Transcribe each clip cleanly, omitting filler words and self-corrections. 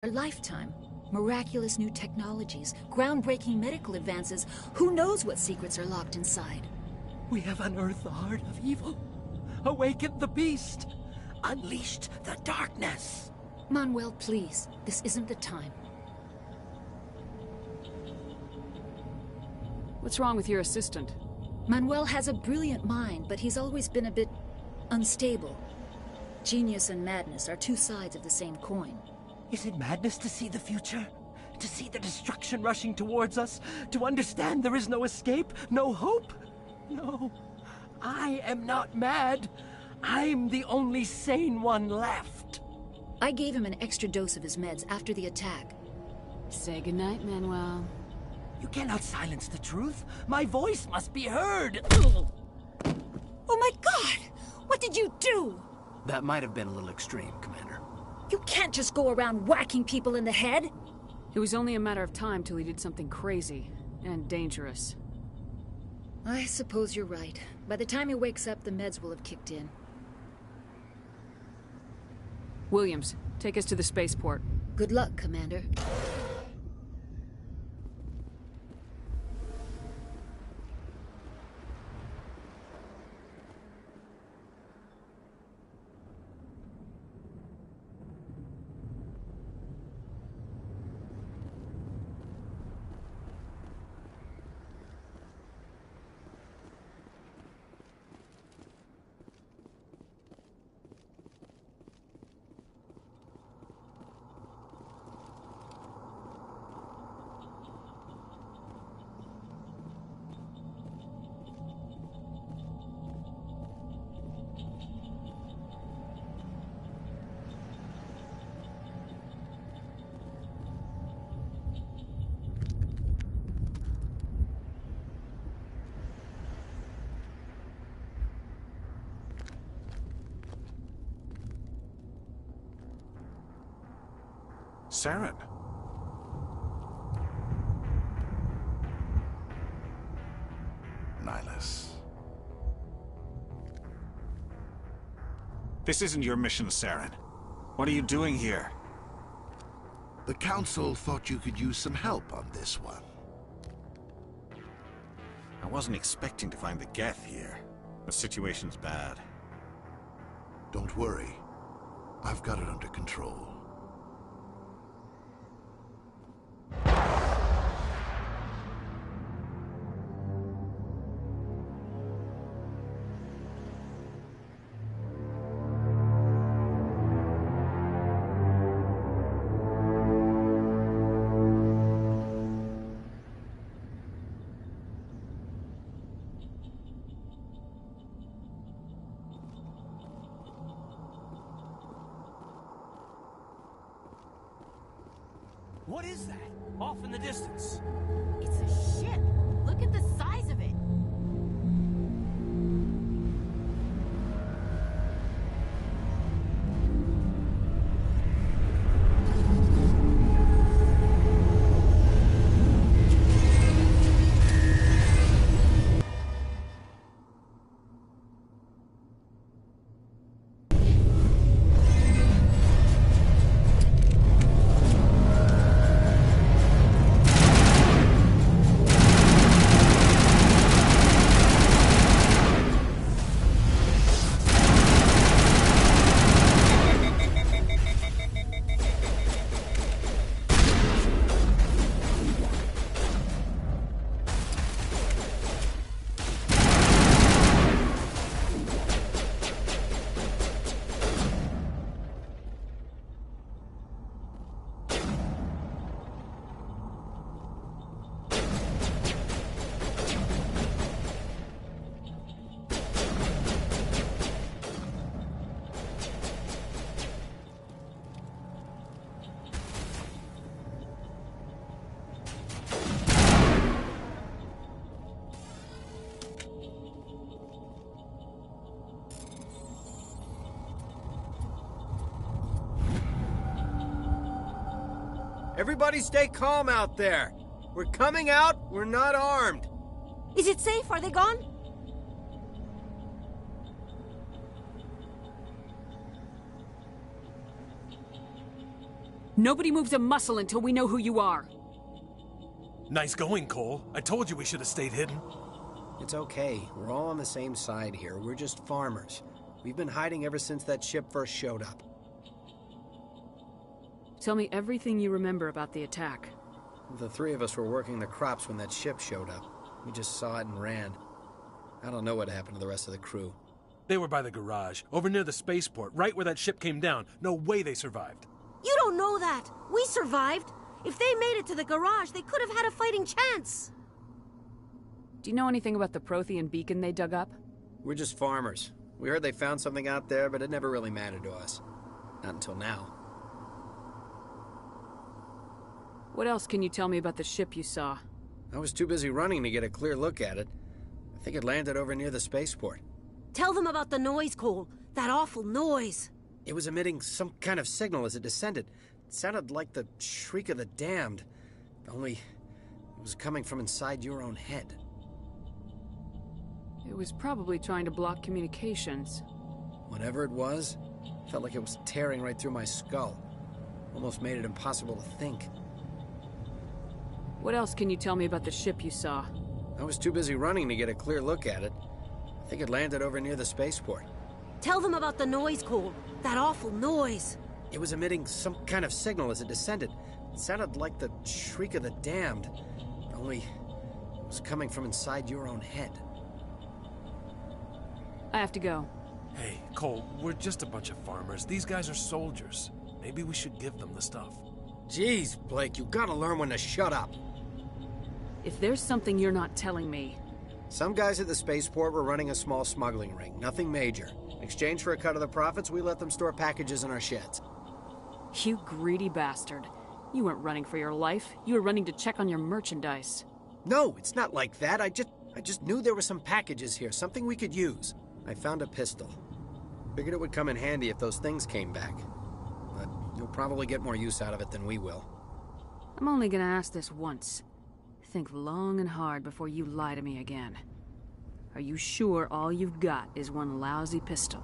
Our lifetime. Miraculous new technologies, groundbreaking medical advances. Who knows what secrets are locked inside? We have unearthed the heart of evil, awakened the beast, unleashed the darkness. Manuel, please. This isn't the time. What's wrong with your assistant? Manuel has a brilliant mind, but he's always been a bit unstable. Genius and madness are two sides of the same coin. Is it madness to see the future? To see the destruction rushing towards us? To understand there is no escape? No hope? No. I am not mad. I'm the only sane one left. I gave him an extra dose of his meds after the attack. Say goodnight, Manuel. You cannot silence the truth. My voice must be heard. Oh my God! What did you do? That might have been a little extreme, Commander. You can't just go around whacking people in the head. It was only a matter of time till he did something crazy and dangerous. I suppose you're right. By the time he wakes up, the meds will have kicked in. Williams, take us to the spaceport. Good luck, Commander. Saren. Nihilus. This isn't your mission, Saren. What are you doing here? The Council thought you could use some help on this one. I wasn't expecting to find the Geth here. The situation's bad. Don't worry. I've got it under control. What is that? Off in the distance. It's a ship. Look at the size of it. Everybody stay calm out there. We're coming out, we're not armed. Is it safe? Are they gone? Nobody moves a muscle until we know who you are. Nice going, Cole. I told you we should have stayed hidden. It's okay. We're all on the same side here. We're just farmers. We've been hiding ever since that ship first showed up. Tell me everything you remember about the attack. The three of us were working the crops when that ship showed up. We just saw it and ran. I don't know what happened to the rest of the crew. They were by the garage, over near the spaceport, right where that ship came down. No way they survived. You don't know that. We survived. If they made it to the garage, they could have had a fighting chance. Do you know anything about the Prothean beacon they dug up? We're just farmers. We heard they found something out there, but it never really mattered to us. Not until now. What else can you tell me about the ship you saw? I was too busy running to get a clear look at it. I think it landed over near the spaceport. Tell them about the noise, Cole. That awful noise. It was emitting some kind of signal as it descended. It sounded like the shriek of the damned. Only it was coming from inside your own head. It was probably trying to block communications. Whatever it was, felt like it was tearing right through my skull. Almost made it impossible to think. What else can you tell me about the ship you saw? I was too busy running to get a clear look at it. I think it landed over near the spaceport. Tell them about the noise, Cole. That awful noise. It was emitting some kind of signal as it descended. It sounded like the shriek of the damned. Only it was coming from inside your own head. I have to go. Hey, Cole, we're just a bunch of farmers. These guys are soldiers. Maybe we should give them the stuff. Jeez, Blake, you gotta learn when to shut up. If there's something you're not telling me... Some guys at the spaceport were running a small smuggling ring. Nothing major. In exchange for a cut of the profits, we let them store packages in our sheds. You greedy bastard. You weren't running for your life. You were running to check on your merchandise. No, it's not like that. I just knew there were some packages here, something we could use. I found a pistol. Figured it would come in handy if those things came back. But you'll probably get more use out of it than we will. I'm only gonna ask this once. Think long and hard before you lie to me again. Are you sure all you've got is one lousy pistol?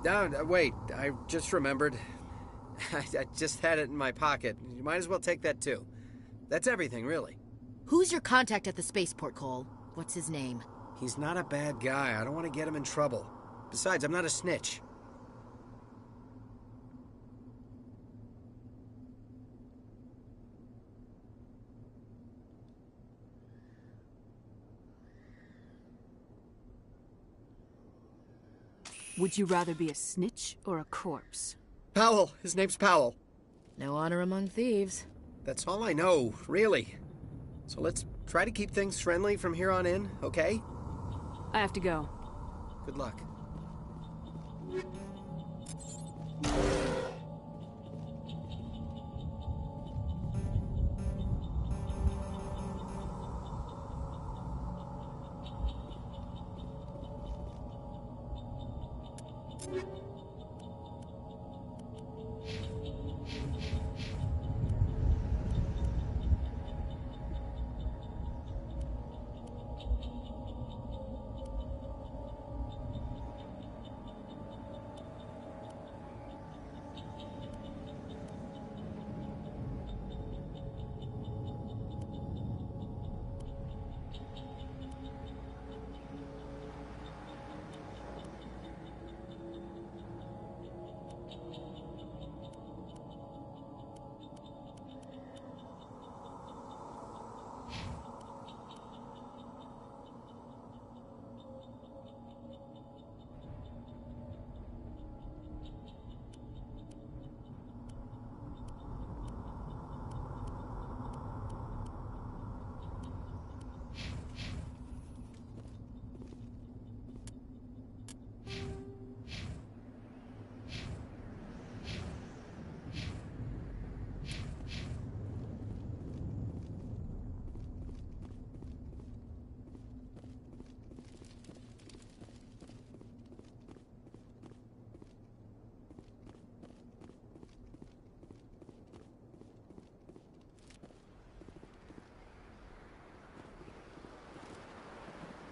No, wait. I just remembered. I just had it in my pocket. You might as well take that too. That's everything, really. Who's your contact at the spaceport, Cole? What's his name? He's not a bad guy. I don't want to get him in trouble. Besides, I'm not a snitch. Would you rather be a snitch or a corpse? Powell. His name's Powell. No honor among thieves. That's all I know, really. So let's try to keep things friendly from here on in, okay? I have to go. Good luck.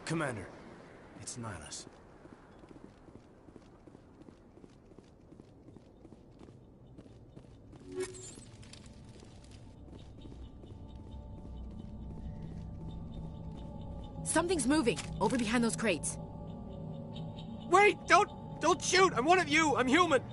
Commander, it's Nihilus. Something's moving, over behind those crates. Wait! Don't shoot! I'm one of you! I'm human!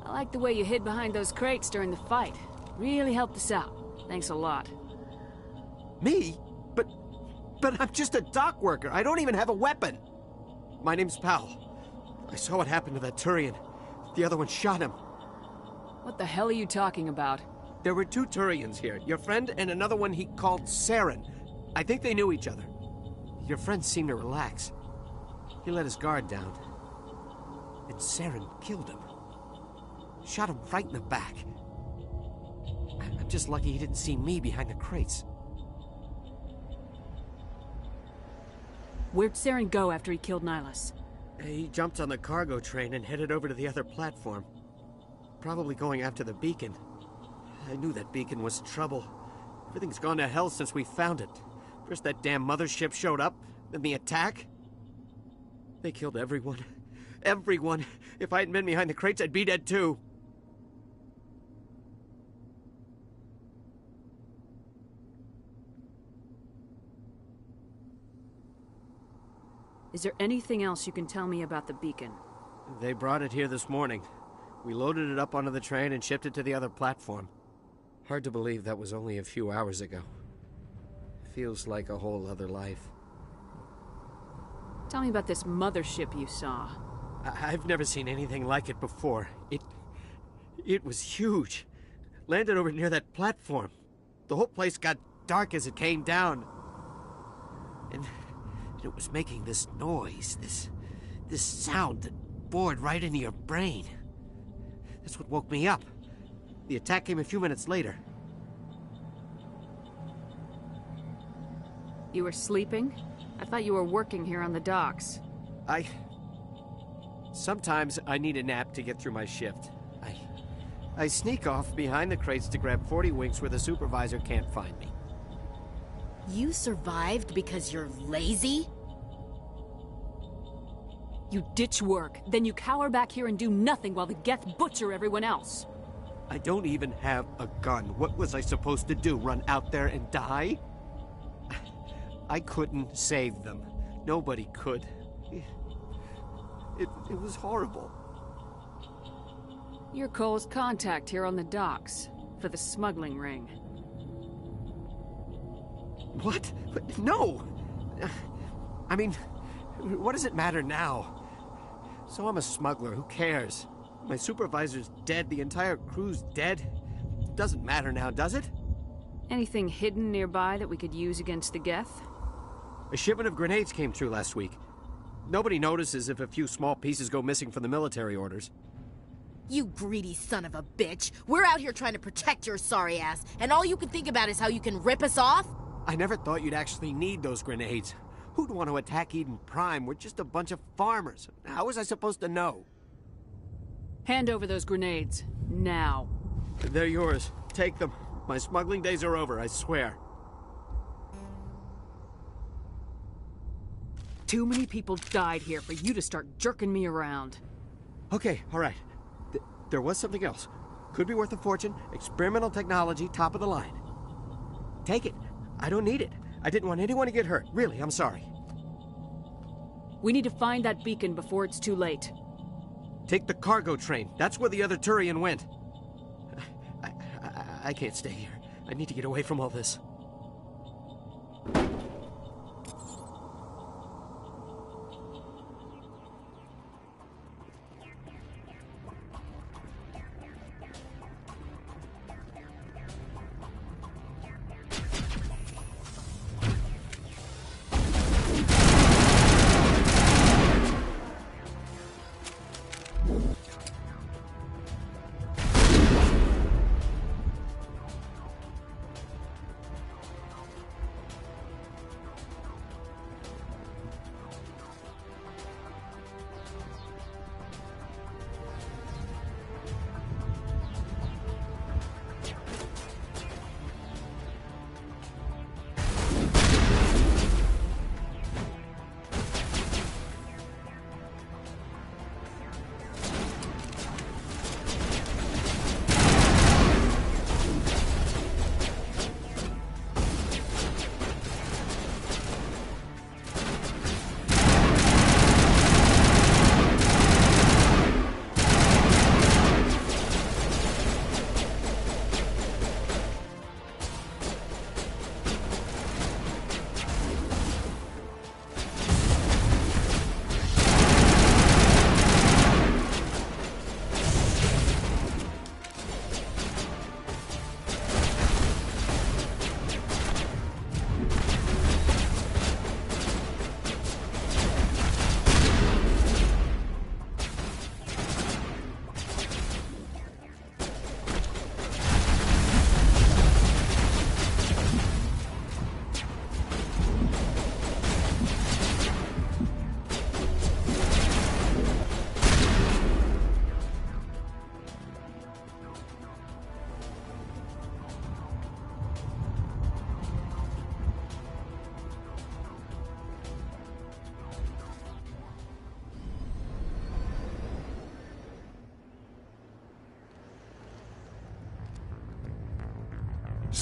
I like the way you hid behind those crates during the fight. Really helped us out. Thanks a lot. Me? But I'm just a dock worker. I don't even have a weapon. My name's Powell. I saw what happened to that Turian. The other one shot him. What the hell are you talking about? There were 2 Turians here. Your friend and another one he called Saren. I think they knew each other. Your friend seemed to relax. He let his guard down. And Saren killed him. Shot him right in the back. I'm just lucky he didn't see me behind the crates. Where'd Saren go after he killed Nihilus? He jumped on the cargo train and headed over to the other platform. Probably going after the beacon. I knew that beacon was trouble. Everything's gone to hell since we found it. First that damn mothership showed up, then the attack. They killed everyone. Everyone. If I hadn't been behind the crates, I'd be dead too. Is there anything else you can tell me about the beacon? They brought it here this morning. We loaded it up onto the train and shipped it to the other platform. Hard to believe that was only a few hours ago. Feels like a whole other life. Tell me about this mothership you saw. I've never seen anything like it before. It was huge. Landed over near that platform. The whole place got dark as it came down. And it was making this noise, this sound that bored right into your brain. That's what woke me up. The attack came a few minutes later. You were sleeping? I thought you were working here on the docks. Sometimes I need a nap to get through my shift. I sneak off behind the crates to grab 40 winks where the supervisor can't find me. You survived because you're lazy? You ditch work, then you cower back here and do nothing while the Geth butcher everyone else. I don't even have a gun. What was I supposed to do? Run out there and die? I couldn't save them. Nobody could. It was horrible. You're Cole's contact here on the docks, for the smuggling ring. What? No! I mean, what does it matter now? So I'm a smuggler, who cares? My supervisor's dead, the entire crew's dead. It doesn't matter now, does it? Anything hidden nearby that we could use against the Geth? A shipment of grenades came through last week. Nobody notices if a few small pieces go missing from the military orders. You greedy son of a bitch. We're out here trying to protect your sorry ass, and all you can think about is how you can rip us off? I never thought you'd actually need those grenades. Who'd want to attack Eden Prime? We're just a bunch of farmers. How was I supposed to know? Hand over those grenades. Now. They're yours. Take them. My smuggling days are over, I swear. Too many people died here for you to start jerking me around. Okay, all right. There was something else. Could be worth a fortune. Experimental technology, top of the line. Take it. I don't need it. I didn't want anyone to get hurt. Really, I'm sorry. We need to find that beacon before it's too late. Take the cargo train. That's where the other Turian went. I can't stay here. I need to get away from all this.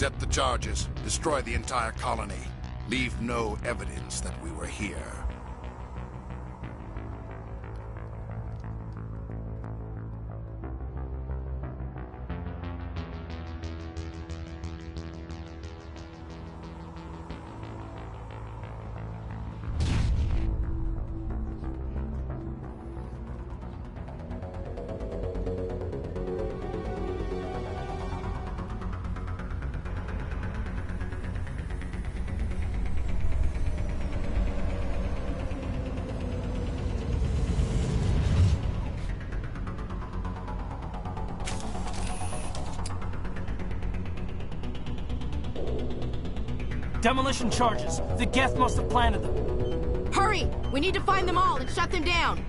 Accept the charges. Destroy the entire colony. Leave no evidence that we were here. Demolition charges. The Geth must have planted them. Hurry! We need to find them all and shut them down.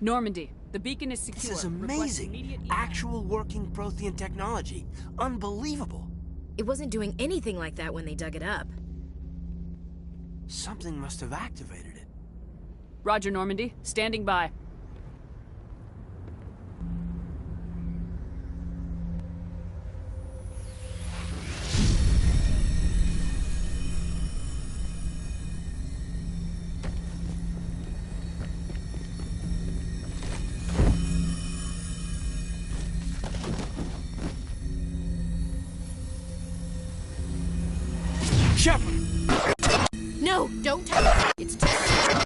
Normandy, the beacon is secure. This is Request amazing. immediate evac. Actual working Prothean technology. Unbelievable. It wasn't doing anything like that when they dug it up. Something must have activated it. Roger, Normandy. Standing by. Shepard! No, don't touch it. It's just...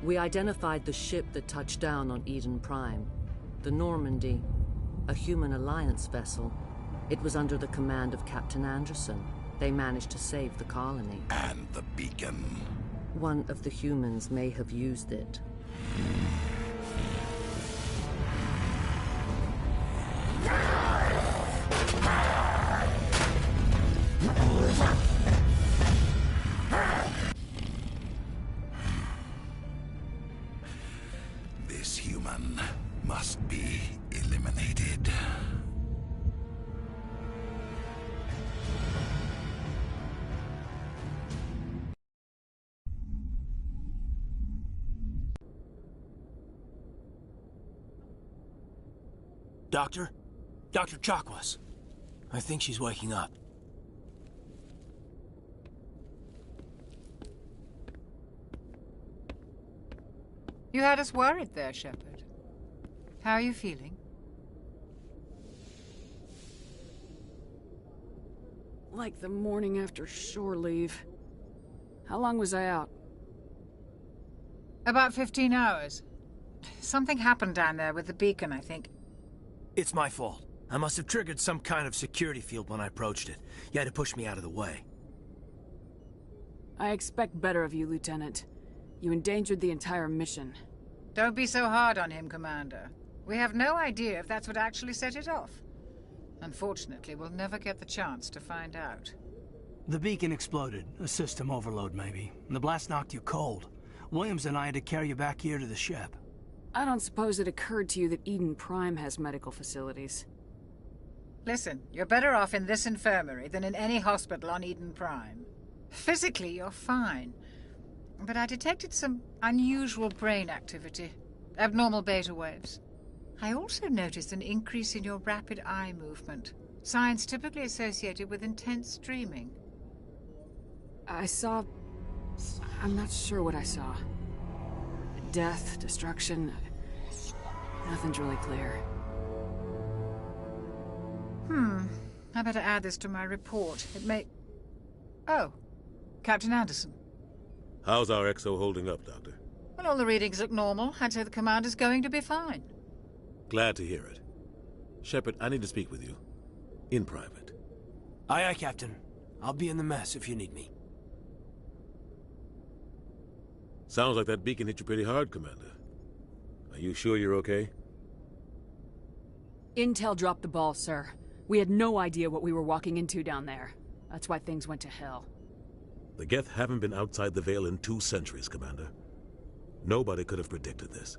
We identified the ship that touched down on Eden Prime. The Normandy, a human alliance vessel. It was under the command of Captain Anderson. They managed to save the colony. And the beacon. One of the humans may have used it. This human must be eliminated. Doctor? Dr. Chakwas. I think she's waking up. You had us worried there, Shepard. How are you feeling? Like the morning after shore leave. How long was I out? About 15 hours. Something happened down there with the beacon, I think. It's my fault. I must have triggered some kind of security field when I approached it. You had to push me out of the way. I expect better of you, Lieutenant. You endangered the entire mission. Don't be so hard on him, Commander. We have no idea if that's what actually set it off. Unfortunately, we'll never get the chance to find out. The beacon exploded. A system overload, maybe. And the blast knocked you cold. Williams and I had to carry you back here to the ship. I don't suppose it occurred to you that Eden Prime has medical facilities. Listen, you're better off in this infirmary than in any hospital on Eden Prime. Physically, you're fine. But I detected some unusual brain activity. Abnormal beta waves. I also noticed an increase in your rapid eye movement. Signs typically associated with intense dreaming. I saw... I'm not sure what I saw. Death, destruction... Nothing's really clear. I better add this to my report. It may... Oh, Captain Anderson. How's our XO holding up, Doctor? Well, all the readings look normal. I'd say the commander's going to be fine. Glad to hear it. Shepard, I need to speak with you. In private. Aye, aye, Captain. I'll be in the mess if you need me. Sounds like that beacon hit you pretty hard, Commander. Are you sure you're okay? Intel dropped the ball, sir. We had no idea what we were walking into down there. That's why things went to hell. The Geth haven't been outside the Veil in 2 centuries, Commander. Nobody could have predicted this.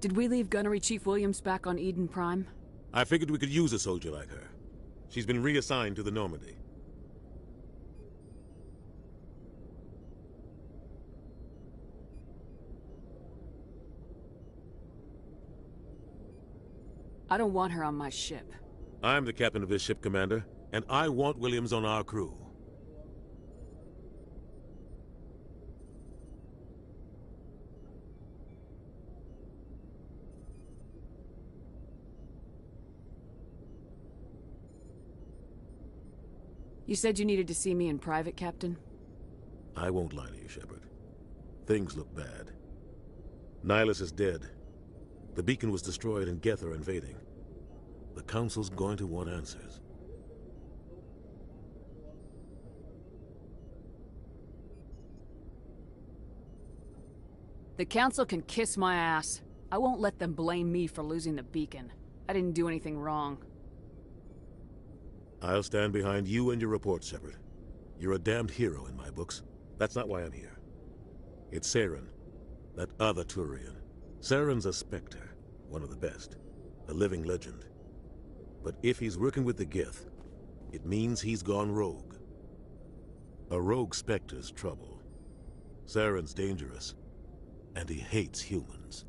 Did we leave Gunnery Chief Williams back on Eden Prime? I figured we could use a soldier like her. She's been reassigned to the Normandy. I don't want her on my ship. I'm the captain of this ship, Commander, and I want Williams on our crew. You said you needed to see me in private, Captain? I won't lie to you, Shepard. Things look bad. Nihilus is dead. The beacon was destroyed and Geth are invading. The Council's going to want answers. The Council can kiss my ass. I won't let them blame me for losing the beacon. I didn't do anything wrong. I'll stand behind you and your report, Shepard. You're a damned hero in my books. That's not why I'm here. It's Saren, that other Turian. Saren's a Spectre, one of the best, a living legend. But if he's working with the Geth, it means he's gone rogue. A rogue Spectre's trouble. Saren's dangerous, and he hates humans.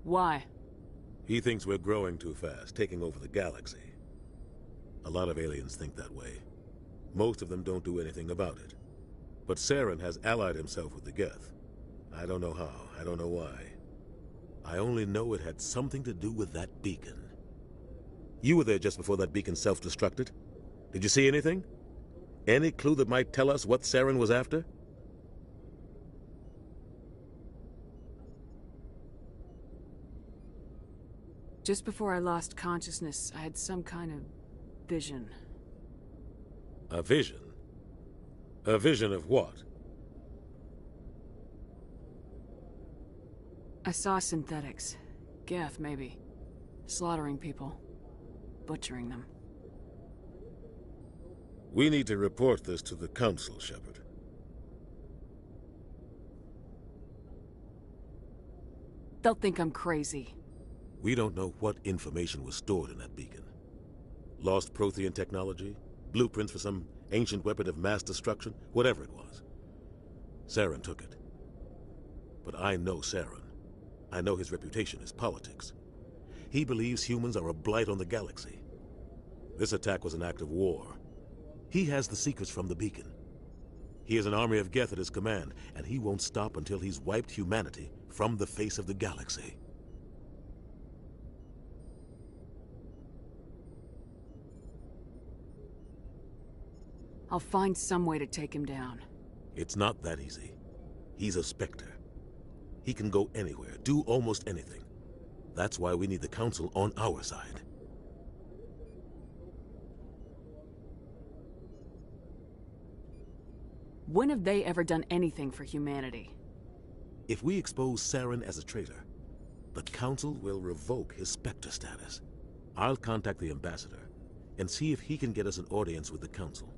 Why? He thinks we're growing too fast, taking over the galaxy. A lot of aliens think that way. Most of them don't do anything about it. But Saren has allied himself with the Geth. I don't know how, I don't know why. I only know it had something to do with that beacon. You were there just before that beacon self-destructed. Did you see anything? Any clue that might tell us what Saren was after? Just before I lost consciousness, I had some kind of vision. A vision? A vision of what? I saw synthetics. Geth, maybe. Slaughtering people. Butchering them. We need to report this to the Council, Shepard. They'll think I'm crazy. We don't know what information was stored in that beacon. Lost Prothean technology? Blueprints for some ancient weapon of mass destruction? Whatever it was. Saren took it. But I know Saren. I know his reputation is politics. He believes humans are a blight on the galaxy. This attack was an act of war. He has the secrets from the beacon. He has an army of Geth at his command, and he won't stop until he's wiped humanity from the face of the galaxy. I'll find some way to take him down. It's not that easy. He's a Spectre. He can go anywhere, do almost anything. That's why we need the Council on our side. When have they ever done anything for humanity? If we expose Saren as a traitor, the Council will revoke his Spectre status. I'll contact the Ambassador and see if he can get us an audience with the Council.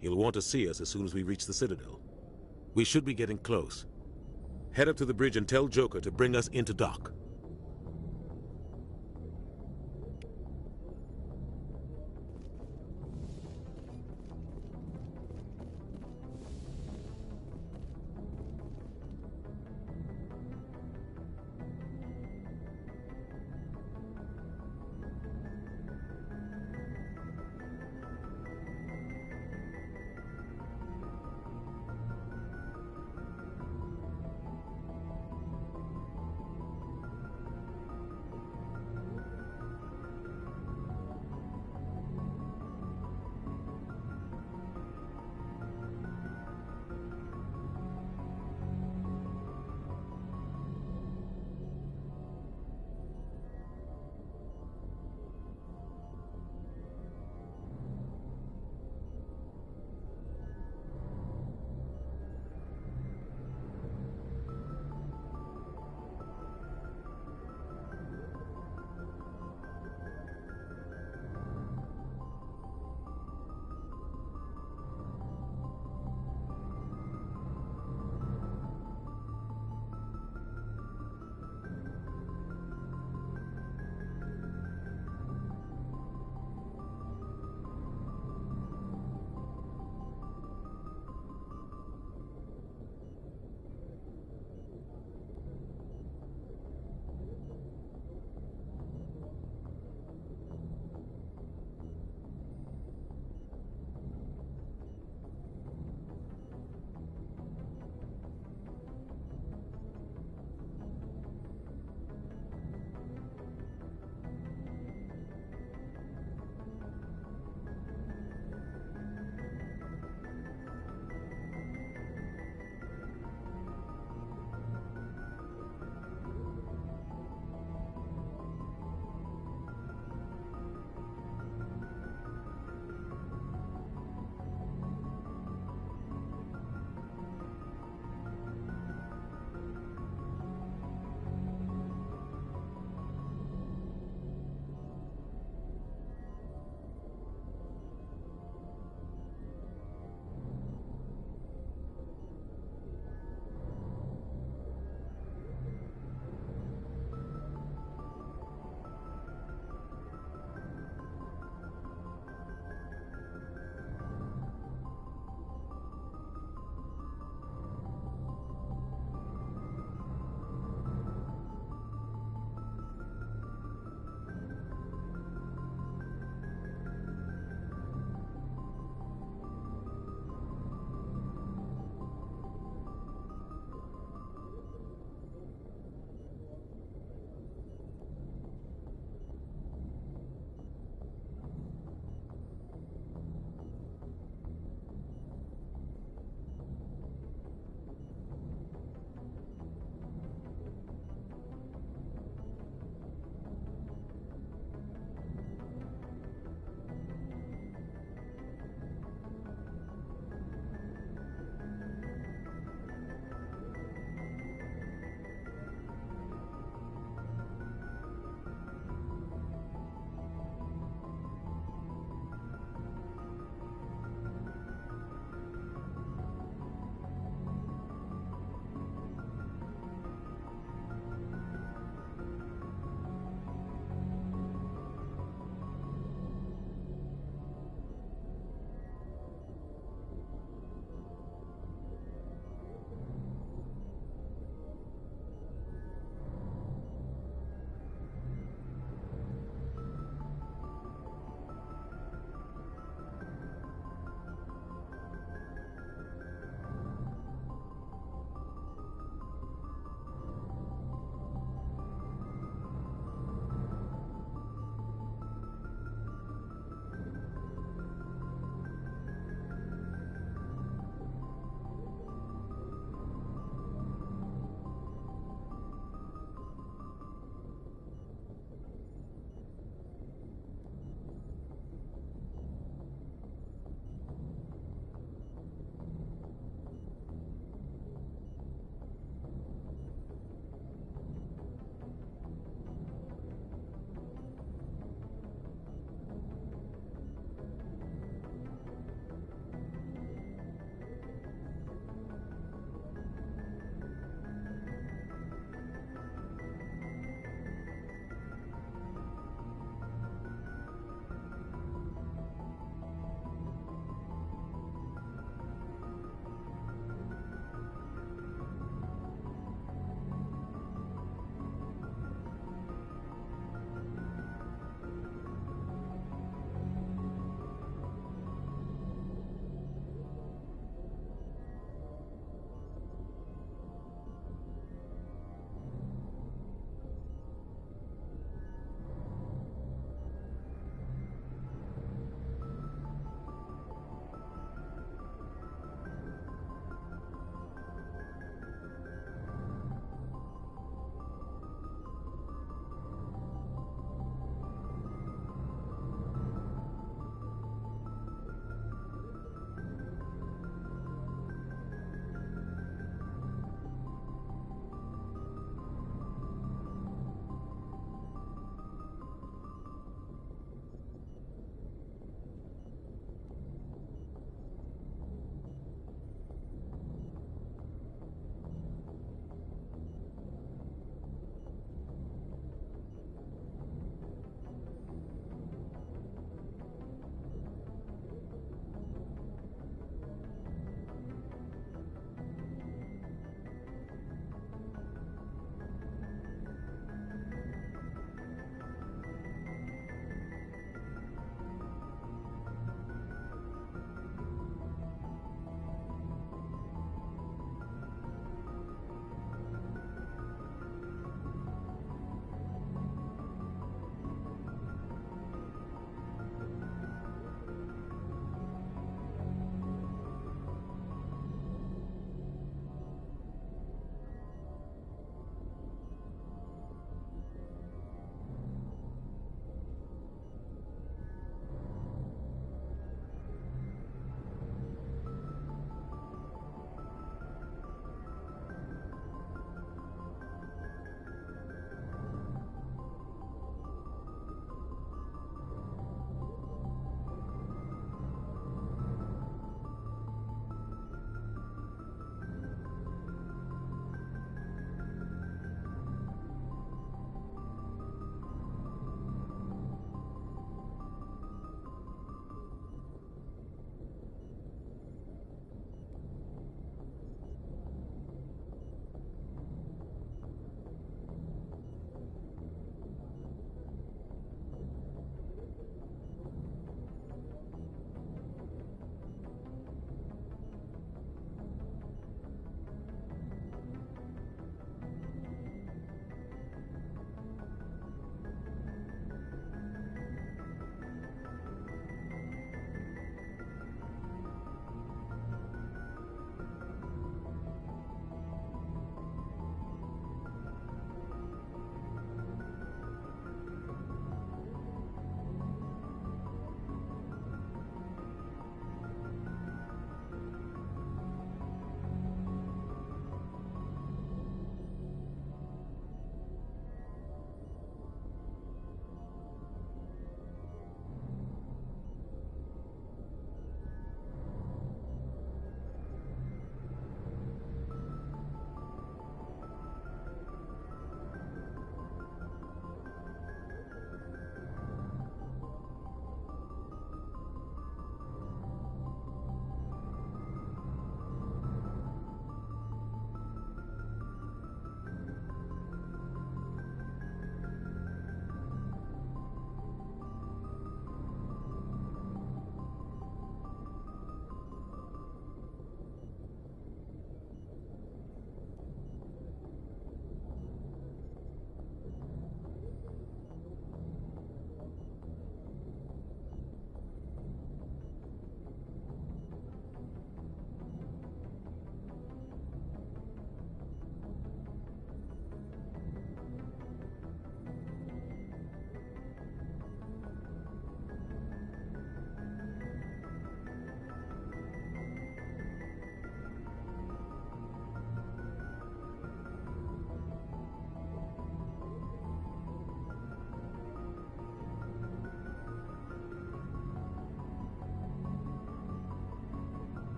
He'll want to see us as soon as we reach the Citadel. We should be getting close. Head up to the bridge and tell Joker to bring us into dock.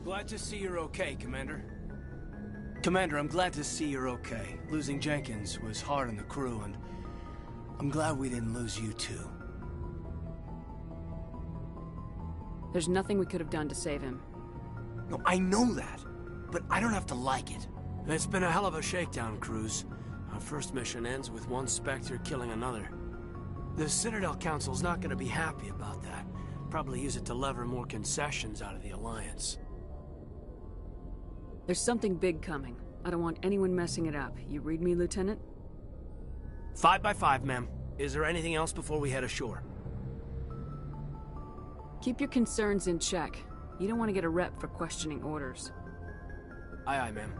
Glad to see you're okay, Commander. Commander, I'm glad to see you're okay. Losing Jenkins was hard on the crew, and I'm glad we didn't lose you too. There's nothing we could have done to save him. No, I know that, but I don't have to like it. It's been a hell of a shakedown, Cruz. Our first mission ends with one Spectre killing another. The Citadel Council's not gonna be happy about that. Probably use it to lever more concessions out of the Alliance. There's something big coming. I don't want anyone messing it up. You read me, Lieutenant? 5 by 5, ma'am. Is there anything else before we head ashore? Keep your concerns in check. You don't want to get a rep for questioning orders. Aye, aye, ma'am.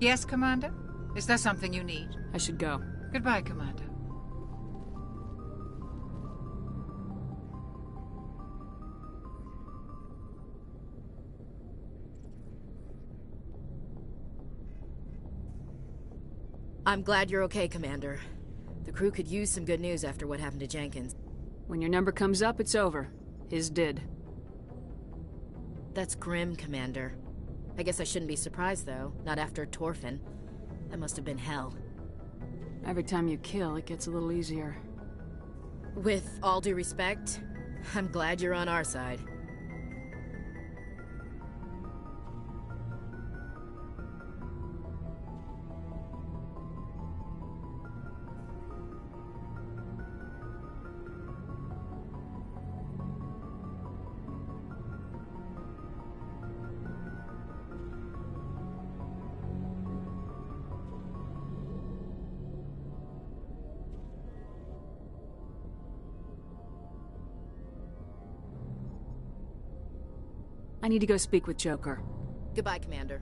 Yes, Commander? Is there something you need? I should go. Goodbye, Commander. I'm glad you're okay, Commander. The crew could use some good news after what happened to Jenkins. When your number comes up, it's over. His did. That's grim, Commander. I guess I shouldn't be surprised, though. Not after Torfin. That must have been hell. Every time you kill, it gets a little easier. With all due respect, I'm glad you're on our side. I need to go speak with Joker. Goodbye, Commander.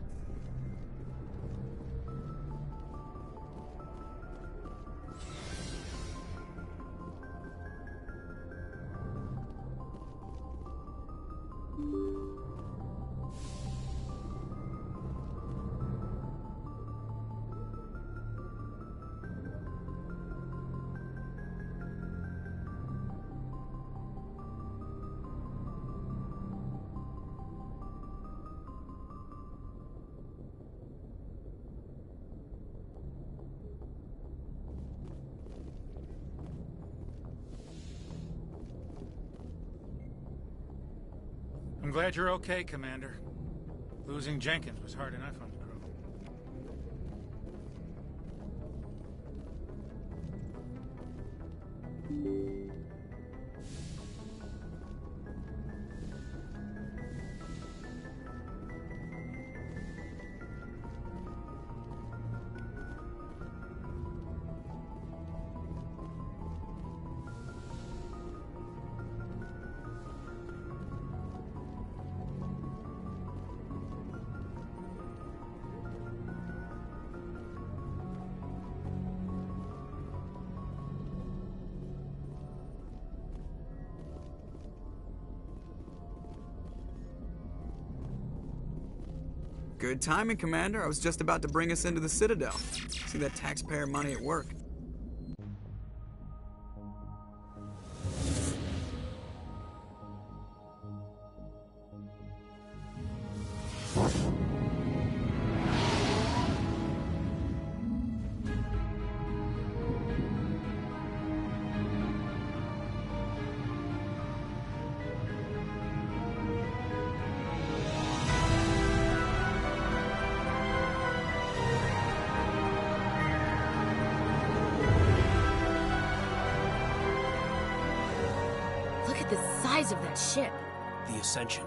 I'm glad you're okay, Commander. Losing Jenkins was hard enough on the crew. Good timing, Commander. I was just about to bring us into the Citadel. See that taxpayer money at work. Of that ship. The Ascension,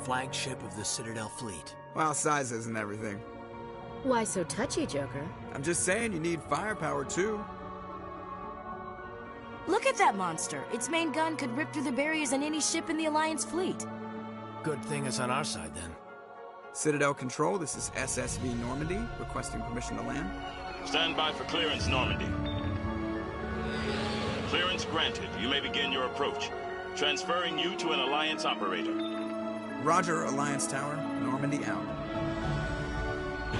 flagship of the Citadel fleet. Well, size isn't everything. Why so touchy, Joker? I'm just saying you need firepower, too. Look at that monster. Its main gun could rip through the barriers in any ship in the Alliance fleet. Good thing it's on our side, then. Citadel Control, this is SSV Normandy, requesting permission to land. Stand by for clearance, Normandy. Clearance granted. You may begin your approach. Transferring you to an Alliance operator. Roger, Alliance Tower. Normandy out.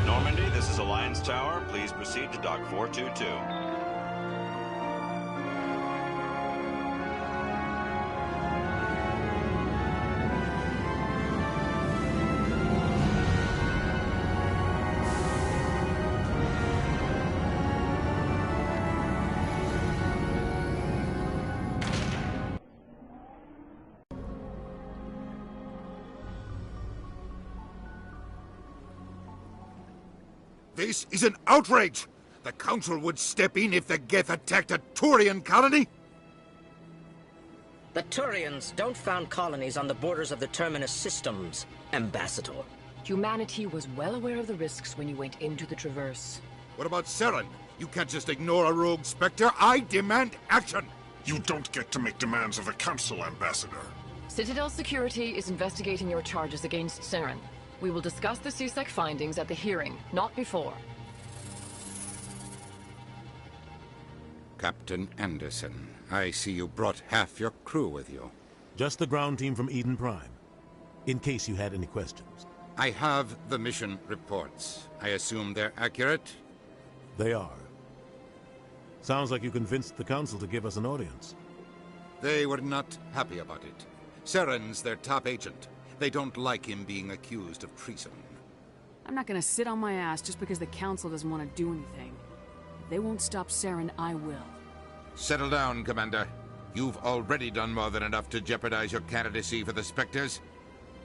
Normandy, this is Alliance Tower. Please proceed to Dock 422. This is an outrage! The Council would step in if the Geth attacked a Turian colony? The Turians don't found colonies on the borders of the Terminus systems, Ambassador. Humanity was well aware of the risks when you went into the Traverse. What about Saren? You can't just ignore a rogue Spectre. I demand action! You don't get to make demands of the Council, Ambassador. Citadel Security is investigating your charges against Saren. We will discuss the CSEC findings at the hearing, not before. Captain Anderson, I see you brought half your crew with you. Just the ground team from Eden Prime, in case you had any questions. I have the mission reports. I assume they're accurate? They are. Sounds like you convinced the Council to give us an audience. They were not happy about it. Saren's their top agent. They don't like him being accused of treason. I'm not gonna sit on my ass just because the Council doesn't want to do anything. If they won't stop Saren, I will. Settle down, Commander. You've already done more than enough to jeopardize your candidacy for the Spectres.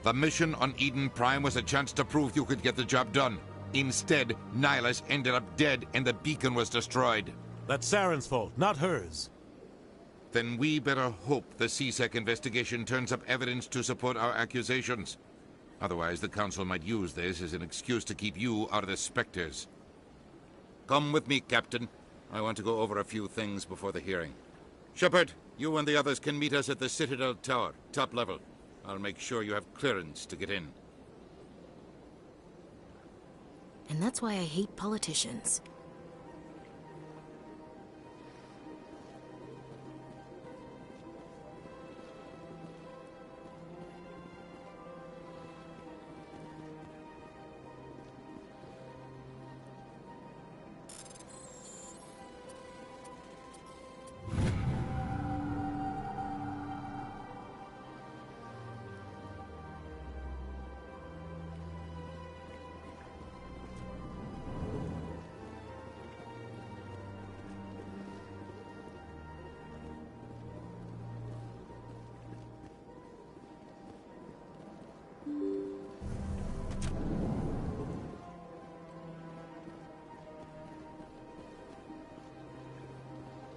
The mission on Eden Prime was a chance to prove you could get the job done. Instead, Nihilus ended up dead and the beacon was destroyed. That's Saren's fault, not hers. Then we better hope the CSEC investigation turns up evidence to support our accusations. Otherwise, the Council might use this as an excuse to keep you out of the Spectres. Come with me, Captain. I want to go over a few things before the hearing. Shepard, you and the others can meet us at the Citadel Tower, top level. I'll make sure you have clearance to get in. And that's why I hate politicians.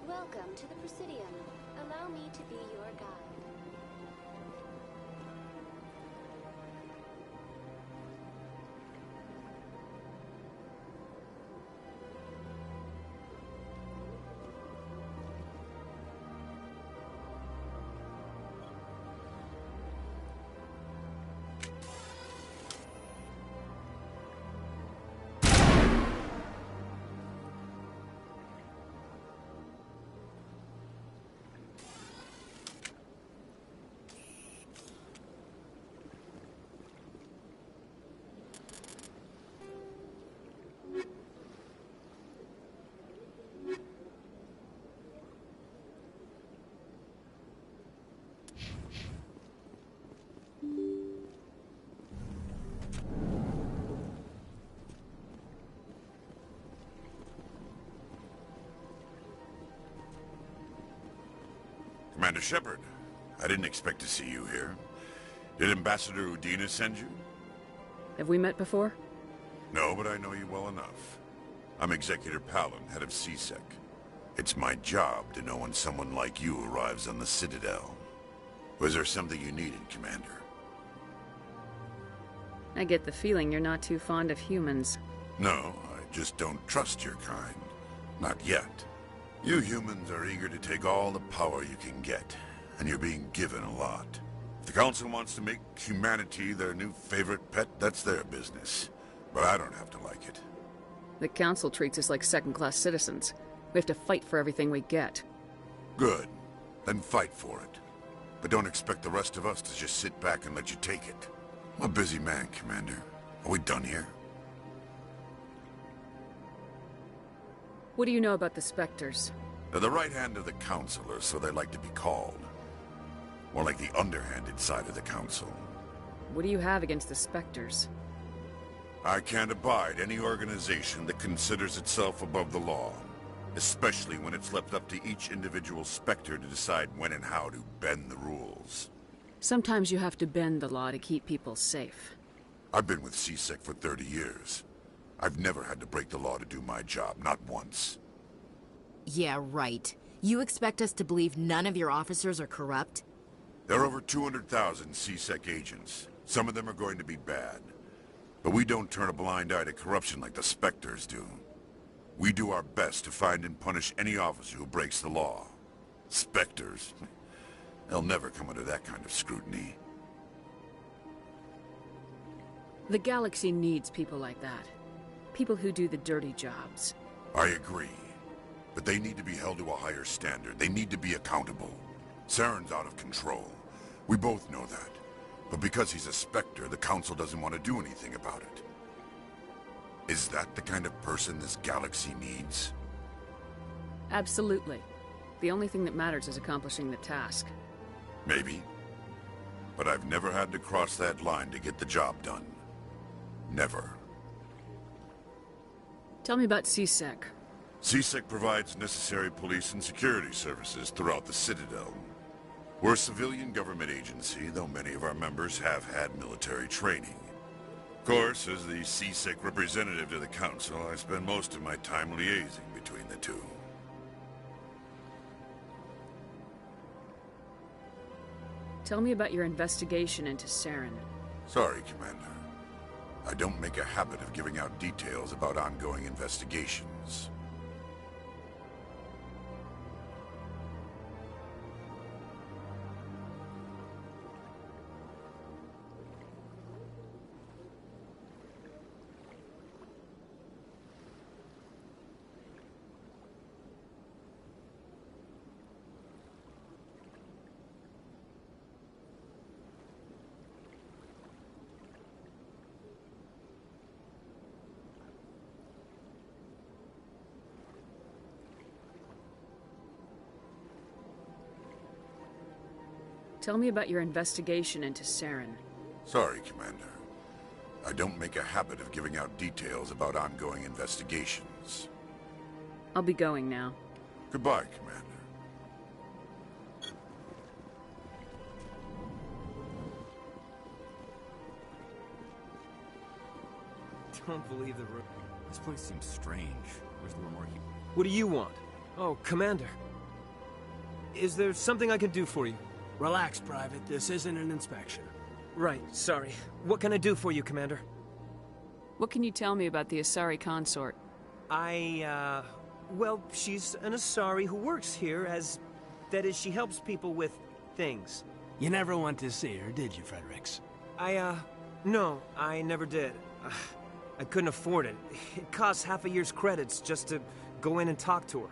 Welcome to the Presidium. Allow me to be your guide. Commander Shepard, I didn't expect to see you here. Did Ambassador Udina send you? Have we met before? No, but I know you well enough. I'm Executor Palin, head of CSEC. It's my job to know when someone like you arrives on the Citadel. Was there something you needed, Commander? I get the feeling you're not too fond of humans. No, I just don't trust your kind. Not yet. You humans are eager to take all the power you can get, and you're being given a lot. If the Council wants to make humanity their new favorite pet, that's their business. But I don't have to like it. The Council treats us like second-class citizens. We have to fight for everything we get. Good. Then fight for it. But don't expect the rest of us to just sit back and let you take it. I'm a busy man, Commander. Are we done here? What do you know about the Spectres? They're the right hand of the Council, or so they like to be called. More like the underhanded side of the Council. What do you have against the Spectres? I can't abide any organization that considers itself above the law. Especially when it's left up to each individual Spectre to decide when and how to bend the rules. Sometimes you have to bend the law to keep people safe. I've been with PSYCHOFEMSHEP for 30 years. I've never had to break the law to do my job, not once. Yeah, right. You expect us to believe none of your officers are corrupt? There are over 200,000 PSYCHOFEMSHEP agents. Some of them are going to be bad. But we don't turn a blind eye to corruption like the Spectres do. We do our best to find and punish any officer who breaks the law. Spectres? They'll never come under that kind of scrutiny. The galaxy needs people like that. People who do the dirty jobs. I agree. But they need to be held to a higher standard. They need to be accountable. Saren's out of control. We both know that. But because he's a Spectre, the Council doesn't want to do anything about it. Is that the kind of person this galaxy needs? Absolutely. The only thing that matters is accomplishing the task. Maybe. But I've never had to cross that line to get the job done. Never. Tell me about CSEC. CSEC provides necessary police and security services throughout the Citadel. We're a civilian government agency, though many of our members have had military training. Of course, as the CSEC representative to the Council, I spend most of my time liaising between the two. Tell me about your investigation into Saren. Sorry, Commander. I don't make a habit of giving out details about ongoing investigations. Tell me about your investigation into Saren. Sorry, Commander. I don't make a habit of giving out details about ongoing investigations. I'll be going now. Goodbye, Commander. Don't believe the room. This place seems strange. Where's the more here? What do you want? Oh, Commander. Is there something I can do for you? Relax, Private. This isn't an inspection. Right, sorry. What can I do for you, Commander? What can you tell me about the Asari consort? Well, she's an Asari who works here as... That is, she helps people with things. You never went to see her, did you, Fredericks? No, I never did. I couldn't afford it. It costs half a year's credits just to go in and talk to her.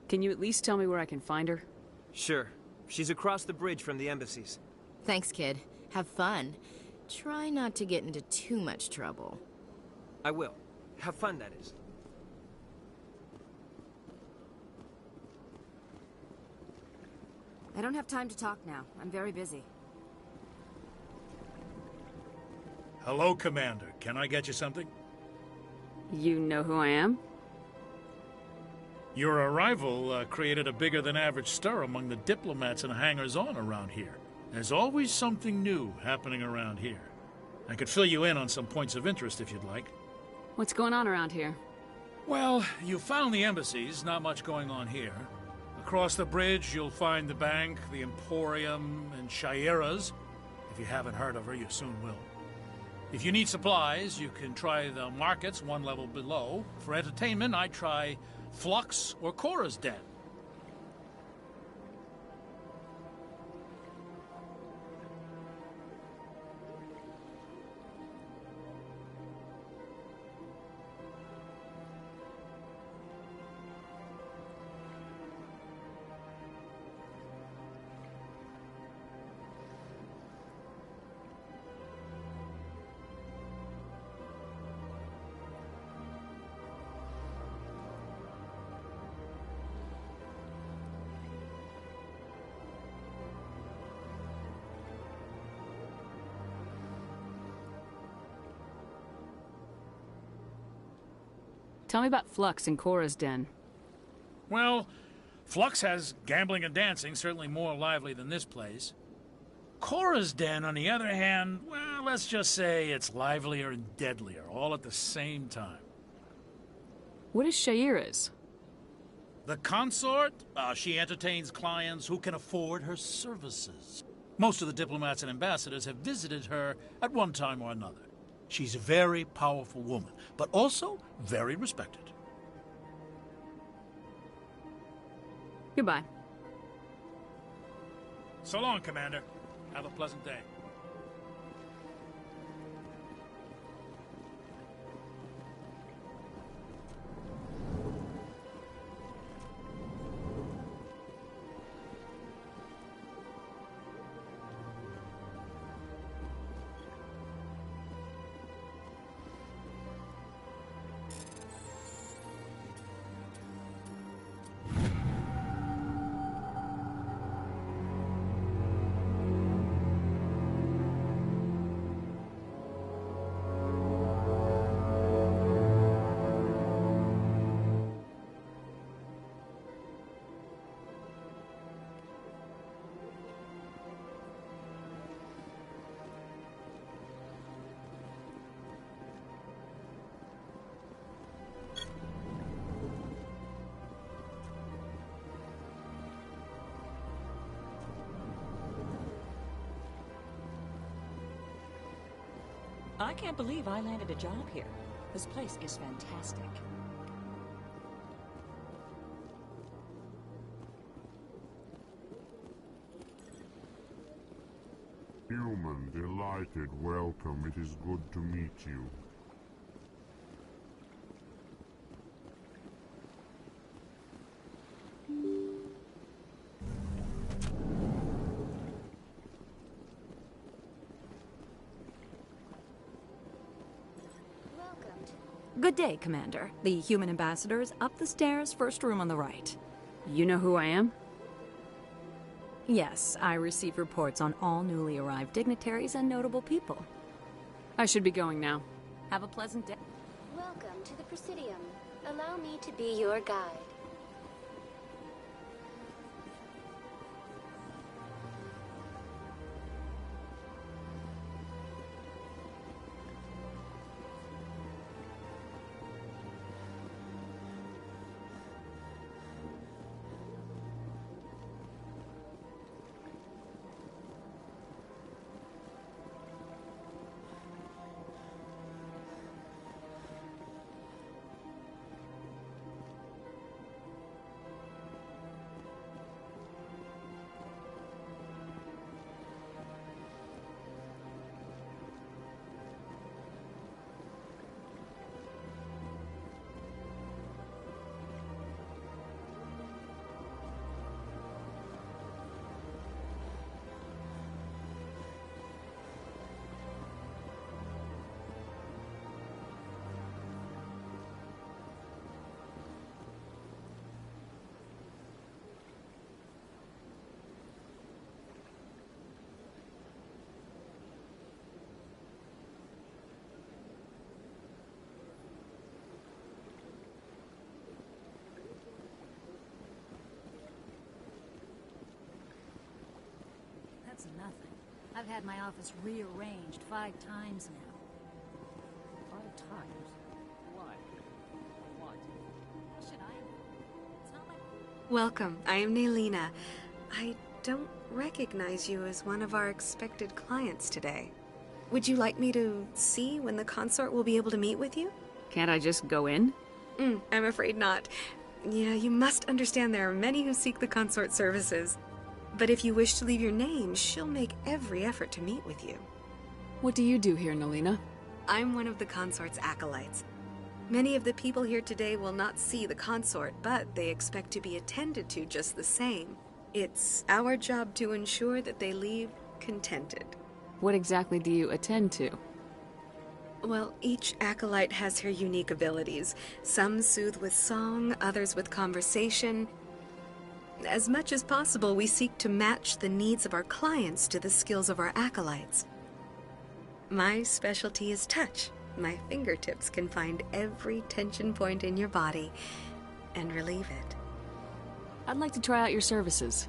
Can you at least tell me where I can find her? Sure. She's across the bridge from the embassies. Thanks, kid. Have fun. Try not to get into too much trouble. I will. Have fun, that is. I don't have time to talk now. I'm very busy. Hello, Commander. Can I get you something? You know who I am? Your arrival created a bigger-than-average stir among the diplomats and hangers-on around here. There's always something new happening around here. I could fill you in on some points of interest if you'd like. What's going on around here? Well, you found the embassies, not much going on here. Across the bridge, you'll find the bank, the Emporium, and Shaira's. If you haven't heard of her, you soon will. If you need supplies, you can try the markets one level below. For entertainment, I try Flux or Cora's Den. Tell me about Flux and Cora's den. Well, Flux has gambling and dancing, certainly more lively than this place. Cora's den, on the other hand, well, let's just say it's livelier and deadlier, all at the same time. What is Shaira's? The consort? She entertains clients who can afford her services. Most of the diplomats and ambassadors have visited her at one time or another. She's a very powerful woman, but also very respected. Goodbye. So long, Commander. Have a pleasant day. I can't believe I landed a job here. This place is fantastic. Human, delighted, welcome. It is good to meet you. Good day, Commander. The human ambassador is up the stairs, first room on the right. You know who I am? Yes, I receive reports on all newly arrived dignitaries and notable people. I should be going now. Have a pleasant day. Welcome to the Presidium. Allow me to be your guide. That's nothing. I've had my office rearranged 5 times now. 5 times? Why? What? Should I? It's not my... Welcome. I am Nelina. I don't recognize you as one of our expected clients today. Would you like me to see when the consort will be able to meet with you? Can't I just go in? I'm afraid not. Yeah, you must understand there are many who seek the consort services. But if you wish to leave your name, she'll make every effort to meet with you. What do you do here, Nelina? I'm one of the consort's acolytes. Many of the people here today will not see the consort, but they expect to be attended to just the same. It's our job to ensure that they leave contented. What exactly do you attend to? Well, each acolyte has her unique abilities. Some soothe with song, others with conversation. As much as possible, we seek to match the needs of our clients to the skills of our acolytes. My specialty is touch. My fingertips can find every tension point in your body and relieve it. I'd like to try out your services.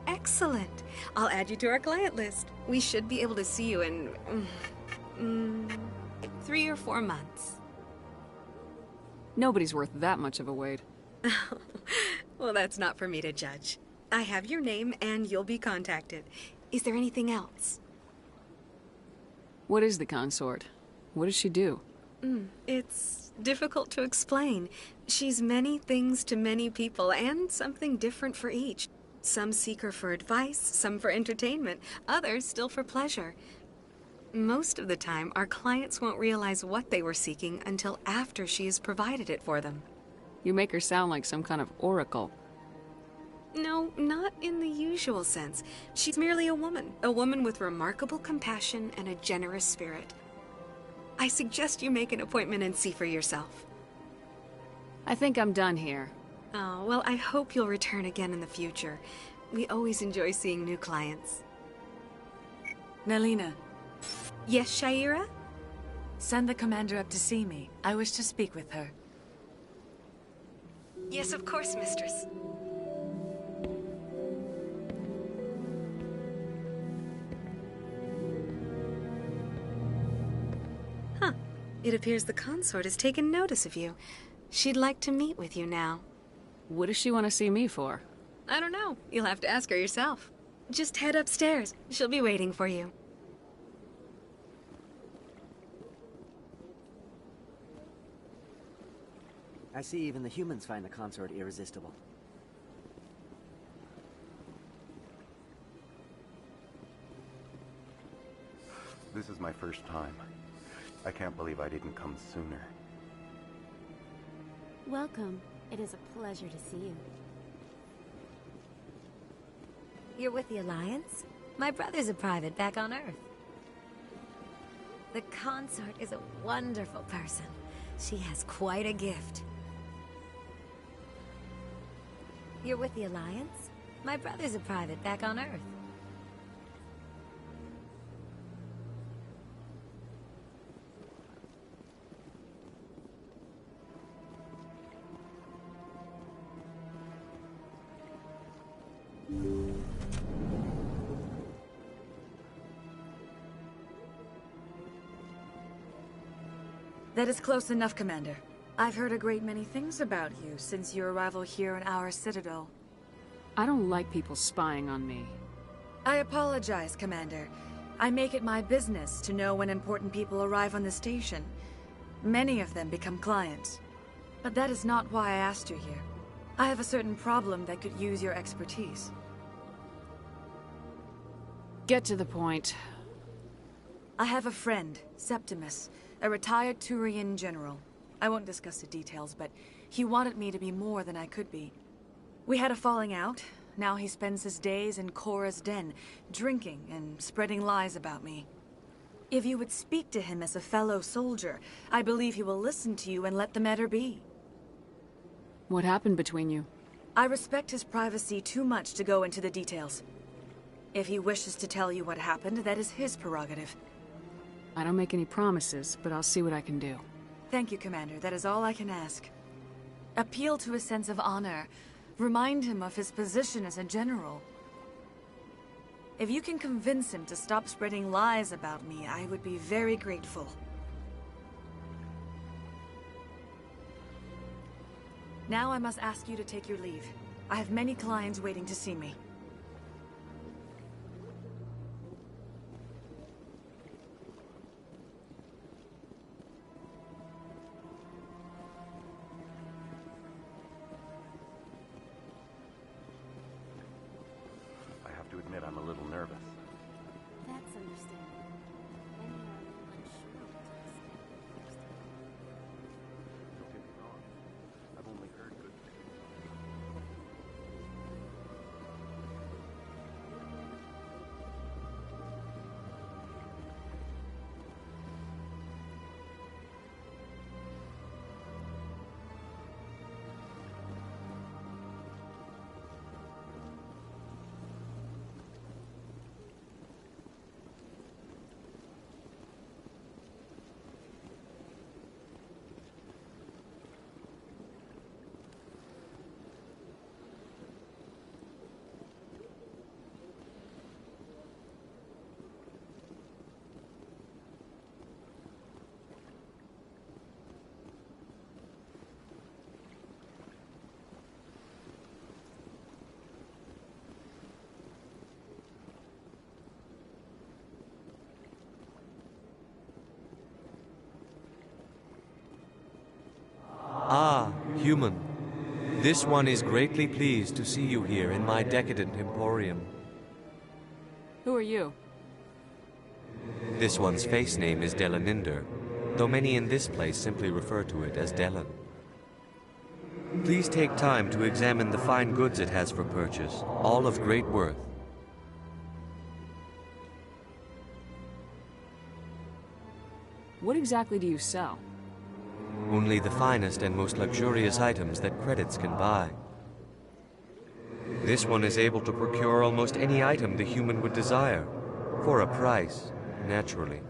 Excellent. I'll add you to our client list. We should be able to see you in 3 or 4 months. Nobody's worth that much of a wait. Well, that's not for me to judge. I have your name and you'll be contacted. Is there anything else? What is the consort? What does she do? It's difficult to explain. She's many things to many people and something different for each. Some seek her for advice, some for entertainment, others still for pleasure. Most of the time, our clients won't realize what they were seeking until after she has provided it for them. You make her sound like some kind of oracle. No, not in the usual sense. She's merely a woman with remarkable compassion and a generous spirit. I suggest you make an appointment and see for yourself. I think I'm done here. Oh, well, I hope you'll return again in the future. We always enjoy seeing new clients. Nalina. Yes, Shaira? Send the commander up to see me. I wish to speak with her. Yes, of course, mistress. Huh. It appears the consort has taken notice of you. She'd like to meet with you now. What does she want to see me for? I don't know. You'll have to ask her yourself. Just head upstairs. She'll be waiting for you. I see even the humans find the consort irresistible. This is my first time. I can't believe I didn't come sooner. Welcome. It is a pleasure to see you. You're with the Alliance? My brother's a private back on Earth. The consort is a wonderful person. She has quite a gift. You're with the Alliance? My brother's a private back on Earth. That is close enough, Commander. I've heard a great many things about you since your arrival here in our citadel. I don't like people spying on me. I apologize, Commander. I make it my business to know when important people arrive on the station. Many of them become clients. But that is not why I asked you here. I have a certain problem that could use your expertise. Get to the point. I have a friend, Septimus, a retired Turian general. I won't discuss the details, but he wanted me to be more than I could be. We had a falling out. Now he spends his days in Korra's den, drinking and spreading lies about me. If you would speak to him as a fellow soldier, I believe he will listen to you and let the matter be. What happened between you? I respect his privacy too much to go into the details. If he wishes to tell you what happened, that is his prerogative. I don't make any promises, but I'll see what I can do. Thank you, Commander. That is all I can ask. Appeal to his sense of honor. Remind him of his position as a general. If you can convince him to stop spreading lies about me, I would be very grateful. Now I must ask you to take your leave. I have many clients waiting to see me. I have to admit I'm a little nervous. That's understandable. Anyone unsure what to expect first. Don't get me wrong. I've only heard good things. Human, this one is greatly pleased to see you here in my decadent emporium. Who are you? This one's face name is Delaninder, though many in this place simply refer to it as Delan. Please take time to examine the fine goods it has for purchase, all of great worth. What exactly do you sell? Only the finest and most luxurious items that credits can buy. This one is able to procure almost any item the human would desire, for a price, naturally.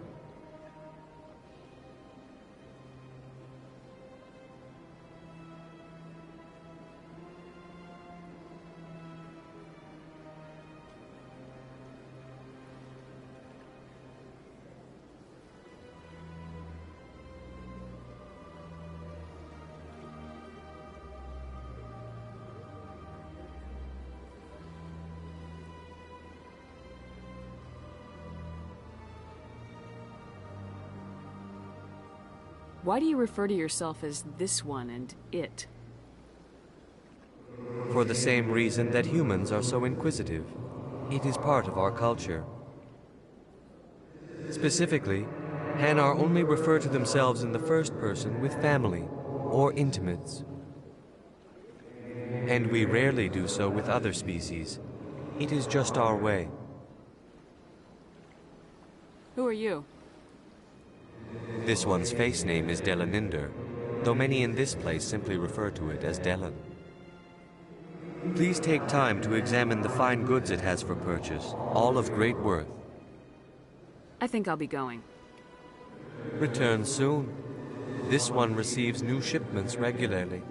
Why do you refer to yourself as this one and it? For the same reason that humans are so inquisitive. It is part of our culture. Specifically, Hanar only refer to themselves in the first person with family or intimates. And we rarely do so with other species. It is just our way. Who are you? This one's face name is Delaninder, though many in this place simply refer to it as Delan. Please take time to examine the fine goods it has for purchase, all of great worth. I think I'll be going. Return soon. This one receives new shipments regularly.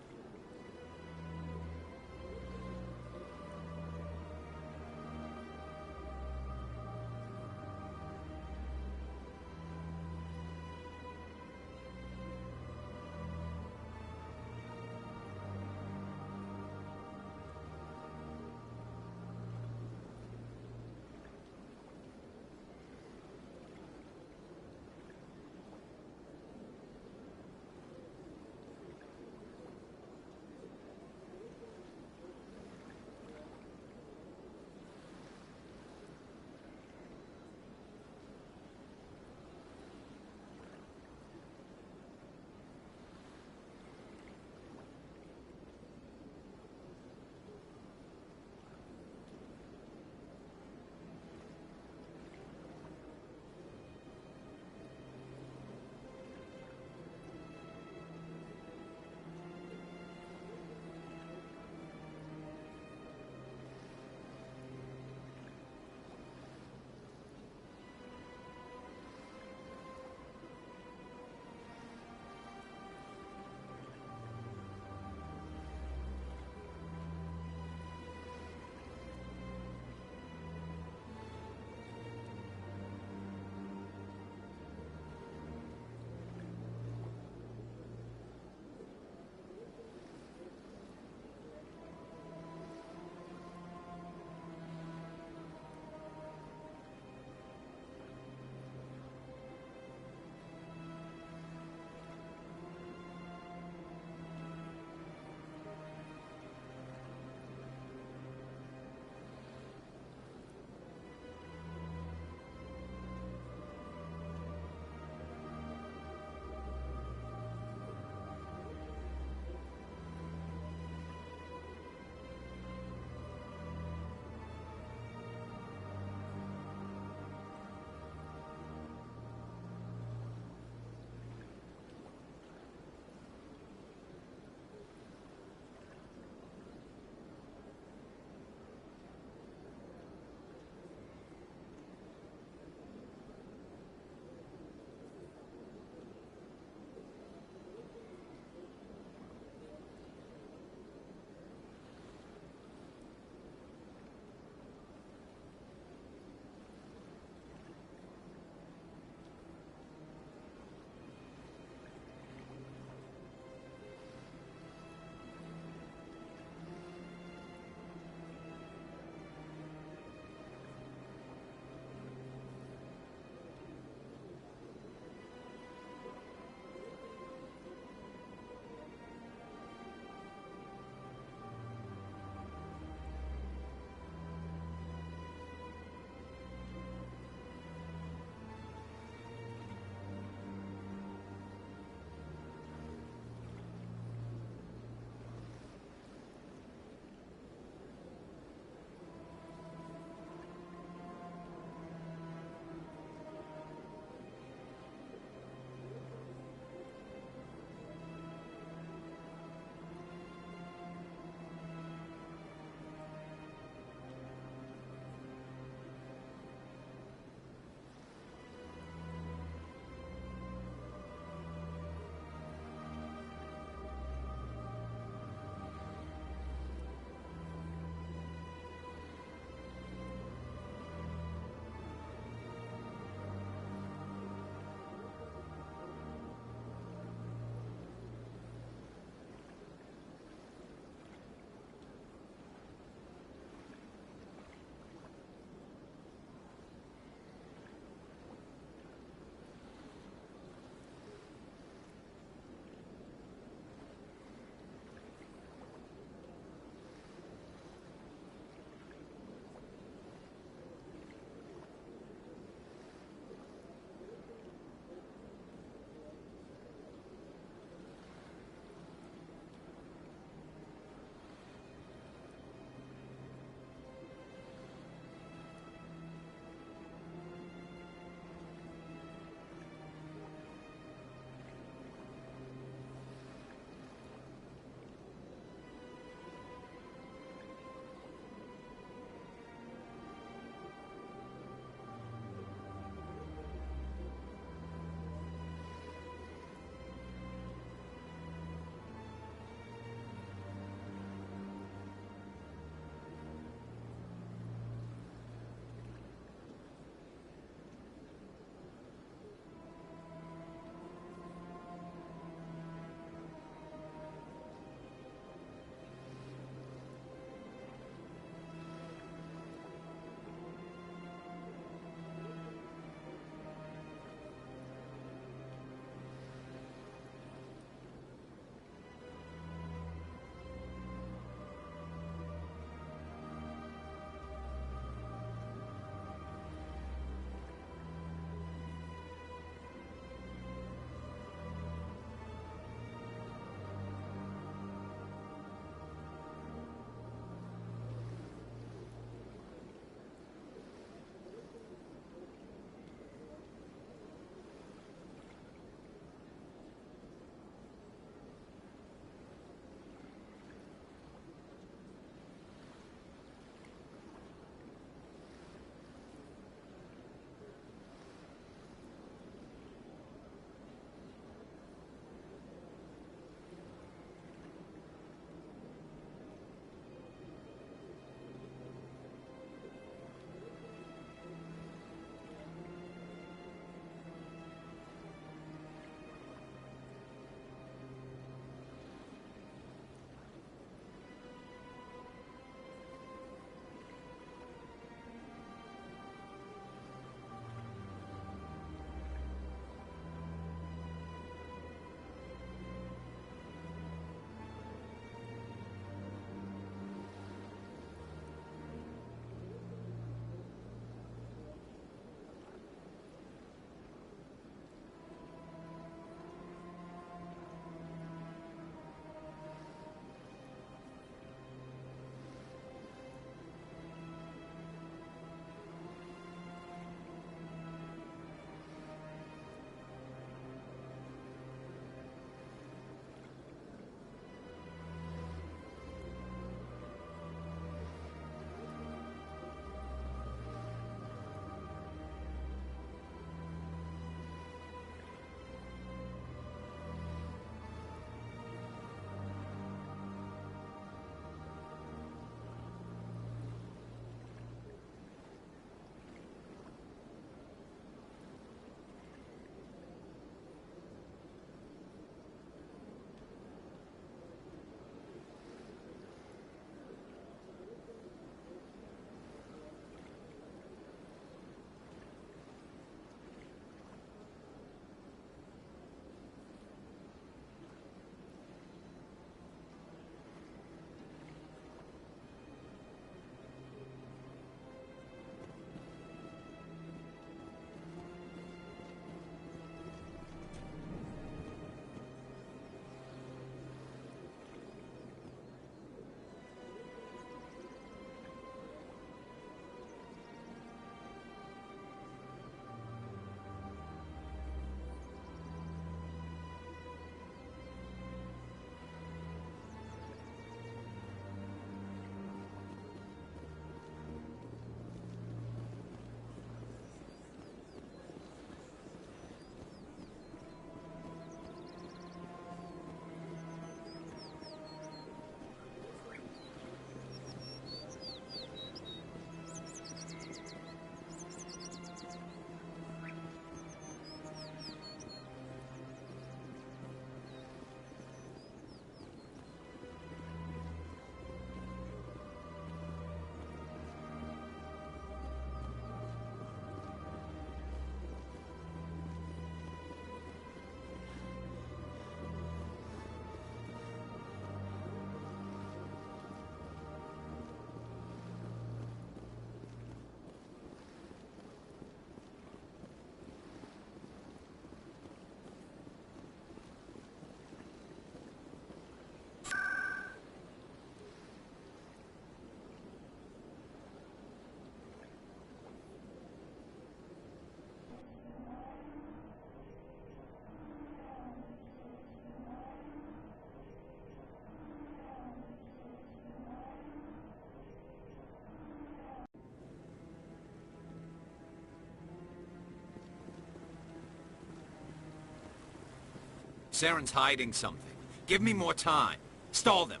Saren's hiding something. Give me more time. Stall them.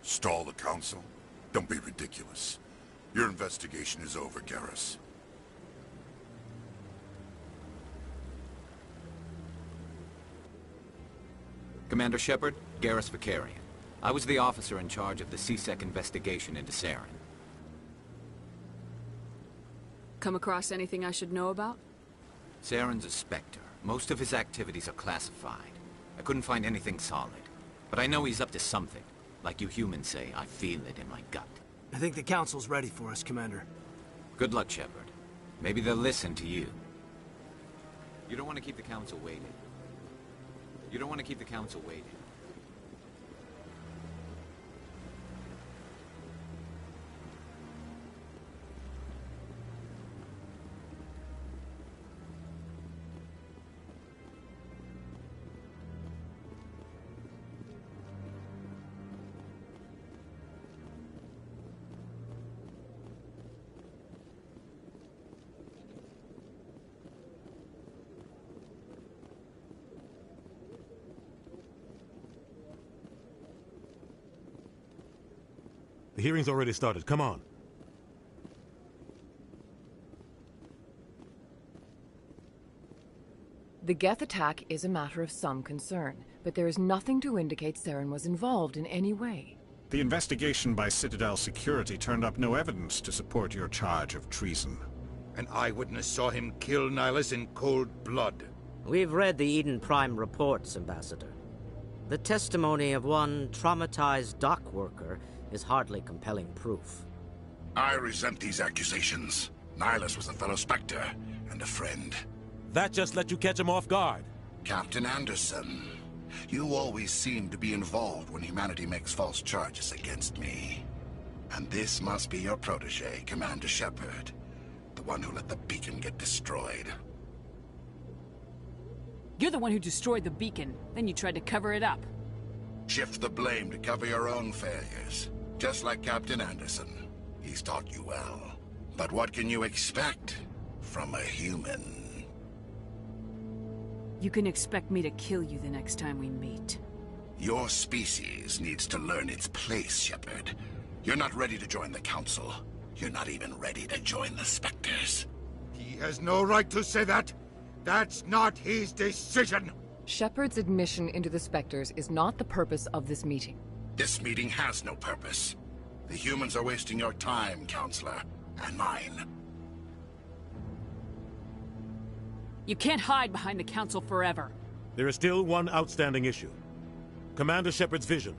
Stall the council? Don't be ridiculous. Your investigation is over, Garrus. Commander Shepard, Garrus Vicarian. I was the officer in charge of the CSEC investigation into Saren. Come across anything I should know about? Saren's a Spectre. Most of his activities are classified. I couldn't find anything solid. But I know he's up to something. Like you humans say, I feel it in my gut. I think the Council's ready for us, Commander. Good luck, Shepard. Maybe they'll listen to you. You don't want to keep the Council waiting. You don't want to keep the Council waiting. The hearing's already started. Come on. The Geth attack is a matter of some concern, but there is nothing to indicate Saren was involved in any way. The investigation by Citadel Security turned up no evidence to support your charge of treason. An eyewitness saw him kill Nihilus in cold blood. We've read the Eden Prime reports, Ambassador. The testimony of one traumatized dock worker is hardly compelling proof. I resent these accusations. Nihilus was a fellow Spectre and a friend. That just let you catch him off guard. Captain Anderson, you always seem to be involved when humanity makes false charges against me. And this must be your protege, Commander Shepard, the one who let the beacon get destroyed. You're the one who destroyed the beacon, then you tried to cover it up. Shift the blame to cover your own failures. Just like Captain Anderson. He's taught you well. But what can you expect from a human? You can expect me to kill you the next time we meet. Your species needs to learn its place, Shepard. You're not ready to join the Council. You're not even ready to join the Spectres. He has no right to say that. That's not his decision. Shepard's admission into the Spectres is not the purpose of this meeting. This meeting has no purpose. The humans are wasting your time, Counselor, and mine. You can't hide behind the Council forever. There is still one outstanding issue. Commander Shepard's vision.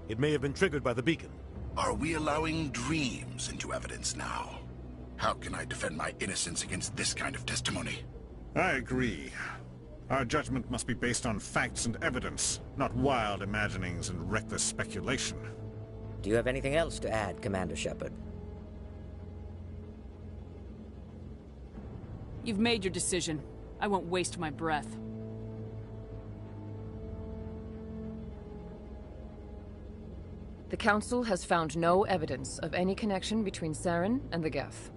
It may have been triggered by the beacon. Are we allowing dreams into evidence now? How can I defend my innocence against this kind of testimony? I agree. Our judgment must be based on facts and evidence, not wild imaginings and reckless speculation. Do you have anything else to add, Commander Shepard? You've made your decision. I won't waste my breath. The Council has found no evidence of any connection between Saren and the Geth.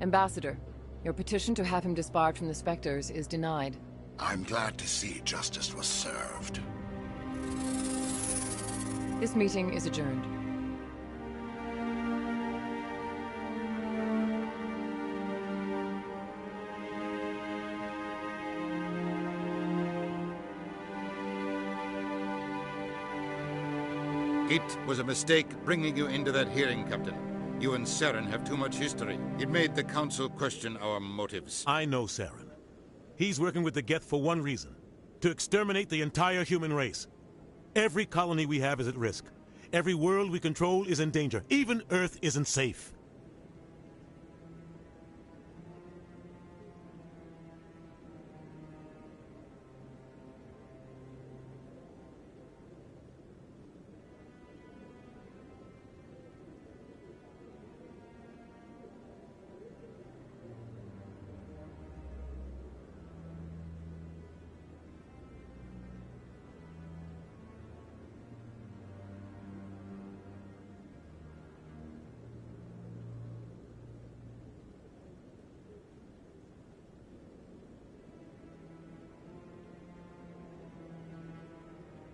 Ambassador, your petition to have him disbarred from the Spectres is denied. I'm glad to see justice was served. This meeting is adjourned. It was a mistake bringing you into that hearing, Captain. You and Saren have too much history. It made the Council question our motives. I know Saren. He's working with the Geth for one reason. To exterminate the entire human race. Every colony we have is at risk. Every world we control is in danger. Even Earth isn't safe.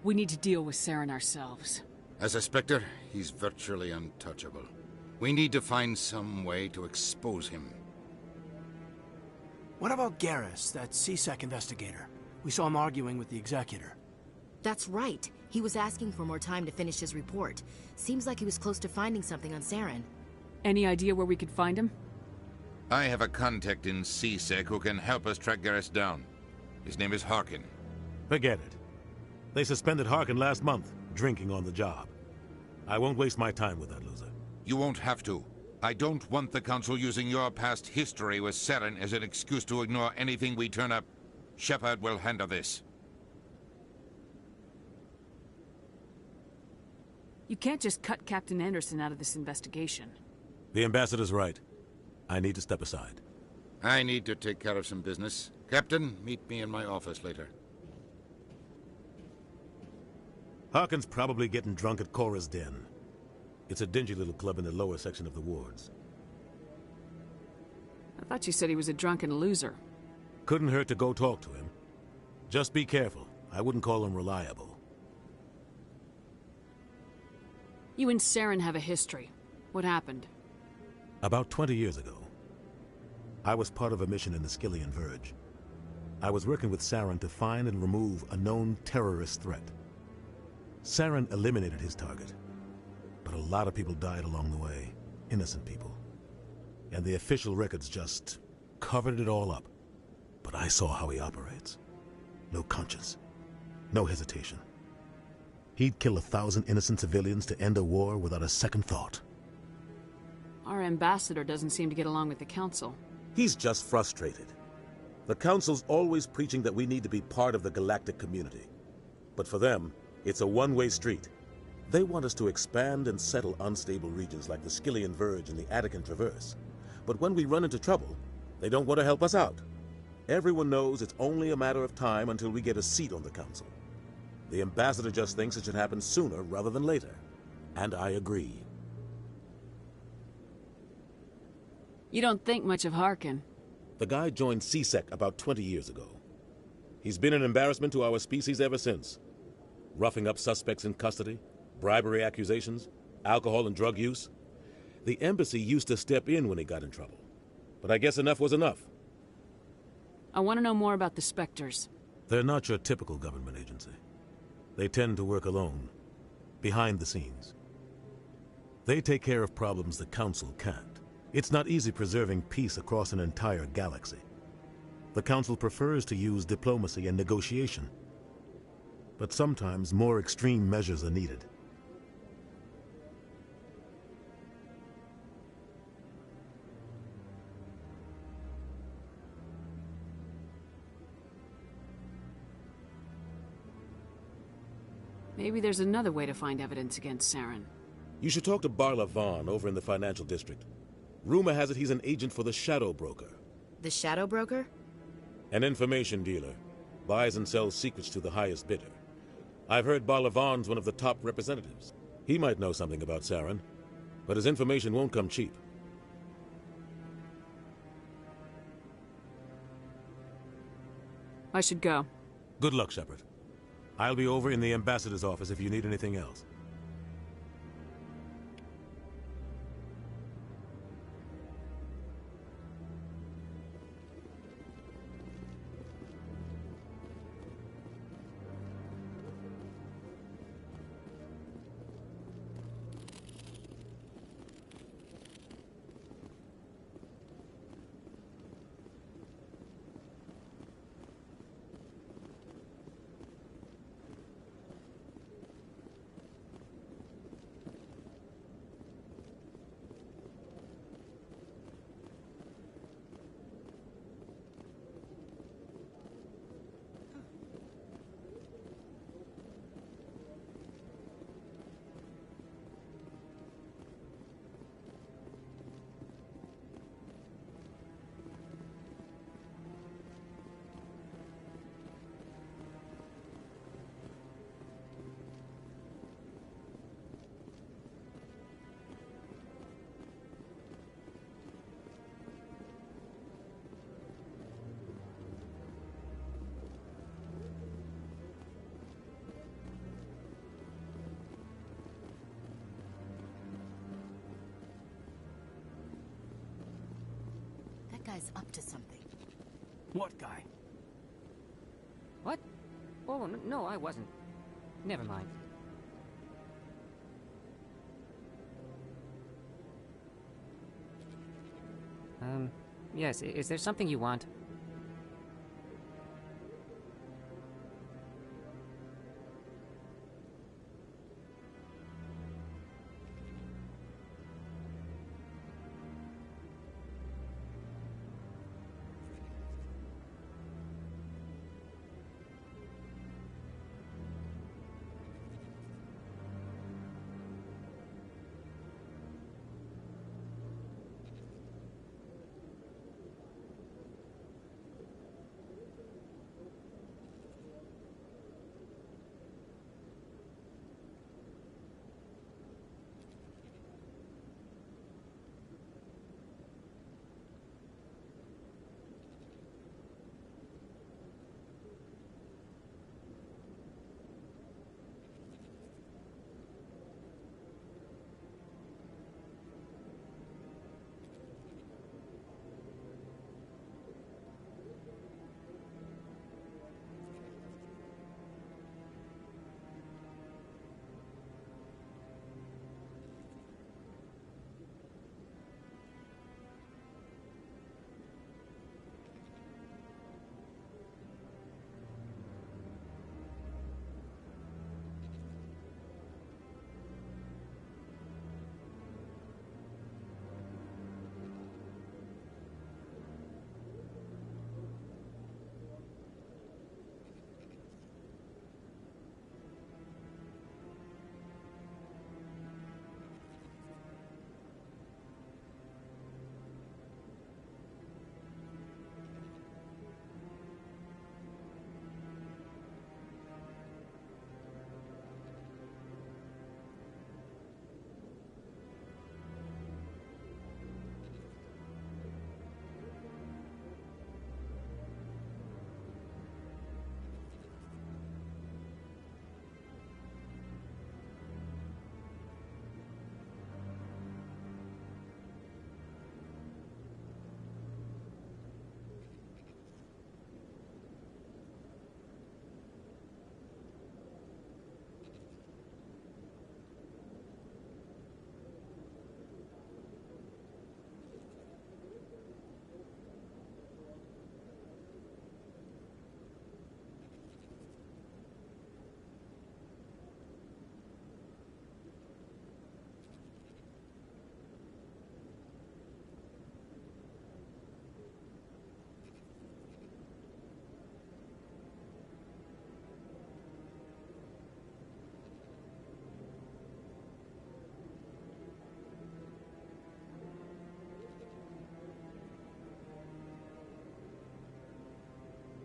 We need to deal with Saren ourselves. As a Spectre, he's virtually untouchable. We need to find some way to expose him. What about Garrus, that CSEC investigator? We saw him arguing with the Executor. That's right. He was asking for more time to finish his report. Seems like he was close to finding something on Saren. Any idea where we could find him? I have a contact in CSEC who can help us track Garrus down. His name is Harkin. Forget it. They suspended Harkin last month, drinking on the job. I won't waste my time with that loser. You won't have to. I don't want the Council using your past history with Saren as an excuse to ignore anything we turn up. Shepard will handle this. You can't just cut Captain Anderson out of this investigation. The Ambassador's right. I need to step aside. I need to take care of some business. Captain, meet me in my office later. Harkin's probably getting drunk at Cora's Den. It's a dingy little club in the lower section of the wards. I thought you said he was a drunken loser. Couldn't hurt to go talk to him. Just be careful. I wouldn't call him reliable. You and Saren have a history. What happened? About 20 years ago, I was part of a mission in the Skillian Verge. I was working with Saren to find and remove a known terrorist threat. Saren eliminated his target, but a lot of people died along the way, innocent people. And the official records just covered it all up. But I saw how he operates. No conscience, no hesitation. He'd kill 1,000 innocent civilians to end a war without a second thought. Our ambassador doesn't seem to get along with the Council. He's just frustrated. The Council's always preaching that we need to be part of the galactic community. But for them, it's a one-way street. They want us to expand and settle unstable regions like the Skillian Verge and the Attican Traverse. But when we run into trouble, they don't want to help us out. Everyone knows it's only a matter of time until we get a seat on the Council. The Ambassador just thinks it should happen sooner rather than later. And I agree. You don't think much of Harkin. The guy joined CSEC about 20 years ago. He's been an embarrassment to our species ever since. Roughing up suspects in custody, bribery accusations, alcohol and drug use. The embassy used to step in when he got in trouble. But I guess enough was enough. I want to know more about the Spectres. They're not your typical government agency. They tend to work alone, behind the scenes. They take care of problems the Council can't. It's not easy preserving peace across an entire galaxy. The Council prefers to use diplomacy and negotiation. But sometimes more extreme measures are needed. Maybe there's another way to find evidence against Saren. You should talk to Barla Vaughn over in the financial district. Rumor has it he's an agent for the Shadow Broker. The Shadow Broker? An information dealer. Buys and sells secrets to the highest bidder. I've heard Barla Vaughn's one of the top representatives. He might know something about Saren, but his information won't come cheap. I should go. Good luck, Shepard. I'll be over in the Ambassador's office if you need anything else. That guy's up to something. What guy? What? Oh, no, I wasn't. Never mind. Yes, is there something you want?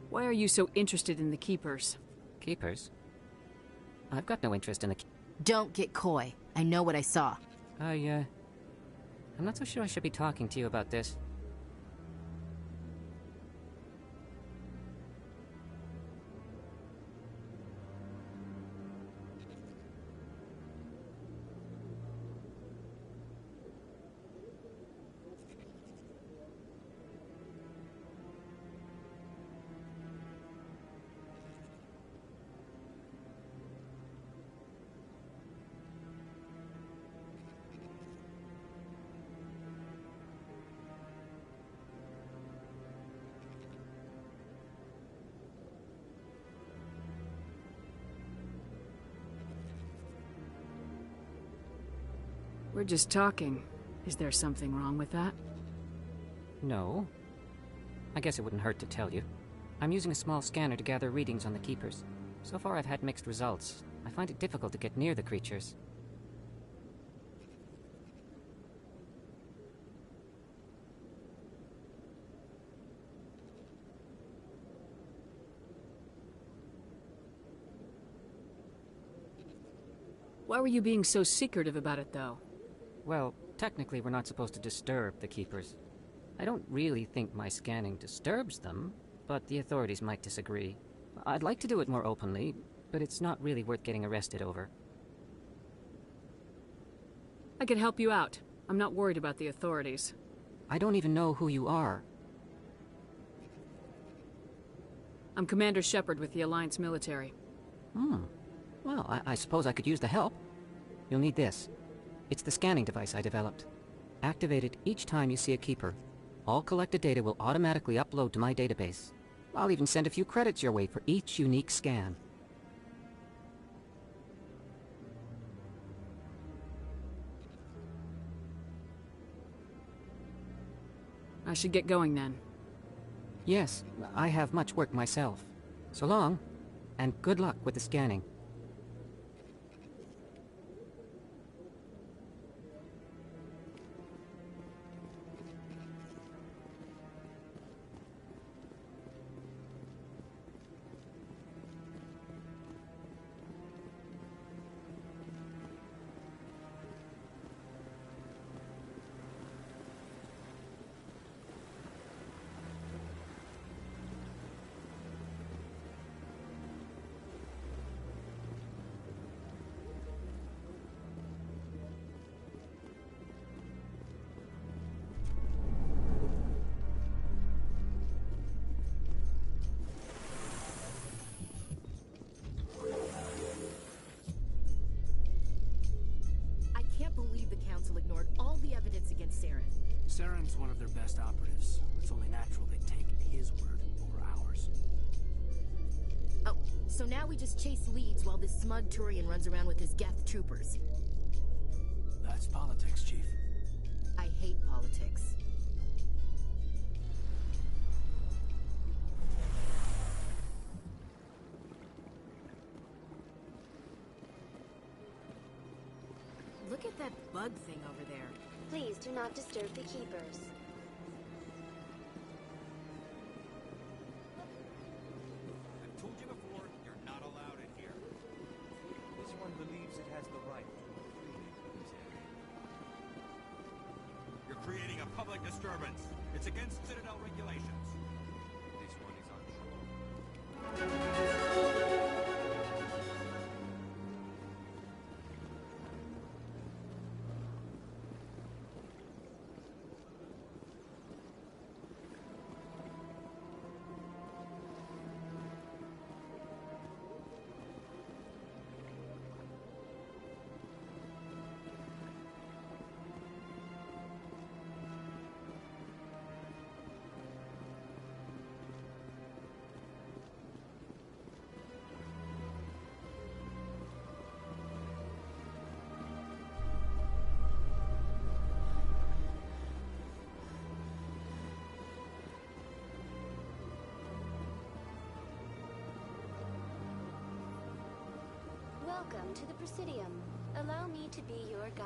Why are you so interested in the Keepers? Keepers? I've got no interest in the... Don't get coy. I know what I saw. I'm not so sure I should be talking to you about this. We're just talking. Is there something wrong with that? No. I guess it wouldn't hurt to tell you. I'm using a small scanner to gather readings on the Keepers. So far I've had mixed results. I find it difficult to get near the creatures. Why were you being so secretive about it, though? Well, technically we're not supposed to disturb the Keepers. I don't really think my scanning disturbs them, but the authorities might disagree. I'd like to do it more openly, but it's not really worth getting arrested over. I can help you out. I'm not worried about the authorities. I don't even know who you are. I'm Commander Shepard with the Alliance military. Well, I suppose I could use the help. You'll need this. It's the scanning device I developed. Activate it each time you see a keeper. All collected data will automatically upload to my database. I'll even send a few credits your way for each unique scan. I should get going then. Yes, I have much work myself. So long, and good luck with the scanning. I can't believe the Council ignored all the evidence against Saren. Saren's one of their best operatives. It's only natural they take his word over ours. Oh, so now we just chase leads while this smug Turian runs around with his Geth troopers. That's politics, Chief. I hate politics. Look at that bug thing over there. Please do not disturb the keepers. I've told you before, you're not allowed in here. This one believes it has the right to freely in this area. You're creating a public disturbance. It's against Citadel regulations. This one is unsure. Welcome to the Presidium. Allow me to be your guide.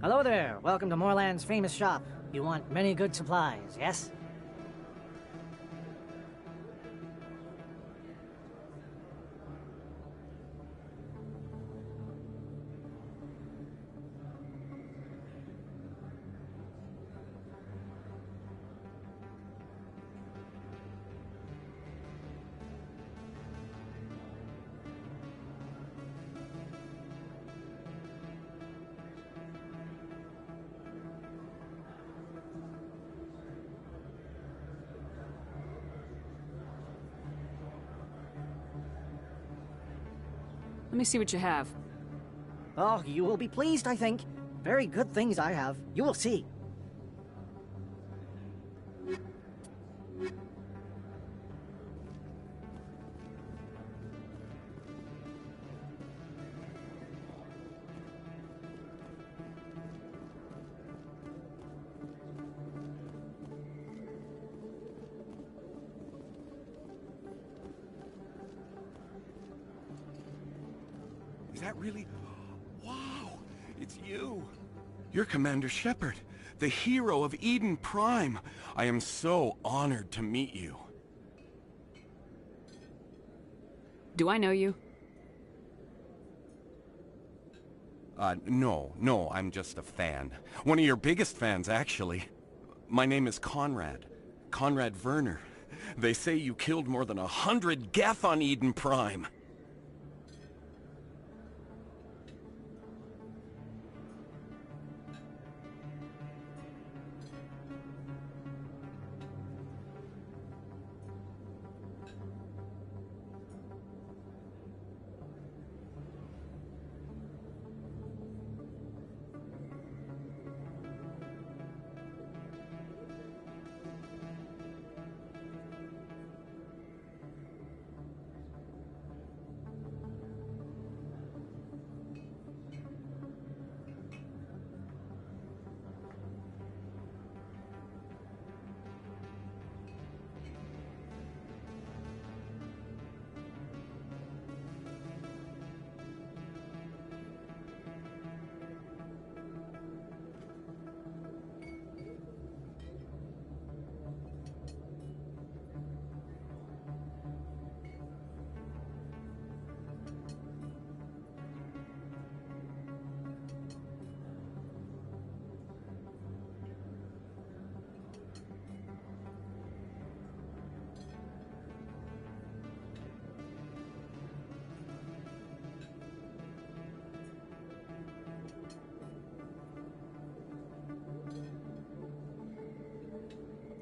Hello there. Welcome to Moorland's famous shop. You want many good supplies, yes? Let me see what you have. Oh, you will be pleased, I think. Very good things I have. You will see. that really... Wow, it's you. You're Commander Shepard, the hero of Eden Prime. I am so honored to meet you. Do I know you? No, I'm just a fan. One of your biggest fans, actually. My name is Conrad. Conrad Werner. They say you killed more than 100 Geth on Eden Prime.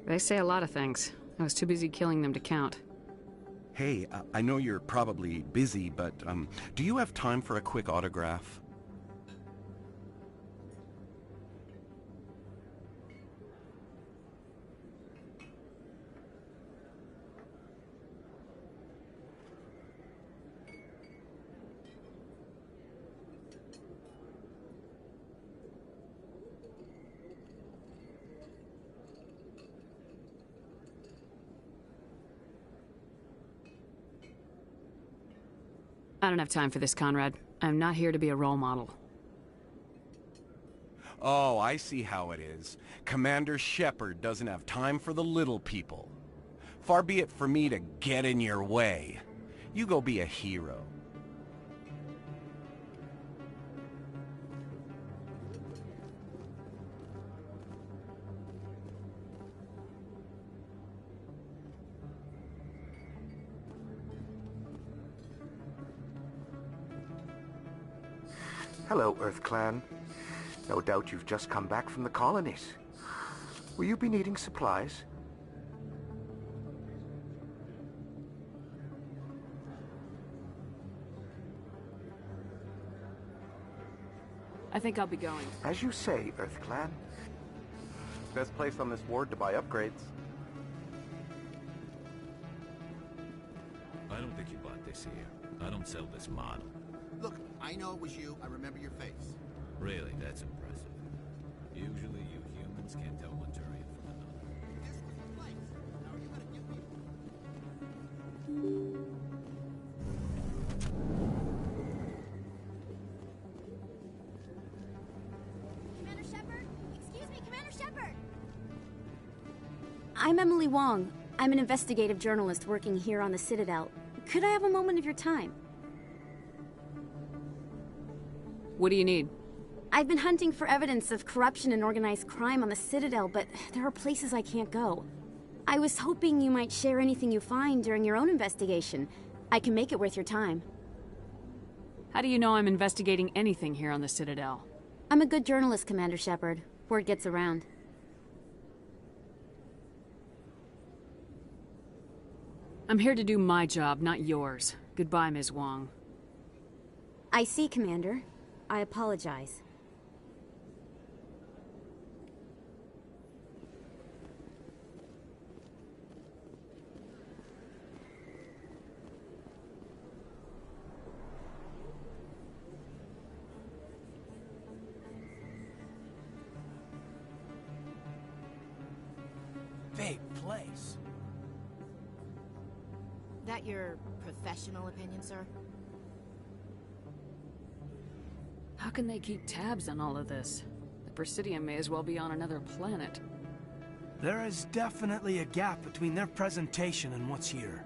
They say a lot of things. I was too busy killing them to count. Hey, I know you're probably busy, but do you have time for a quick autograph? I don't have time for this, Conrad. I'm not here to be a role model. Oh, I see how it is. Commander Shepard doesn't have time for the little people. Far be it for me to get in your way. You go be a hero. Hello, Earth Clan. No doubt you've just come back from the colonies. Will you be needing supplies? I think I'll be going. As you say, Earth Clan. Best place on this ward to buy upgrades. I don't think you bought this here. I don't sell this model. Look, I know it was you. I remember your face. Really, that's impressive. Usually you humans can't tell one Turian from another. This was the place. Now are you gonna give me... Commander Shepard? Excuse me, Commander Shepard! I'm Emily Wong. I'm an investigative journalist working here on the Citadel. Could I have a moment of your time? What do you need? I've been hunting for evidence of corruption and organized crime on the Citadel, but there are places I can't go. I was hoping you might share anything you find during your own investigation. I can make it worth your time. How do you know I'm investigating anything here on the Citadel? I'm a good journalist, Commander Shepard. Word gets around. I'm here to do my job, not yours. Goodbye, Ms. Wong. I see, Commander. I apologize. Big place. That your professional opinion, sir? can they keep tabs on all of this? The Presidium may as well be on another planet. There is definitely a gap between their presentation and what's here.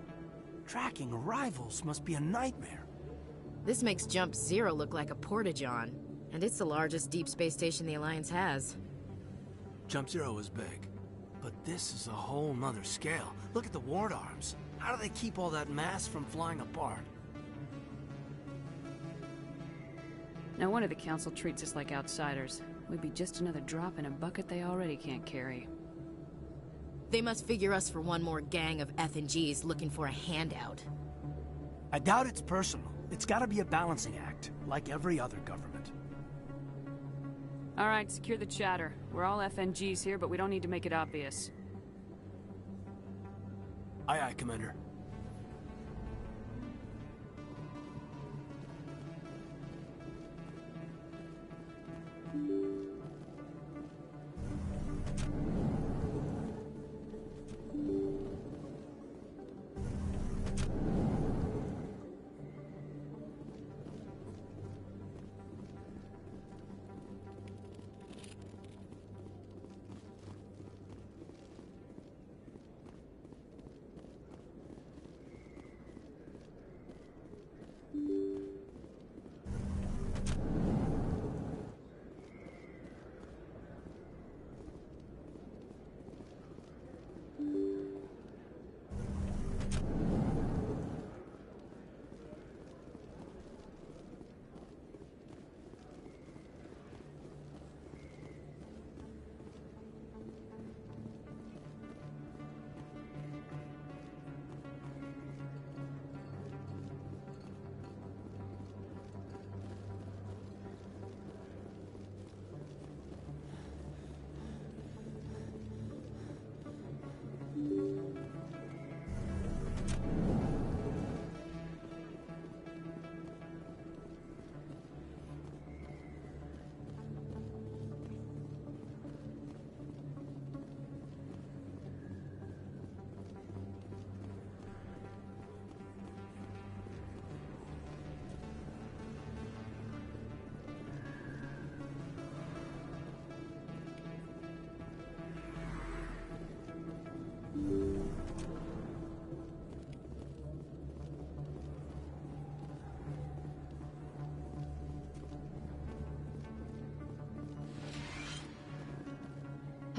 Tracking arrivals must be a nightmare. This makes Jump Zero look like a porta-john, and it's the largest deep space station the Alliance has. Jump Zero is big, but this is a whole nother scale. Look at the ward arms. How do they keep all that mass from flying apart? No wonder the Council treats us like outsiders. We'd be just another drop in a bucket they already can't carry. They must figure us for one more gang of F&Gs looking for a handout. I doubt it's personal. It's gotta be a balancing act, like every other government. Alright, secure the chatter. We're all FNGs here, but we don't need to make it obvious. Aye, aye, Commander.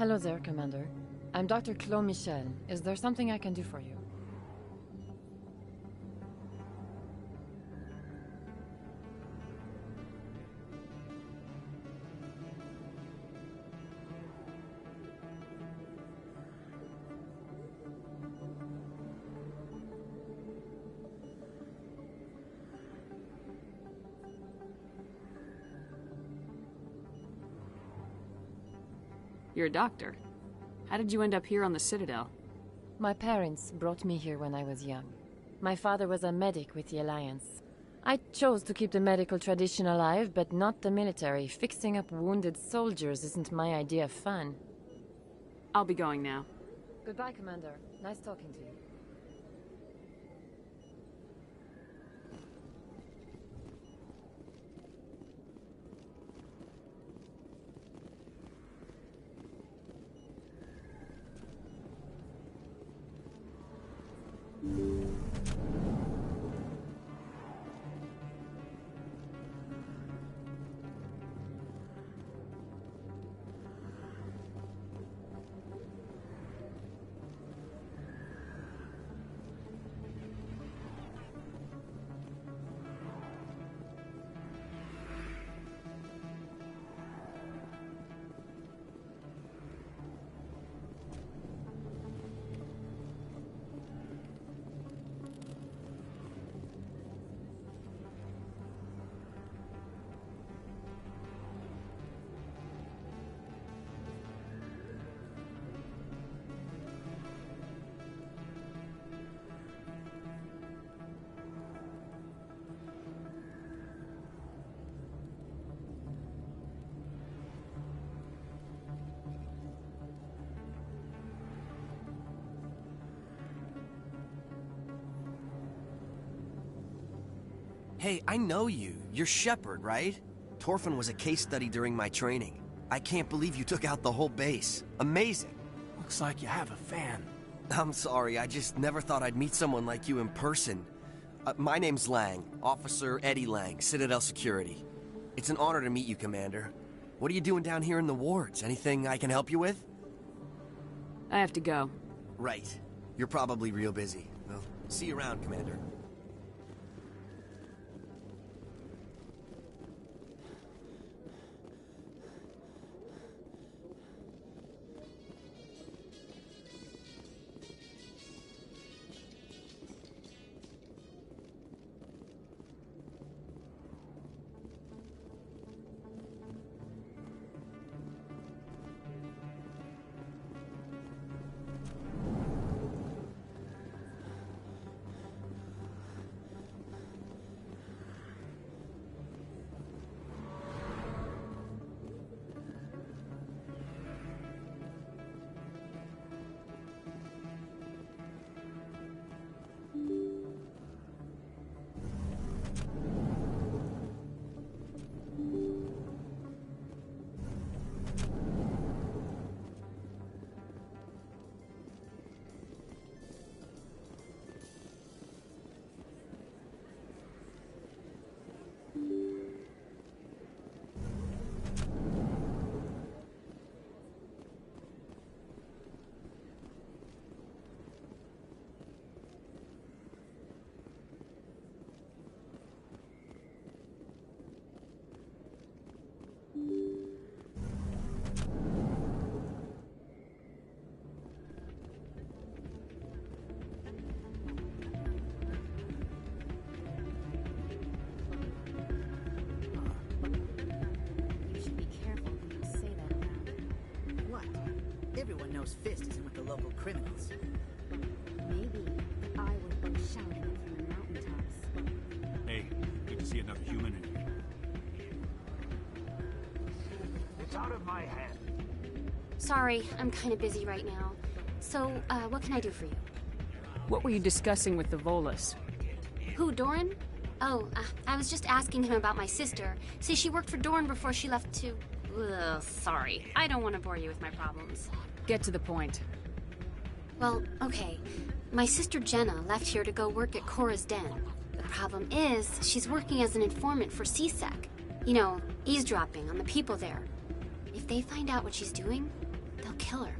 Hello there, Commander. I'm Dr. Claude Michel. Is there something I can do for you? You're a doctor. How did you end up here on the Citadel? My parents brought me here when I was young. My father was a medic with the Alliance. I chose to keep the medical tradition alive, but not the military. Fixing up wounded soldiers isn't my idea of fun. I'll be going now. Goodbye, Commander. Nice talking to you. Hey, I know you. You're Shepard, right? Torfin was a case study during my training. I can't believe you took out the whole base. Amazing. Looks like you have a fan. I'm sorry, I just never thought I'd meet someone like you in person. My name's Lang, Officer Eddie Lang, Citadel Security. It's an honor to meet you, Commander. What are you doing down here in the wards? Anything I can help you with? I have to go. Right. You're probably real busy. Well, see you around, Commander. Everyone knows Fist isn't with the local criminals. Maybe, but I would have been shouting it from the mountaintops. Hey, good to see another human in here. It's out of my head. Sorry, I'm kind of busy right now. So, what can I do for you? What were you discussing with the Volus? Who, Doran? Oh, I was just asking him about my sister. See, she worked for Doran before she left to... Ugh, sorry. I don't want to bore you with my problems. Get to the point. Well, okay. My sister Jenna left here to go work at Cora's Den. The problem is, she's working as an informant for PSYCHOFEMSHEP. You know, eavesdropping on the people there. If they find out what she's doing, they'll kill her.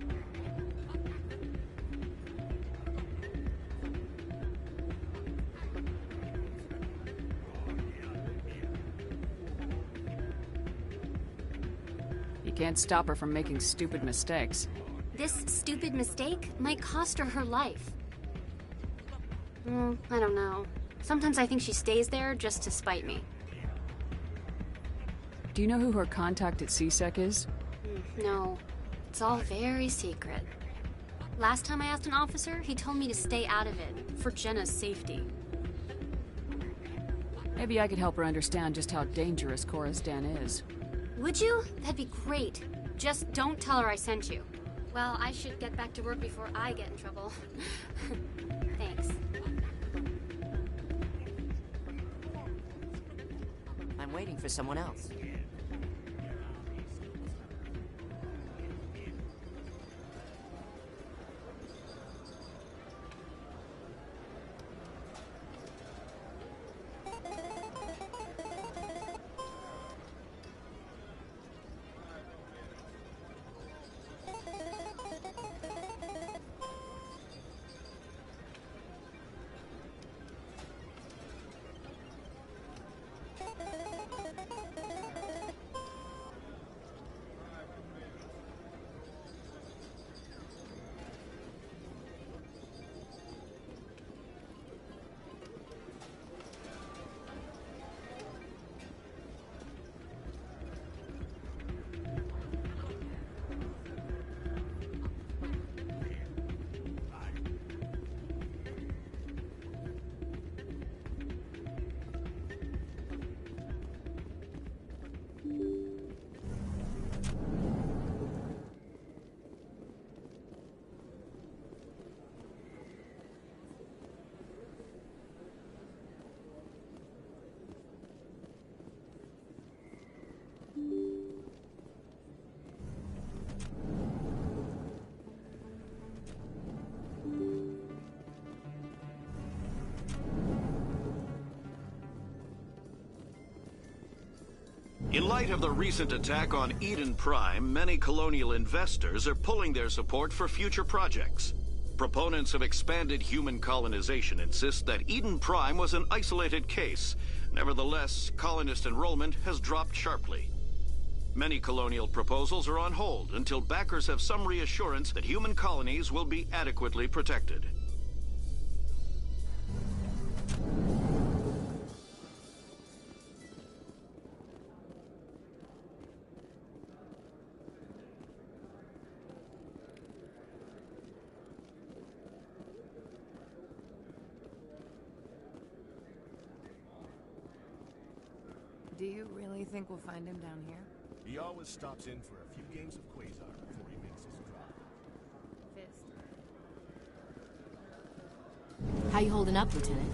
You can't stop her from making stupid mistakes. This stupid mistake might cost her her life. I don't know. Sometimes I think she stays there just to spite me. Do you know who her contact at CSEC is? No. It's all very secret. Last time I asked an officer, he told me to stay out of it, for Jenna's safety. Maybe I could help her understand just how dangerous Cora's Den is. Would you? That'd be great. Just don't tell her I sent you. Well, I should get back to work before I get in trouble. Thanks. I'm waiting for someone else. In light of the recent attack on Eden Prime, many colonial investors are pulling their support for future projects. Proponents of expanded human colonization insist that Eden Prime was an isolated case. Nevertheless, colonist enrollment has dropped sharply. Many colonial proposals are on hold until backers have some reassurance that human colonies will be adequately protected. Do you really think we'll find him down here? He always stops in for a few games of Quasar before he makes his drop. How you holding up, Lieutenant?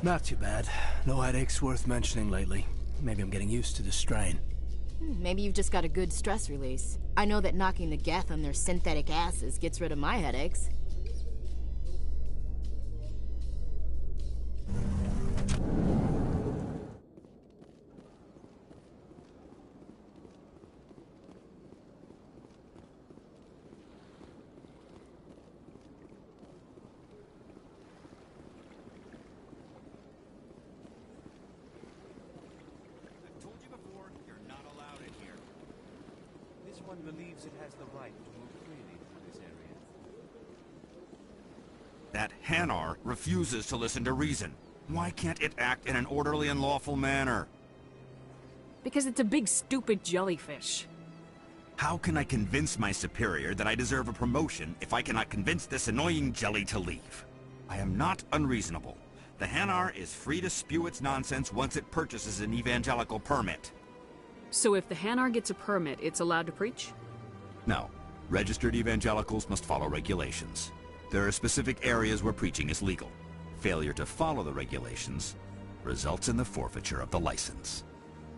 Not too bad. No headaches worth mentioning lately. Maybe I'm getting used to the strain. Maybe you've just got a good stress release. I know that knocking the geth on their synthetic asses gets rid of my headaches. This one believes it has the right to move freely through this area. That Hanar refuses to listen to reason. Why can't it act in an orderly and lawful manner? Because it's a big stupid jellyfish. How can I convince my superior that I deserve a promotion if I cannot convince this annoying jelly to leave? I am not unreasonable. The Hanar is free to spew its nonsense once it purchases an evangelical permit. So if the Hanar gets a permit, it's allowed to preach? No. Registered evangelicals must follow regulations. There are specific areas where preaching is legal. Failure to follow the regulations results in the forfeiture of the license.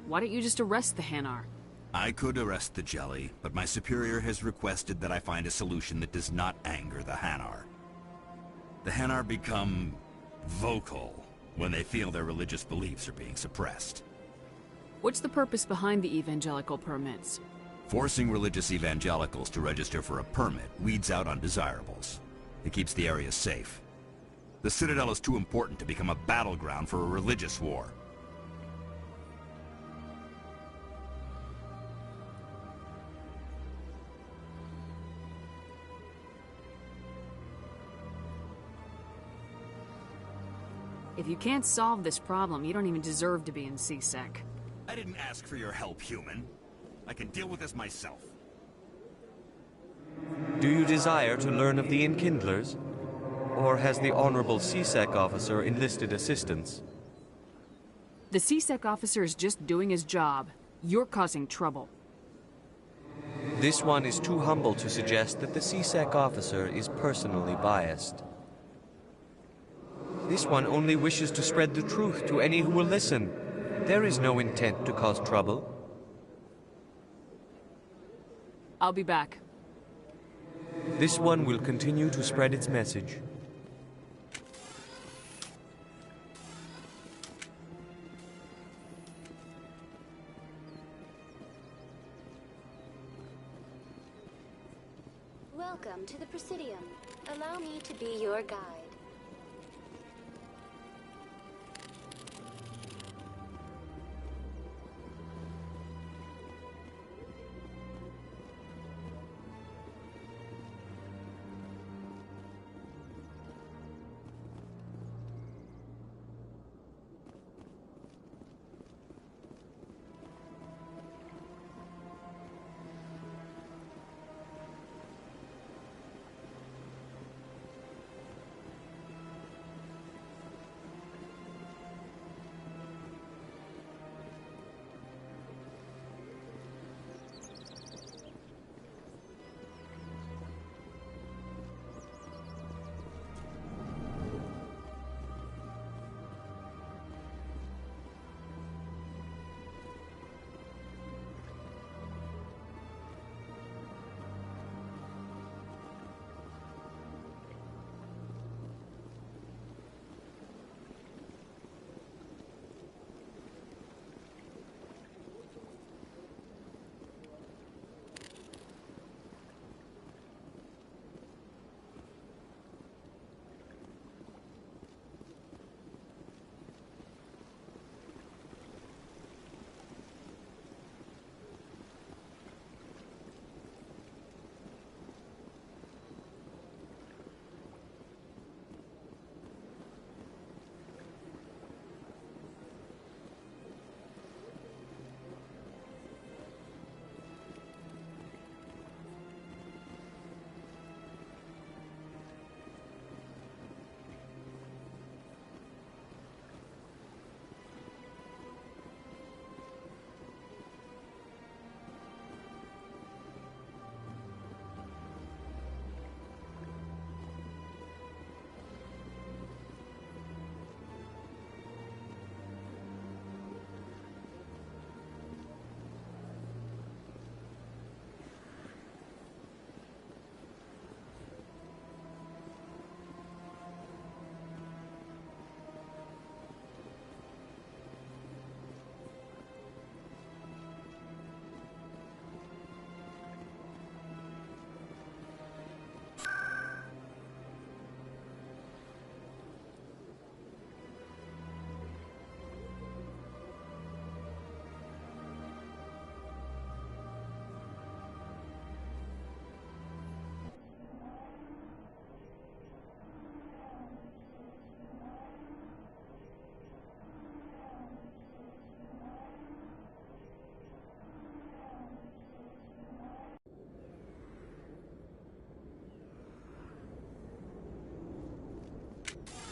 Why don't you just arrest the Hanar? I could arrest the jelly, but my superior has requested that I find a solution that does not anger the Hanar. The Hanar become vocal when they feel their religious beliefs are being suppressed. What's the purpose behind the evangelical permits? Forcing religious evangelicals to register for a permit weeds out undesirables. It keeps the area safe. The Citadel is too important to become a battleground for a religious war. If you can't solve this problem, you don't even deserve to be in CSEC. I didn't ask for your help, human. I can deal with this myself. Do you desire to learn of the Enkindlers? Or has the Honorable CSEC officer enlisted assistance? The CSEC officer is just doing his job. You're causing trouble. This one is too humble to suggest that the CSEC officer is personally biased. This one only wishes to spread the truth to any who will listen. There is no intent to cause trouble. I'll be back. This one will continue to spread its message. Welcome to the Presidium. Allow me to be your guide.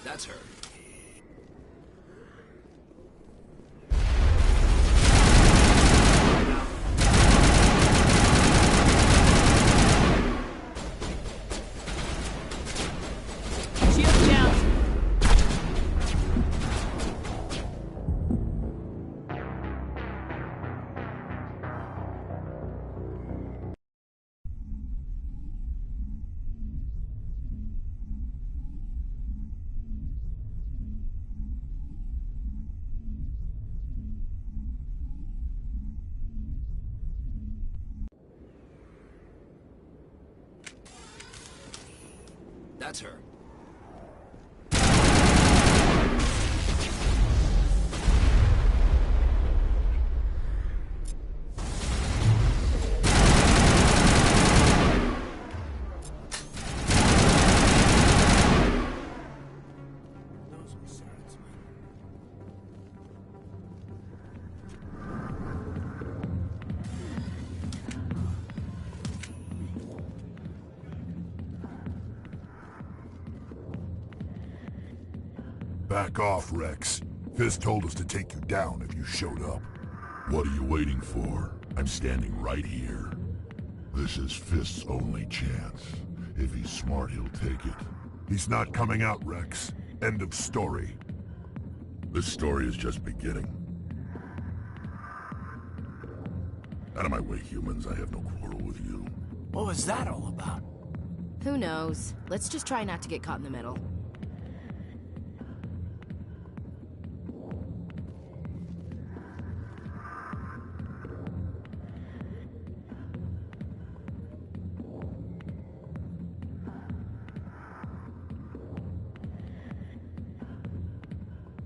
That's her. Shield down. That's her. Those were Saren's men. Back off, Rex. Fist told us to take you down if you showed up. What are you waiting for? I'm standing right here. This is Fist's only chance. If he's smart, he'll take it. He's not coming out, Rex. End of story. This story is just beginning. Out of my way, humans. I have no quarrel with you. What was that all about? Who knows? Let's just try not to get caught in the middle.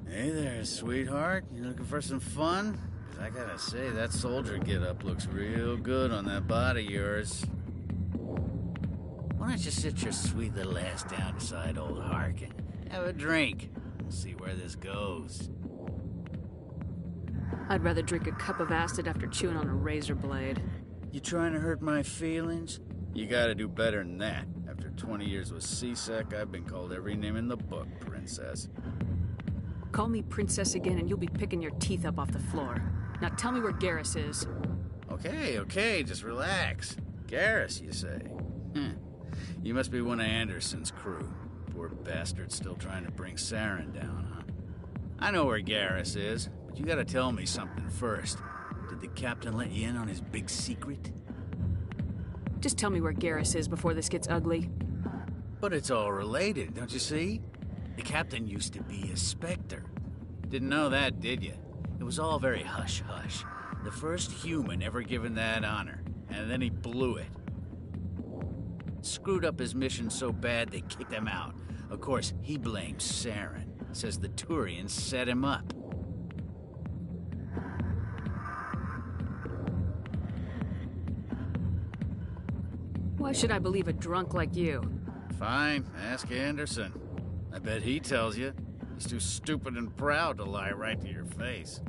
Hey there, sweetheart. You looking for some fun? 'Cause I gotta say, that soldier get-up looks real good on that body of yours. Why don't you sit your sweet little ass down beside old Harkin? Have a drink. We'll see where this goes. I'd rather drink a cup of acid after chewing on a razor blade. You trying to hurt my feelings? You gotta do better than that. After 20 years with CSEC, I've been called every name in the book, princess. Call me princess again and you'll be picking your teeth up off the floor. Now tell me where Garrus is. Okay, just relax. Garrus, you say? You must be one of Anderson's crew. Poor bastard still trying to bring Saren down, huh? I know where Garrus is, but you gotta tell me something first. Did the captain let you in on his big secret? Just tell me where Garrus is before this gets ugly. But it's all related, don't you see? The captain used to be a Spectre. Didn't know that, did you? It was all very hush-hush. The first human ever given that honor, and then he blew it. Screwed up his mission so bad they kicked him out. Of course, he blames Saren. Says the Turians set him up. Why should I believe a drunk like you? Fine, ask Anderson. I bet he tells you. He's too stupid and proud to lie right to your face.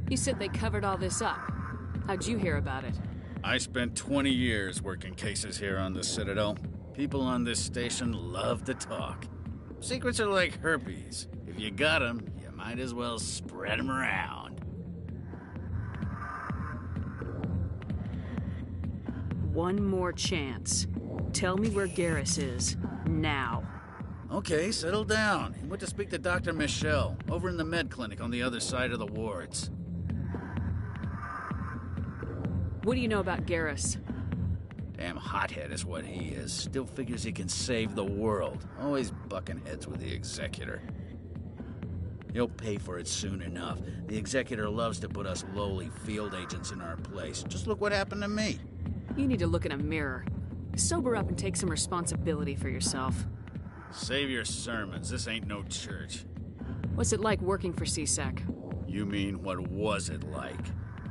You said they covered all this up. How'd you hear about it? I spent 20 years working cases here on the Citadel. People on this station love to talk. Secrets are like herpes. If you got them, you might as well spread them around. One more chance. Tell me where Garrus is. Now. Okay, settle down. He went to speak to Dr. Michelle, over in the med clinic on the other side of the wards. What do you know about Garrus? Damn hothead is what he is. Still figures he can save the world. Always bucking heads with the Executor. He'll pay for it soon enough. The Executor loves to put us lowly field agents in our place. Just look what happened to me. You need to look in a mirror. Sober up and take some responsibility for yourself. Save your sermons. This ain't no church. What's it like working for CSEC? You mean, what was it like?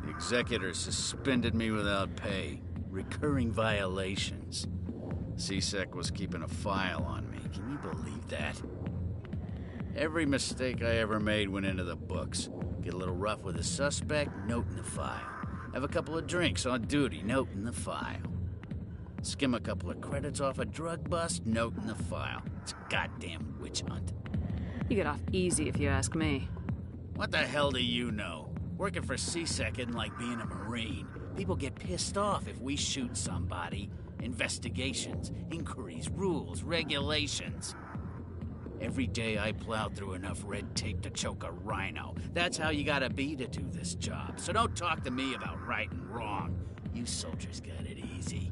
The Executor suspended me without pay. Recurring violations. CSEC was keeping a file on me. Can you believe that? Every mistake I ever made went into the books. Get a little rough with a suspect, note in the file. Have a couple of drinks on duty, note in the file. Skim a couple of credits off a drug bust, note in the file. It's a goddamn witch hunt. You get off easy if you ask me. What the hell do you know? Working for PSYCHOFEMSHEP isn't like being a Marine. People get pissed off if we shoot somebody. Investigations, inquiries, rules, regulations. Every day I plowed through enough red tape to choke a rhino. That's how you gotta be to do this job. So don't talk to me about right and wrong. You soldiers got it easy.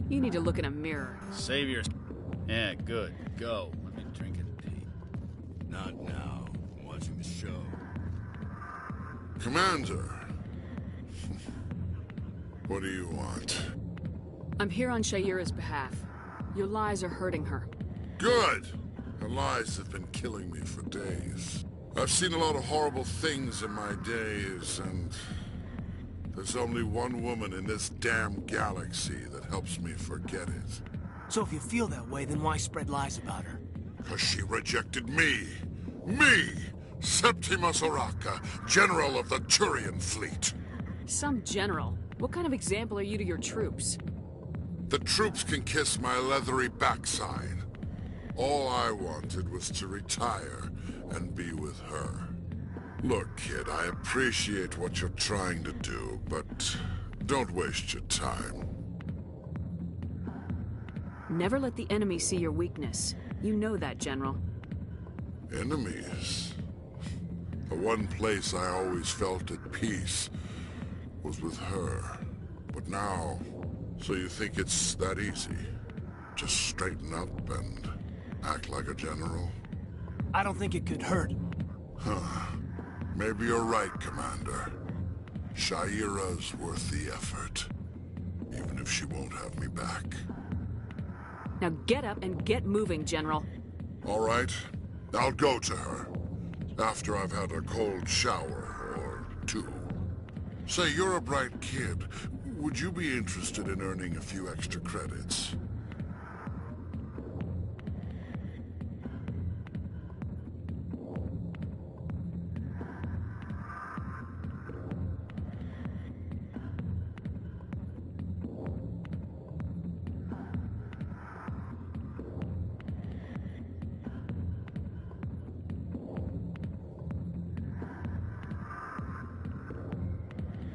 You need to look in a mirror. Save your... Yeah, good. Go. Let me drink and pee. Not now. I'm watching the show. Commander. What do you want? I'm here on Shaira's behalf. Your lies are hurting her. Good! Her lies have been killing me for days. I've seen a lot of horrible things in my days, and... there's only one woman in this damn galaxy that helps me forget it. So if you feel that way, then why spread lies about her? Because she rejected me! Me! Septimus Oraka, General of the Turian Fleet! Some general? What kind of example are you to your troops? The troops can kiss my leathery backside. All I wanted was to retire and be with her. Look, kid, I appreciate what you're trying to do, but don't waste your time. Never let the enemy see your weakness. You know that, General. Enemies? The one place I always felt at peace was with her. But now, so you think it's that easy? Just straighten up and act like a general? I don't think it could hurt. Huh. Maybe you're right, Commander. Shaira's worth the effort. Even if she won't have me back. Now get up and get moving, General. All right. I'll go to her. After I've had a cold shower or two. Say, you're a bright kid. Would you be interested in earning a few extra credits?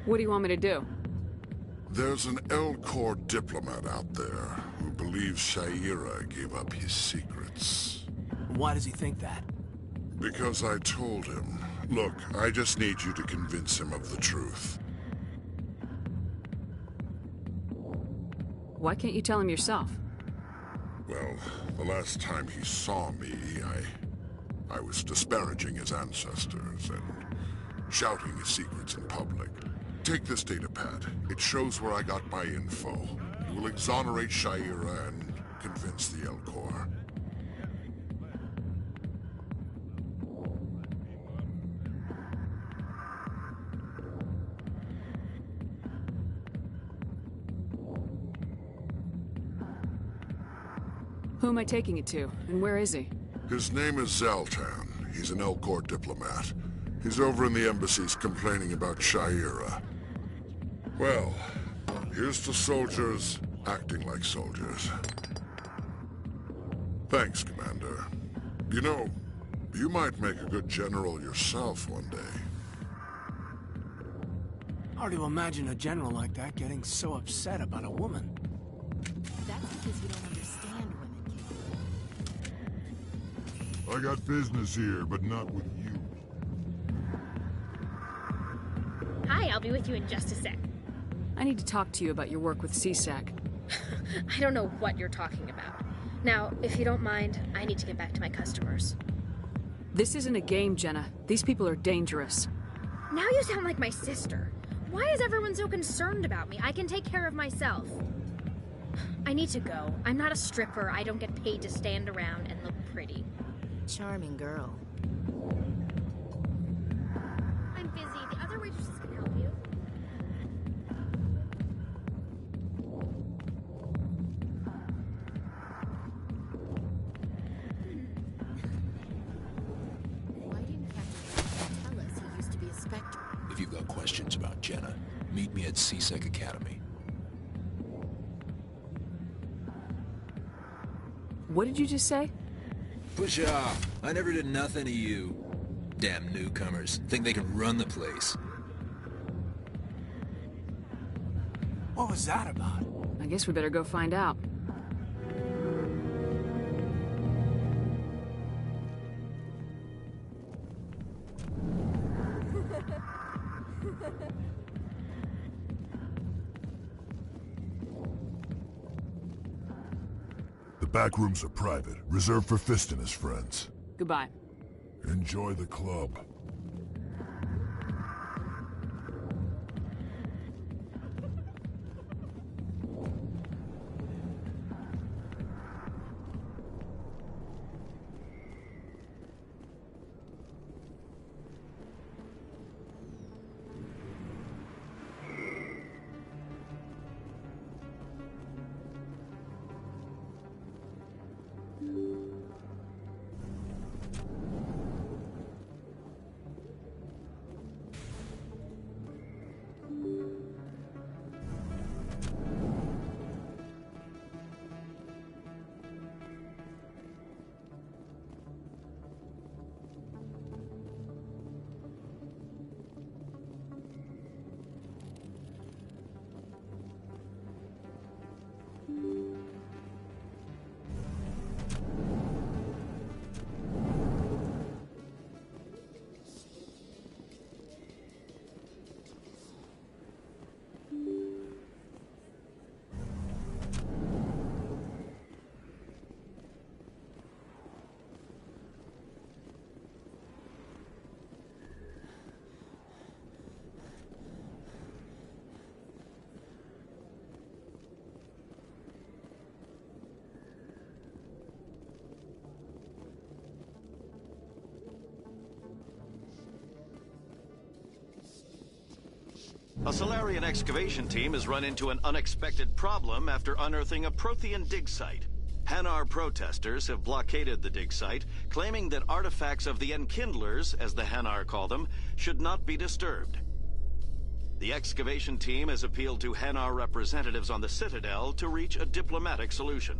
What do you want me to do? There's an L-Corps diplomat out there who believes Shaira gave up his secrets. Why does he think that? Because I told him. Look, I just need you to convince him of the truth. Why can't you tell him yourself? Well, the last time he saw me, I was disparaging his ancestors and shouting his secrets in public. Take this datapad. It shows where I got my info. It will exonerate Shaira and convince the L-Corps. Who am I taking it to, and where is he? His name is Zaltan. He's an L-Corps diplomat. He's over in the embassies complaining about Shaira. Well, here's to soldiers acting like soldiers. Thanks, Commander. You know, you might make a good general yourself one day. Hard to imagine a general like that getting so upset about a woman. That's because you don't understand women. I got business here, but not with you. Hi, I'll be with you in just a sec. I need to talk to you about your work with CSEC. I don't know what you're talking about. Now, if you don't mind, I need to get back to my customers. This isn't a game, Jenna. These people are dangerous. Now you sound like my sister. Why is everyone so concerned about me? I can take care of myself. I need to go. I'm not a stripper. I don't get paid to stand around and look pretty. Charming girl. I'm busy. The other waitresses can help you. Why didn't Captain tell us he used to be a Spectre? If you've got questions about Jenna, meet me at PSYCH Academy. What did you just say? Push off. I never did nothing to you. Damn newcomers. Think they can run the place. What was that about? I guess we better go find out. The back rooms are private, reserved for Fist and his friends. Goodbye. Enjoy the club. A Solarian excavation team has run into an unexpected problem after unearthing a Prothean dig site. Hanar protesters have blockaded the dig site, claiming that artifacts of the Enkindlers, as the Hanar call them, should not be disturbed. The excavation team has appealed to Hanar representatives on the Citadel to reach a diplomatic solution.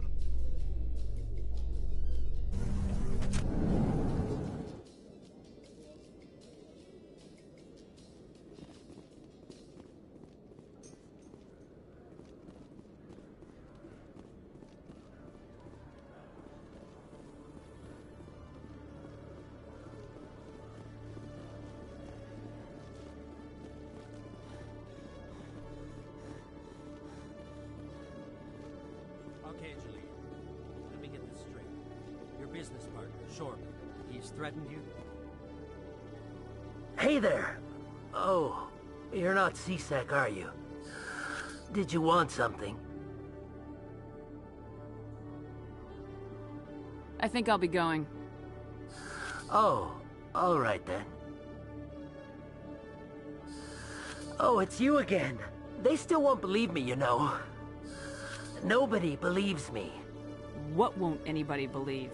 Business partner, Short. He's threatened you? Hey there! Oh, you're not C-Sec, are you? Did you want something? I think I'll be going. Oh, alright then. Oh, it's you again. They still won't believe me, you know. Nobody believes me. What won't anybody believe?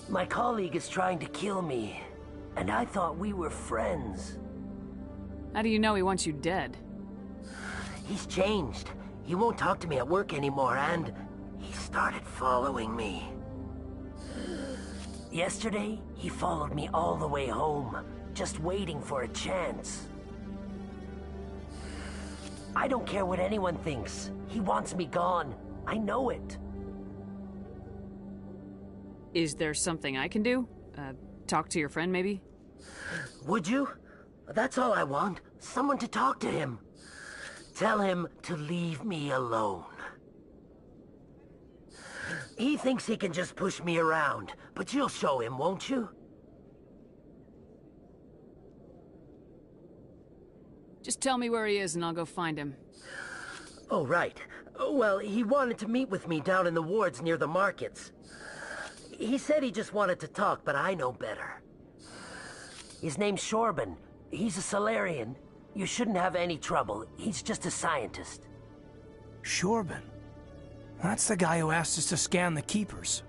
My colleague is trying to kill me, and I thought we were friends. How do you know he wants you dead? He's changed. He won't talk to me at work anymore, and he started following me. Yesterday, he followed me all the way home, just waiting for a chance. I don't care what anyone thinks. He wants me gone. I know it. Is there something I can do? Talk to your friend, maybe? Would you? That's all I want. Someone to talk to him. Tell him to leave me alone. He thinks he can just push me around, but you'll show him, won't you? Just tell me where he is and I'll go find him. Oh, right. Well, he wanted to meet with me down in the wards near the markets. He said he just wanted to talk, but I know better. His name's Shorban. He's a Solarian. You shouldn't have any trouble. He's just a scientist. Shorban? That's the guy who asked us to scan the Keepers.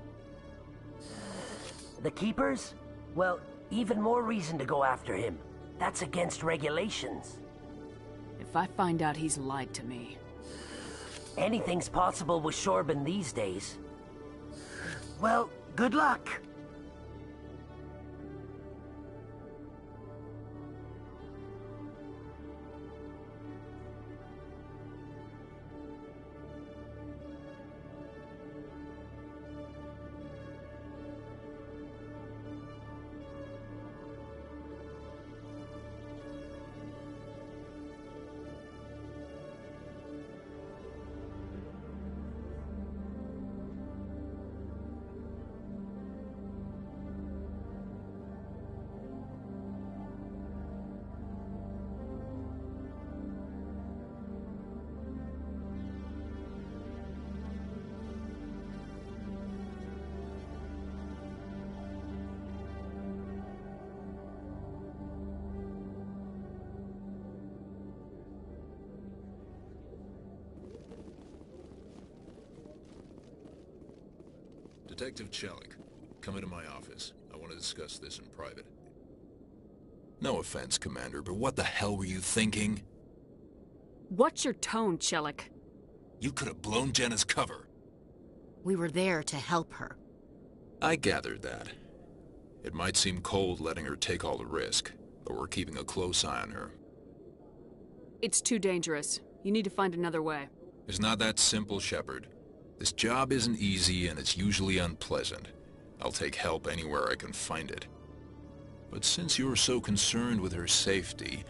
The Keepers? Well, even more reason to go after him. That's against regulations. If I find out he's lied to me... Anything's possible with Shorban these days. Well, good luck. Detective Chelik, come into my office. I want to discuss this in private. No offense, Commander, but what the hell were you thinking? What's your tone, Chelik? You could have blown Jenna's cover. We were there to help her. I gathered that. It might seem cold letting her take all the risk, but we're keeping a close eye on her. It's too dangerous. You need to find another way. It's not that simple, Shepard. This job isn't easy and it's usually unpleasant. I'll take help anywhere I can find it. But since you're so concerned with her safety,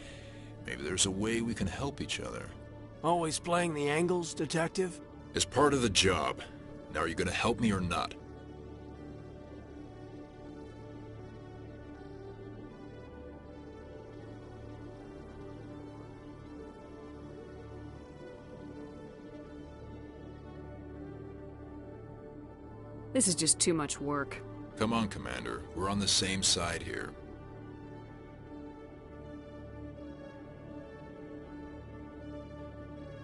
maybe there's a way we can help each other. Always playing the angles, Detective? It's part of the job. Now are you gonna help me or not? This is just too much work. Come on, Commander. We're on the same side here.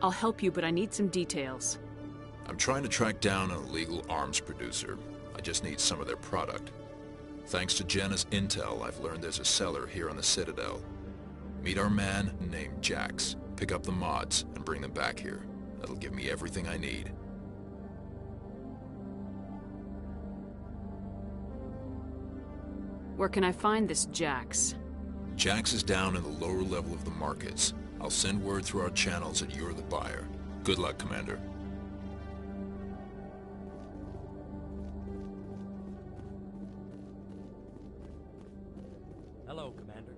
I'll help you, but I need some details. I'm trying to track down an illegal arms producer. I just need some of their product. Thanks to Jenna's intel, I've learned there's a seller here on the Citadel. Meet our man named Jax. Pick up the mods and bring them back here. That'll give me everything I need. Where can I find this Jax? Jax is down in the lower level of the markets. I'll send word through our channels that you're the buyer. Good luck, Commander. Hello, Commander.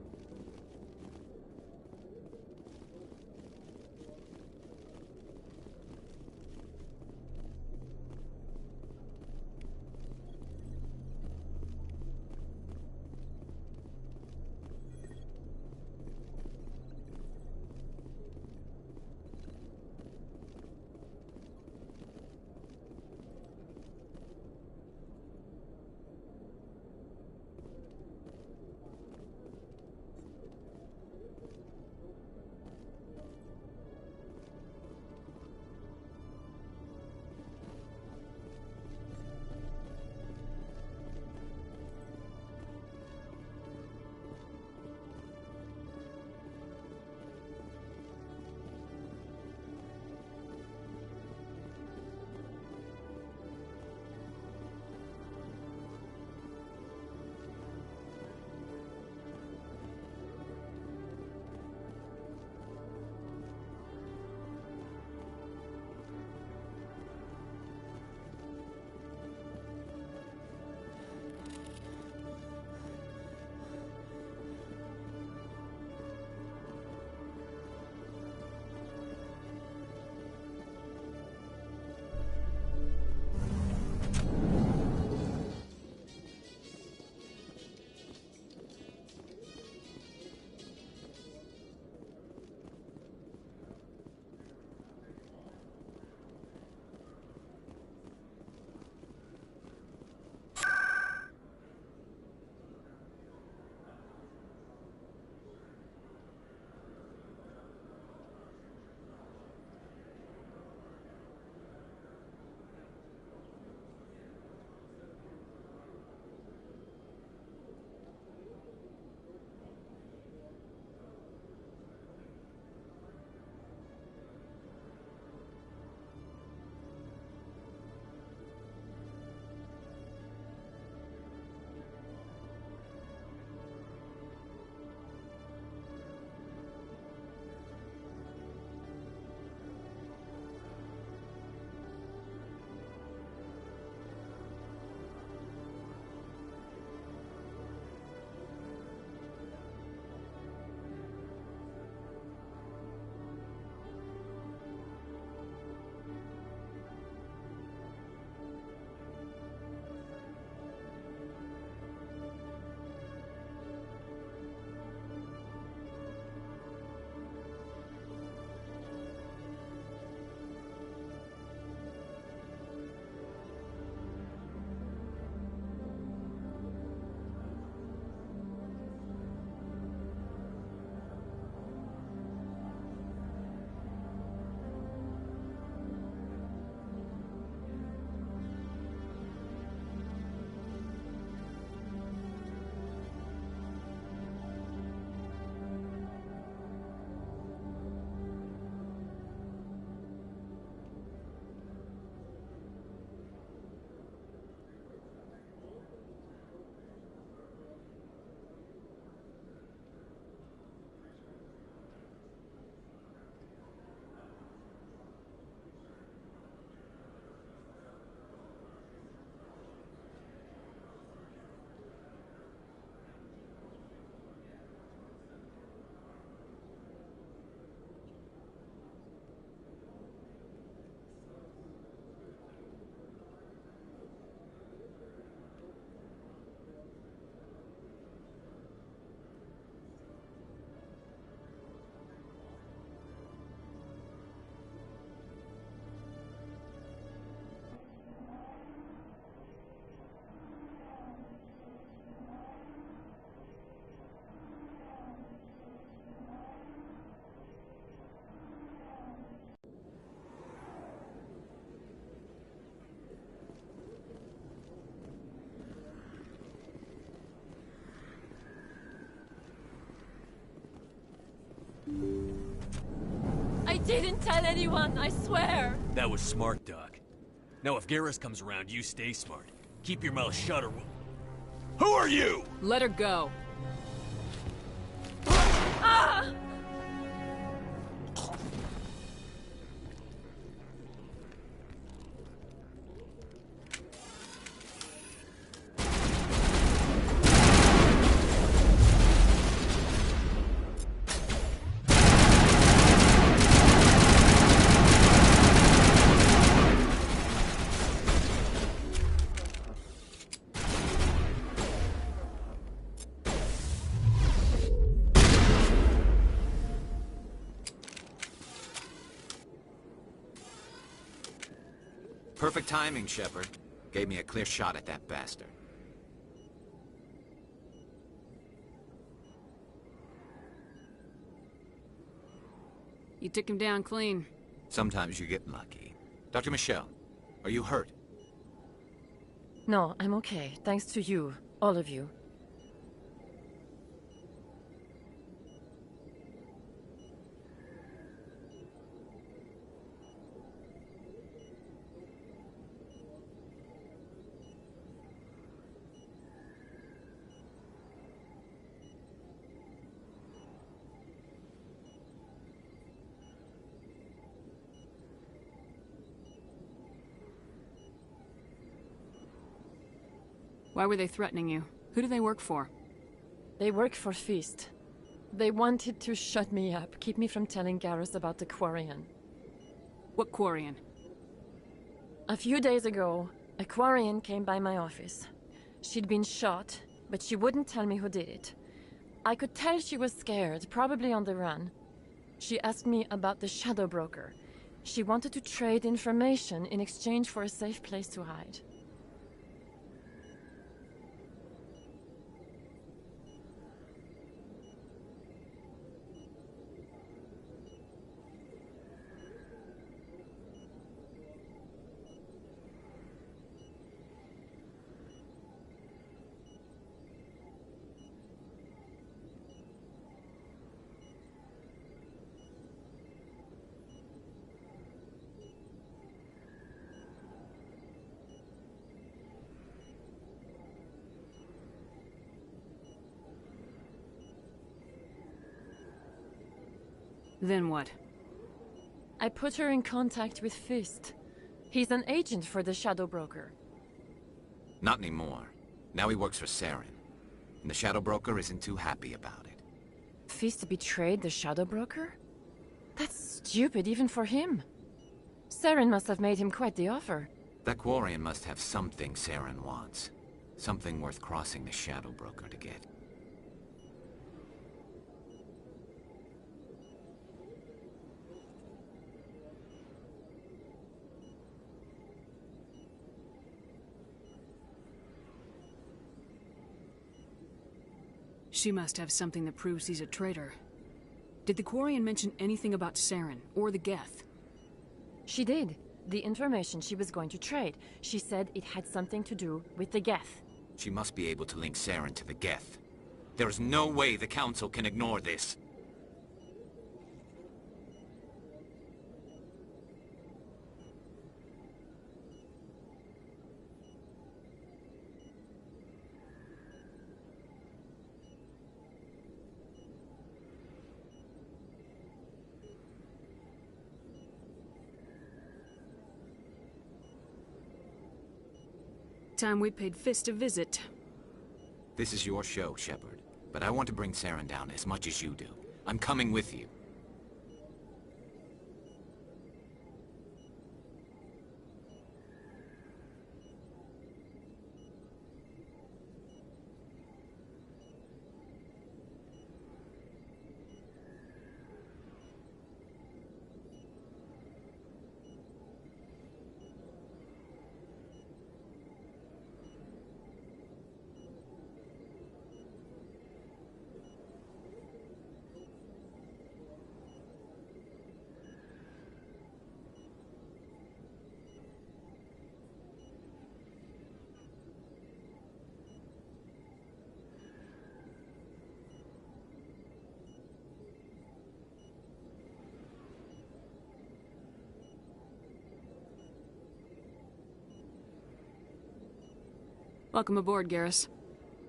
didn't tell anyone, I swear. That was smart, Doc. Now if Garrus comes around, you stay smart. Keep your mouth shut or we'll... Who are you? Let her go. Ah! Perfect timing, Shepard. Gave me a clear shot at that bastard. You took him down clean. Sometimes you get lucky. Dr. Michelle, are you hurt? No, I'm okay. Thanks to you. All of you. Why were they threatening you? Who do they work for? They work for Feast. They wanted to shut me up, keep me from telling Garrus about the Quarian. What Quarian? A few days ago, a Quarian came by my office. She'd been shot, but she wouldn't tell me who did it. I could tell she was scared, probably on the run. She asked me about the Shadow Broker. She wanted to trade information in exchange for a safe place to hide. Then what? I put her in contact with Fist. He's an agent for the Shadow Broker. Not anymore. Now he works for Saren. And the Shadow Broker isn't too happy about it. Fist betrayed the Shadow Broker? That's stupid even for him. Saren must have made him quite the offer. That Quarian must have something Saren wants. Something worth crossing the Shadow Broker to get. She must have something that proves he's a traitor. Did the Quarian mention anything about Saren, or the Geth? She did. The information she was going to trade. She said it had something to do with the Geth. She must be able to link Saren to the Geth. There is no way the Council can ignore this. Time we paid Fist a visit. This is your show, Shepard. But I want to bring Saren down as much as you do. I'm coming with you. Welcome aboard, Garrus.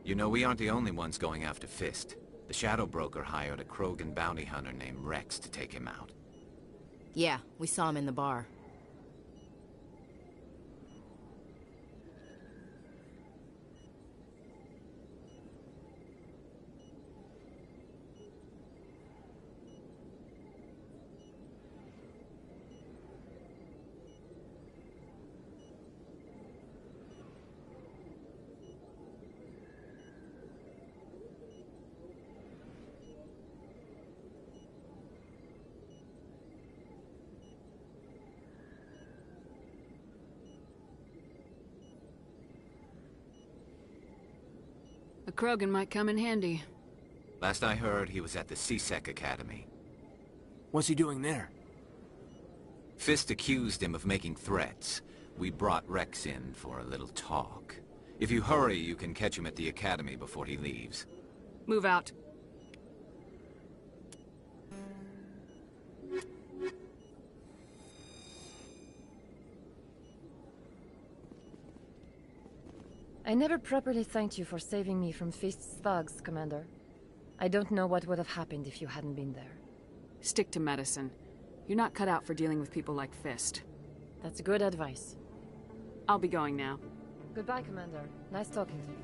You know, we aren't the only ones going after Fist. The Shadow Broker hired a Krogan bounty hunter named Rex to take him out. Yeah, we saw him in the bar. A Krogan might come in handy. Last I heard, he was at the PSYCHOFEMSHEP Academy. What's he doing there? Fist accused him of making threats. We brought Rex in for a little talk. If you hurry, you can catch him at the Academy before he leaves. Move out. I never properly thanked you for saving me from Fist's thugs, Commander. I don't know what would have happened if you hadn't been there. Stick to medicine. You're not cut out for dealing with people like Fist. That's good advice. I'll be going now. Goodbye, Commander. Nice talking to you.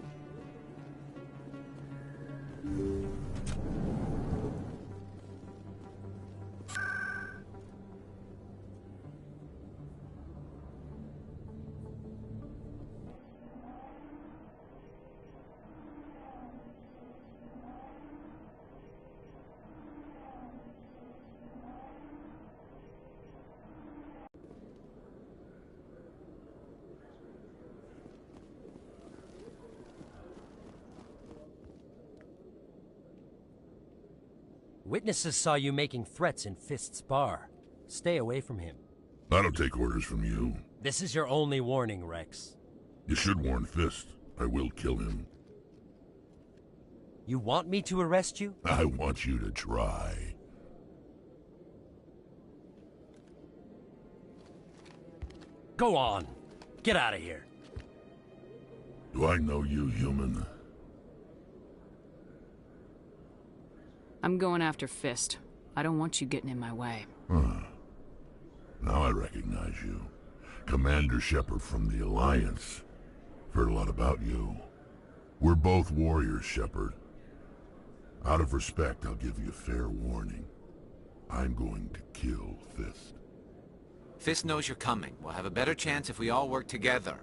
Witnesses saw you making threats in Fist's bar. Stay away from him. I don't take orders from you. This is your only warning, Rex. You should warn Fist. I will kill him. You want me to arrest you? I want you to try. Go on. Get out of here. Do I know you, human? I'm going after Fist. I don't want you getting in my way. Huh. Now I recognize you. Commander Shepard from the Alliance. Heard a lot about you. We're both warriors, Shepard. Out of respect, I'll give you a fair warning. I'm going to kill Fist. Fist knows you're coming. We'll have a better chance if we all work together.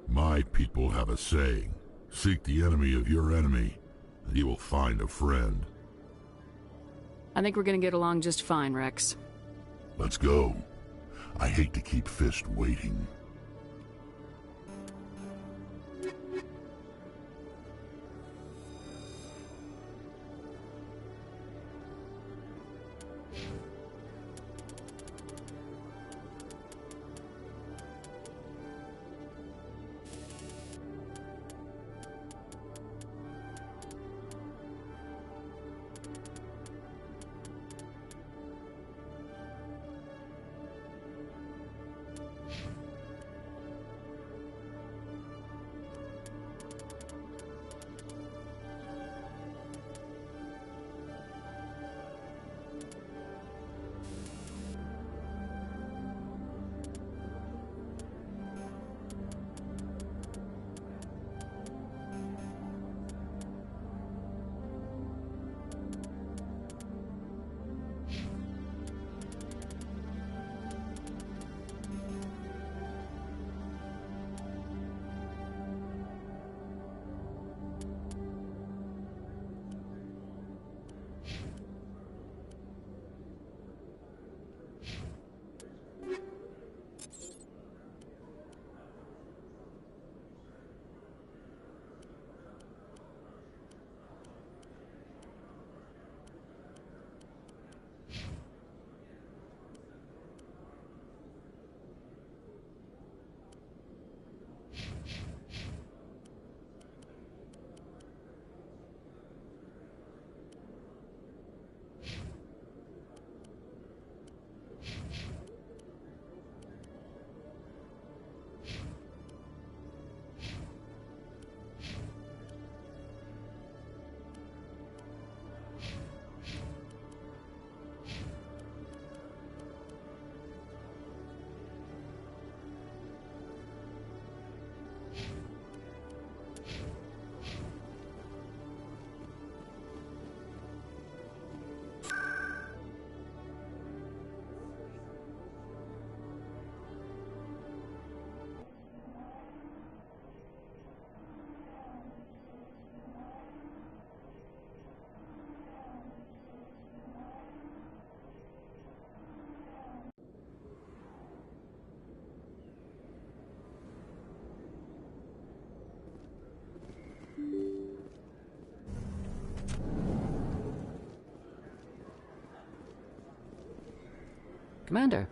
My people have a saying. Seek the enemy of your enemy, and you will find a friend. I think we're gonna get along just fine, Rex. Let's go. I hate to keep Fist waiting. Commander,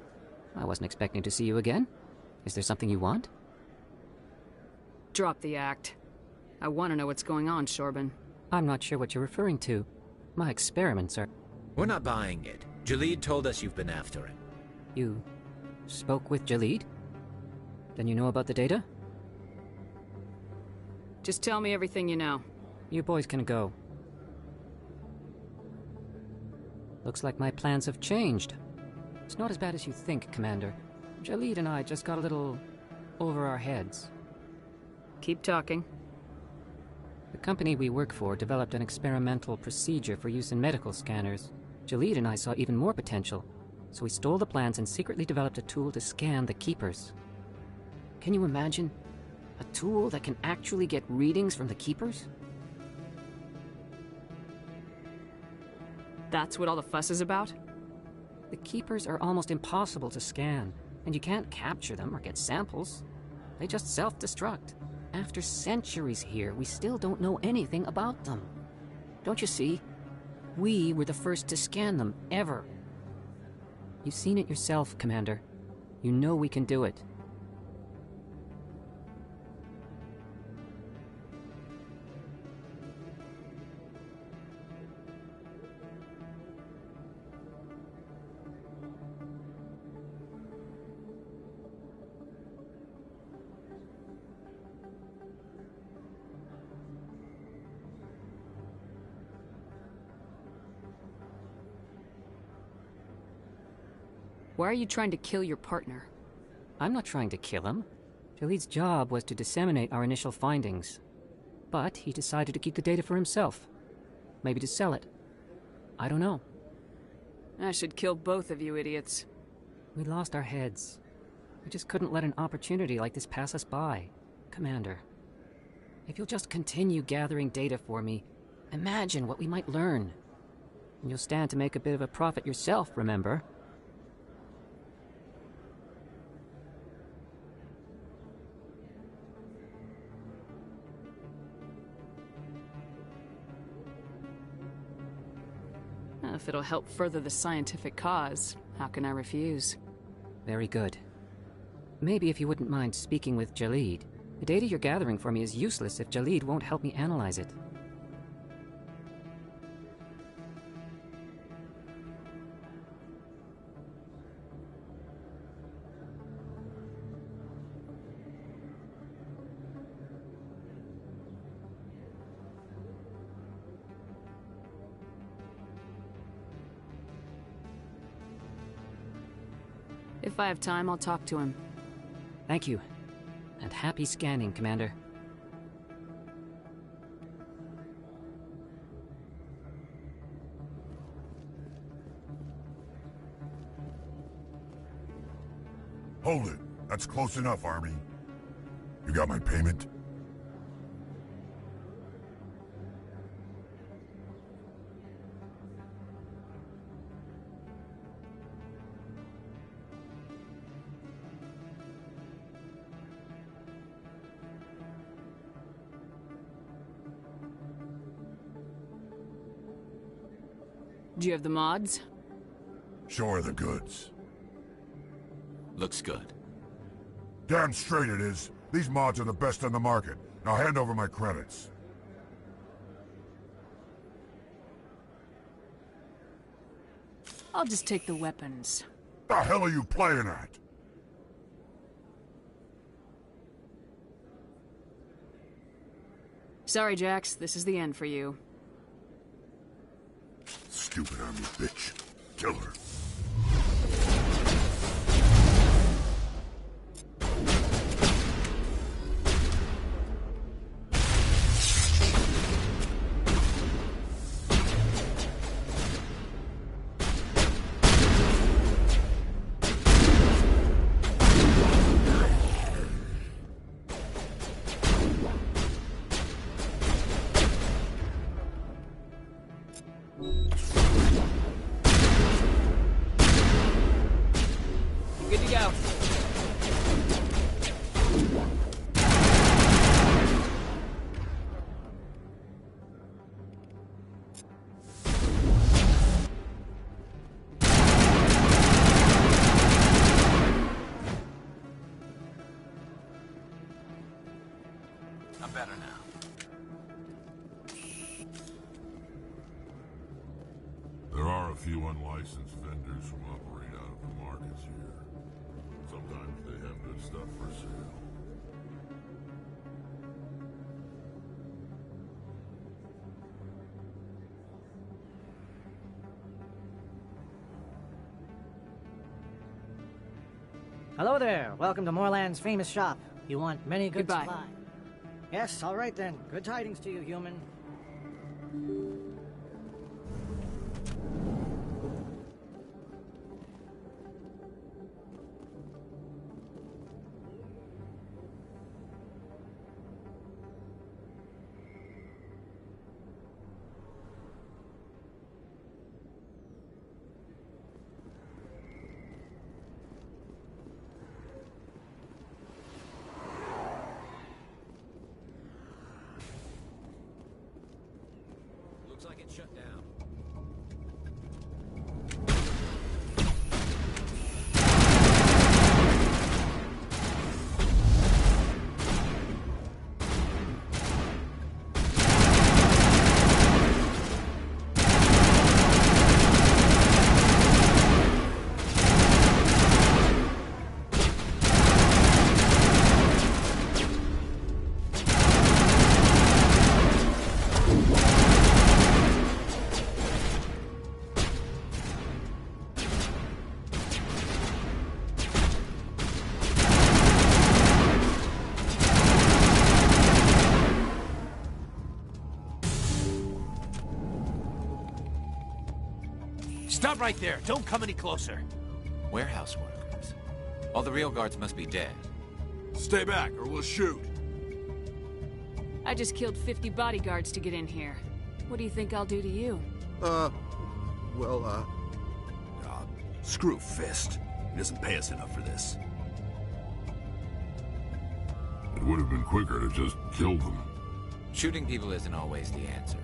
I wasn't expecting to see you again. Is there something you want? Drop the act. I want to know what's going on, Shorban. I'm not sure what you're referring to. My experiments are... We're not buying it. Jalid told us you've been after him. You spoke with Jalid? Then you know about the data? Just tell me everything you know. You boys can go. Looks like my plans have changed. It's not as bad as you think, Commander. Jalid and I just got a little over our heads. Keep talking. The company we work for developed an experimental procedure for use in medical scanners. Jalid and I saw even more potential, so we stole the plans and secretly developed a tool to scan the Keepers. Can you imagine? A tool that can actually get readings from the Keepers? That's what all the fuss is about? The Keepers are almost impossible to scan, and you can't capture them or get samples. They just self-destruct. After centuries here, we still don't know anything about them. Don't you see? We were the first to scan them, ever. You've seen it yourself, Commander. You know we can do it. Why are you trying to kill your partner? I'm not trying to kill him. Jalid's job was to disseminate our initial findings. But he decided to keep the data for himself. Maybe to sell it. I don't know. I should kill both of you idiots. We lost our heads. We just couldn't let an opportunity like this pass us by. Commander, if you'll just continue gathering data for me, imagine what we might learn. And you'll stand to make a bit of a profit yourself, remember? If it'll help further the scientific cause, how can I refuse? Very good. Maybe if you wouldn't mind speaking with Jalid. The data you're gathering for me is useless if Jalid won't help me analyze it. If I have time, I'll talk to him. Thank you. And happy scanning, Commander. Hold it. That's close enough, Army. You got my payment? Do you have the mods? Show her the goods. Looks good. Damn straight it is. These mods are the best on the market. Now hand over my credits. I'll just take the weapons. The hell are you playing at? Sorry, Jax. This is the end for you. Stupid army bitch. Kill her. I'm better now. There are a few unlicensed vendors who operate out of the markets here. Sometimes they have good stuff for sale. Hello there. Welcome to Moorland's famous shop. You want many good Goodbye. supply. Yes, all right then. Good tidings to you, human. Looks like it's shut down. Stop right there. Don't come any closer. Warehouse workers. All the real guards must be dead. Stay back, or we'll shoot. I just killed 50 bodyguards to get in here. What do you think I'll do to you? Screw Fist. He doesn't pay us enough for this. It would have been quicker to just kill them. Shooting people isn't always the answer.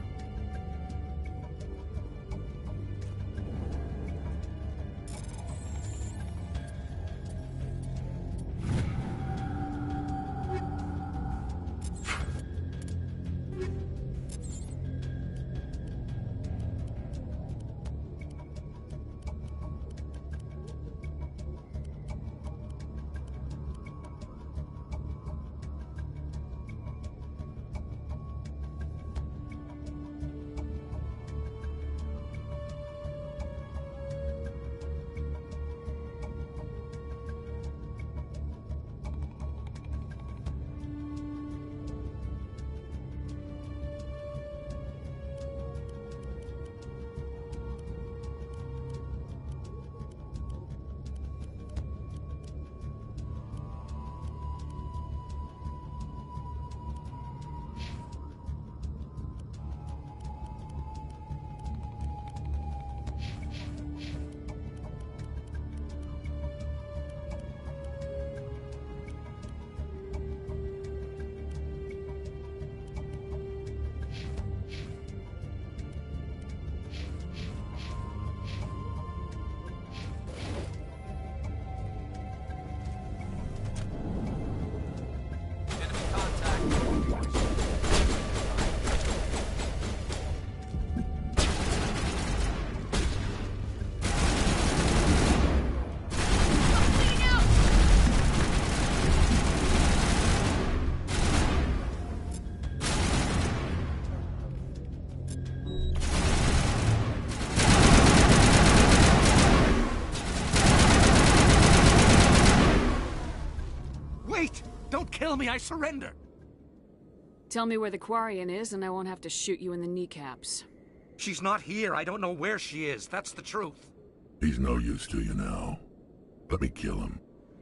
Kill me, I surrender. Tell me where the Quarian is, and I won't have to shoot you in the kneecaps. She's not here. I don't know where she is. That's the truth. He's no use to you now. Let me kill him.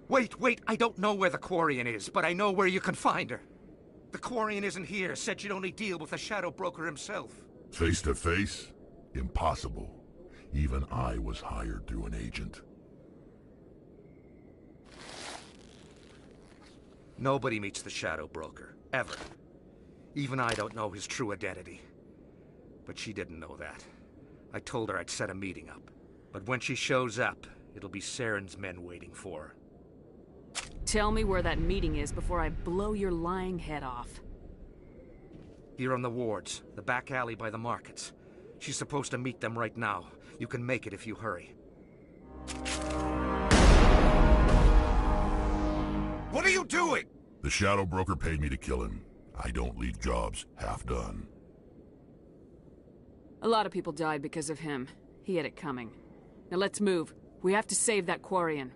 Wait. I don't know where the Quarian is, but I know where you can find her. The Quarian isn't here. Said you'd only deal with the Shadow Broker himself. Face to face? Impossible. Even I was hired through an agent. Nobody meets the Shadow Broker, ever. Even I don't know his true identity. But she didn't know that. I told her I'd set a meeting up. But when she shows up, it'll be Saren's men waiting for her. Tell me where that meeting is before I blow your lying head off. Here on the wards, the back alley by the markets. She's supposed to meet them right now. You can make it if you hurry. What are you doing? The shadow broker paid me to kill him. I don't leave jobs half done. A lot of people died because of him. He had it coming. Now let's move. We have to save that Quarian.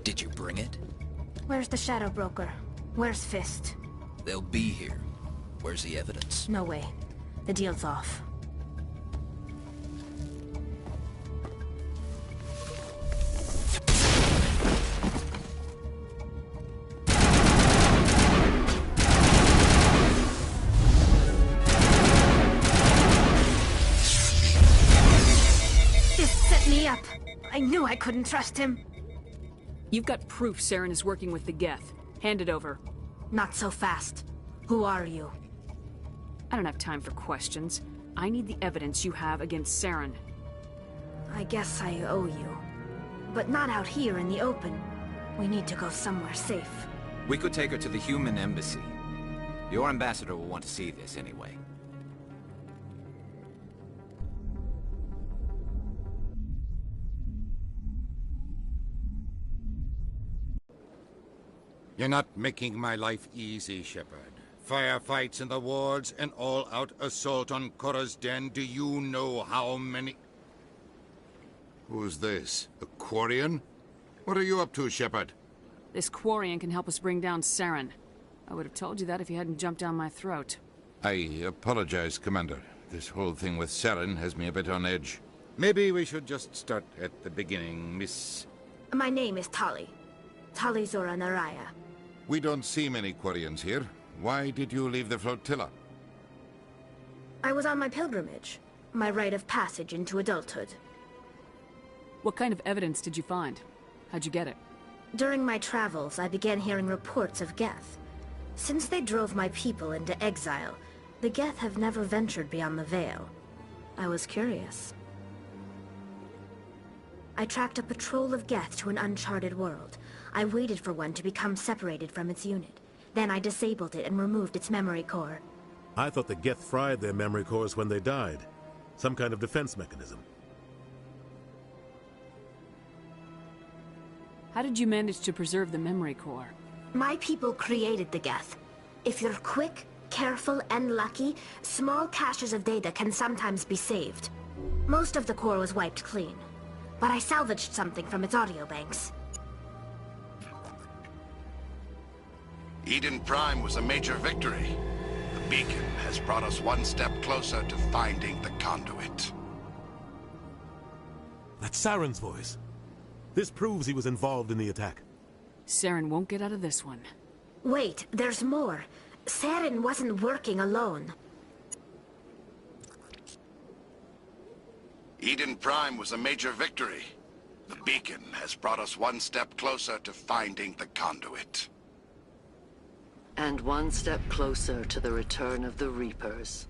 Did you bring it? Where's the shadow broker? Where's Fist? They'll be here. Where's the evidence? No way. The deal's off. This set me up. I knew I couldn't trust him. You've got proof Saren is working with the Geth. Hand it over. Not so fast. Who are you? I don't have time for questions. I need the evidence you have against Saren. I guess I owe you. But not out here in the open. We need to go somewhere safe. We could take her to the human embassy. Your ambassador will want to see this anyway. You're not making my life easy, Shepard. Firefights in the wards, an all-out assault on Korra's den. Do you know how many... Who's this? A Quarian? What are you up to, Shepard? This Quarian can help us bring down Saren. I would have told you that if you hadn't jumped down my throat. I apologize, Commander. This whole thing with Saren has me a bit on edge. Maybe we should just start at the beginning, Miss... My name is Tali. Tali Zora Naraya. We don't see many Quarians here. Why did you leave the flotilla? I was on my pilgrimage. My rite of passage into adulthood. What kind of evidence did you find? How'd you get it? During my travels, I began hearing reports of Geth. Since they drove my people into exile, the Geth have never ventured beyond the Veil. I was curious. I tracked a patrol of Geth to an uncharted world. I waited for one to become separated from its unit. Then I disabled it and removed its memory core. I thought the Geth fried their memory cores when they died. Some kind of defense mechanism. How did you manage to preserve the memory core? My people created the Geth. If you're quick, careful, and lucky, small caches of data can sometimes be saved. Most of the core was wiped clean, but I salvaged something from its audio banks. Eden Prime was a major victory. The beacon has brought us one step closer to finding the conduit. That's Saren's voice. This proves he was involved in the attack. Saren won't get out of this one. Wait, there's more. Saren wasn't working alone. Eden Prime was a major victory. The beacon has brought us one step closer to finding the conduit. And one step closer to the return of the Reapers.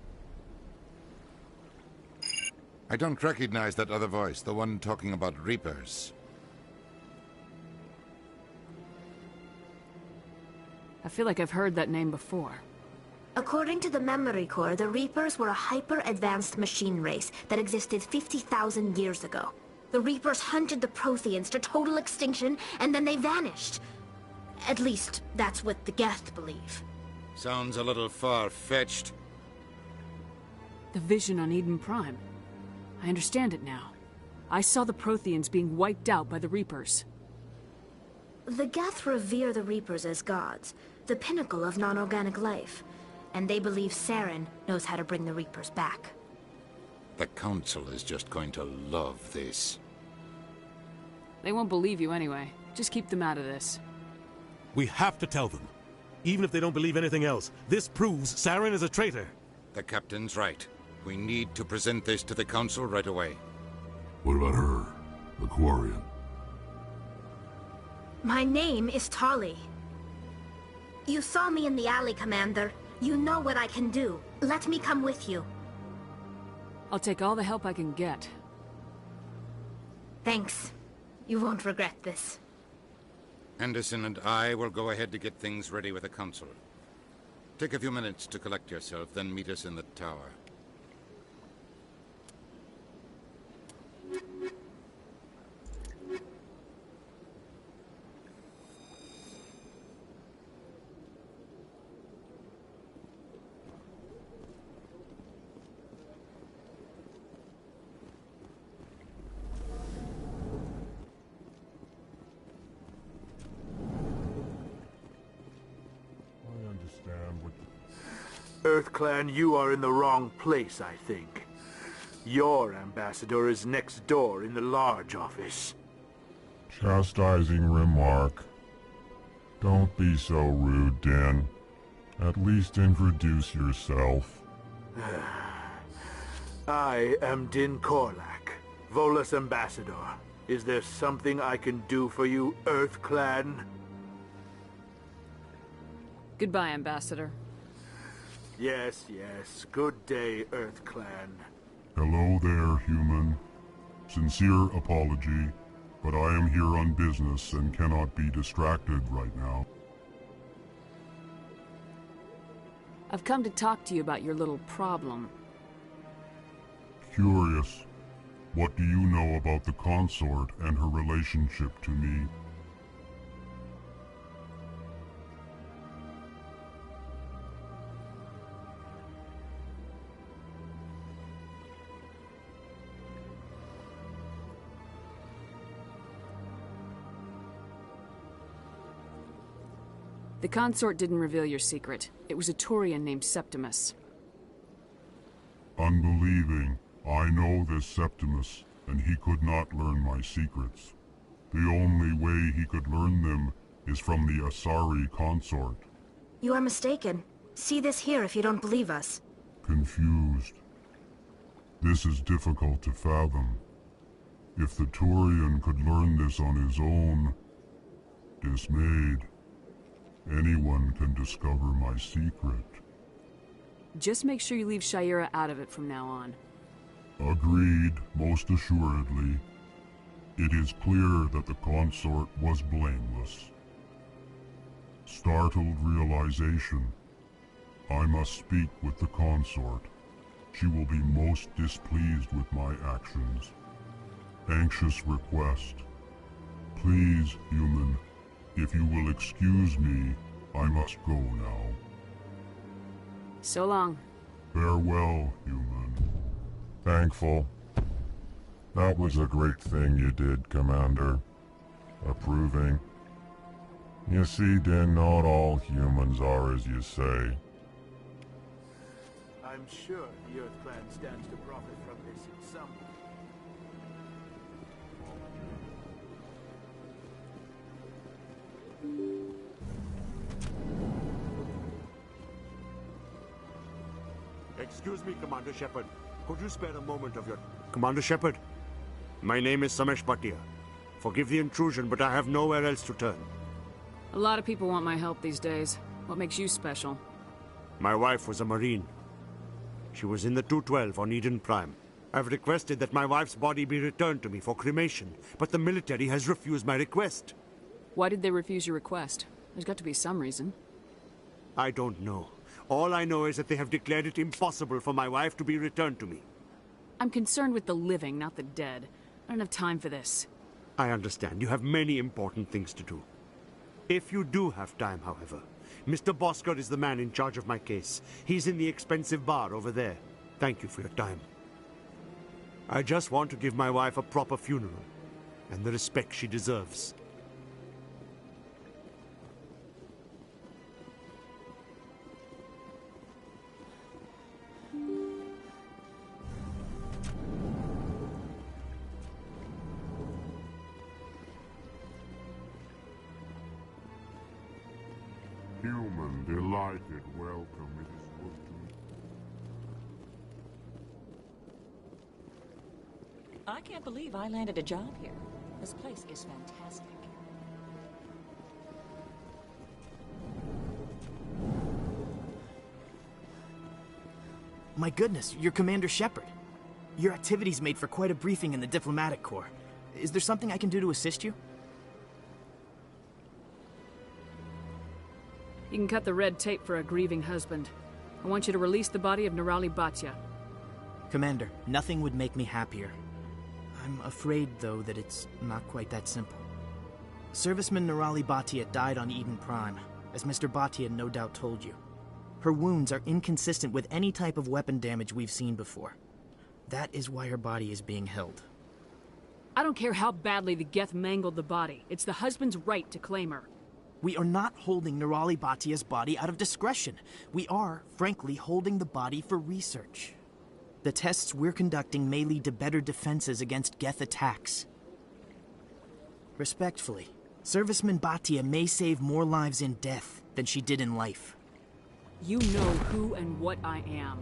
I don't recognize that other voice, the one talking about Reapers. I feel like I've heard that name before. According to the Memory Core, the Reapers were a hyper-advanced machine race that existed 50,000 years ago. The Reapers hunted the Protheans to total extinction, and then they vanished. At least, that's what the Geth believe. Sounds a little far-fetched. The vision on Eden Prime. I understand it now. I saw the Protheans being wiped out by the Reapers. The Geth revere the Reapers as gods, the pinnacle of non-organic life. And they believe Saren knows how to bring the Reapers back. The Council is just going to love this. They won't believe you anyway. Just keep them out of this. We have to tell them. Even if they don't believe anything else, this proves Saren is a traitor. The Captain's right. We need to present this to the Council right away. What about her? The Quarian? My name is Tali. You saw me in the alley, Commander. You know what I can do. Let me come with you. I'll take all the help I can get. Thanks. You won't regret this. Anderson and I will go ahead to get things ready with the Council. Take a few minutes to collect yourself, then meet us in the tower. EarthClan, you are in the wrong place, I think. Your ambassador is next door in the large office. Chastising remark. Don't be so rude, Din. At least introduce yourself. I am Din Korlak, Volus ambassador. Is there something I can do for you, EarthClan? Goodbye, Ambassador. Yes, yes. Good day, EarthClan. Hello there, human. Sincere apology, but I am here on business and cannot be distracted right now. I've come to talk to you about your little problem. Curious. What do you know about the consort and her relationship to me? The consort didn't reveal your secret. It was a Turian named Septimus. Unbelieving. I know this Septimus, and he could not learn my secrets. The only way he could learn them is from the Asari consort. You are mistaken. See this here if you don't believe us. Confused. This is difficult to fathom. If the Turian could learn this on his own, dismayed, anyone can discover my secret. Just make sure you leave Shayera out of it from now on. Agreed, most assuredly. It is clear that the consort was blameless. Startled realization. I must speak with the consort. She will be most displeased with my actions. Anxious request. Please, human, if you will excuse me, I must go now. So long. Farewell, human. Thankful. That was a great thing you did, Commander. Approving. You see, Din, not all humans are as you say. I'm sure the EarthClan stands to profit from this in some way. Excuse me, Commander Shepard. Could you spare a moment of your... Commander Shepard, my name is Samesh Bhatia. Forgive the intrusion, but I have nowhere else to turn. A lot of people want my help these days. What makes you special? My wife was a Marine. She was in the 212 on Eden Prime. I've requested that my wife's body be returned to me for cremation, but the military has refused my request. Why did they refuse your request? There's got to be some reason. I don't know. All I know is that they have declared it impossible for my wife to be returned to me. I'm concerned with the living, not the dead. I don't have time for this. I understand. You have many important things to do. If you do have time, however, Mr. Bosker is the man in charge of my case. He's in the expensive bar over there. Thank you for your time. I just want to give my wife a proper funeral, and the respect she deserves. Human, delighted welcome. It is good to I can't believe I landed a job here. This place is fantastic. My goodness, you're Commander Shepard. Your activities made for quite a briefing in the Diplomatic Corps. Is there something I can do to assist you? You can cut the red tape for a grieving husband. I want you to release the body of Nirali Bhatia. Commander, nothing would make me happier. I'm afraid, though, that it's not quite that simple. Serviceman Nirali Bhatia died on Eden Prime, as Mr. Bhatia no doubt told you. Her wounds are inconsistent with any type of weapon damage we've seen before. That is why her body is being held. I don't care how badly the Geth mangled the body. It's the husband's right to claim her. We are not holding Nirali Bhatia's body out of discretion. We are, frankly, holding the body for research. The tests we're conducting may lead to better defenses against Geth attacks. Respectfully, Serviceman Bhatia may save more lives in death than she did in life. You know who and what I am.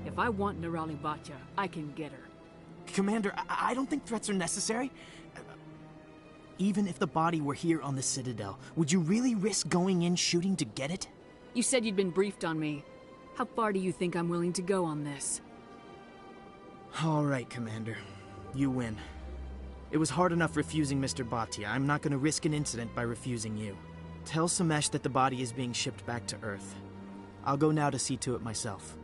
If I want Nirali Bhatia, I can get her. Commander, I don't think threats are necessary. Even if the body were here on the Citadel, would you really risk going in shooting to get it? You said you'd been briefed on me. How far do you think I'm willing to go on this? All right, Commander. You win. It was hard enough refusing Mr. Bhatia. I'm not going to risk an incident by refusing you. Tell Samesh that the body is being shipped back to Earth. I'll go now to see to it myself.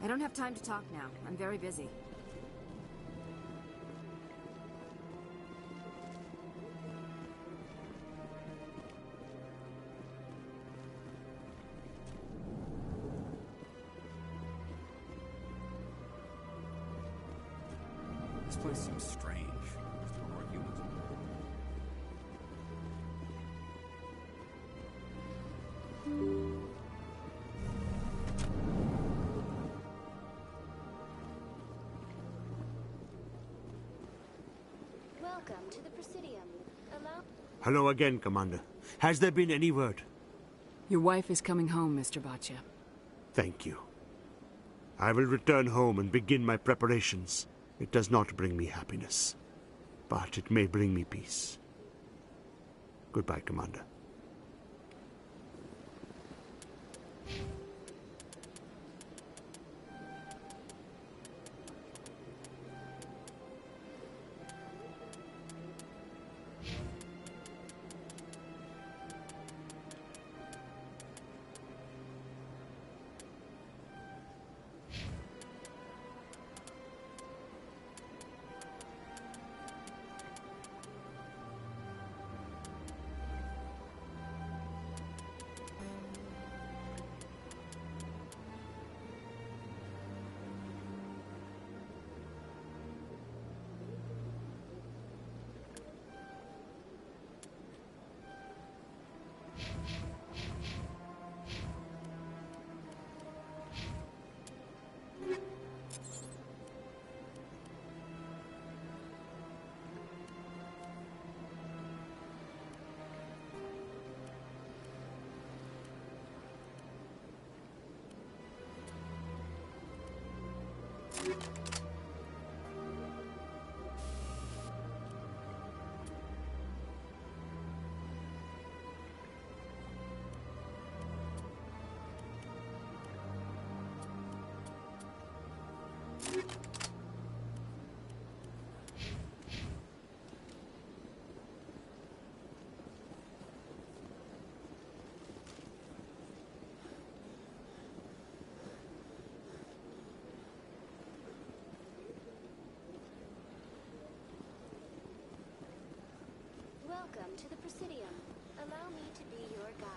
I don't have time to talk now. I'm very busy. This place seems strange. There's more humans. Welcome to the Presidium. Allow... Hello again, Commander. Has there been any word? Your wife is coming home, Mr. Bhatia. Thank you. I will return home and begin my preparations. It does not bring me happiness, but it may bring me peace. Goodbye, Commander. Welcome to the Presidium. Allow me to be your guide.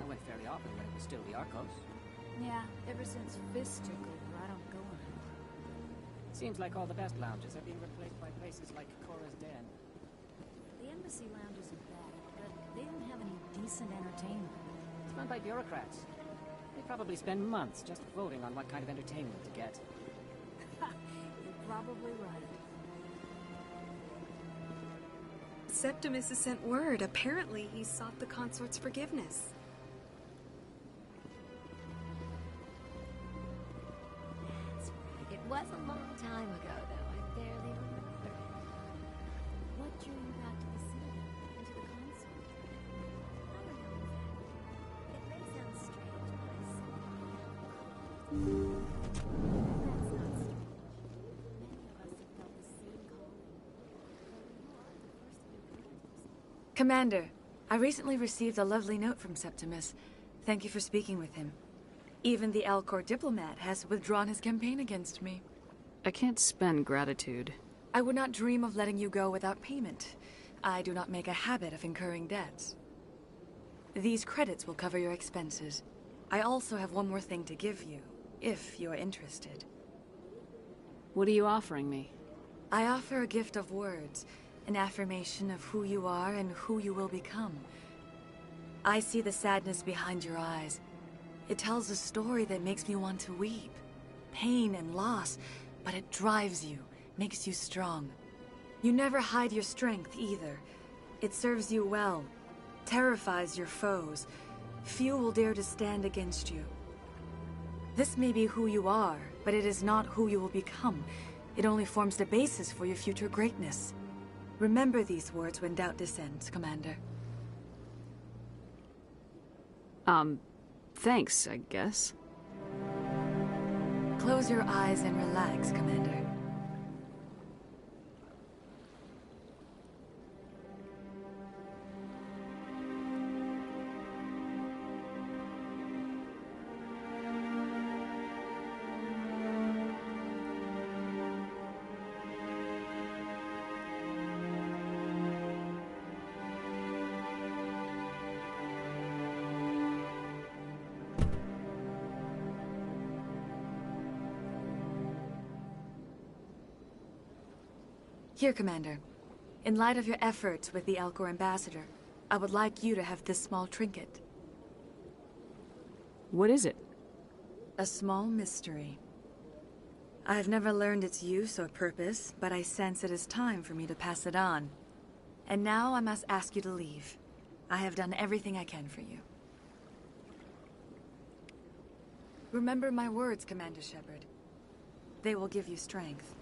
I went fairly often when it was still the Arcos. Yeah, ever since Fist took over, I don't go anymore. Seems like all the best lounges are being replaced by places like Cora's Den. The Embassy Lounge isn't bad, but they don't have any decent entertainment. It's run by bureaucrats. They probably spend months just voting on what kind of entertainment to get. You're probably right. Septimus has sent word. Apparently, he sought the consort's forgiveness. That's right. It was a long time ago, though. I barely remember. What drew you back to the city and to the consort? I don't know exactly. It may sound strange, but I saw you. That's not strange. Many of us have felt the same calling. Though you are the first new characters. Commander, I recently received a lovely note from Septimus. Thank you for speaking with him. Even the Alcor diplomat has withdrawn his campaign against me. I can't spend gratitude. I would not dream of letting you go without payment. I do not make a habit of incurring debts. These credits will cover your expenses. I also have one more thing to give you, if you are interested. What are you offering me? I offer a gift of words, an affirmation of who you are and who you will become. I see the sadness behind your eyes. It tells a story that makes me want to weep. Pain and loss, but it drives you, makes you strong. You never hide your strength either. It serves you well, terrifies your foes. Few will dare to stand against you. This may be who you are, but it is not who you will become. It only forms the basis for your future greatness. Remember these words when doubt descends, Commander. Thanks, I guess. Close your eyes and relax, Commander. Here, Commander. In light of your efforts with the Alcor ambassador, I would like you to have this small trinket. What is it? A small mystery. I have never learned its use or purpose, but I sense it is time for me to pass it on. And now I must ask you to leave. I have done everything I can for you. Remember my words, Commander Shepard. They will give you strength.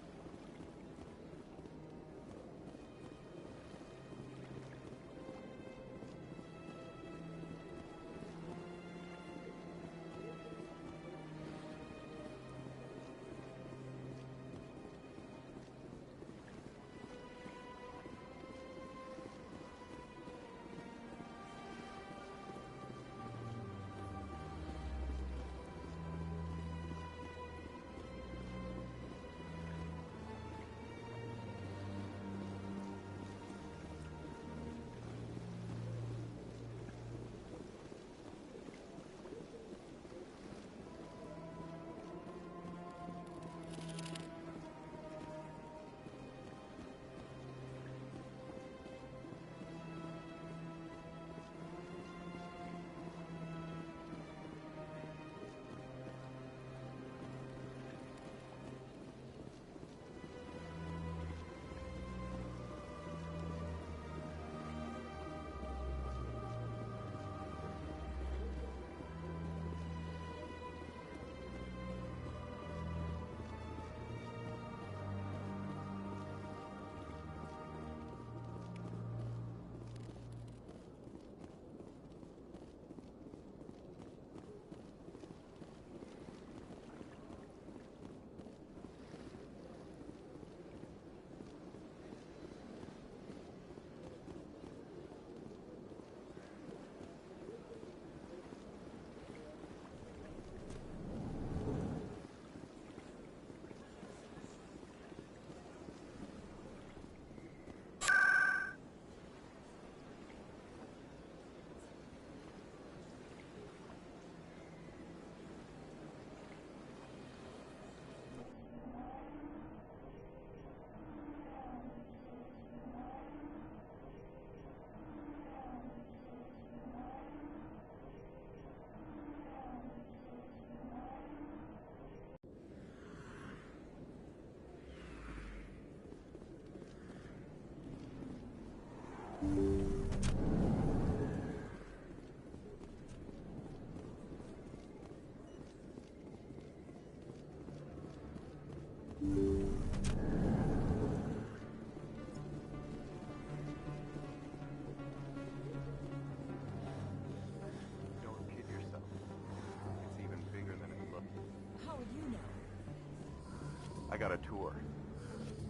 I got a tour.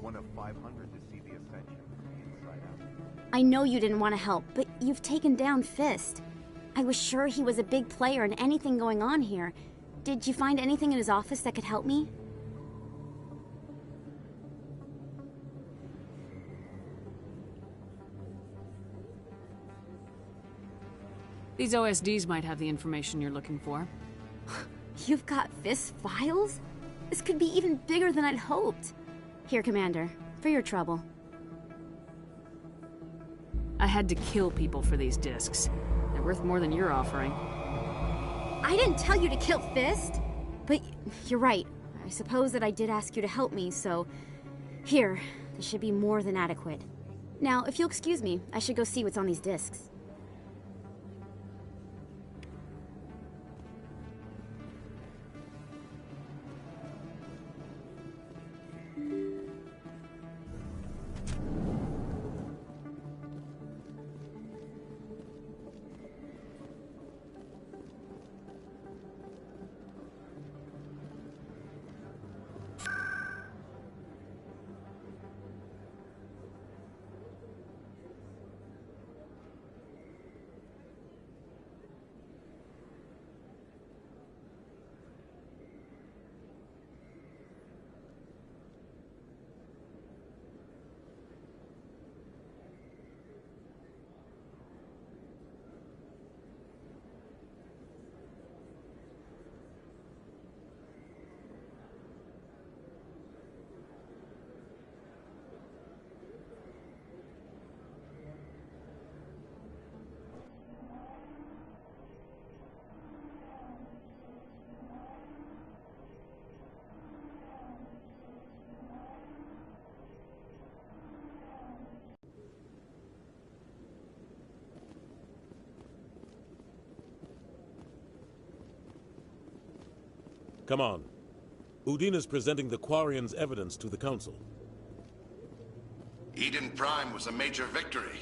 One of 500 to see the Ascension inside out. I know you didn't want to help, but you've taken down Fist. I was sure he was a big player in anything going on here. Did you find anything in his office that could help me? These OSDs might have the information you're looking for. You've got Fist files? This could be even bigger than I'd hoped. Here, Commander, for your trouble. I had to kill people for these discs. They're worth more than you're offering. I didn't tell you to kill Fist! But you're right. I suppose that I did ask you to help me, so... Here, this should be more than adequate. Now, if you'll excuse me, I should go see what's on these discs. Come on. Udina's presenting the Quarians' evidence to the Council. Eden Prime was a major victory.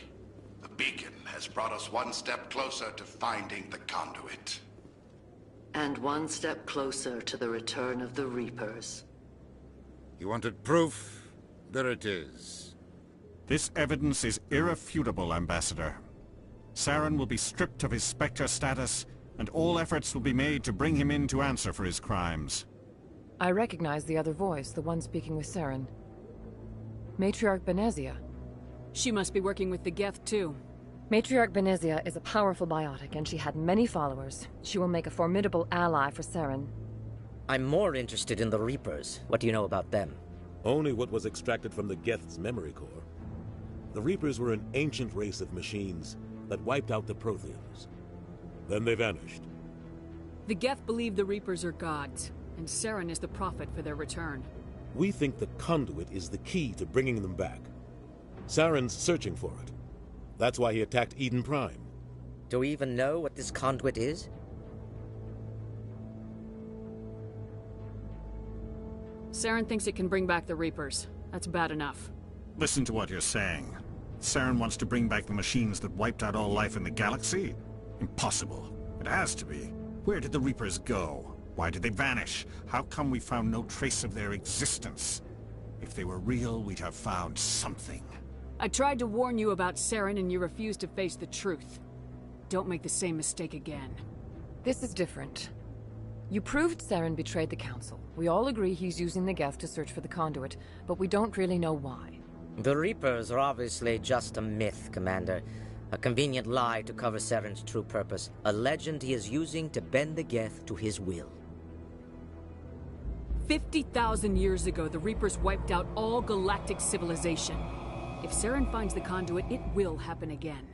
The beacon has brought us one step closer to finding the conduit. And one step closer to the return of the Reapers. You wanted proof? There it is. This evidence is irrefutable, Ambassador. Saren will be stripped of his Spectre status, and all efforts will be made to bring him in to answer for his crimes. I recognize the other voice, the one speaking with Saren. Matriarch Benezia. She must be working with the Geth, too. Matriarch Benezia is a powerful biotic, and she had many followers. She will make a formidable ally for Saren. I'm more interested in the Reapers. What do you know about them? Only what was extracted from the Geth's memory core. The Reapers were an ancient race of machines that wiped out the Protheans. Then they vanished. The Geth believe the Reapers are gods, and Saren is the prophet for their return. We think the conduit is the key to bringing them back. Saren's searching for it. That's why he attacked Eden Prime. Do we even know what this conduit is? Saren thinks it can bring back the Reapers. That's bad enough. Listen to what you're saying. Saren wants to bring back the machines that wiped out all life in the galaxy? Impossible. It has to be. Where did the Reapers go? Why did they vanish? How come we found no trace of their existence? If they were real, we'd have found something. I tried to warn you about Saren and you refused to face the truth. Don't make the same mistake again. This is different. You proved Saren betrayed the Council. We all agree he's using the Geth to search for the conduit, but we don't really know why. The Reapers are obviously just a myth, Commander. A convenient lie to cover Saren's true purpose. A legend he is using to bend the Geth to his will. 50,000 years ago, the Reapers wiped out all galactic civilization. If Saren finds the conduit, it will happen again.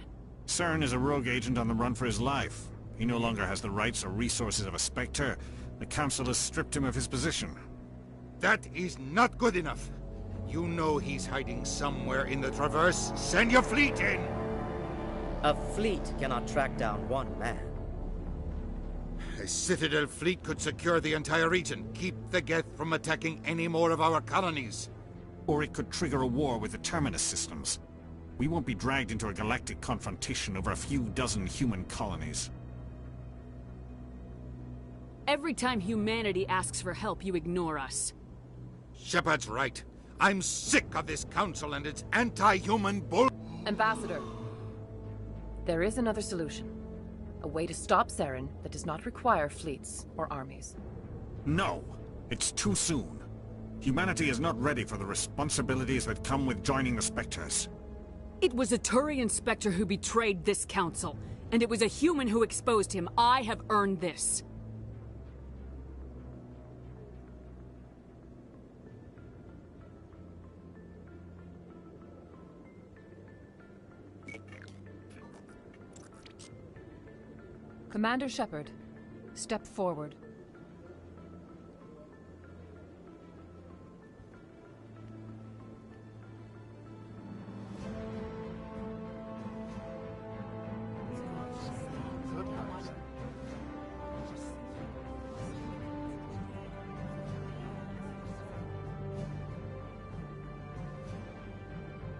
Saren is a rogue agent on the run for his life. He no longer has the rights or resources of a Spectre. The Council has stripped him of his position. That is not good enough. You know he's hiding somewhere in the Traverse. Send your fleet in! A fleet cannot track down one man. A Citadel fleet could secure the entire region, keep the Geth from attacking any more of our colonies. Or it could trigger a war with the Terminus systems. We won't be dragged into a galactic confrontation over a few dozen human colonies. Every time humanity asks for help, you ignore us. Shepard's right. I'm sick of this council and its anti-human bull... Ambassador, there is another solution. A way to stop Saren that does not require fleets or armies. No! It's too soon. Humanity is not ready for the responsibilities that come with joining the Spectres. It was a Turian Spectre who betrayed this council, and it was a human who exposed him. I have earned this. Commander Shepard, step forward.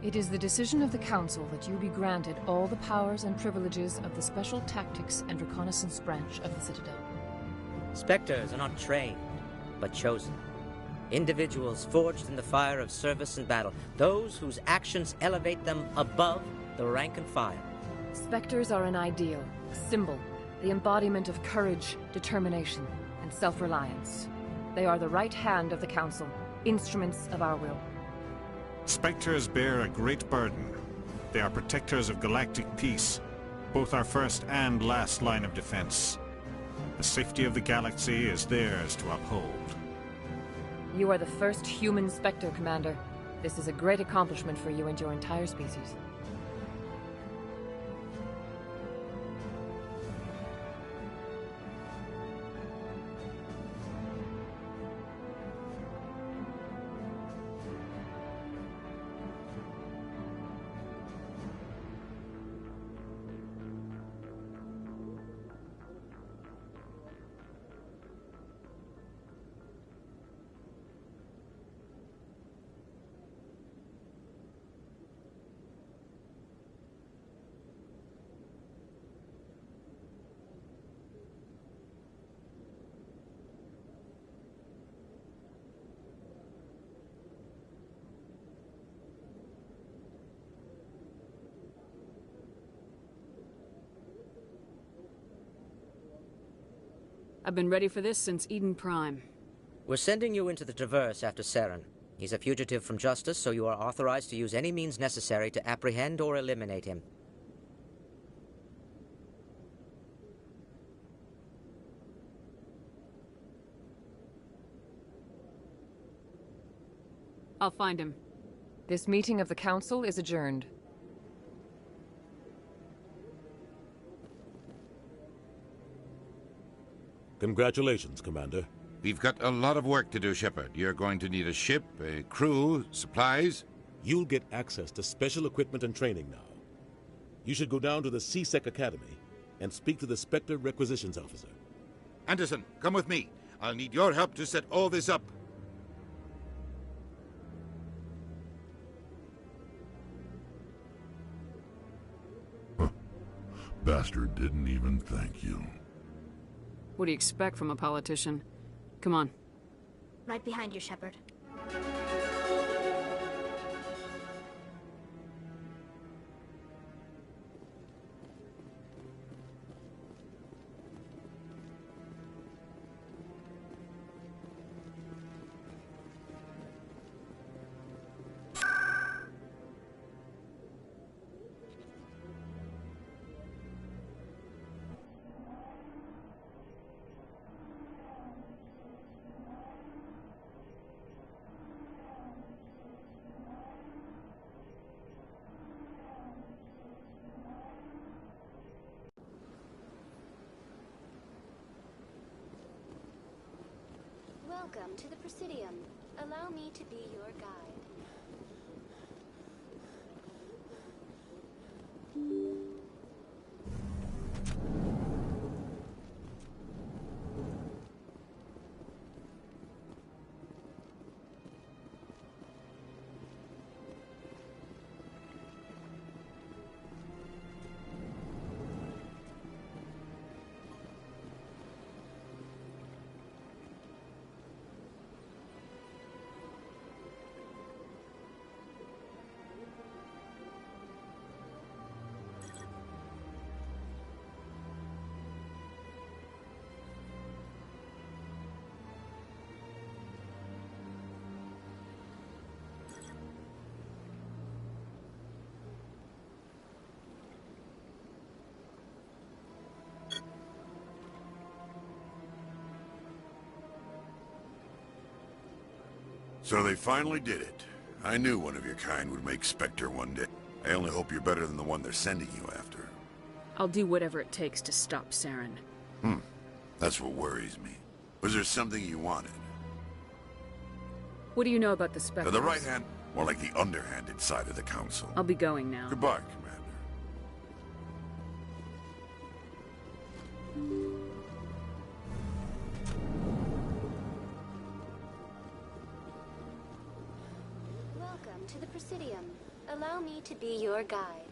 It is the decision of the Council that you be granted all the powers and privileges of the Special Tactics and Reconnaissance Branch of the Citadel. Spectres are not trained, but chosen. Individuals forged in the fire of service and battle, those whose actions elevate them above the rank and file. Spectres are an ideal, a symbol, the embodiment of courage, determination, and self-reliance. They are the right hand of the Council, instruments of our will. Spectres bear a great burden. They are protectors of galactic peace, both our first and last line of defense. The safety of the galaxy is theirs to uphold. You are the first human Spectre, Commander. This is a great accomplishment for you and your entire species. I've been ready for this since Eden Prime. We're sending you into the Traverse after Saren. He's a fugitive from justice, so you are authorized to use any means necessary to apprehend or eliminate him. I'll find him. This meeting of the Council is adjourned. Congratulations, Commander. We've got a lot of work to do, Shepard. You're going to need a ship, a crew, supplies. You'll get access to special equipment and training now. You should go down to the C-Sec Academy and speak to the Spectre Requisitions Officer. Anderson, come with me. I'll need your help to set all this up. Bastard didn't even thank you. What do you expect from a politician? Come on. Right behind you, Shepard. Welcome to the Presidium. Allow me to be your guide. So they finally did it. I knew one of your kind would make Spectre one day. I only hope you're better than the one they're sending you after. I'll do whatever it takes to stop Saren. That's what worries me. Was there something you wanted? What do you know about the Spectres? The right hand, more like the underhanded side of the Council. I'll be going now. Goodbye, Commander. Welcome to the Presidium. Allow me to be your guide.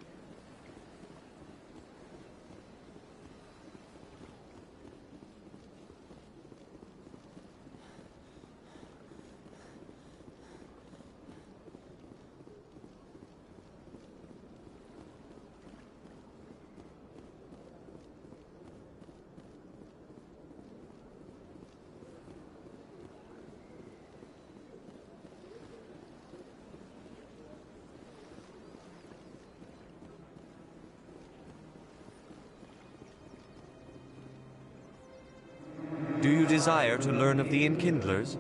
Do you desire to learn of the Enkindlers?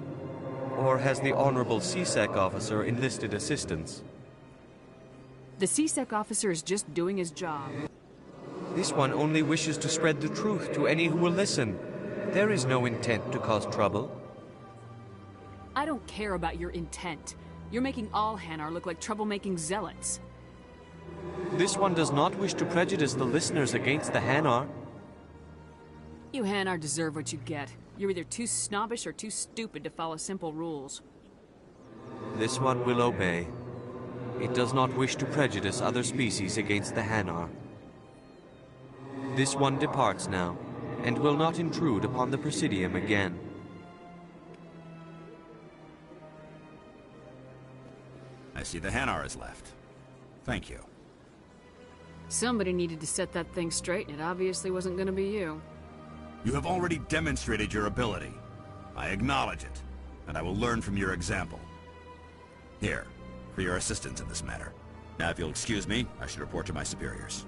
Or has the Honorable CSEC officer enlisted assistance? The CSEC officer is just doing his job. This one only wishes to spread the truth to any who will listen. There is no intent to cause trouble. I don't care about your intent. You're making all Hanar look like troublemaking zealots. This one does not wish to prejudice the listeners against the Hanar. You Hanar deserve what you get. You're either too snobbish or too stupid to follow simple rules. This one will obey. It does not wish to prejudice other species against the Hanar. This one departs now, and will not intrude upon the Presidium again. I see the Hanar is left. Thank you. Somebody needed to set that thing straight, and it obviously wasn't going to be you. You have already demonstrated your ability. I acknowledge it, and I will learn from your example. Here, for your assistance in this matter. Now, if you'll excuse me, I should report to my superiors.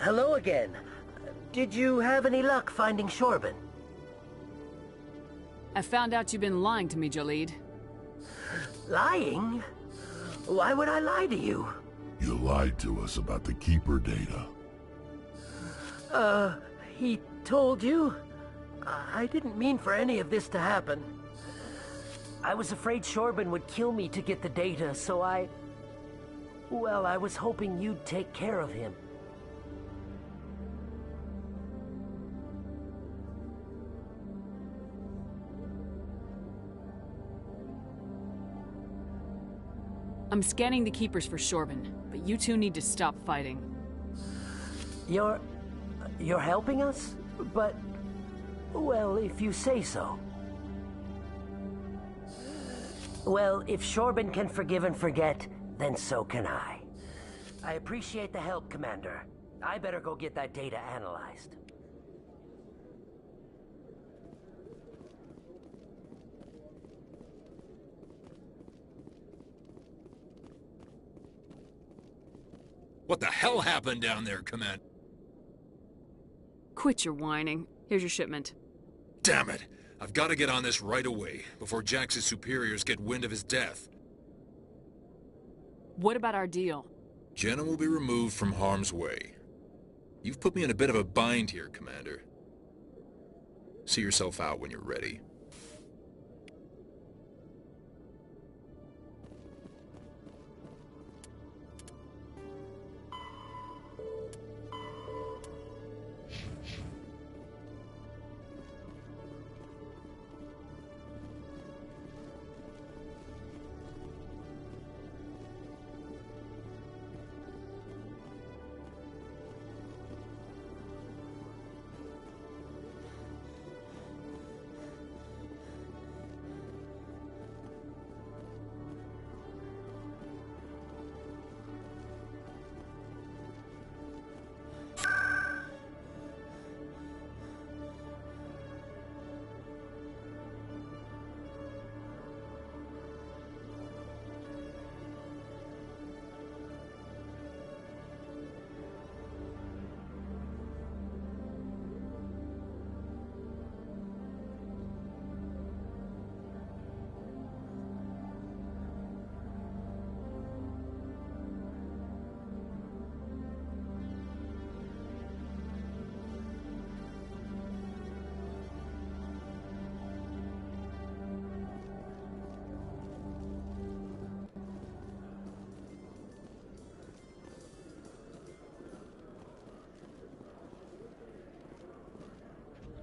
Hello again. Did you have any luck finding Shorben? I found out you've been lying to me, Jaleed. Lying? Why would I lie to you? You lied to us about the Keeper data. He told you? I didn't mean for any of this to happen. I was afraid Shorben would kill me to get the data, so well, I was hoping you'd take care of him. I'm scanning the Keepers for Shorben, but you two need to stop fighting. You're helping us? But, well, if you say so. Well, if Shorben can forgive and forget, then so can I. I appreciate the help, Commander. I better go get that data analyzed. What the hell happened down there, Command? Quit your whining. Here's your shipment. Damn it! I've got to get on this right away, before Jax's superiors get wind of his death. What about our deal? Jenna will be removed from harm's way. You've put me in a bit of a bind here, Commander. See yourself out when you're ready.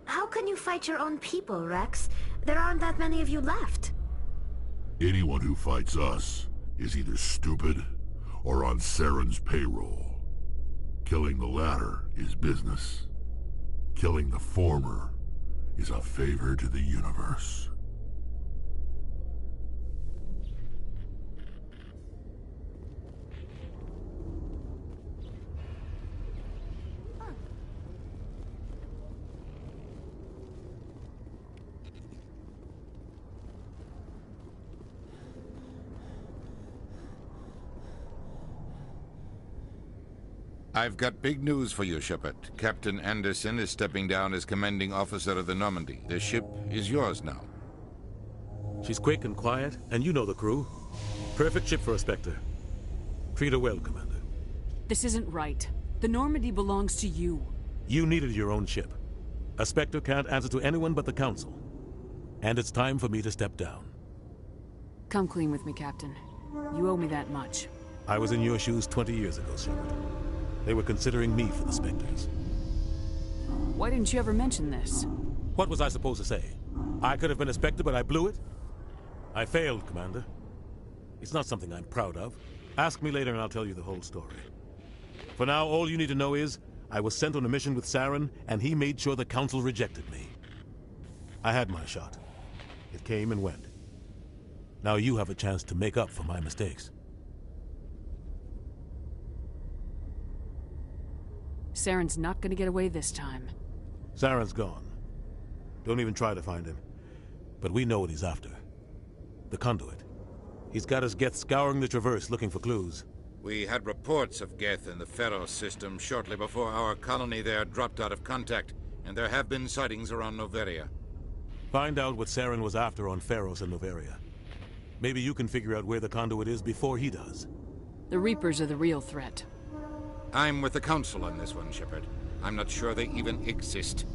How can you fight your own people, Rex? There aren't that many of you left. Anyone who fights us is either stupid or on Saren's payroll. Killing the latter is business. Killing the former is a favor to the universe. I've got big news for you, Shepard. Captain Anderson is stepping down as commanding officer of the Normandy. The ship is yours now. She's quick and quiet, and you know the crew. Perfect ship for a Spectre. Treat her well, Commander. This isn't right. The Normandy belongs to you. You needed your own ship. A Spectre can't answer to anyone but the Council. And it's time for me to step down. Come clean with me, Captain. You owe me that much. I was in your shoes 20 years ago, Shepard. They were considering me for the Spectres. Why didn't you ever mention this? What was I supposed to say? I could have been a Spectre, but I blew it? I failed, Commander. It's not something I'm proud of. Ask me later and I'll tell you the whole story. For now, all you need to know is, I was sent on a mission with Saren, and he made sure the Council rejected me. I had my shot. It came and went. Now you have a chance to make up for my mistakes. Saren's not gonna get away this time. Saren's gone. Don't even try to find him. But we know what he's after. The conduit. He's got his Geth scouring the Traverse looking for clues. We had reports of Geth in the Pharos system shortly before our colony there dropped out of contact, and there have been sightings around Noveria. Find out what Saren was after on Pharos and Noveria. Maybe you can figure out where the conduit is before he does. The Reapers are the real threat. I'm with the Council on this one, Shepard. I'm not sure they even exist.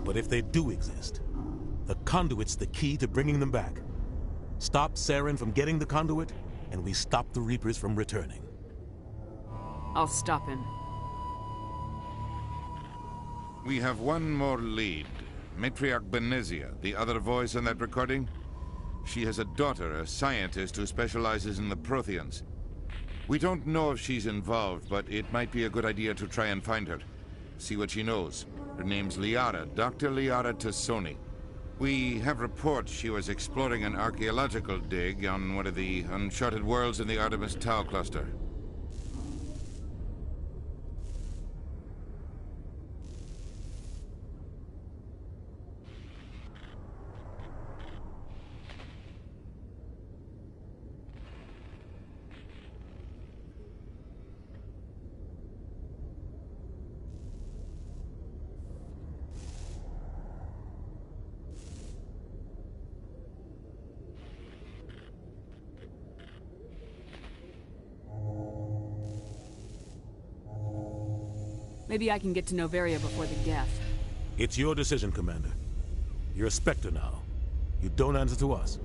But if they do exist, the conduit's the key to bringing them back. Stop Saren from getting the conduit, and we stop the Reapers from returning. I'll stop him. We have one more lead. Matriarch Benezia, the other voice in that recording. She has a daughter, a scientist who specializes in the Protheans. We don't know if she's involved, but it might be a good idea to try and find her. See what she knows. Her name's Liara, Dr. Liara Tassoni. We have reports she was exploring an archaeological dig on one of the uncharted worlds in the Artemis Tau cluster. Maybe I can get to Noveria before the Geth. It's your decision, Commander. You're a Spectre now. You don't answer to us.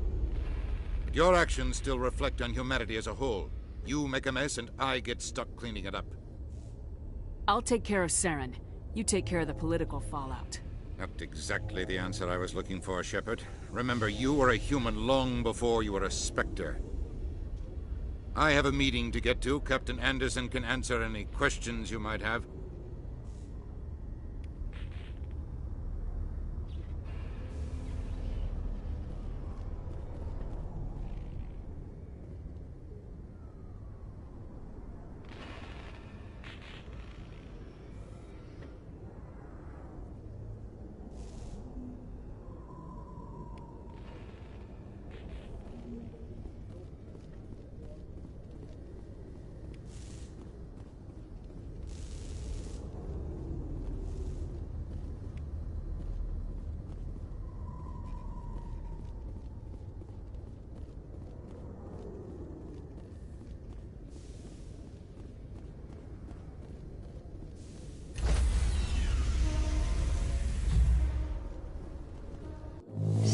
But your actions still reflect on humanity as a whole. You make a mess and I get stuck cleaning it up. I'll take care of Saren. You take care of the political fallout. Not exactly the answer I was looking for, Shepard. Remember, you were a human long before you were a Spectre. I have a meeting to get to. Captain Anderson can answer any questions you might have.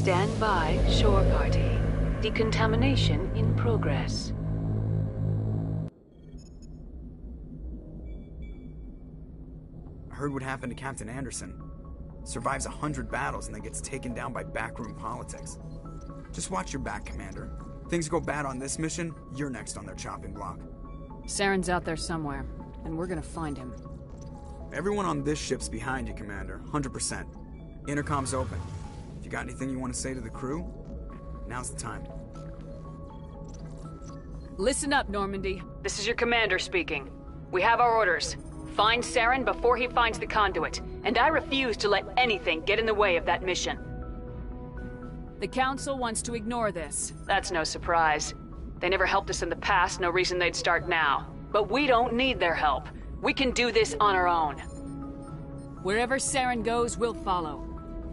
Stand by, shore party. Decontamination in progress. I heard what happened to Captain Anderson. Survives 100 battles and then gets taken down by backroom politics. Just watch your back, Commander. Things go bad on this mission, you're next on their chopping block. Saren's out there somewhere, and we're gonna find him. Everyone on this ship's behind you, Commander. 100%. Intercom's open. If you got anything you want to say to the crew, now's the time. Listen up, Normandy. This is your commander speaking. We have our orders. Find Saren before he finds the conduit, and I refuse to let anything get in the way of that mission. The Council wants to ignore this. That's no surprise. They never helped us in the past, no reason they'd start now. But we don't need their help. We can do this on our own. Wherever Saren goes, we'll follow.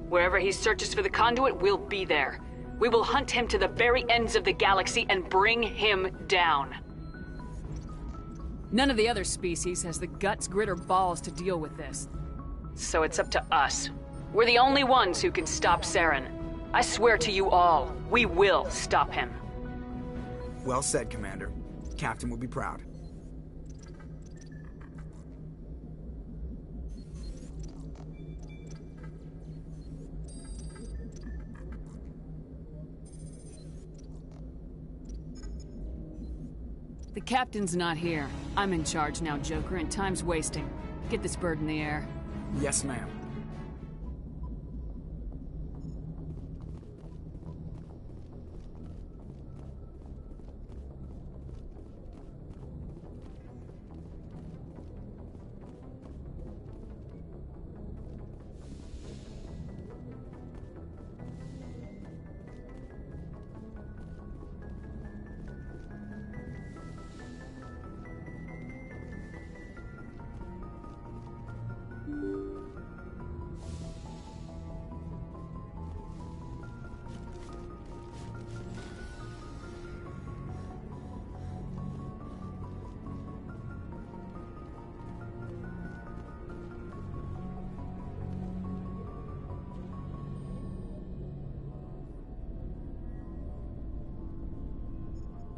Wherever he searches for the conduit, we'll be there. We will hunt him to the very ends of the galaxy and bring him down. None of the other species has the guts, grit, or balls to deal with this. So it's up to us. We're the only ones who can stop Saren. I swear to you all, we will stop him. Well said, Commander. Captain will be proud. The captain's not here. I'm in charge now, Joker, and time's wasting. Get this bird in the air. Yes, ma'am.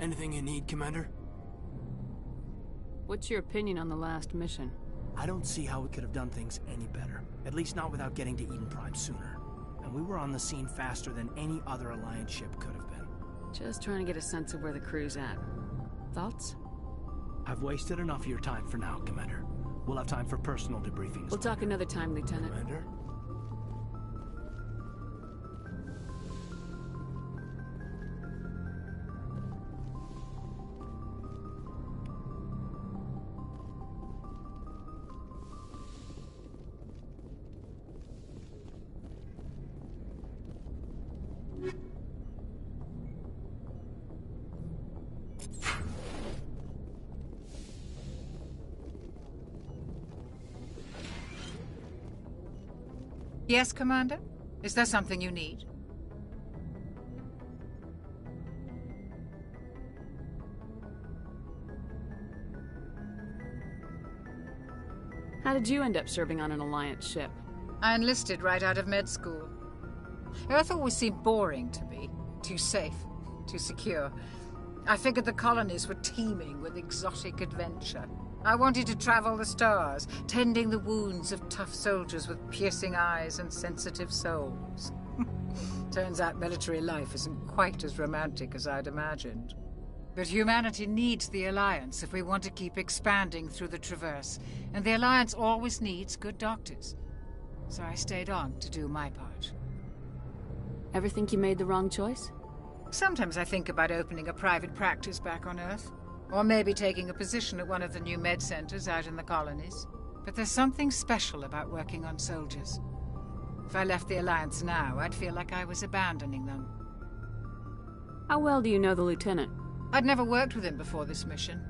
Anything you need, Commander? What's your opinion on the last mission? I don't see how we could have done things any better. At least not without getting to Eden Prime sooner. And we were on the scene faster than any other Alliance ship could have been. Just trying to get a sense of where the crew's at. Thoughts? I've wasted enough of your time for now, Commander. We'll have time for personal debriefings. We'll talk another time, Lieutenant. Commander? Yes, Commander? Is there something you need? How did you end up serving on an Alliance ship? I enlisted right out of med school. Earth always seemed boring to me. Too safe, too secure. I figured the colonies were teeming with exotic adventure. I wanted to travel the stars, tending the wounds of tough soldiers with piercing eyes and sensitive souls. Turns out military life isn't quite as romantic as I'd imagined. But humanity needs the Alliance if we want to keep expanding through the Traverse, and the Alliance always needs good doctors. So I stayed on to do my part. Ever think you made the wrong choice? Sometimes I think about opening a private practice back on Earth. Or maybe taking a position at one of the new med centers out in the colonies. But there's something special about working on soldiers. If I left the Alliance now, I'd feel like I was abandoning them. How well do you know the Lieutenant? I'd never worked with him before this mission.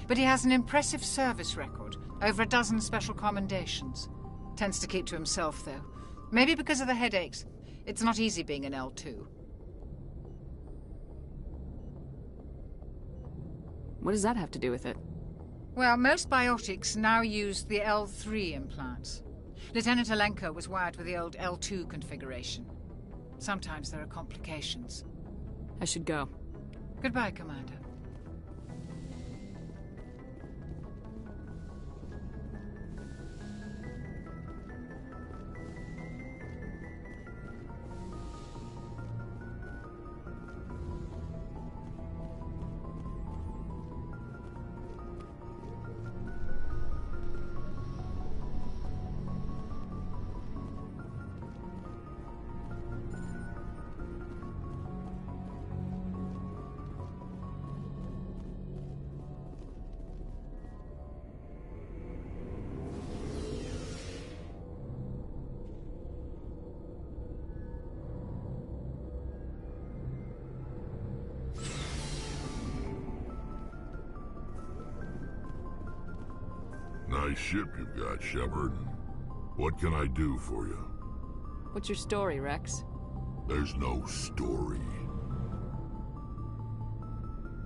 But he has an impressive service record, over a dozen special commendations. Tends to keep to himself, though. Maybe because of the headaches. It's not easy being an L2. What does that have to do with it? Well, most biotics now use the L3 implants. Lieutenant Alenko was wired with the old L2 configuration. Sometimes there are complications. I should go. Goodbye, Commander. Nice ship you've got, Shepard. What can I do for you? What's your story, Rex? There's no story.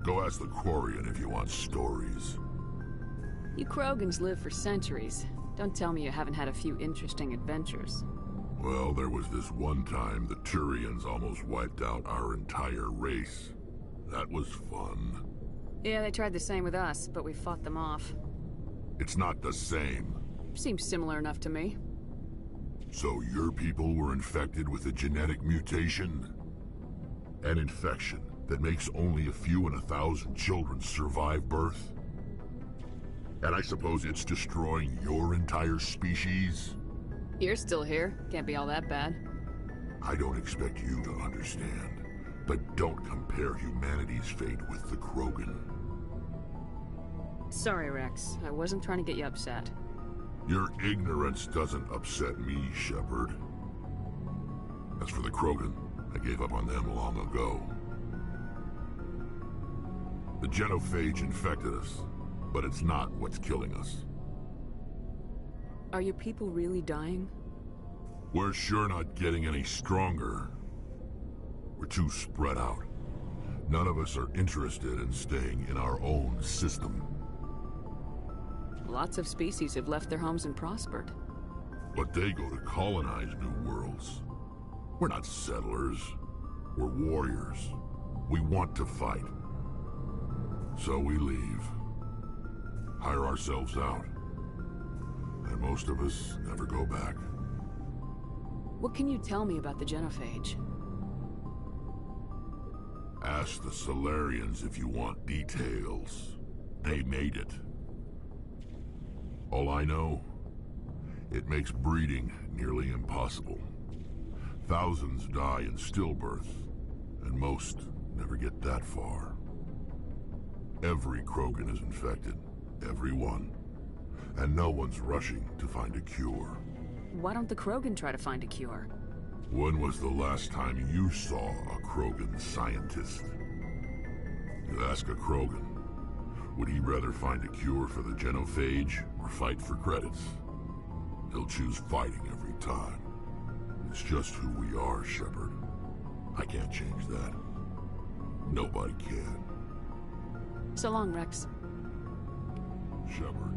Go ask the Quarian if you want stories. You Krogans live for centuries. Don't tell me you haven't had a few interesting adventures. Well, there was this one time the Turians almost wiped out our entire race. That was fun. Yeah, they tried the same with us, but we fought them off. It's not the same. Seems similar enough to me. So your people were infected with a genetic mutation? An infection that makes only a few in 1,000 children survive birth? And I suppose it's destroying your entire species? You're still here. Can't be all that bad. I don't expect you to understand, but don't compare humanity's fate with the Krogan. Sorry, Rex. I wasn't trying to get you upset. Your ignorance doesn't upset me, Shepard. As for the Krogan, I gave up on them long ago. The genophage infected us, but it's not what's killing us. Are your people really dying? We're sure not getting any stronger. We're too spread out. None of us are interested in staying in our own system. Lots of species have left their homes and prospered. But they go to colonize new worlds. We're not settlers. We're warriors. We want to fight. So we leave. Hire ourselves out. And most of us never go back. What can you tell me about the genophage? Ask the Solarians if you want details. They made it. All I know, it makes breeding nearly impossible. Thousands die in stillbirth, and most never get that far. Every Krogan is infected, every one. And no one's rushing to find a cure. Why don't the Krogan try to find a cure? When was the last time you saw a Krogan scientist? You ask a Krogan, would he rather find a cure for the genophage or fight for credits? He'll choose fighting every time. It's just who we are, Shepard. I can't change that. Nobody can. So long, Rex. Shepard.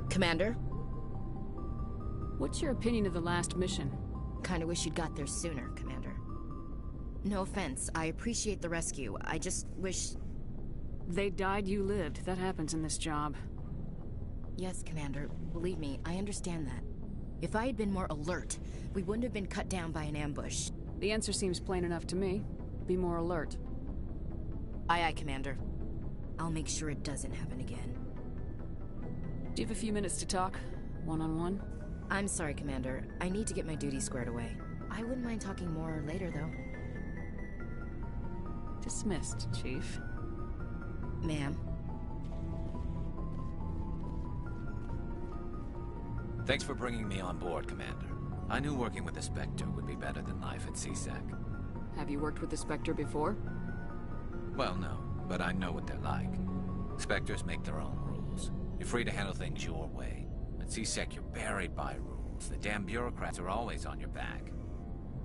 Commander? What's your opinion of the last mission? Kinda wish you'd got there sooner, Commander. No offense, I appreciate the rescue. I just wish... They died, you lived. That happens in this job. Yes, Commander. Believe me, I understand that. If I had been more alert, we wouldn't have been cut down by an ambush. The answer seems plain enough to me. Be more alert. Aye, aye, Commander. I'll make sure it doesn't happen again. Do you have a few minutes to talk? One-on-one? I'm sorry, Commander. I need to get my duties squared away. I wouldn't mind talking more later, though. Dismissed, Chief. Ma'am. Thanks for bringing me on board, Commander. I knew working with the Spectre would be better than life at PSYCH. Have you worked with the Spectre before? Well, no, but I know what they're like. Spectres make their own rules. You're free to handle things your way. At PSYCH, you're buried by rules. The damn bureaucrats are always on your back.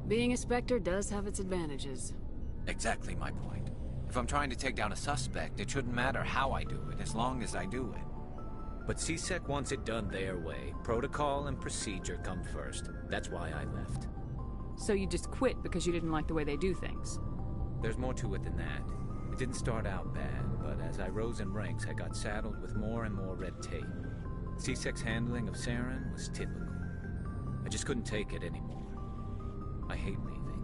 Being a Spectre does have its advantages. Exactly my point. If I'm trying to take down a suspect, it shouldn't matter how I do it, as long as I do it. But PSYCH wants it done their way. Protocol and procedure come first. That's why I left. So you just quit because you didn't like the way they do things? There's more to it than that. It didn't start out bad, but as I rose in ranks, I got saddled with more and more red tape. PSYCH's handling of Saren was typical. I just couldn't take it anymore. I hate leaving.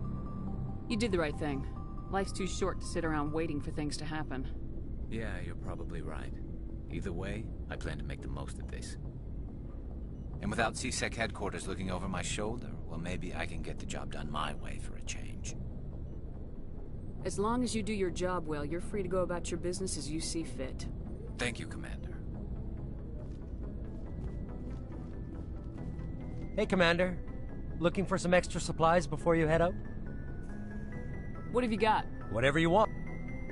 You did the right thing. Life's too short to sit around waiting for things to happen. Yeah, you're probably right. Either way, I plan to make the most of this. And without PSYCH headquarters looking over my shoulder, well, maybe I can get the job done my way for a change. As long as you do your job well, you're free to go about your business as you see fit. Thank you, Commander. Hey, Commander. Looking for some extra supplies before you head out? What have you got? Whatever you want.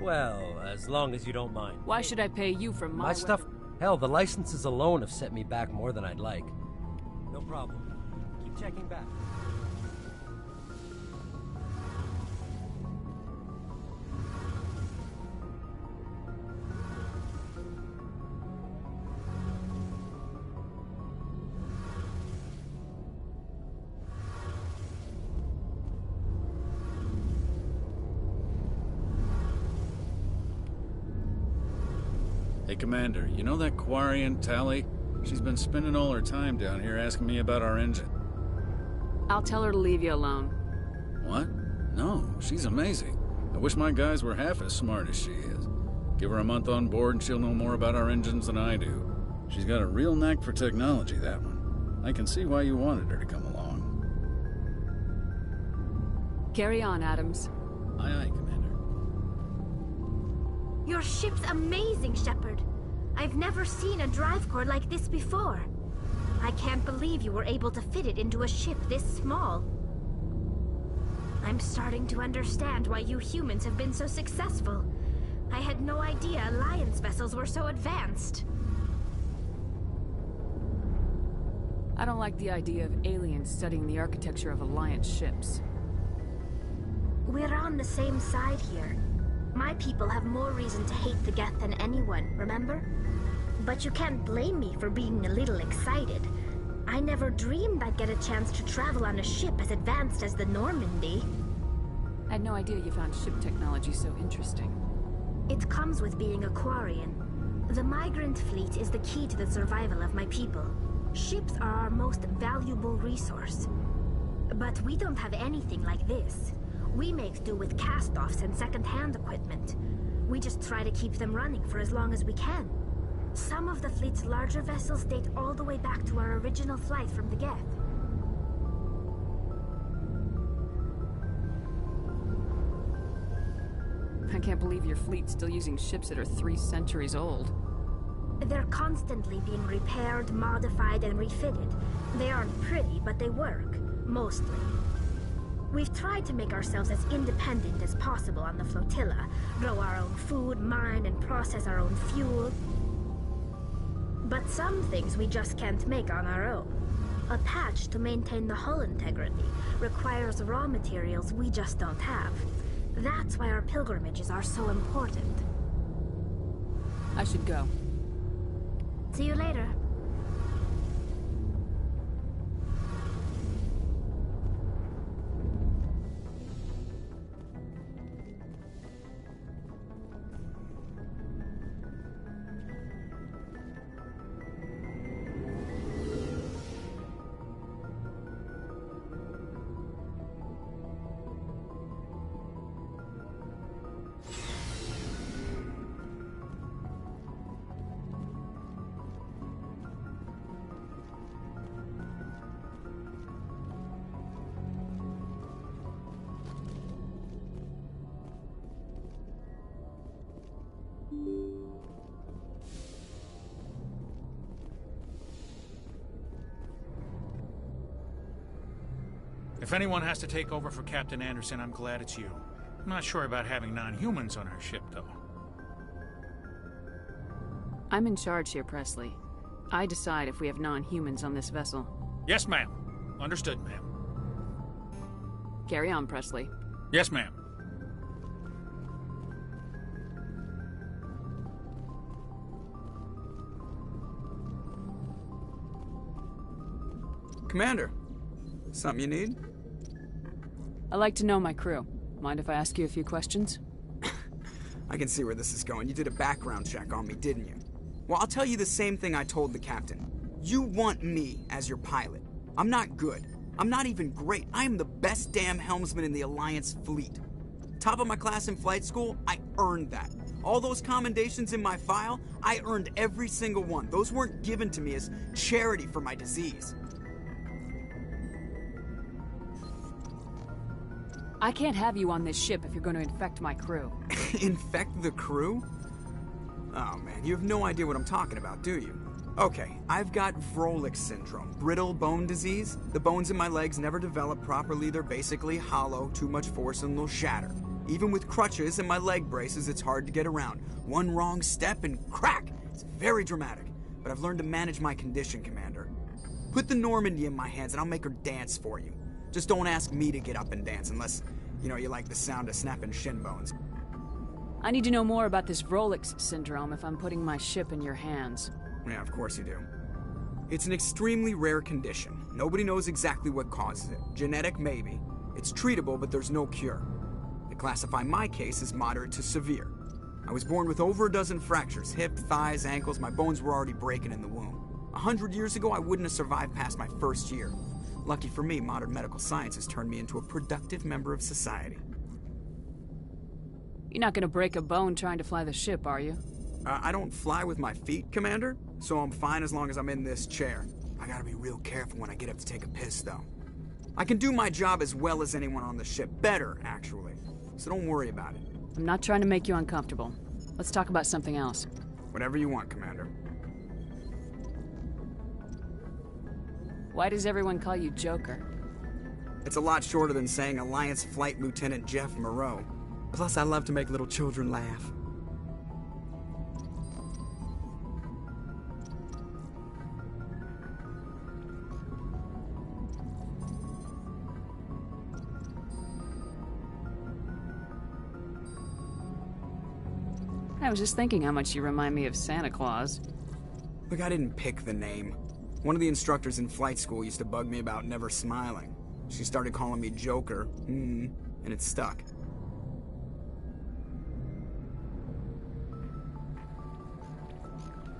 Well, as long as you don't mind. Why should I pay you for My stuff? Hell, the licenses alone have set me back more than I'd like. No problem. Keep checking back. Hey, Commander, you know that Quarian, Tally? She's been spending all her time down here asking me about our engine. I'll tell her to leave you alone. What? No, she's amazing. I wish my guys were half as smart as she is. Give her a month on board and she'll know more about our engines than I do. She's got a real knack for technology, that one. I can see why you wanted her to come along. Carry on, Adams. Aye, aye, Commander. Your ship's amazing, Shepard. I've never seen a drive core like this before. I can't believe you were able to fit it into a ship this small. I'm starting to understand why you humans have been so successful. I had no idea Alliance vessels were so advanced. I don't like the idea of aliens studying the architecture of Alliance ships. We're on the same side here. My people have more reason to hate the Geth than anyone, remember? But you can't blame me for being a little excited. I never dreamed I'd get a chance to travel on a ship as advanced as the Normandy. I had no idea you found ship technology so interesting. It comes with being a Quarian. The migrant fleet is the key to the survival of my people. Ships are our most valuable resource. But we don't have anything like this. We make do with cast-offs and second-hand equipment. We just try to keep them running for as long as we can. Some of the fleet's larger vessels date all the way back to our original flight from the Geth. I can't believe your fleet's still using ships that are 3 centuries old. They're constantly being repaired, modified, and refitted. They aren't pretty, but they work. Mostly. We've tried to make ourselves as independent as possible on the flotilla. Grow our own food, mine, and process our own fuel. But some things we just can't make on our own. A patch to maintain the hull integrity requires raw materials we just don't have. That's why our pilgrimages are so important. I should go. See you later. If anyone has to take over for Captain Anderson, I'm glad it's you. I'm not sure about having non-humans on our ship, though. I'm in charge here, Presley. I decide if we have non-humans on this vessel. Yes, ma'am. Understood, ma'am. Carry on, Presley. Yes, ma'am. Commander, something you need? I like to know my crew. Mind if I ask you a few questions? I can see where this is going. You did a background check on me, didn't you? Well, I'll tell you the same thing I told the captain. You want me as your pilot. I'm not good. I'm not even great. I am the best damn helmsman in the Alliance fleet. Top of my class in flight school, I earned that. All those commendations in my file, I earned every single one. Those weren't given to me as charity for my disease. I can't have you on this ship if you're going to infect my crew. Infect the crew? Oh man, you have no idea what I'm talking about, do you? Okay, I've got Vrolik syndrome, brittle bone disease. The bones in my legs never develop properly. They're basically hollow, too much force and they'll shatter. Even with crutches and my leg braces, it's hard to get around. One wrong step and crack! It's very dramatic, but I've learned to manage my condition, Commander. Put the Normandy in my hands and I'll make her dance for you. Just don't ask me to get up and dance unless, you know, you like the sound of snapping shin bones. I need to know more about this Vrolik syndrome if I'm putting my ship in your hands. Yeah, of course you do. It's an extremely rare condition. Nobody knows exactly what causes it. Genetic, maybe. It's treatable, but there's no cure. They classify my case as moderate to severe. I was born with over a dozen fractures, hip, thighs, ankles. My bones were already breaking in the womb. 100 years ago, I wouldn't have survived past my first year. Lucky for me, modern medical science has turned me into a productive member of society. You're not gonna break a bone trying to fly the ship, are you? I don't fly with my feet, Commander, so I'm fine as long as I'm in this chair. I gotta be real careful when I get up to take a piss, though. I can do my job as well as anyone on the ship. Better, actually. So don't worry about it. I'm not trying to make you uncomfortable. Let's talk about something else. Whatever you want, Commander. Why does everyone call you Joker? It's a lot shorter than saying Alliance Flight Lieutenant Jeff Moreau. Plus, I love to make little children laugh. I was just thinking how much you remind me of Santa Claus. Look, I didn't pick the name. One of the instructors in flight school used to bug me about never smiling. She started calling me Joker, and it stuck.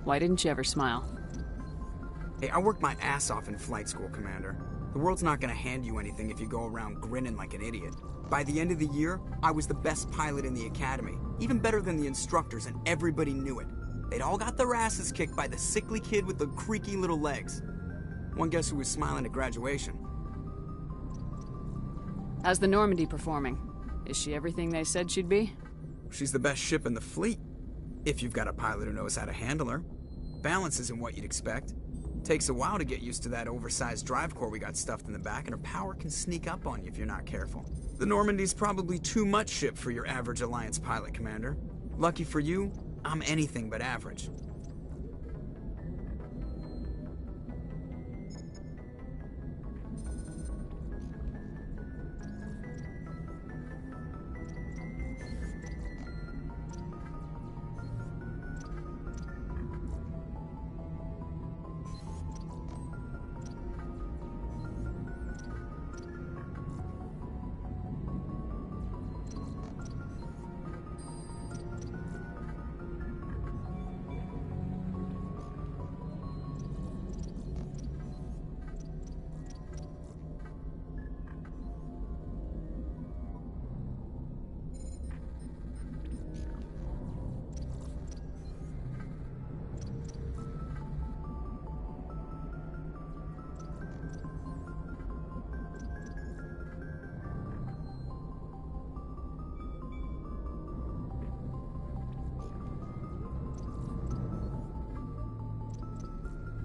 Why didn't you ever smile? Hey, I worked my ass off in flight school, Commander. The world's not gonna hand you anything if you go around grinning like an idiot. By the end of the year, I was the best pilot in the academy, even better than the instructors, and everybody knew it. They'd all got their asses kicked by the sickly kid with the creaky little legs. One guess who was smiling at graduation? How's the Normandy performing? Is she everything they said she'd be? She's the best ship in the fleet, if you've got a pilot who knows how to handle her. Balance isn't what you'd expect. Takes a while to get used to that oversized drive core we got stuffed in the back, and her power can sneak up on you if you're not careful. The Normandy's probably too much ship for your average Alliance pilot, Commander. Lucky for you, I'm anything but average.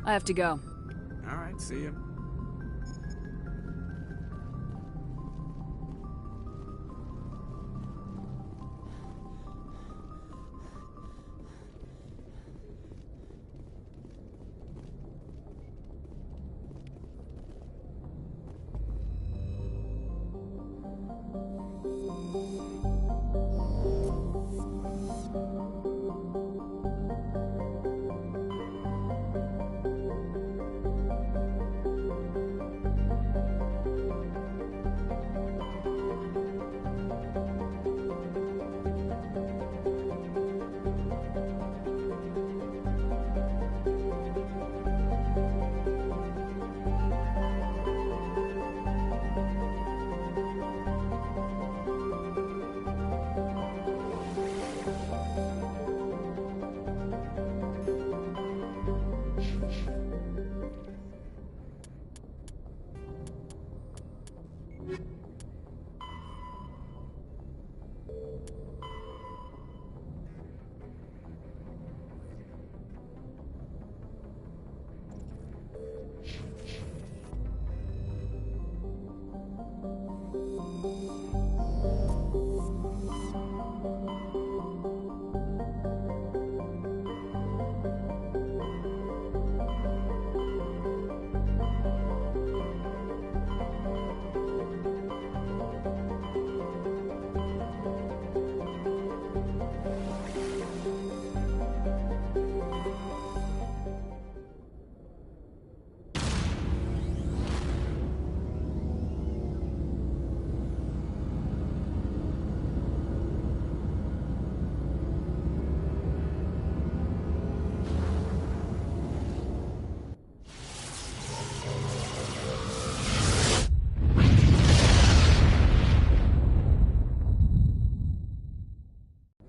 I have to go. All right, see you.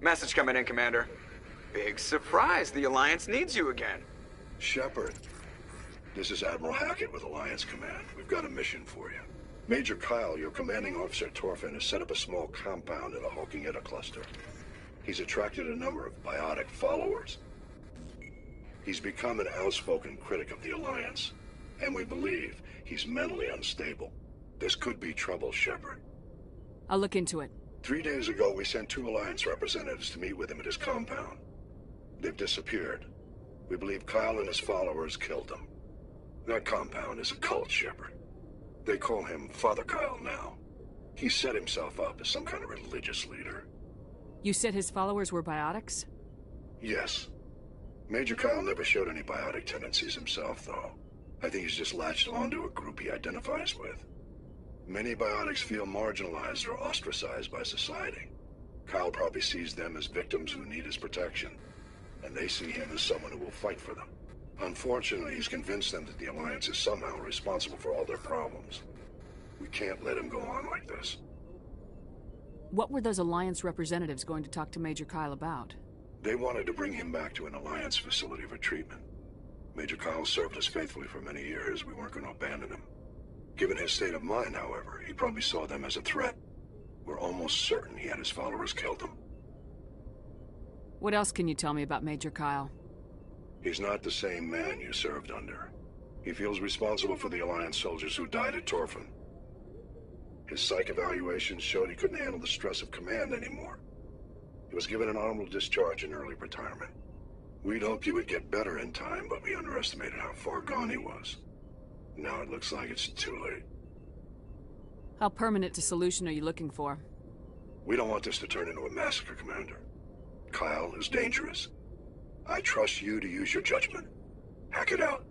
Message coming in, Commander. Big surprise, the Alliance needs you again. Shepard, this is Admiral Hackett with Alliance Command. We've got a mission for you. Major Kyle, your commanding officer Torfin, has set up a small compound in the Hulking-Etta cluster. He's attracted a number of biotic followers. He's become an outspoken critic of the Alliance, and we believe he's mentally unstable. This could be trouble, Shepard. I'll look into it. 3 days ago, we sent 2 Alliance representatives to meet with him at his compound. They've disappeared. We believe Kyle and his followers killed them. That compound is a cult, Shepard. They call him Father Kyle now. He set himself up as some kind of religious leader. You said his followers were biotics? Yes. Major Kyle never showed any biotic tendencies himself, though. I think he's just latched onto a group he identifies with. Many biotics feel marginalized or ostracized by society. Kyle probably sees them as victims who need his protection, and they see him as someone who will fight for them. Unfortunately, he's convinced them that the Alliance is somehow responsible for all their problems. We can't let him go on like this. What were those Alliance representatives going to talk to Major Kyle about? They wanted to bring him back to an Alliance facility for treatment. Major Kyle served us faithfully for many years. We weren't going to abandon him. Given his state of mind, however, he probably saw them as a threat. We're almost certain he had his followers killed him. What else can you tell me about Major Kyle? He's not the same man you served under. He feels responsible for the Alliance soldiers who died at Torfin. His psych evaluations showed he couldn't handle the stress of command anymore. He was given an honorable discharge and early retirement. We'd hoped he would get better in time, but we underestimated how far gone he was. Now it looks like it's too late. How permanent a solution are you looking for? We don't want this to turn into a massacre, Commander. Kyle is dangerous. I trust you to use your judgment. Hack it out.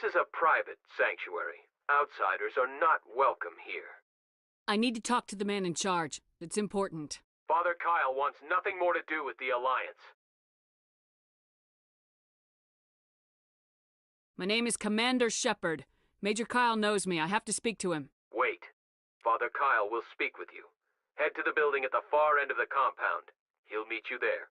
This is a private sanctuary. Outsiders are not welcome here. I need to talk to the man in charge. It's important. Father Kyle wants nothing more to do with the Alliance. My name is Commander Shepard. Major Kyle knows me. I have to speak to him. Wait. Father Kyle will speak with you. Head to the building at the far end of the compound. He'll meet you there.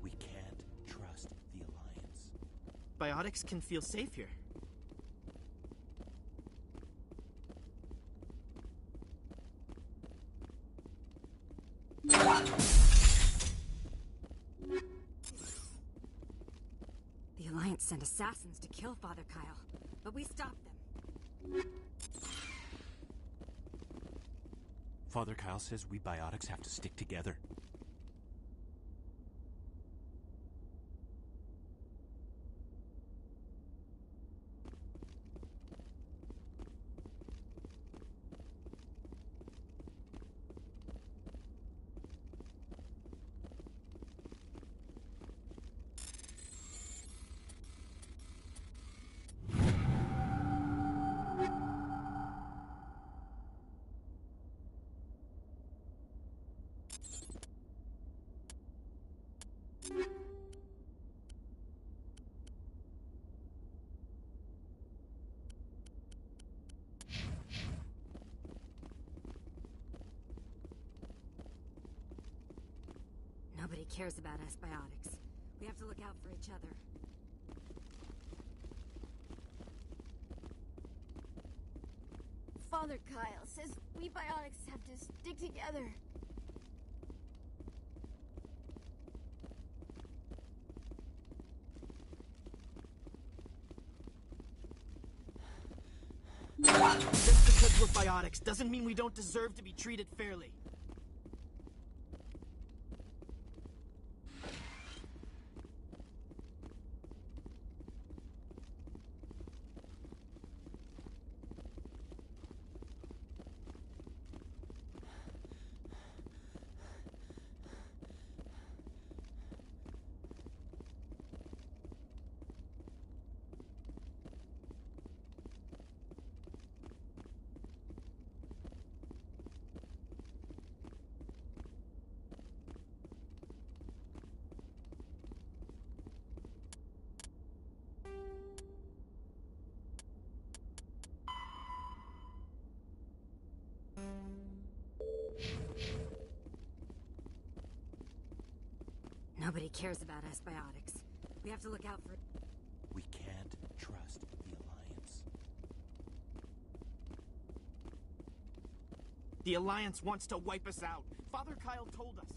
We can't trust the Alliance. Biotics can feel safe here. The Alliance sent assassins to kill Father Kyle, but we stopped them. Father Kyle says we Biotics have to stick together. Nobody cares about us Biotics. We have to look out for each other. Father Kyle says we Biotics have to stick together. Just because we're Biotics doesn't mean we don't deserve to be treated fairly. Nobody cares about us Biotics. We have to look out for... We can't trust the Alliance. The Alliance wants to wipe us out. Father Kyle told us.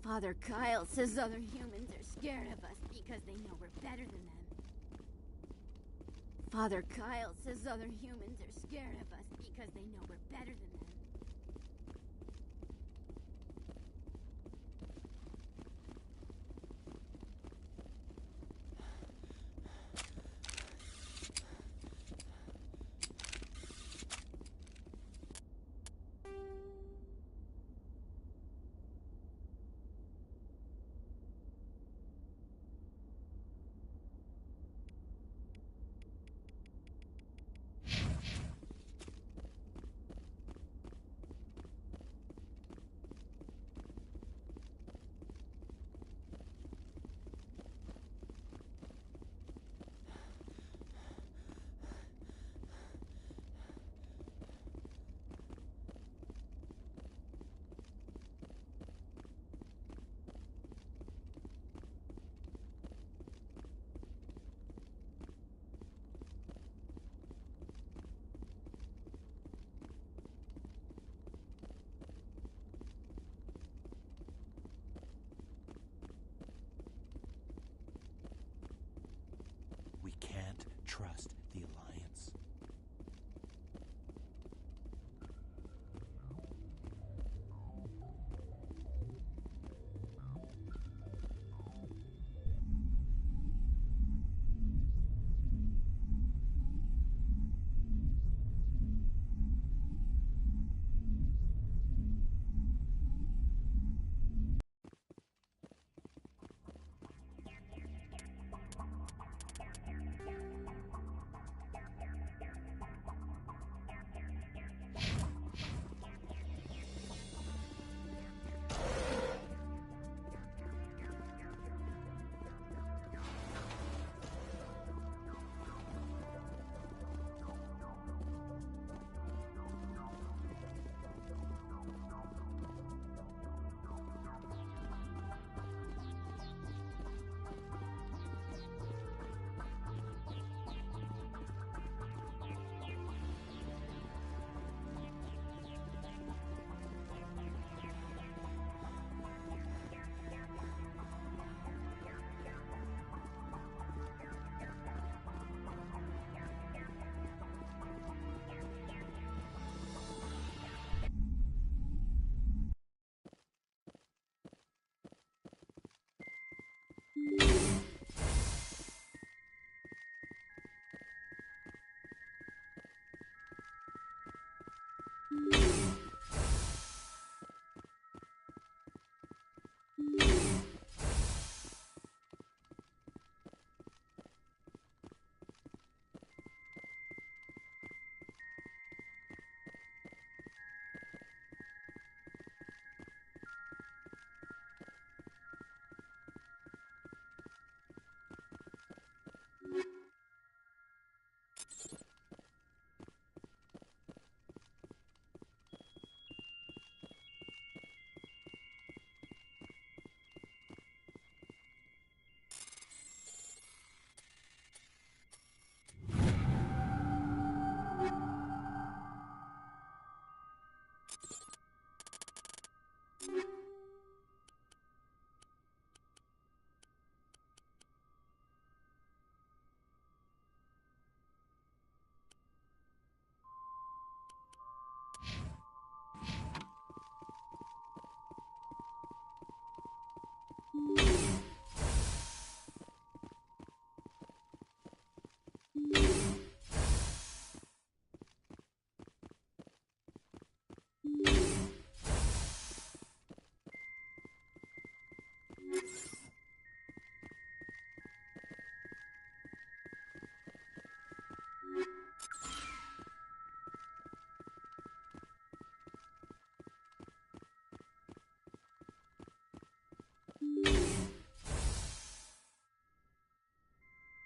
Father Kyle says other humans are scared of us because they know we're better than them. Father Kyle says other humans are scared of us because they know we're better than them.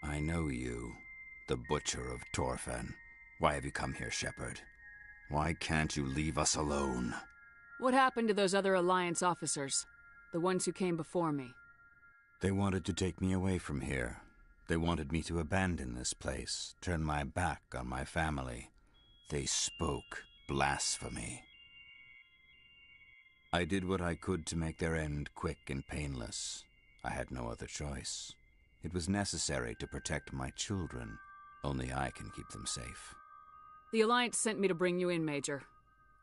I know you, the Butcher of Torfen. Why have you come here, Shepard? Why can't you leave us alone? What happened to those other Alliance officers? The ones who came before me? They wanted to take me away from here. They wanted me to abandon this place, turn my back on my family. They spoke blasphemy. I did what I could to make their end quick and painless. I had no other choice. It was necessary to protect my children. Only I can keep them safe. The Alliance sent me to bring you in, Major.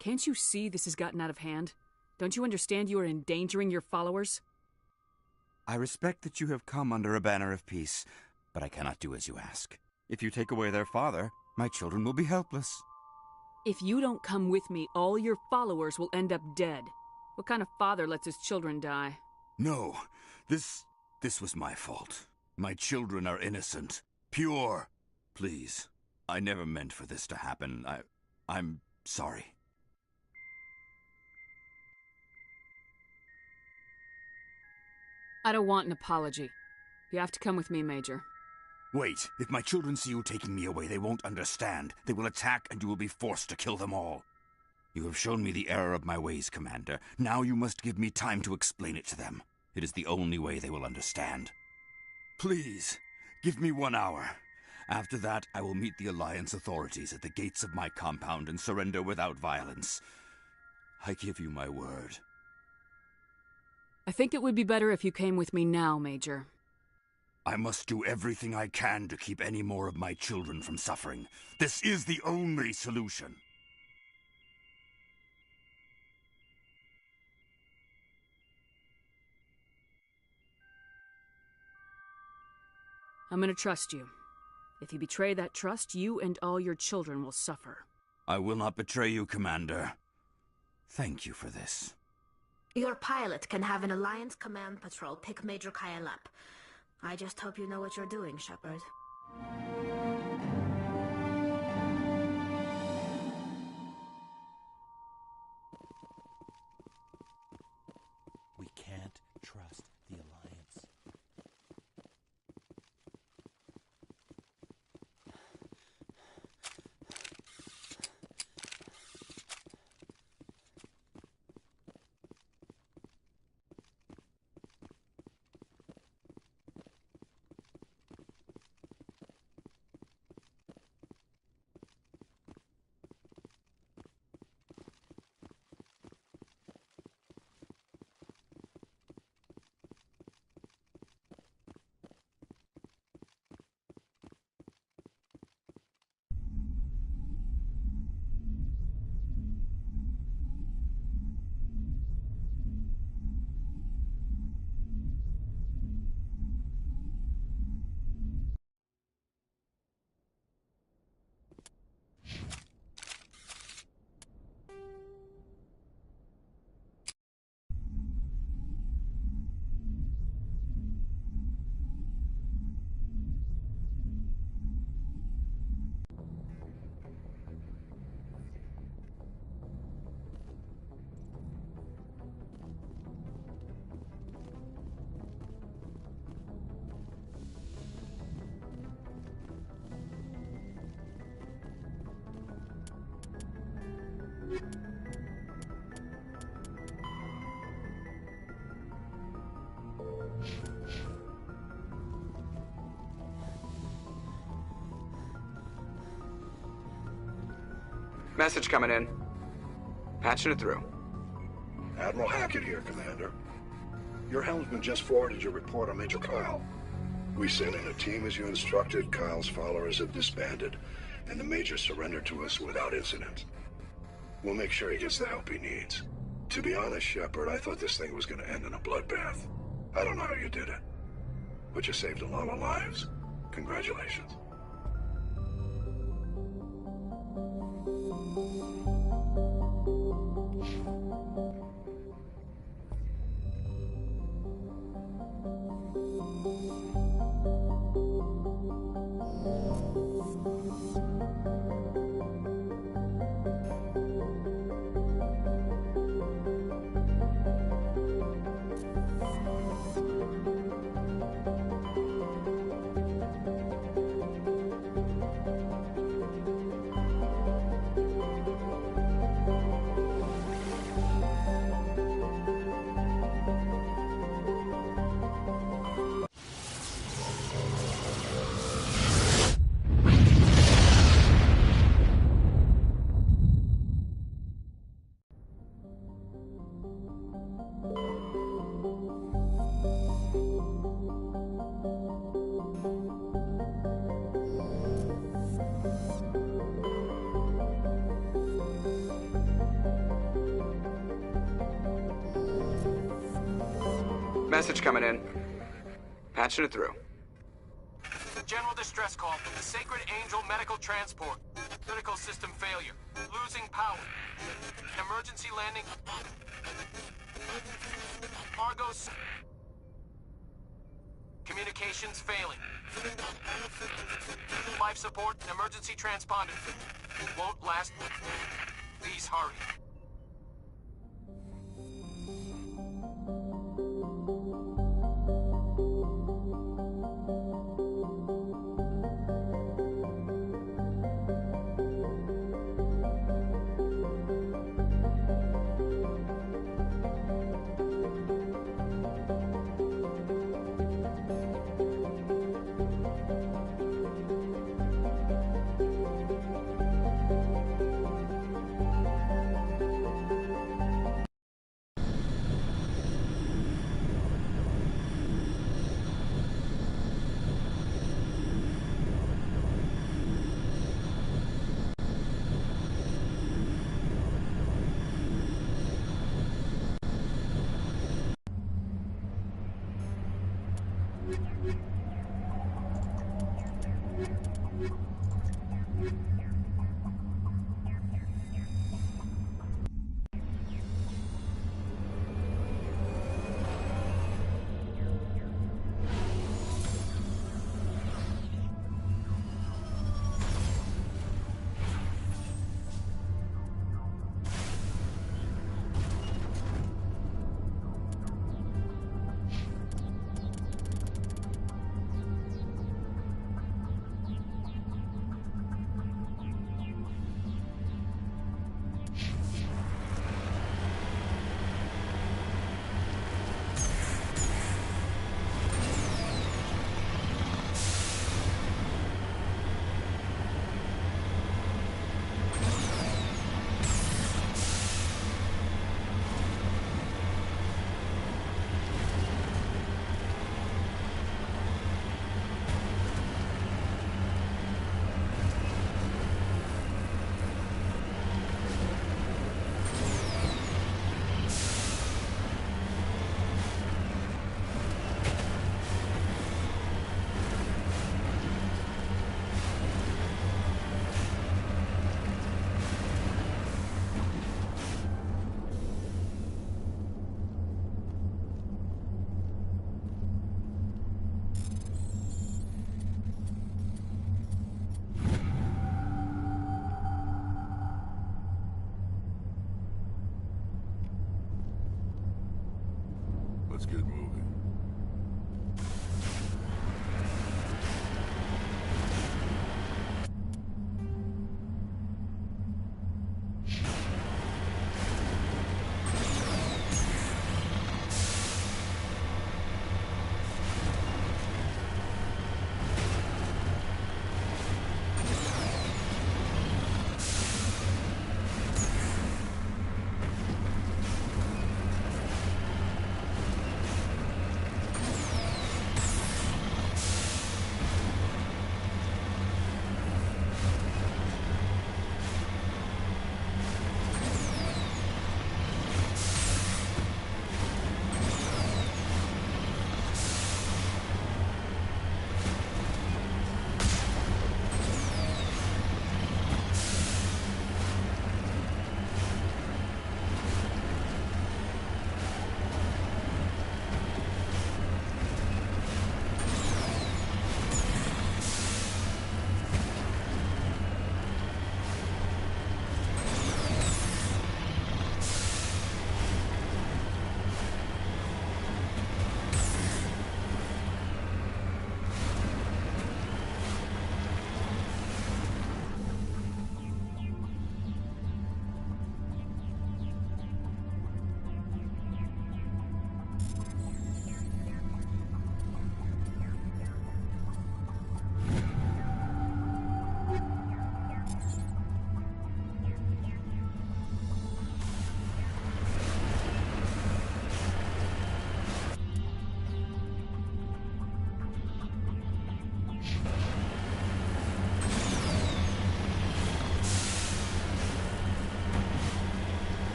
Can't you see this has gotten out of hand? Don't you understand you are endangering your followers? I respect that you have come under a banner of peace, but I cannot do as you ask. If you take away their father, my children will be helpless. If you don't come with me, all your followers will end up dead. What kind of father lets his children die? No, this was my fault. My children are innocent, pure. Please, I never meant for this to happen. I'm sorry. I don't want an apology. You have to come with me, Major. Wait, if my children see you taking me away, they won't understand. They will attack and you will be forced to kill them all. You have shown me the error of my ways, Commander. Now you must give me time to explain it to them. It is the only way they will understand. Please, give me 1 hour. After that, I will meet the Alliance authorities at the gates of my compound and surrender without violence. I give you my word. I think it would be better if you came with me now, Major. I must do everything I can to keep any more of my children from suffering. This is the only solution. I'm gonna trust you. If you betray that trust, you and all your children will suffer. I will not betray you, Commander. Thank you for this. Your pilot can have an Alliance command patrol pick Major Kyle up. I just hope you know what you're doing, Shepard. We can't trust the Alliance. Message coming in. Patching it through. Admiral Hackett here, Commander. Your helmsman just forwarded your report on Major Kyle. We sent in a team as you instructed. Kyle's followers have disbanded, and the Major surrendered to us without incident. We'll make sure he gets the help he needs. To be honest, Shepard, I thought this thing was going to end in a bloodbath. I don't know how you did it, but you saved a lot of lives. Congratulations. message coming in. Patching it through. General distress call from the Sacred Angel Medical Transport. Critical system failure. Losing power. Emergency landing. Argos. Communications failing. Life support and emergency transponder. Won't last. Please hurry. Let's get moving.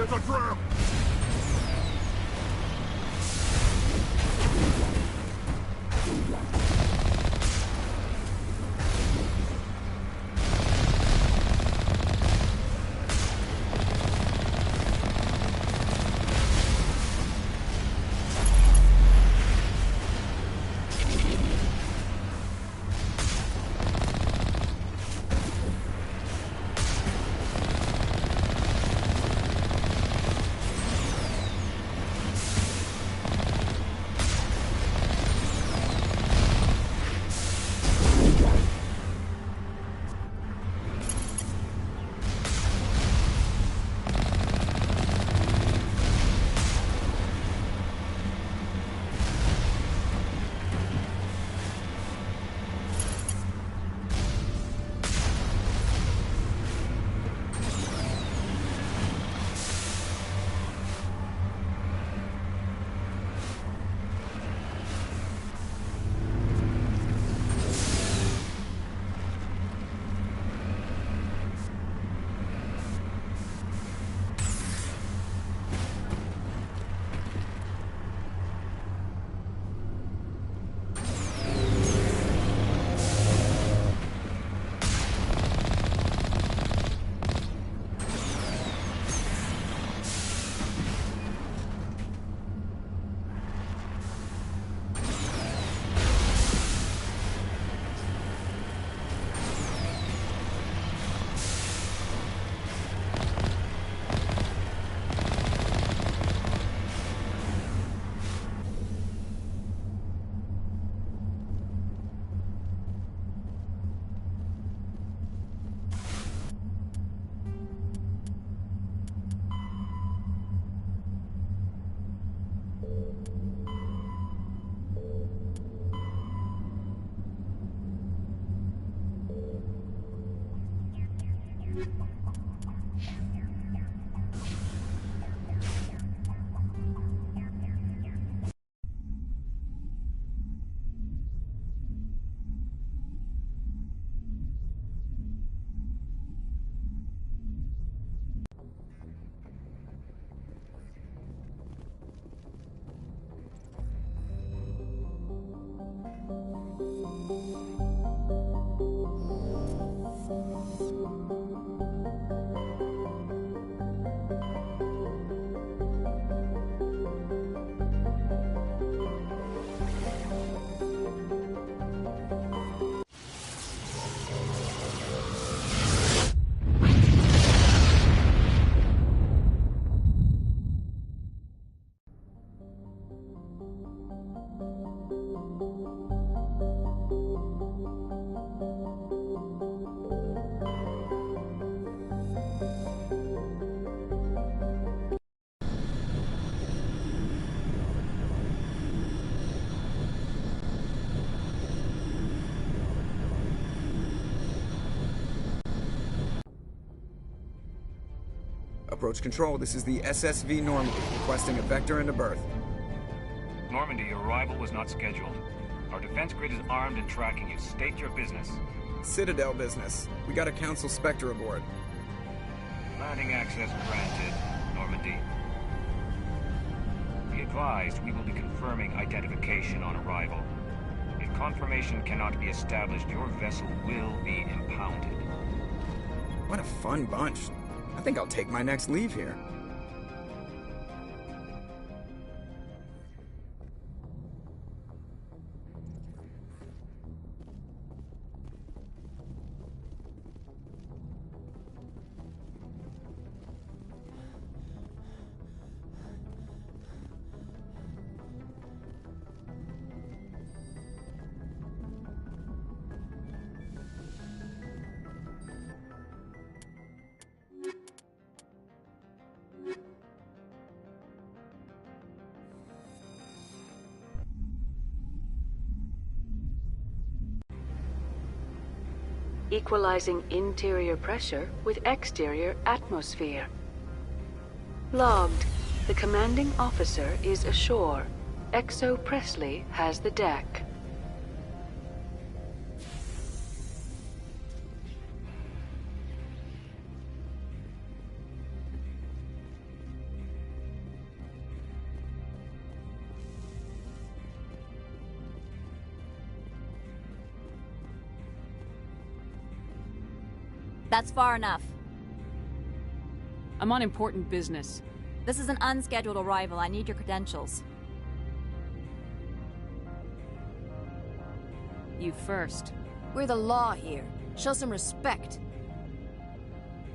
It's a trap! Approach control, this is the SSV Normandy, requesting a vector into berth. Normandy, your arrival was not scheduled. Our defense grid is armed and tracking you. State your business. Citadel business. We got a Council Spectre aboard. Landing access granted, Normandy. Be advised, we will be confirming identification on arrival. If confirmation cannot be established, your vessel will be impounded. What a fun bunch. I think I'll take my next leave here. Equalizing interior pressure with exterior atmosphere. Logged. The commanding officer is ashore. Exo Presley has the deck. That's far enough. I'm on important business. This is an unscheduled arrival. I need your credentials. You first. We're the law here. Show some respect.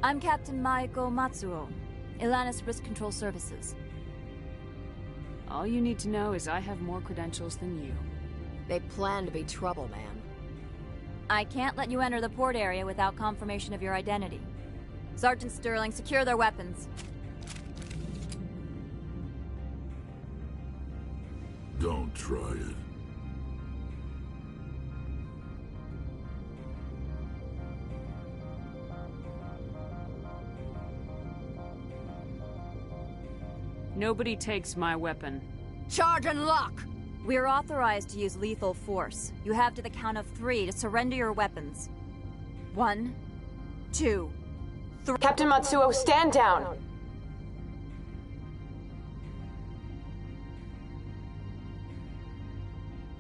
I'm Captain Maiko Matsuo, Ilanis Risk Control Services. All you need to know is I have more credentials than you. They plan to be trouble, man. I can't let you enter the port area without confirmation of your identity. Sergeant Sterling, secure their weapons. Don't try it. Nobody takes my weapon. Charge and lock! We're authorized to use lethal force. You have to the count of 3 to surrender your weapons. 1, 2, 3. Captain Matsuo, stand down!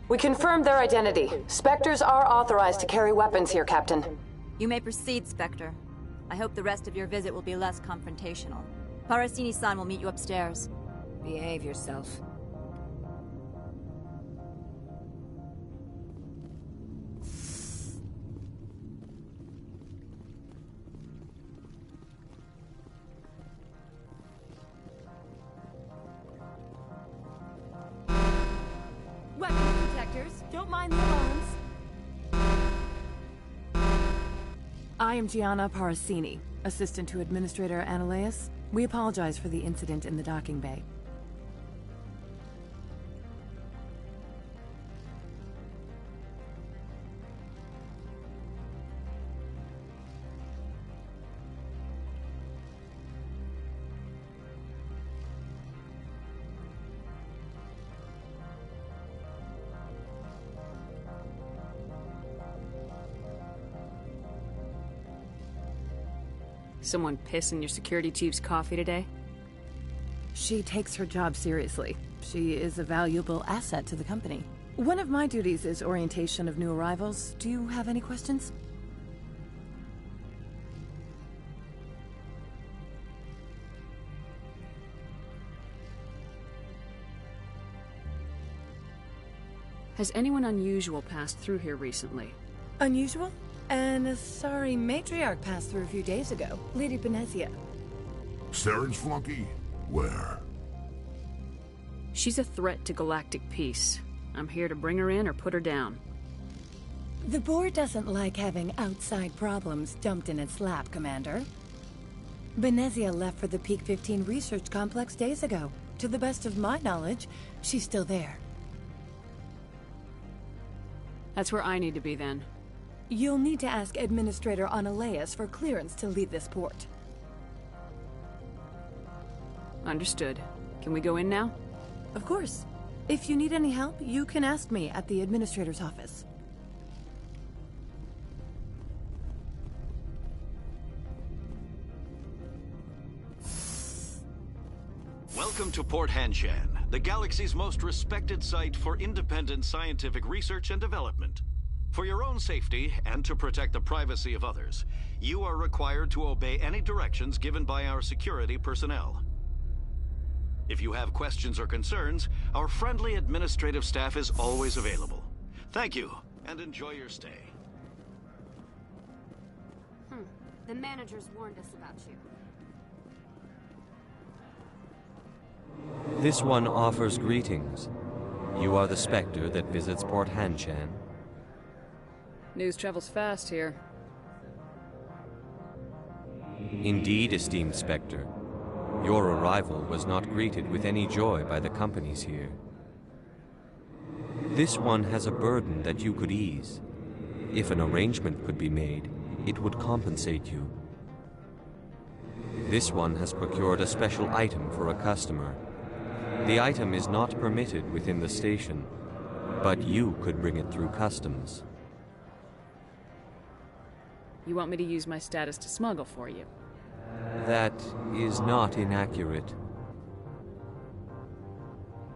We confirmed their identity. Spectres are authorized to carry weapons here, Captain. You may proceed, Spectre. I hope the rest of your visit will be less confrontational. Parasini-san will meet you upstairs. Behave yourself. Weapon protectors, don't mind the alarms. I am Gianna Parasini, assistant to Administrator Ananias. We apologize for the incident in the docking bay. Someone piss in your security chief's coffee today? She takes her job seriously. She is a valuable asset to the company. One of my duties is orientation of new arrivals. Do you have any questions? Has anyone unusual passed through here recently? Unusual? And a sorry matriarch passed through a few days ago. Lady Benezia. Saren's flunky? Where? She's a threat to galactic peace. I'm here to bring her in or put her down. The board doesn't like having outside problems dumped in its lap, Commander. Benezia left for the Peak 15 research complex days ago. To the best of my knowledge, she's still there. That's where I need to be then. You'll need to ask Administrator Ananias for clearance to leave this port. Understood. Can we go in now? Of course. If you need any help, you can ask me at the Administrator's office. Welcome to Port Hanshan, the galaxy's most respected site for independent scientific research and development. For your own safety, and to protect the privacy of others, you are required to obey any directions given by our security personnel. If you have questions or concerns, our friendly administrative staff is always available. Thank you, and enjoy your stay. The managers warned us about you. This one offers greetings. You are the Spectre that visits Port Hanshan. News travels fast here. Indeed, esteemed Spectre. Your arrival was not greeted with any joy by the companies here. This one has a burden that you could ease. If an arrangement could be made, it would compensate you. This one has procured a special item for a customer. The item is not permitted within the station, but you could bring it through customs. You want me to use my status to smuggle for you? That is not inaccurate.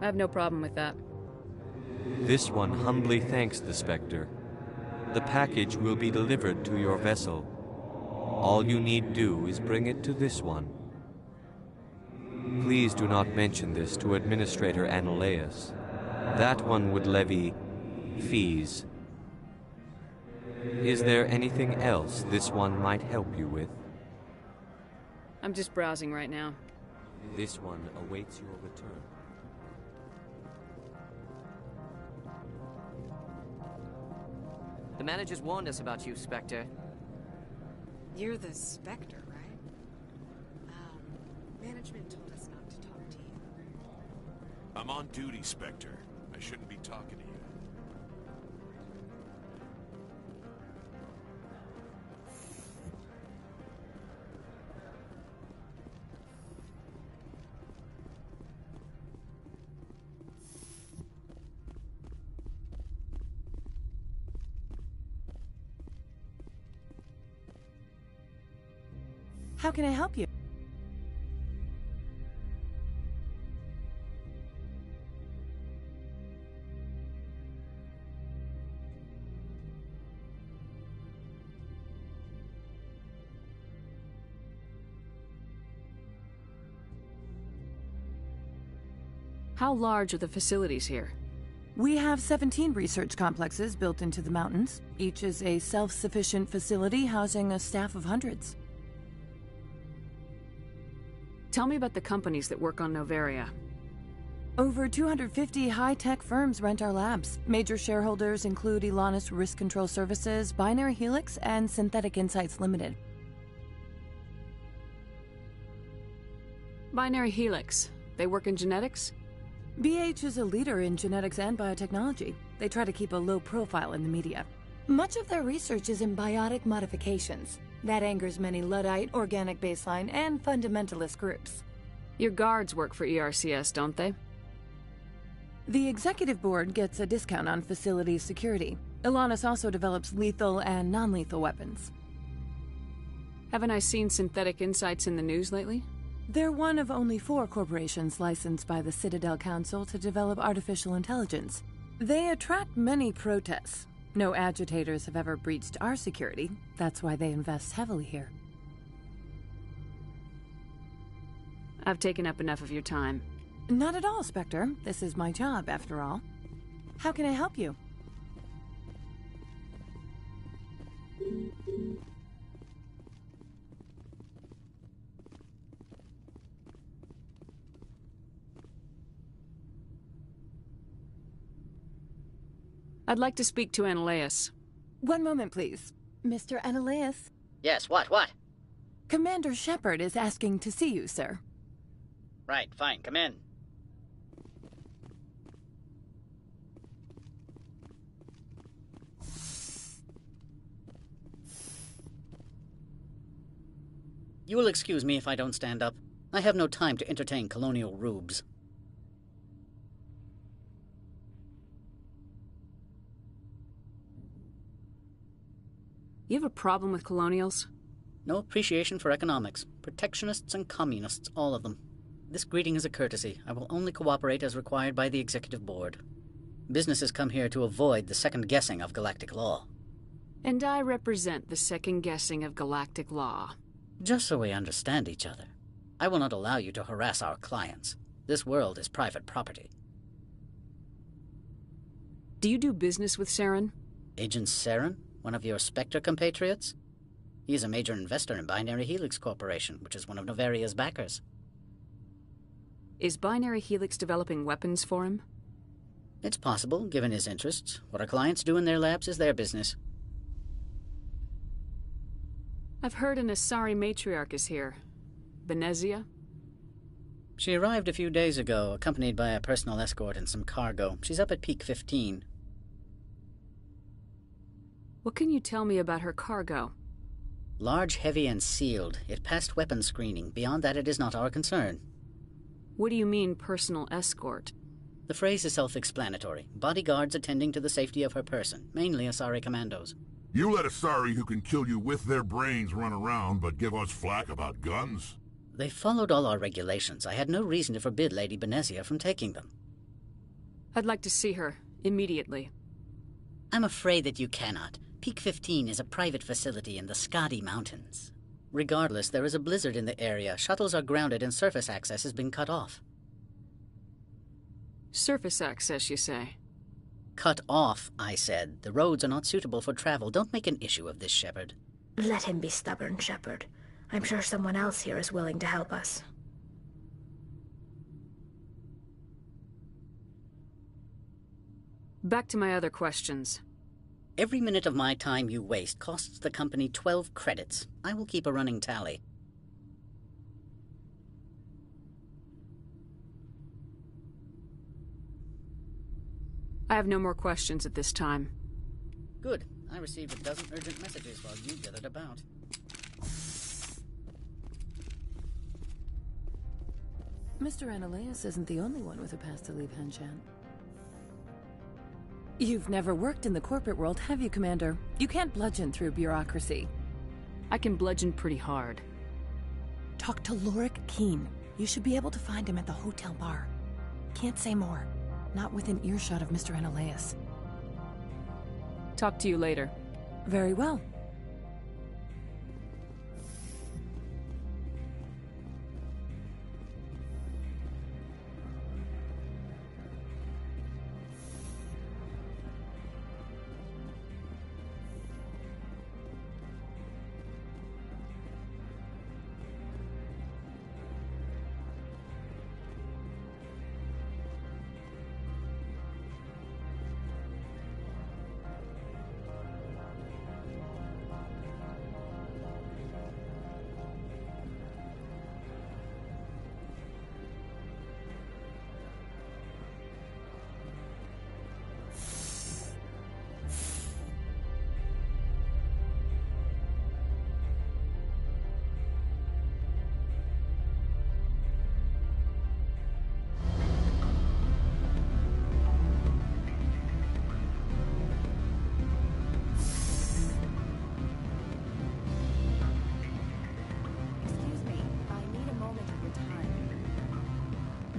I have no problem with that. This one humbly thanks the Spectre. The package will be delivered to your vessel. All you need do is bring it to this one. Please do not mention this to Administrator Annaleus. That one would levy fees. Is there anything else this one might help you with? I'm just browsing right now. This one awaits your return. The managers warned us about you, Spectre. You're the Spectre, right? Management told us not to talk to you. I'm on duty, Spectre. I shouldn't be talking to you. How can I help you? How large are the facilities here? We have 17 research complexes built into the mountains. Each is a self-sufficient facility housing a staff of hundreds. Tell me about the companies that work on Noveria. Over 250 high-tech firms rent our labs. Major shareholders include Elanus Risk Control Services, Binary Helix, and Synthetic Insights Limited. Binary Helix. They work in genetics? BH is a leader in genetics and biotechnology. They try to keep a low profile in the media. Much of their research is in biotic modifications. That angers many Luddite, organic baseline, and fundamentalist groups. Your guards work for ERCS, don't they? The executive board gets a discount on facility security. Elanus also develops lethal and non-lethal weapons. Haven't I seen Synthetic Insights in the news lately? They're one of only 4 corporations licensed by the Citadel Council to develop artificial intelligence. They attract many protests. No agitators have ever breached our security. That's why they invest heavily here. I've taken up enough of your time. Not at all, Spectre. This is my job, after all. How can I help you? I'd like to speak to Annaleus. One moment, please. Mr. Annaleus? Yes, what? Commander Shepard is asking to see you, sir. Right, fine, come in. You will excuse me if I don't stand up. I have no time to entertain colonial rubes. You have a problem with colonials? No appreciation for economics. Protectionists and communists, all of them. This greeting is a courtesy. I will only cooperate as required by the executive board. Businesses come here to avoid the second guessing of galactic law. And I represent the second guessing of galactic law. Just so we understand each other. I will not allow you to harass our clients. This world is private property. Do you do business with Saren? Agent Saren? One of your Spectre compatriots? He is a major investor in Binary Helix Corporation, which is one of Noveria's backers. Is Binary Helix developing weapons for him? It's possible, given his interests. What our clients do in their labs is their business. I've heard an Asari matriarch is here. Benezia? She arrived a few days ago, accompanied by a personal escort and some cargo. She's up at Peak 15. What can you tell me about her cargo? Large, heavy, and sealed. It passed weapons screening. Beyond that, it is not our concern. What do you mean, personal escort? The phrase is self-explanatory. Bodyguards attending to the safety of her person, mainly Asari commandos. You let Asari who can kill you with their brains run around, but give us flack about guns? They followed all our regulations. I had no reason to forbid Lady Benezia from taking them. I'd like to see her, immediately. I'm afraid that you cannot. Peak 15 is a private facility in the Skadi Mountains. Regardless, there is a blizzard in the area. Shuttles are grounded and surface access has been cut off. Surface access, you say? Cut off, I said. The roads are not suitable for travel. Don't make an issue of this, Shepard. Let him be stubborn, Shepard. I'm sure someone else here is willing to help us. Back to my other questions. Every minute of my time you waste costs the company 12 credits. I will keep a running tally. I have no more questions at this time. Good. I received a dozen urgent messages while you gathered about. Mr. Ananias isn't the only one with a pass to leave Hanshan. You've never worked in the corporate world, have you, Commander? You can't bludgeon through bureaucracy. I can bludgeon pretty hard. Talk to Lorik Keen. You should be able to find him at the hotel bar. Can't say more. Not within earshot of Mr. Ananias. Talk to you later. Very well.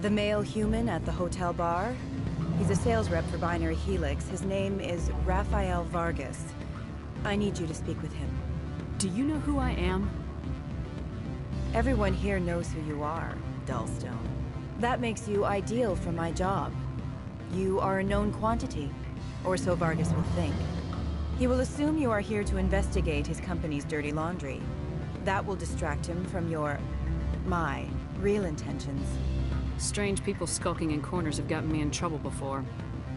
The male human at the hotel bar? He's a sales rep for Binary Helix. His name is Rafael Vargas. I need you to speak with him. Do you know who I am? Everyone here knows who you are, Dullstone. That makes you ideal for my job. You are a known quantity, or so Vargas will think. He will assume you are here to investigate his company's dirty laundry. That will distract him from my real intentions. Strange people skulking in corners have gotten me in trouble before.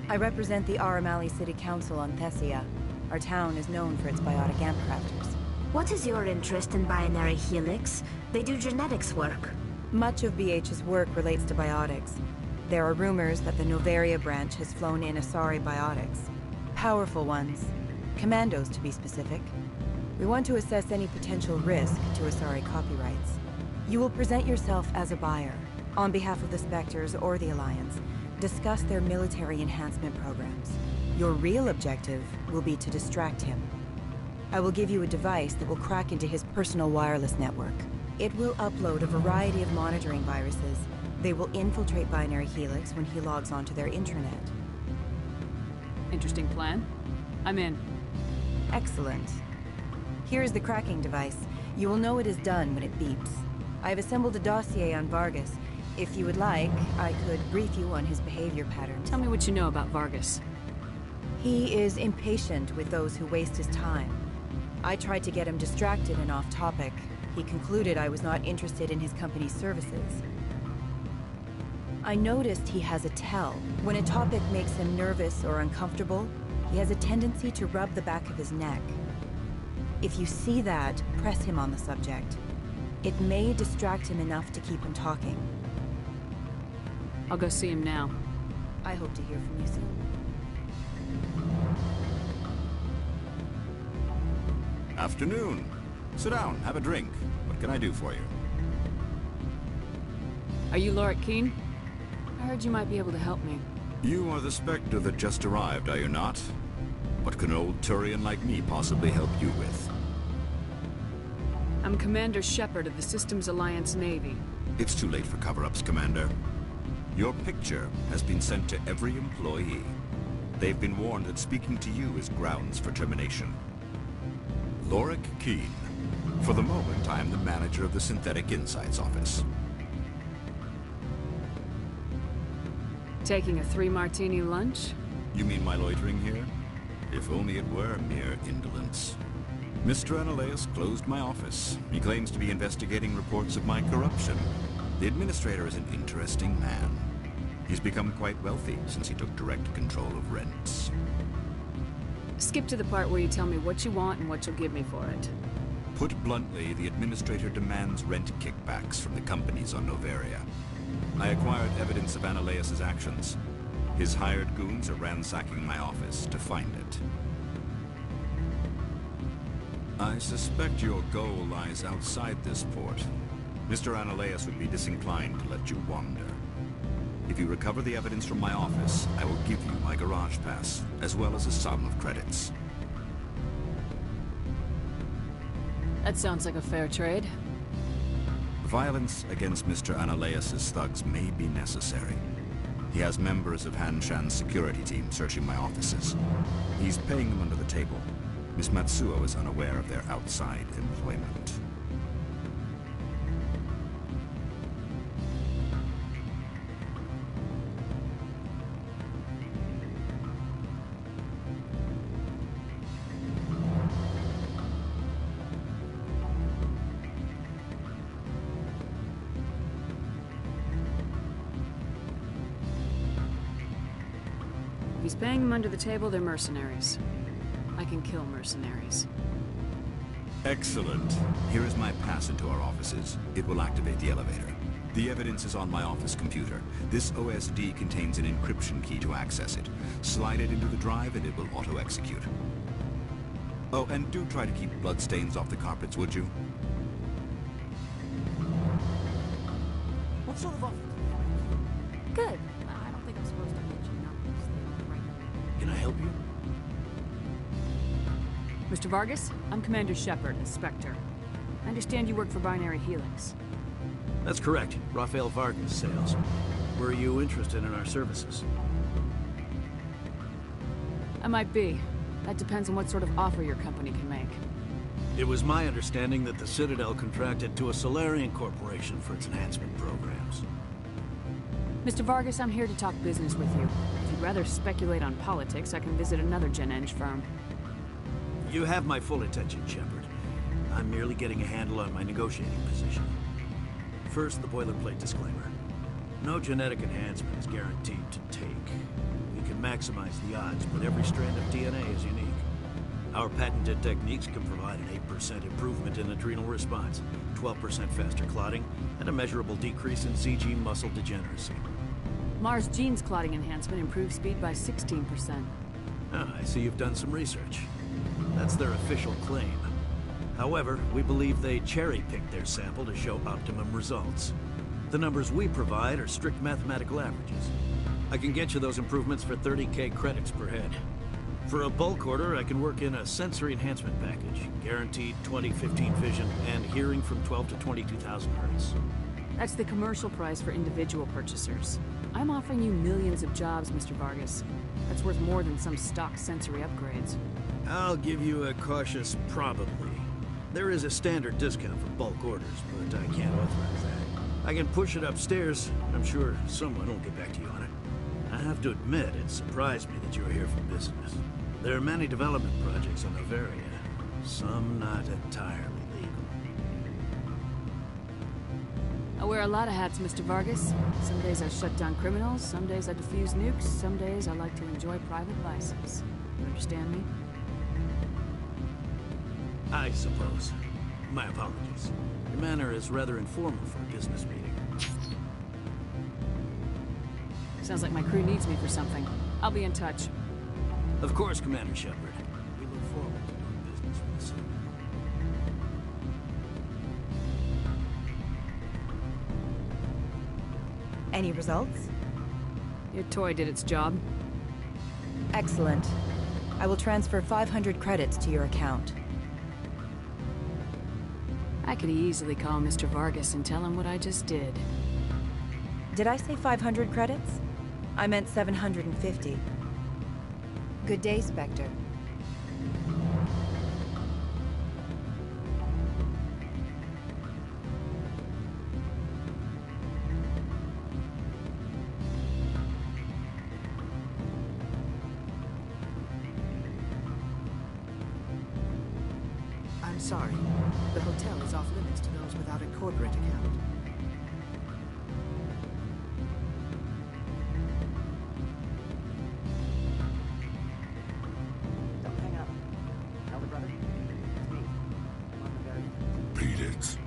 I represent the Aramali City Council on Thessia. Our town is known for its biotic amp crafters. What is your interest in Binary Helix? They do genetics work. Much of BH's work relates to biotics. There are rumors that the Novaria branch has flown in Asari biotics. Powerful ones. Commandos, to be specific. We want to assess any potential risk to Asari copyrights. You will present yourself as a buyer. On behalf of the Spectres or the Alliance, discuss their military enhancement programs. Your real objective will be to distract him. I will give you a device that will crack into his personal wireless network. It will upload a variety of monitoring viruses. They will infiltrate Binary Helix when he logs onto their intranet. Interesting plan. I'm in. Excellent. Here is the cracking device. You will know it is done when it beeps. I have assembled a dossier on Vargas. If you would like, I could brief you on his behavior patterns. Tell me what you know about Vargas. He is impatient with those who waste his time. I tried to get him distracted and off topic. He concluded I was not interested in his company's services. I noticed he has a tell. When a topic makes him nervous or uncomfortable, he has a tendency to rub the back of his neck. If you see that, press him on the subject. It may distract him enough to keep him talking. I'll go see him now. I hope to hear from you soon. Afternoon. Sit down, have a drink. What can I do for you? Are you Lorik Keen? I heard you might be able to help me. You are the Spectre that just arrived, are you not? What can an old Turian like me possibly help you with? I'm Commander Shepard of the Systems Alliance Navy. It's too late for cover-ups, Commander. Your picture has been sent to every employee. They've been warned that speaking to you is grounds for termination. Lorik Keen, For the moment, I am the manager of the Synthetic Insights Office. Taking a 3-martini lunch? You mean my loitering here? If only it were mere indolence. Mr. Analaeus closed my office. He claims to be investigating reports of my corruption. The administrator is an interesting man. He's become quite wealthy since he took direct control of rents. Skip to the part where you tell me what you want and what you'll give me for it. Put bluntly, the administrator demands rent kickbacks from the companies on Noveria. I acquired evidence of Analaeus' actions. His hired goons are ransacking my office to find it. I suspect your goal lies outside this port. Mr. Analaeus would be disinclined to let you wander. If you recover the evidence from my office, I will give you my garage pass, as well as a sum of credits. That sounds like a fair trade. Violence against Mr. Analaeus' thugs may be necessary. He has members of Han Shan's security team searching my offices. He's paying them under the table. Miss Matsuo is unaware of their outside employment. If he's paying them under the table, they're mercenaries. I can kill mercenaries. Excellent. Here is my pass into our offices. It will activate the elevator. The evidence is on my office computer. This OSD contains an encryption key to access it. Slide it into the drive and it will auto-execute. Oh, and do try to keep bloodstains off the carpets, would you? What sort of offer? Good. I don't think I'm supposed to mention numbers. They don't write them. Can I help you? Mr. Vargas, I'm Commander Shepard, Spectre. I understand you work for Binary Helix. That's correct. Rafael Vargas sales. Were you interested in our services? I might be. That depends on what sort of offer your company can make. It was my understanding that the Citadel contracted to a Solarian corporation for its enhancement programs. Mr. Vargas, I'm here to talk business with you. If you'd rather speculate on politics, I can visit another Gen Eng firm. You have my full attention, Shepard. I'm merely getting a handle on my negotiating position. First, the boilerplate disclaimer. No genetic enhancement is guaranteed to take. We can maximize the odds, but every strand of DNA is unique. Our patented techniques can provide an 8% improvement in adrenal response, 12% faster clotting, and a measurable decrease in CG muscle degeneracy. Mars Gene's clotting enhancement improves speed by 16%. Ah, I see you've done some research. That's their official claim. However, we believe they cherry-picked their sample to show optimum results. The numbers we provide are strict mathematical averages. I can get you those improvements for 30K credits per head. For a bulk order, I can work in a sensory enhancement package, guaranteed 20/15 vision, and hearing from 12 to 22,000 hertz. That's the commercial price for individual purchasers. I'm offering you millions of jobs, Mr. Vargas. That's worth more than some stock sensory upgrades. I'll give you a cautious probably. There is a standard discount for bulk orders, but I can't authorize that. I can push it upstairs. I'm sure someone will get back to you on it. I have to admit, it surprised me that you're here for business. There are many development projects on Noveria, some not entirely legal. I wear a lot of hats, Mr. Vargas. Some days I shut down criminals, some days I defuse nukes, some days I like to enjoy private license. You understand me? I suppose. My apologies. Your manner is rather informal for a business meeting. Sounds like my crew needs me for something. I'll be in touch. Of course, Commander Shepard. We look forward to doing business with the Citadel. Any results? Your toy did its job. Excellent. I will transfer 500 credits to your account. I could easily call Mr. Vargas and tell him what I just did. Did I say 500 credits? I meant 750. Good day, Spectre. Sorry, the hotel is off limits to those without a corporate account. Don't hang up. Elder brother, it's me. I'm on the very end. Beat it.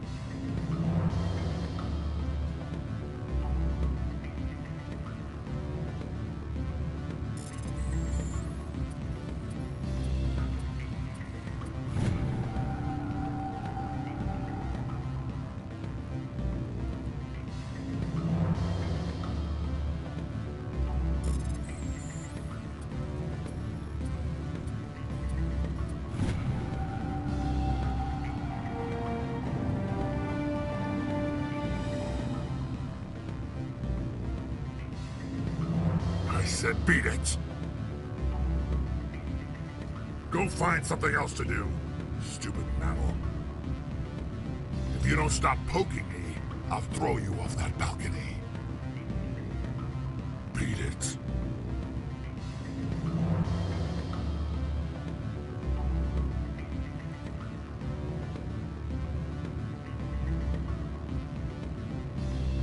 I said beat it! Go find something else to do, stupid mammal. If you don't stop poking me, I'll throw you off that balcony. Beat it.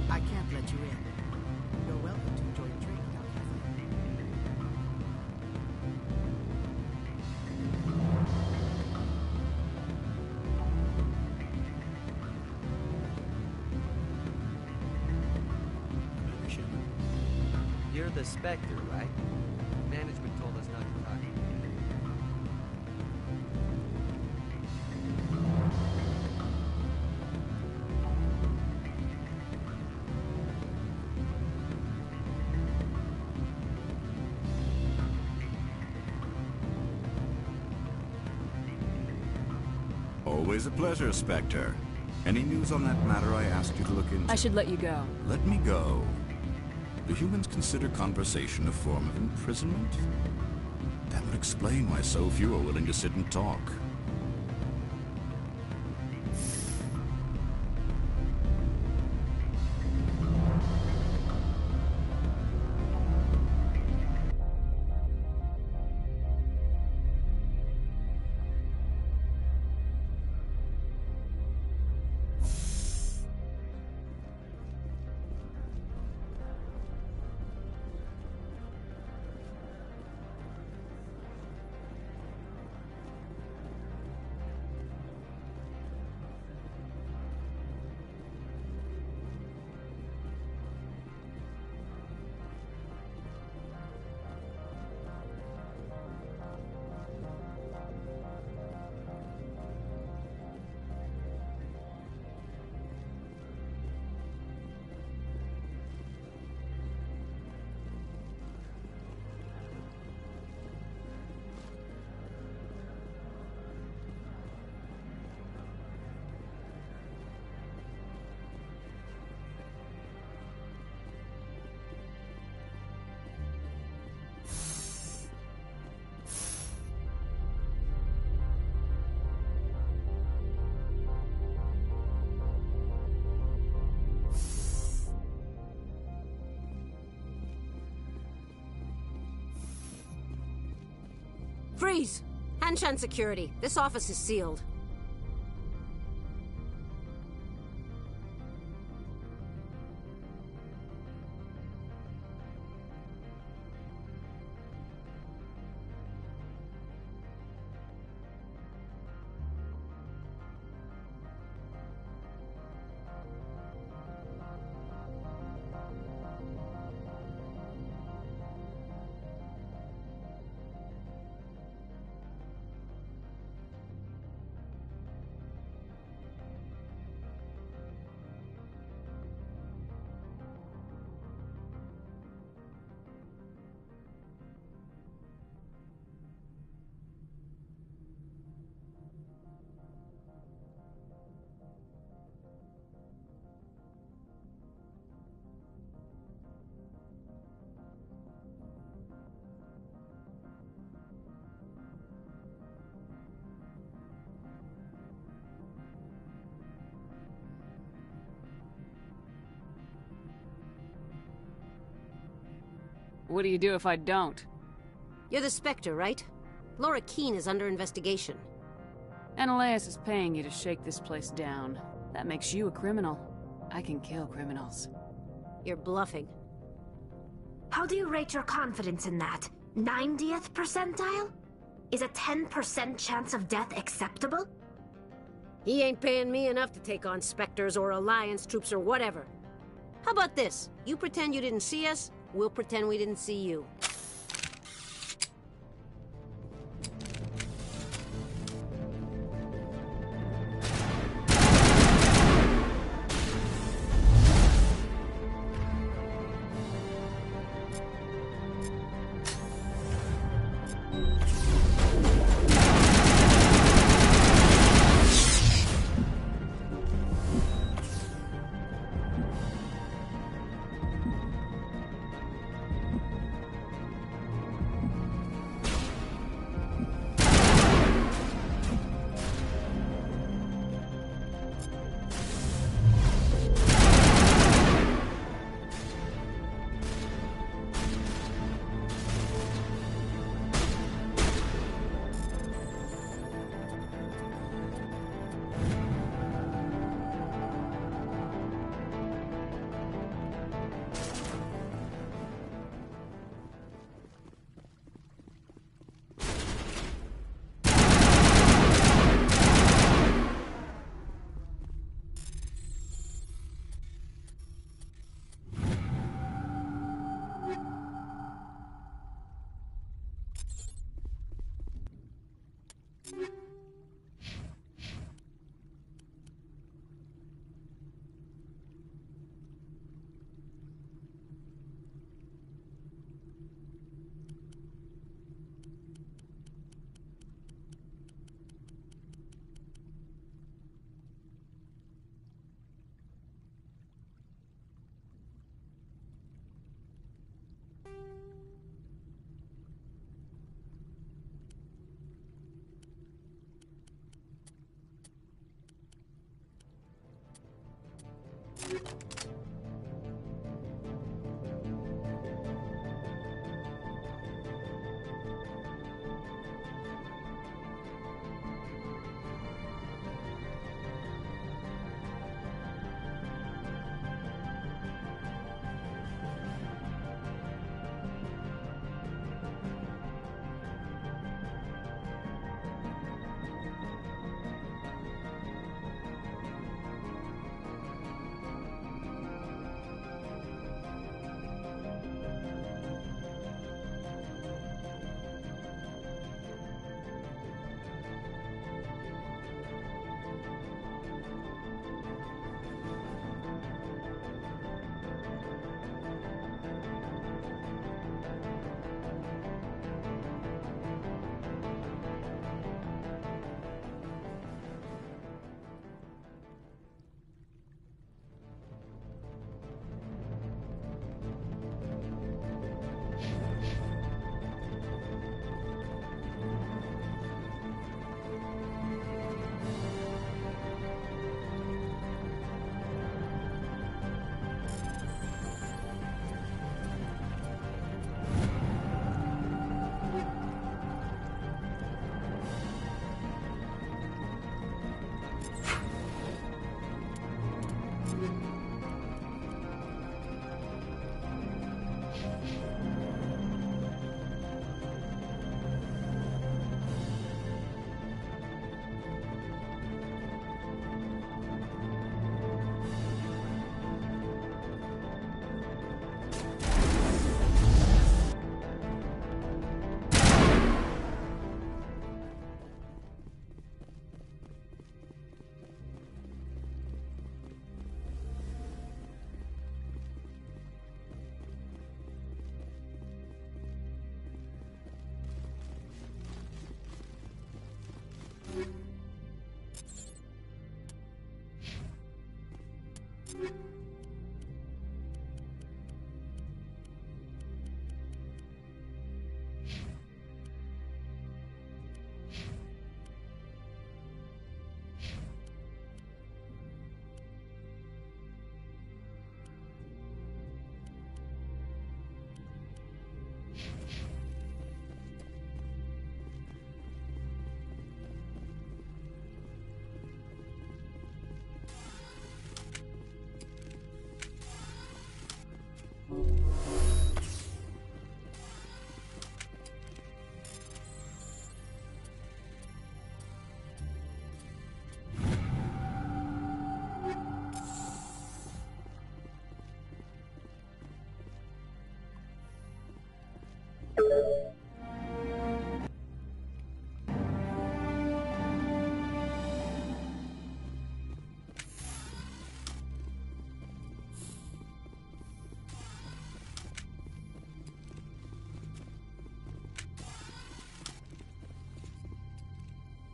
I can't let you in. You're welcome to enjoy a drink without caffeine. Commander Shepard. You're the Spectre, right? Management told us not to talk. Always a pleasure, Spectre. Any news on that matter I asked you to look into? I should let you go. Let me go. Do humans consider conversation a form of imprisonment? That would explain why so few are willing to sit and talk. Freeze! Hanshan security. This office is sealed. What do you do if I don't? You're the Spectre, right? Laura Keene is under investigation. Ananias is paying you to shake this place down. That makes you a criminal. I can kill criminals. You're bluffing. How do you rate your confidence in that? 90th percentile? Is a 10% chance of death acceptable? He ain't paying me enough to take on Spectres or Alliance troops or whatever. How about this? You pretend you didn't see us, we'll pretend we didn't see you.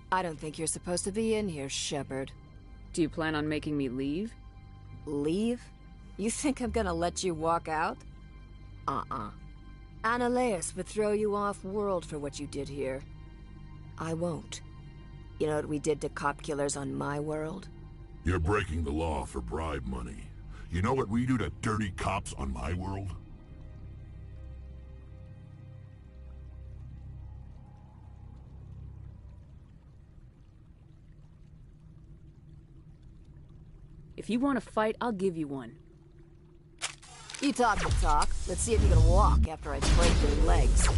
I don't think you're supposed to be in here, Shepard. Do you plan on making me leave? Leave? You think I'm gonna let you walk out? Annaleus would throw you off-world for what you did here. I won't. You know what we did to cop killers on my world? You're breaking the law for bribe money. You know what we do to dirty cops on my world? If you want to fight, I'll give you one. You talk the talk. Let's see if you can walk after I break your legs.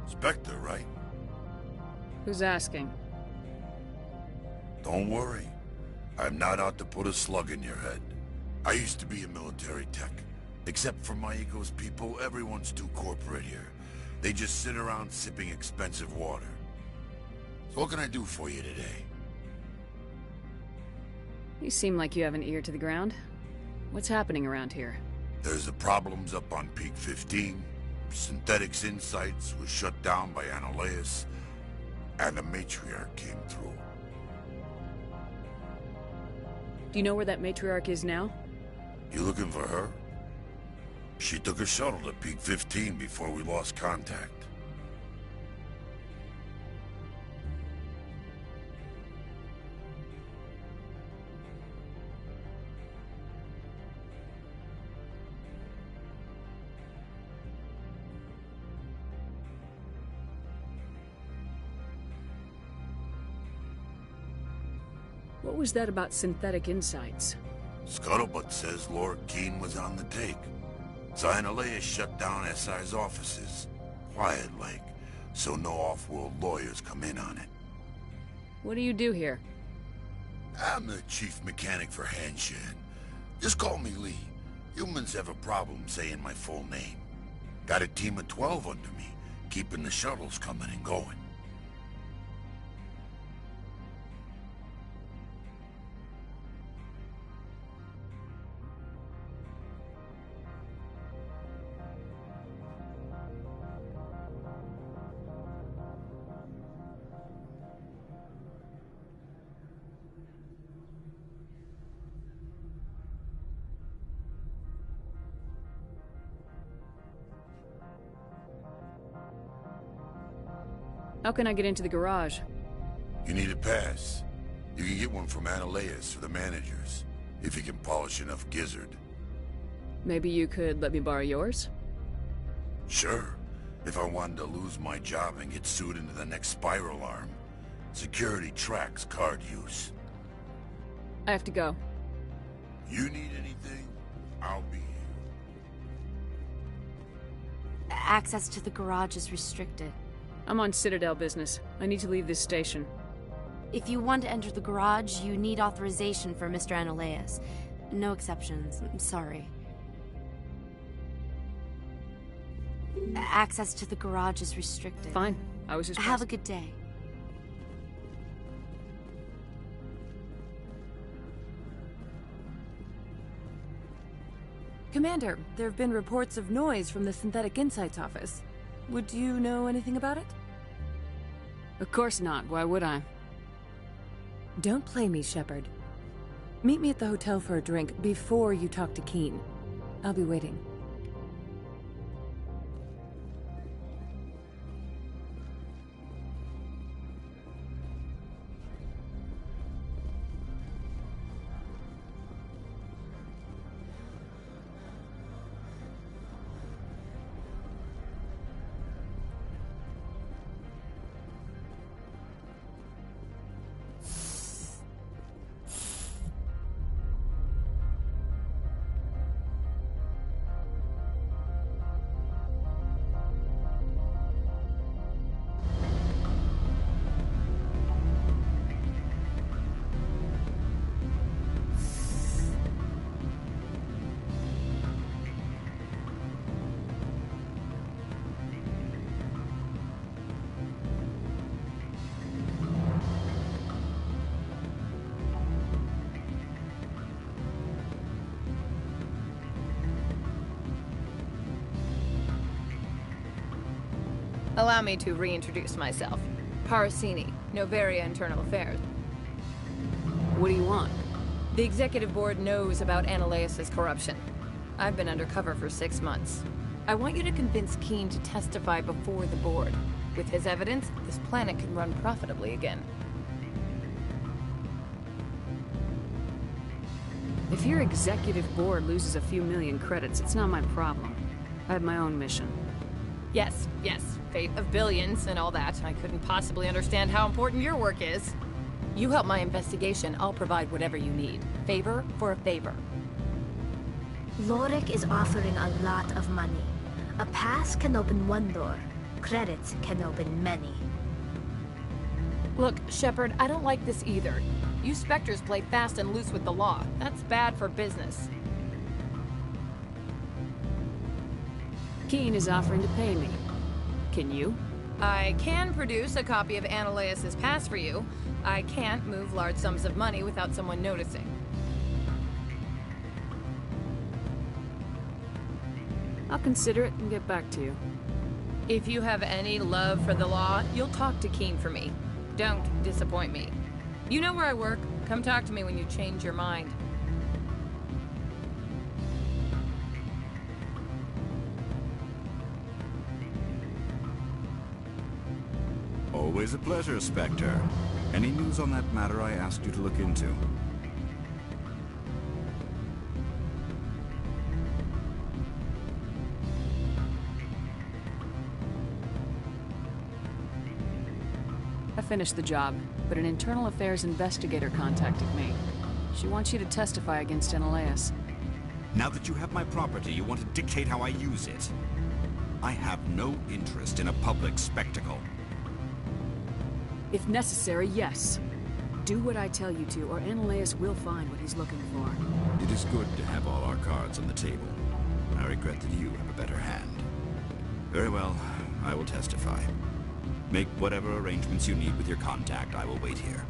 Spectre, right? Who's asking? Don't worry. I'm not out to put a slug in your head. I used to be a military tech. Except for my ego's people, everyone's too corporate here. They just sit around sipping expensive water. So what can I do for you today? You seem like you have an ear to the ground. What's happening around here? There's the problems up on Peak 15. Synthetics Insights was shut down by Annaleus, and the Matriarch came through. Do you know where that matriarch is now? You looking for her? She took a shuttle to Peak 15 before we lost contact. What was that about synthetic insights? Scuttlebutt says Lord Keene was on the take. So Annaleus shut down SI's offices. Quiet like, so no off-world lawyers come in on it. What do you do here? I'm the chief mechanic for Hanshan. Just call me Lee. Humans have a problem saying my full name. Got a team of 12 under me, keeping the shuttles coming and going. How can I get into the garage? You need a pass. You can get one from Annaleus or the managers, if you can polish enough gizzard. Maybe you could let me borrow yours? Sure, if I wanted to lose my job and get sued into the next spiral arm. Security tracks card use. I have to go. You need anything, I'll be here. Access to the garage is restricted. I'm on Citadel business. I need to leave this station. If you want to enter the garage, you need authorization for Mr. Analaeus. No exceptions. I'm sorry. Access to the garage is restricted. Fine. I was just... Have a good day. Commander, there have been reports of noise from the Synthetic Insights office. Would you know anything about it? Of course not. Why would I? Don't play me, Shepard. Meet me at the hotel for a drink before you talk to Keen. I'll be waiting. Allow me to reintroduce myself. Parasini, Novaria Internal Affairs. What do you want? The Executive Board knows about Analaeus' corruption. I've been undercover for 6 months. I want you to convince Keen to testify before the Board. With his evidence, this planet can run profitably again. If your Executive Board loses a few million credits, it's not my problem. I have my own mission. Yes, fate of billions and all that. I couldn't possibly understand how important your work is. You help my investigation, I'll provide whatever you need. Favor for a favor. Lorik is offering a lot of money. A pass can open one door. Credits can open many. Look, Shepard, I don't like this either. You Spectres play fast and loose with the law. That's bad for business. Keen is offering to pay me. Can you? I can produce a copy of Analaeus' pass for you. I can't move large sums of money without someone noticing. I'll consider it and get back to you. If you have any love for the law, you'll talk to Keen for me. Don't disappoint me. You know where I work. Come talk to me when you change your mind. Always a pleasure, Spectre. Any news on that matter I asked you to look into? I finished the job, but an internal affairs investigator contacted me. She wants you to testify against Analaeus. Now that you have my property, you want to dictate how I use it. I have no interest in a public spectacle. If necessary, yes. Do what I tell you to, or Analaeus will find what he's looking for. It is good to have all our cards on the table. I regret that you have a better hand. Very well, I will testify. Make whatever arrangements you need with your contact. I will wait here.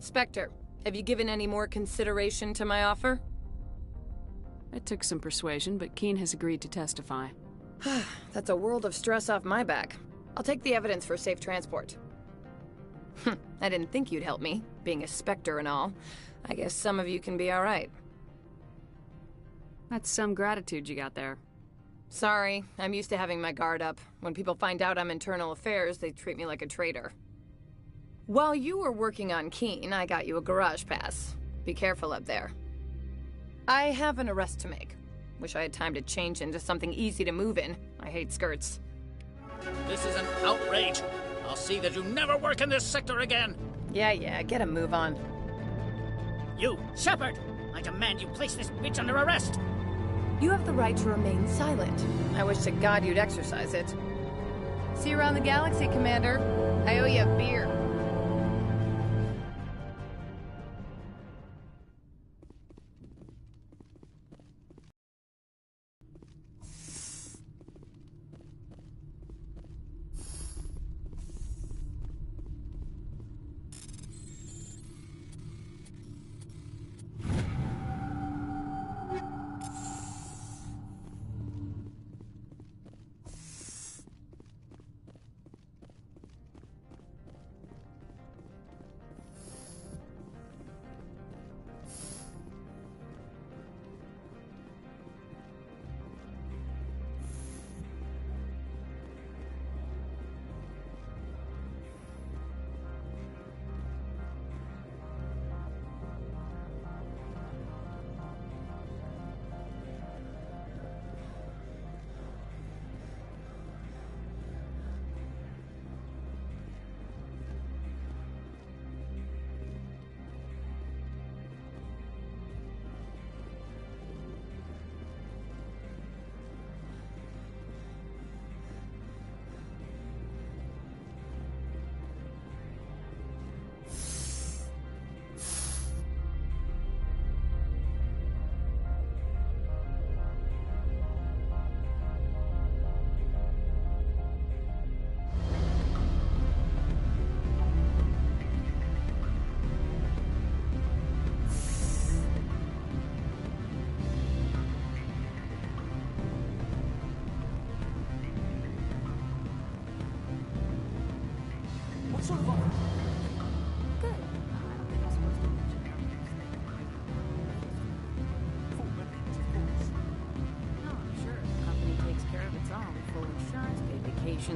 Spectre, have you given any more consideration to my offer? It took some persuasion, but Keen has agreed to testify. That's a world of stress off my back. I'll take the evidence for safe transport. I didn't think you'd help me, being a Spectre and all. I guess some of you can be alright. That's some gratitude you got there. Sorry, I'm used to having my guard up. When people find out I'm internal affairs, they treat me like a traitor. While you were working on Keen, I got you a garage pass. Be careful up there. I have an arrest to make. Wish I had time to change into something easy to move in. I hate skirts. This is an outrage. I'll see that you never work in this sector again. Yeah, get a move on. You, Shepard! I demand you place this bitch under arrest! You have the right to remain silent. I wish to God you'd exercise it. See you around the galaxy, Commander. I owe you a beer.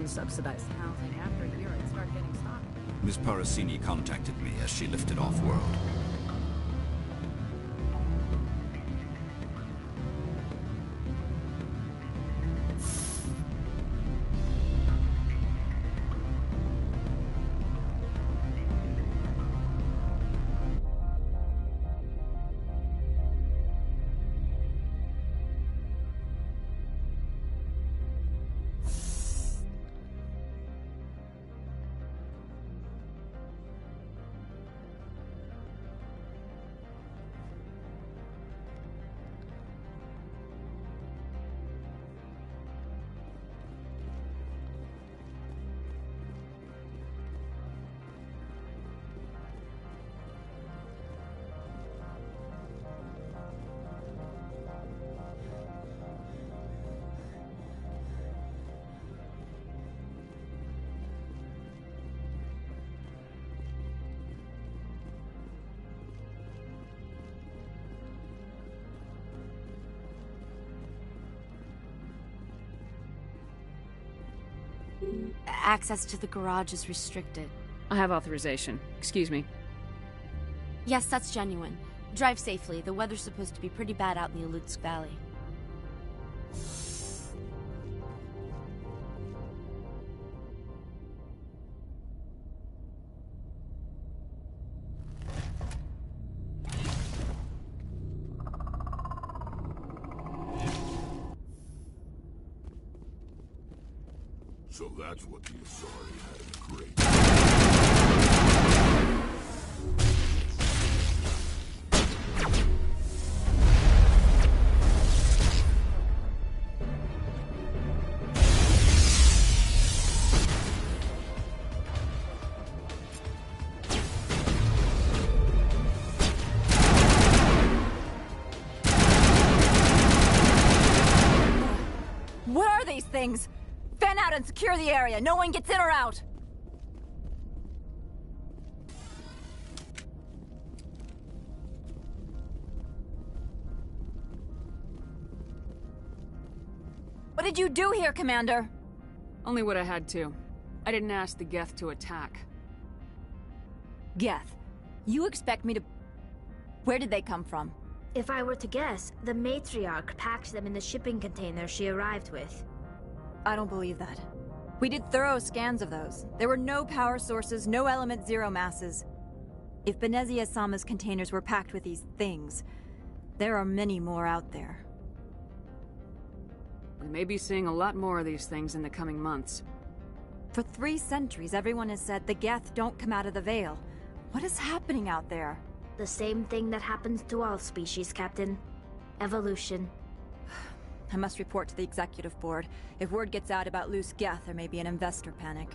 Subsidized housing. After a year, I'd start getting stock. Miss Parasini contacted me as she lifted off-world. Access to the garage is restricted. I have authorization. Excuse me. Yes, that's genuine. Drive safely. The weather's supposed to be pretty bad out in the Alutsk Valley. So that's what the Asari had in the crate. things! Fan out and secure the area. No one gets in or out. What did you do here, Commander? Only what I had to. I didn't ask the Geth to attack. Geth, you expect me to... Where did they come from? If I were to guess, the matriarch packed them in the shipping container she arrived with. I don't believe that. We did thorough scans of those. There were no power sources, no element zero masses. If Benezia-sama's containers were packed with these things, there are many more out there. We may be seeing a lot more of these things in the coming months. For 3 centuries, everyone has said the Geth don't come out of the Veil. What is happening out there? The same thing that happens to all species, Captain. Evolution. I must report to the Executive Board. If word gets out about loose Geth, there may be an investor panic.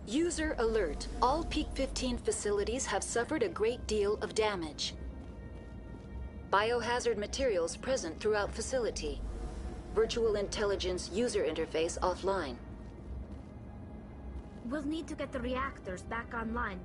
User alert. All Peak 15 facilities have suffered a great deal of damage. Biohazard materials present throughout facility. Virtual intelligence user interface offline. We'll need to get the reactors back online.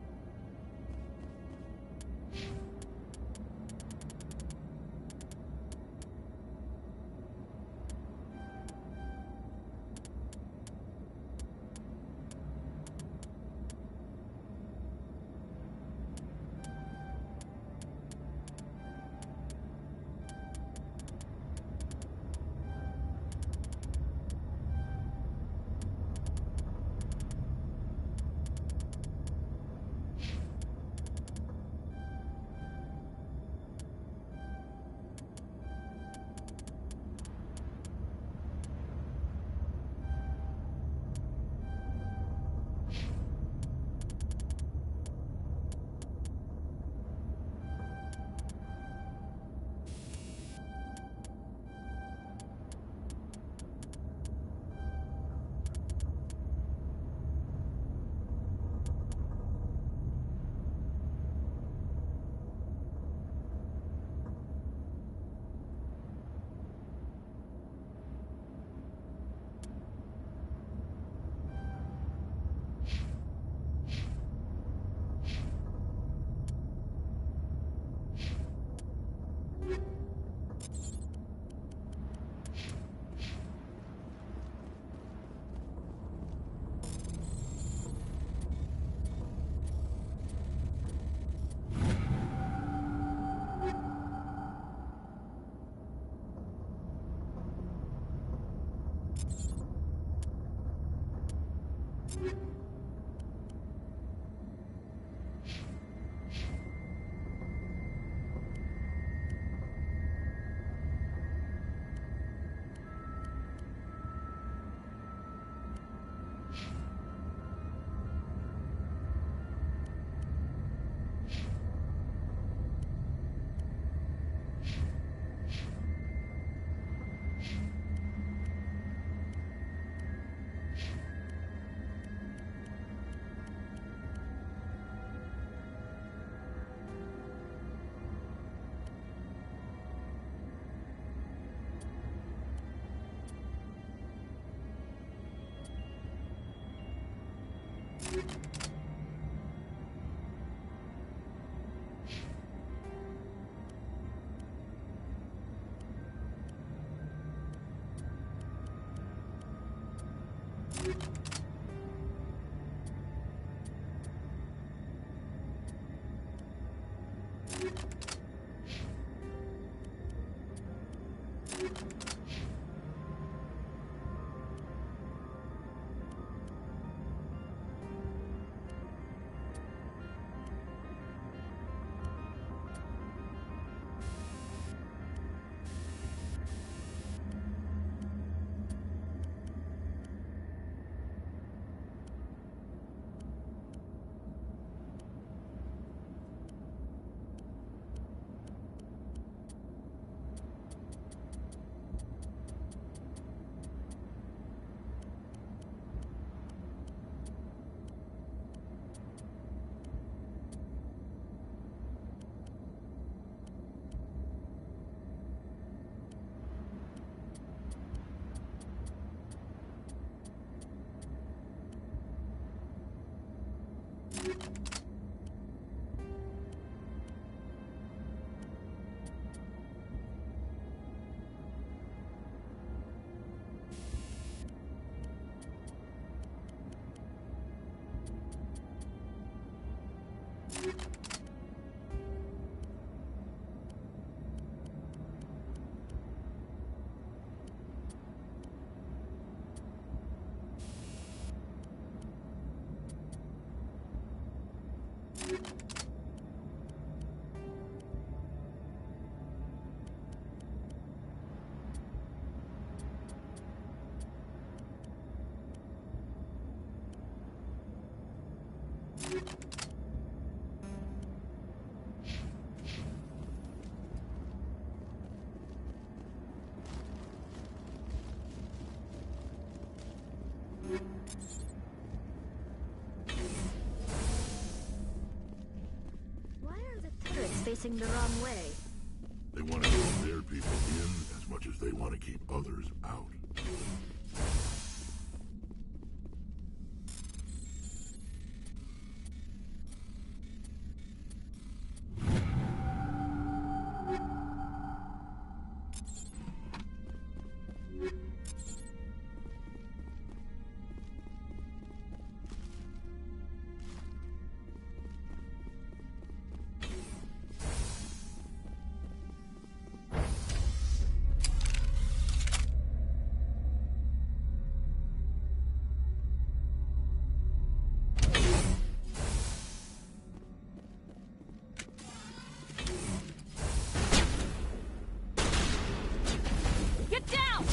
Why are the turrets facing the wrong way? They want to keep their people in as much as they want to keep others out. Get down!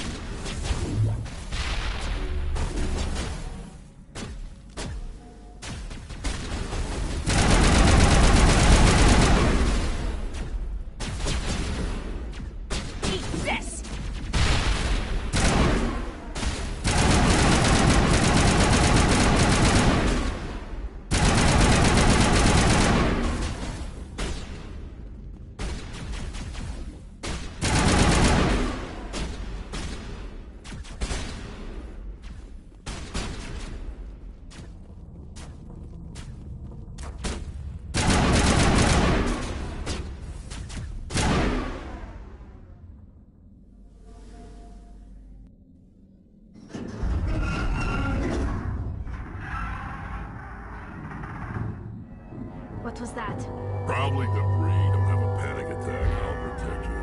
Eat this! What was that? Probably debris. Don't have a panic attack. I'll protect you.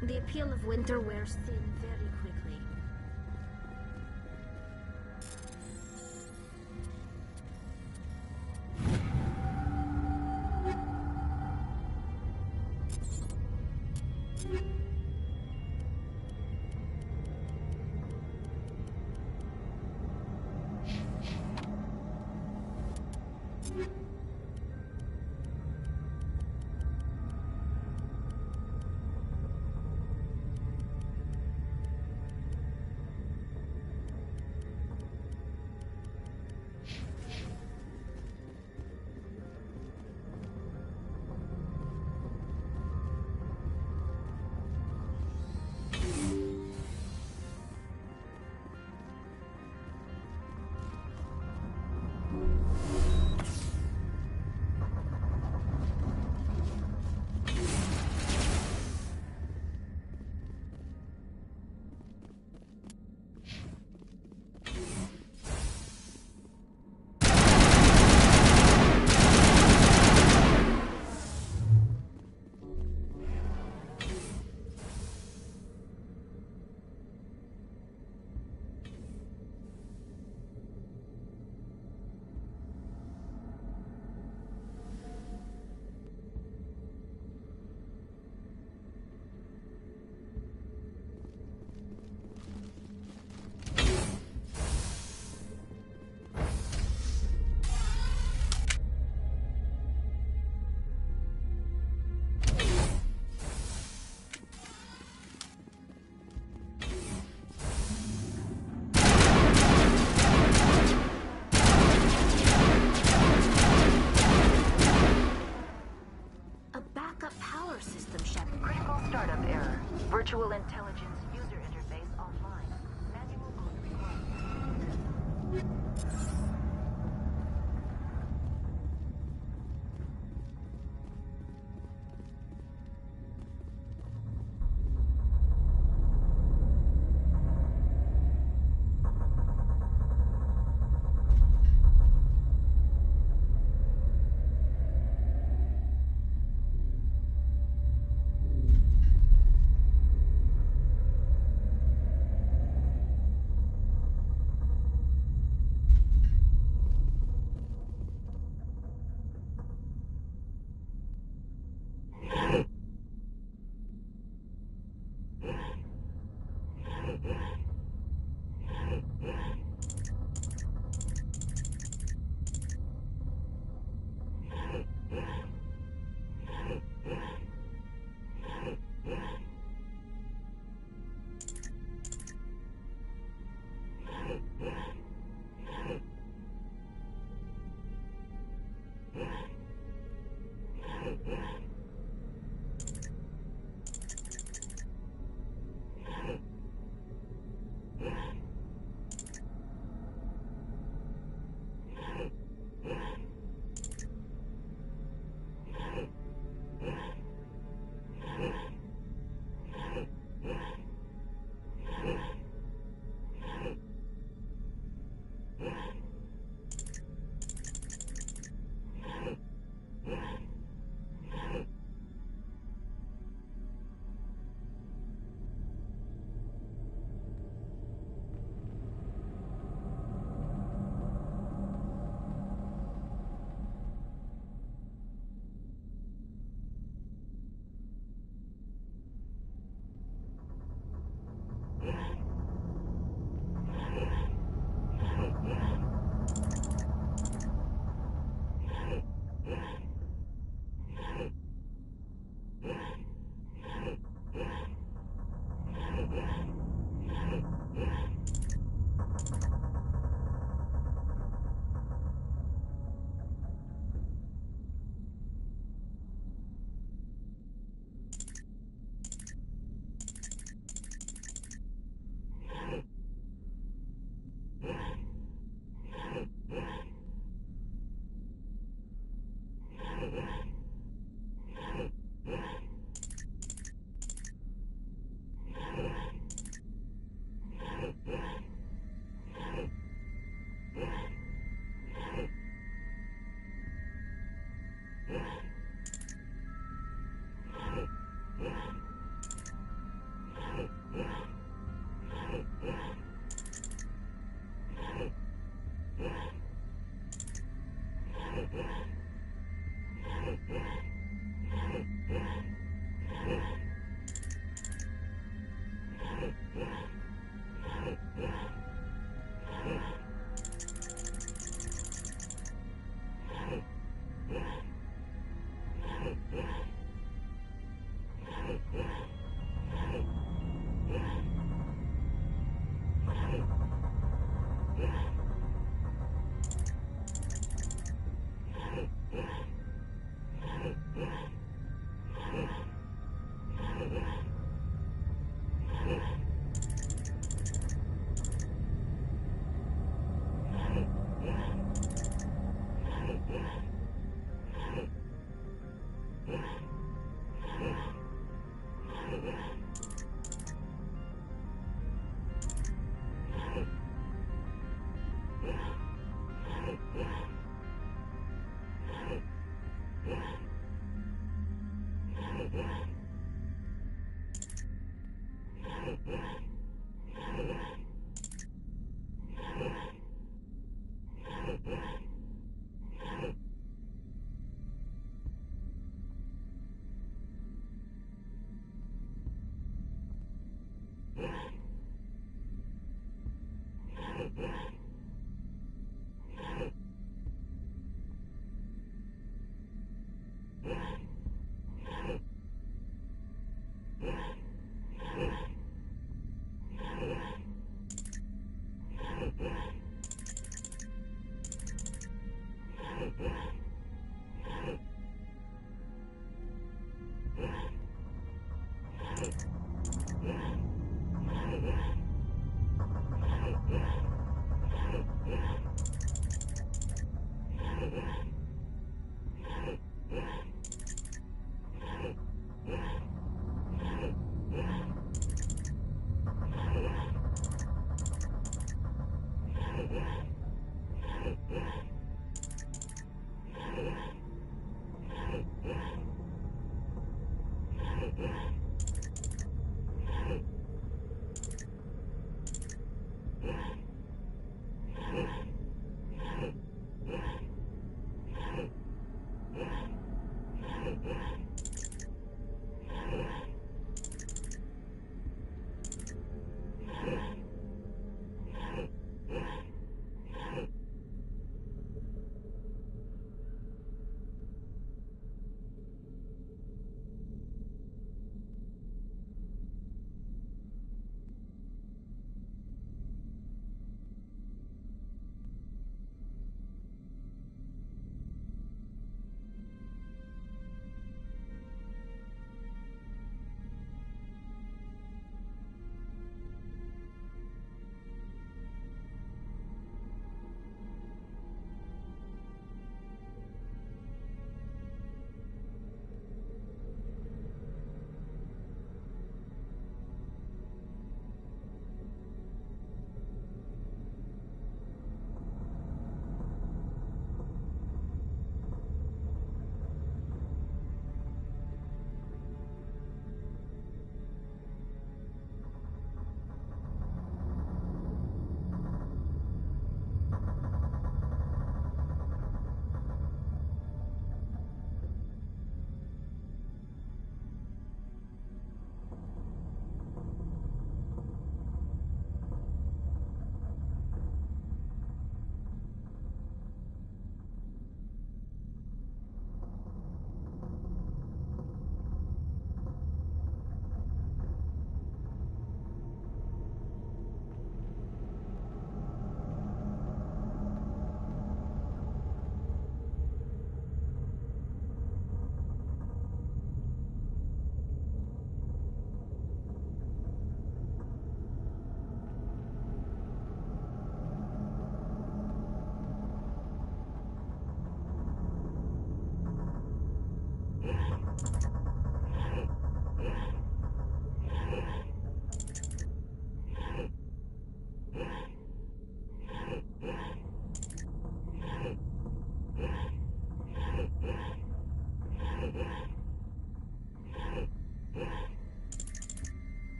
The appeal of winter wears thin very quickly. power system, Shep. Critical startup error. Virtual intelligence user interface offline. Manual mode required.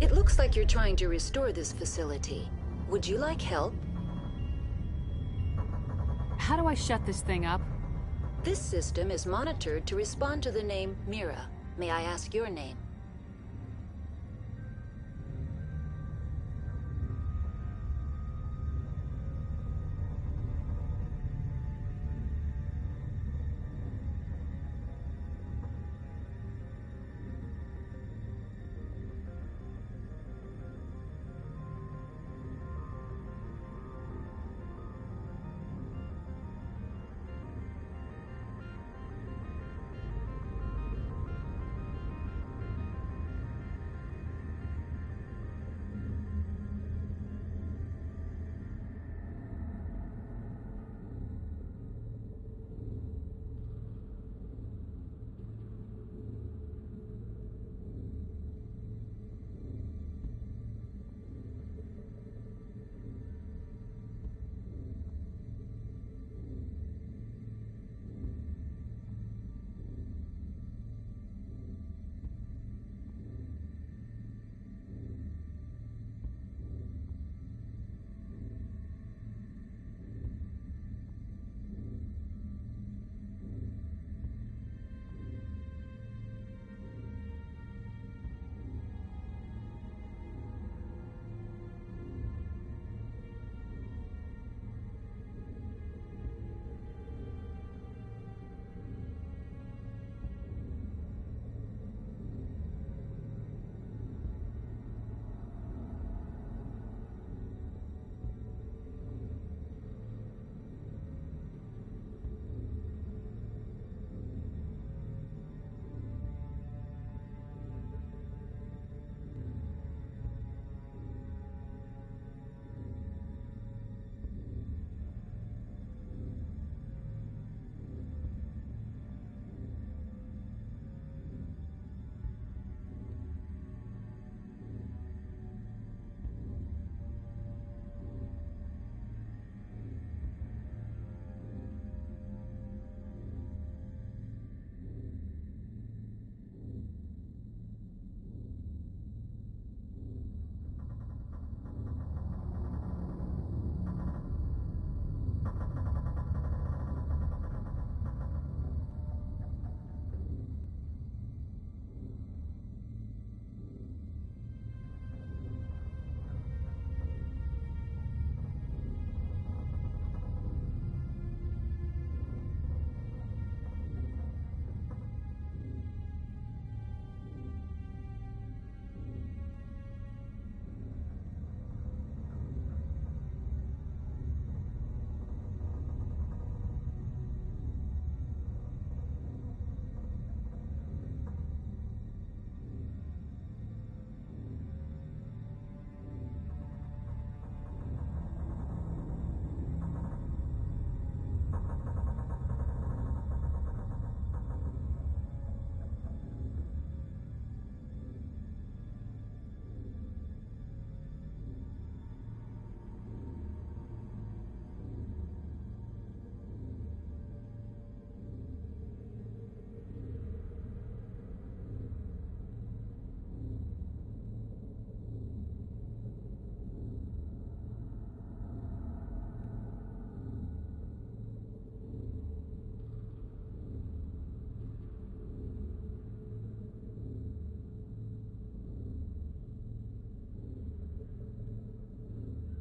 It looks like you're trying to restore this facility. Would you like help? How do I shut this thing up? This system is monitored to respond to the name Mira. May I ask your name?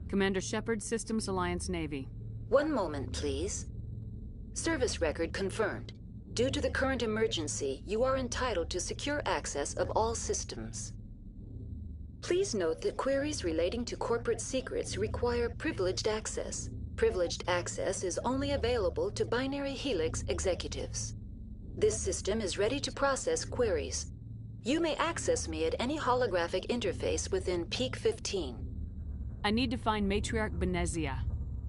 Commander Shepard, Systems Alliance Navy. One moment, please. Service record confirmed. Due to the current emergency, you are entitled to secure access of all systems. Please note that queries relating to corporate secrets require privileged access. Privileged access is only available to Binary Helix executives. This system is ready to process queries. You may access me at any holographic interface within Peak 15. I need to find Matriarch Benezia.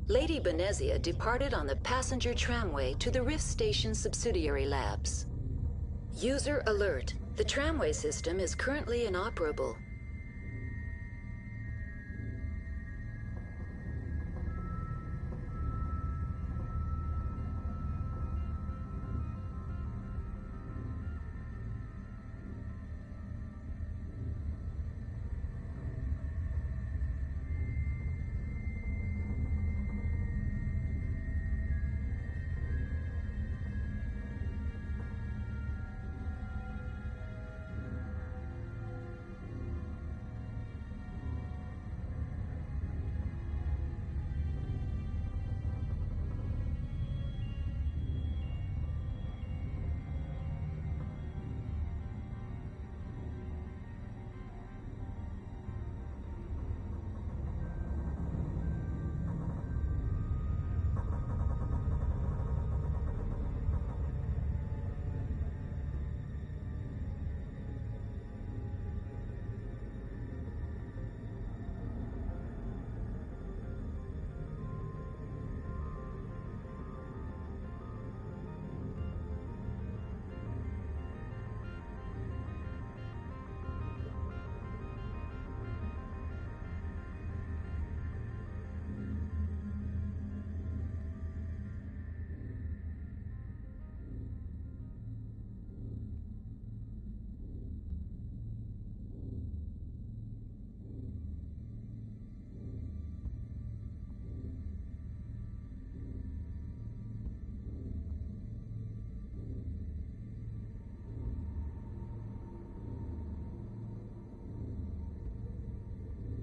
Lady Benezia departed on the passenger tramway to the Rift Station subsidiary labs. User alert. The tramway system is currently inoperable.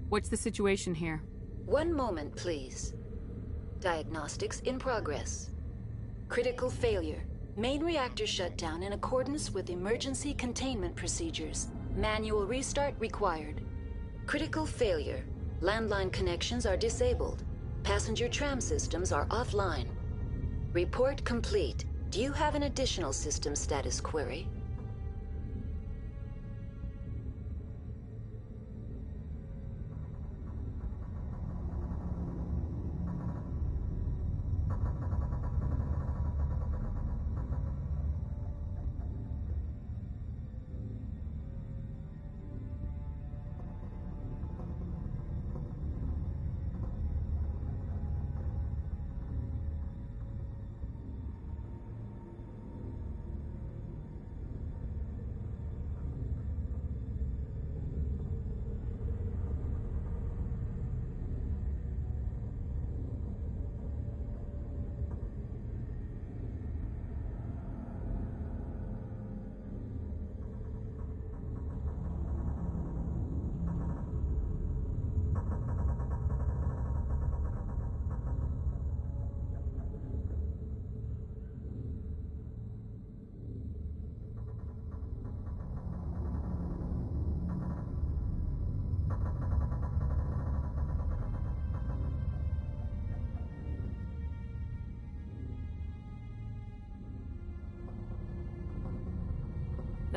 What's the situation here? One moment, please. Diagnostics in progress. Critical failure. Main reactor shut down in accordance with emergency containment procedures. Manual restart required. Critical failure. Landline connections are disabled. Passenger tram systems are offline. Report complete. Do you have an additional system status query?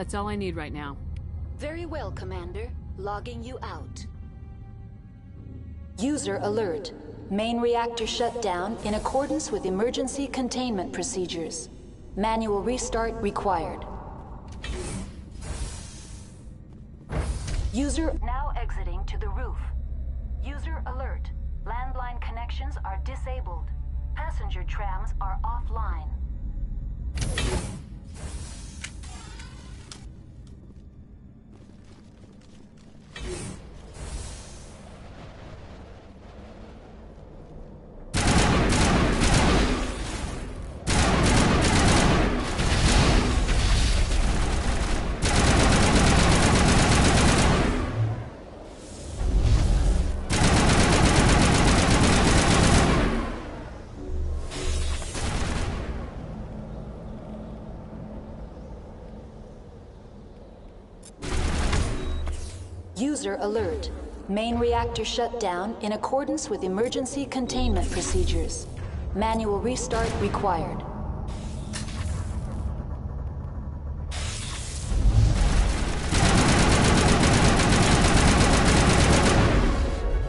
That's all I need right now. Very well, Commander. Logging you out. User alert. Main reactor shut down in accordance with emergency containment procedures. Manual restart required. User now exiting to the roof. User alert. Landline connections are disabled. Passenger trams are offline. User alert. Main reactor shut down in accordance with emergency containment procedures. Manual restart required.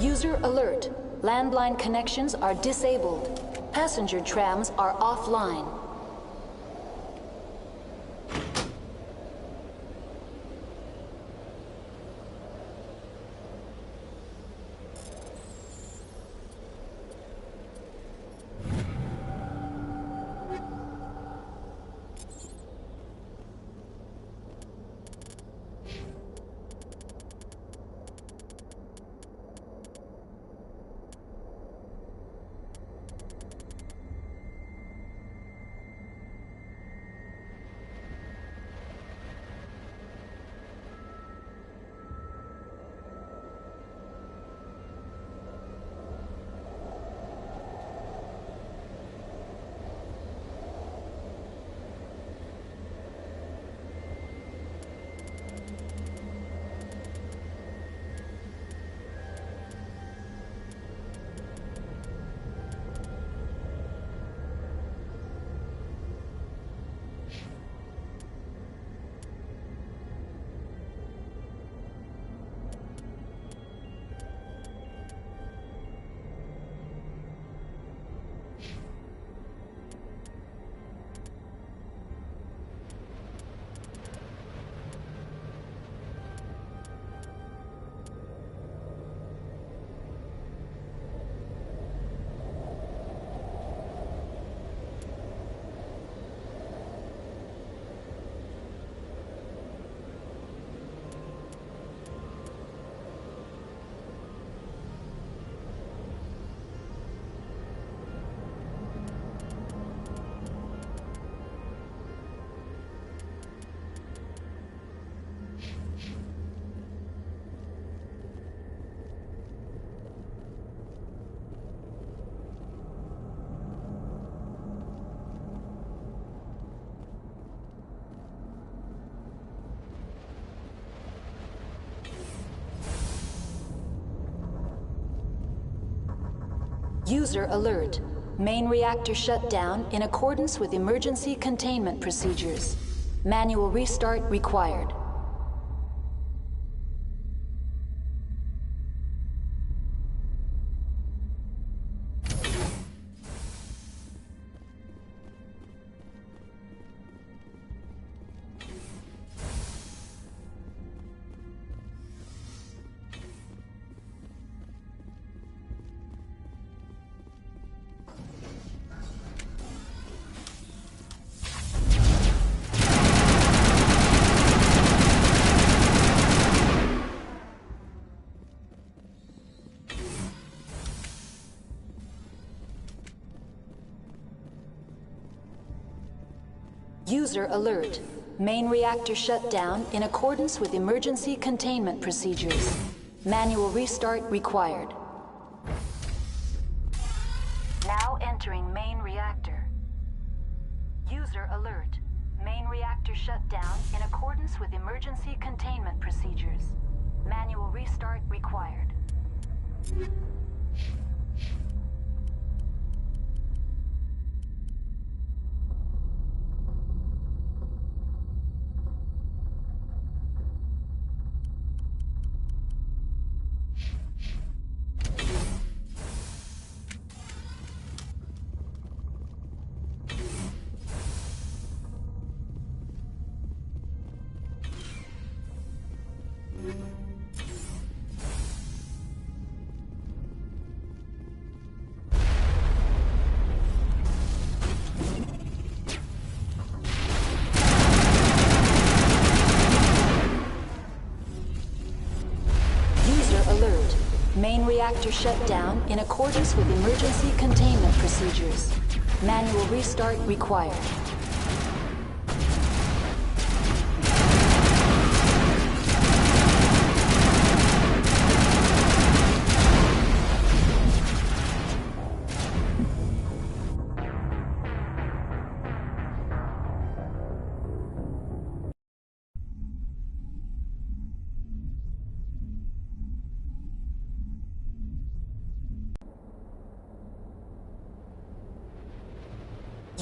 User alert. Landline connections are disabled. Passenger trams are offline. User alert. Main reactor shut down in accordance with emergency containment procedures. Manual restart required. User alert. Main reactor shut down in accordance with emergency containment procedures. Manual restart required. Now entering main reactor. User alert. Main reactor shut down in accordance with emergency containment procedures. Manual restart required. Main reactor shut down in accordance with emergency containment procedures. Manual restart required.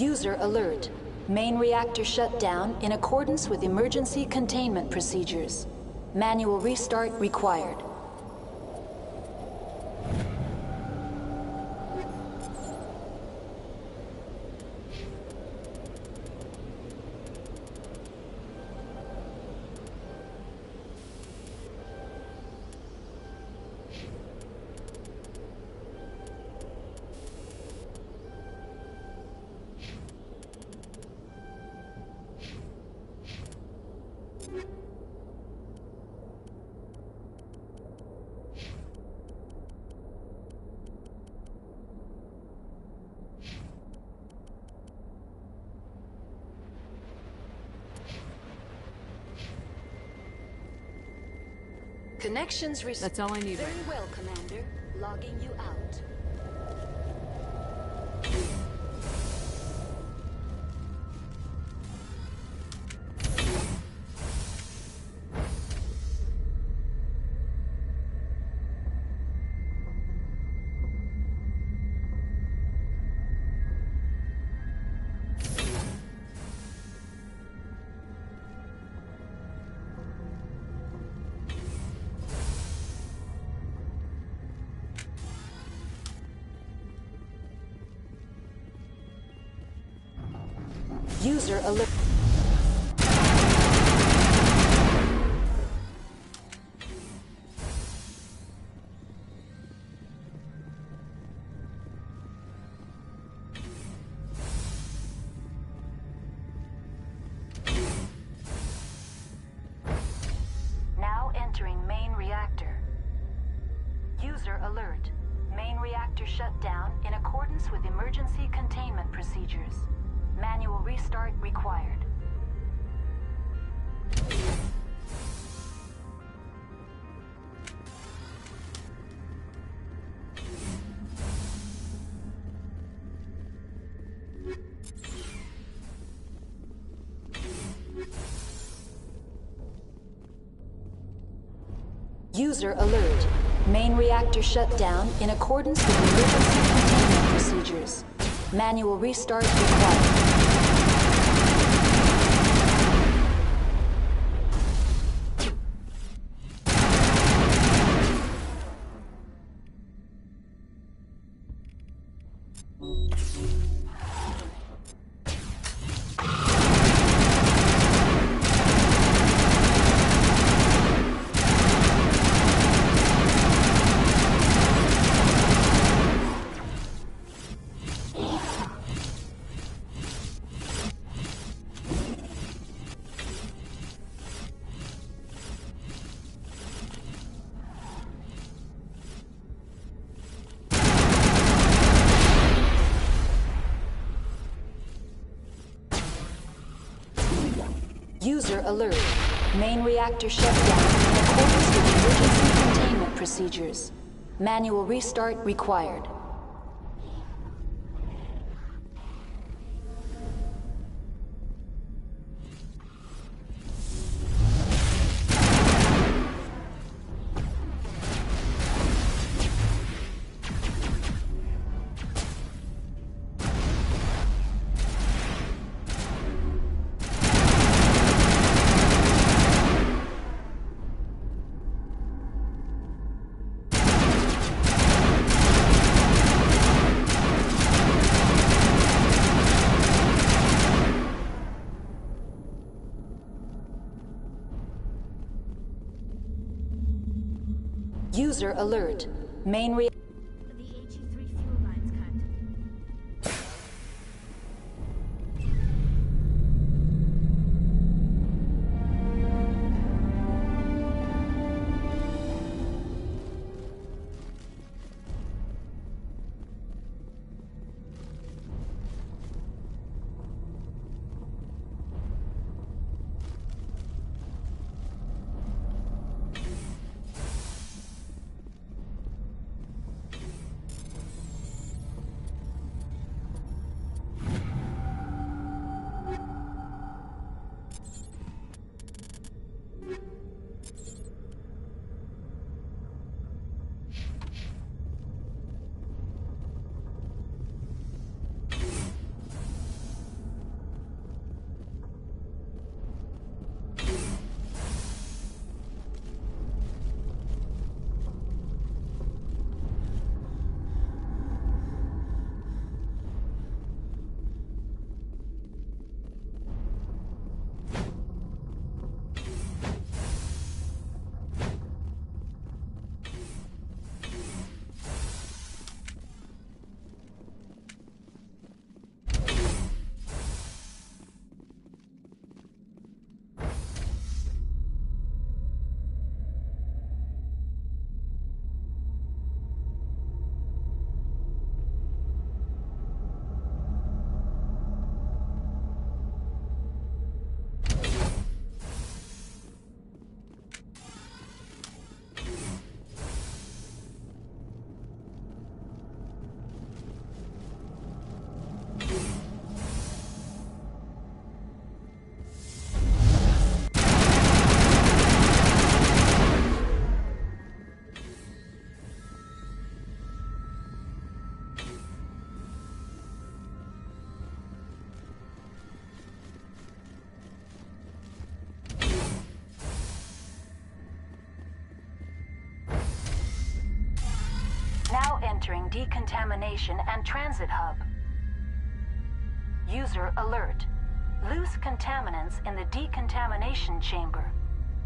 User alert. Main reactor shut down in accordance with emergency containment procedures. Manual restart required. Connections That's all I need. Very well, Commander. Logging you out. User alert. Now entering main reactor. User alert. Main reactor shut down in accordance with emergency containment procedures. Manual restart required. User alert. Main reactor shut down in accordance with emergency containment procedures. Manual restart required. User alert. Main reactor shut down in accordance with emergency containment procedures. Manual restart required. User alert. Main reactor. entering decontamination and transit hub. User alert. Loose contaminants in the decontamination chamber.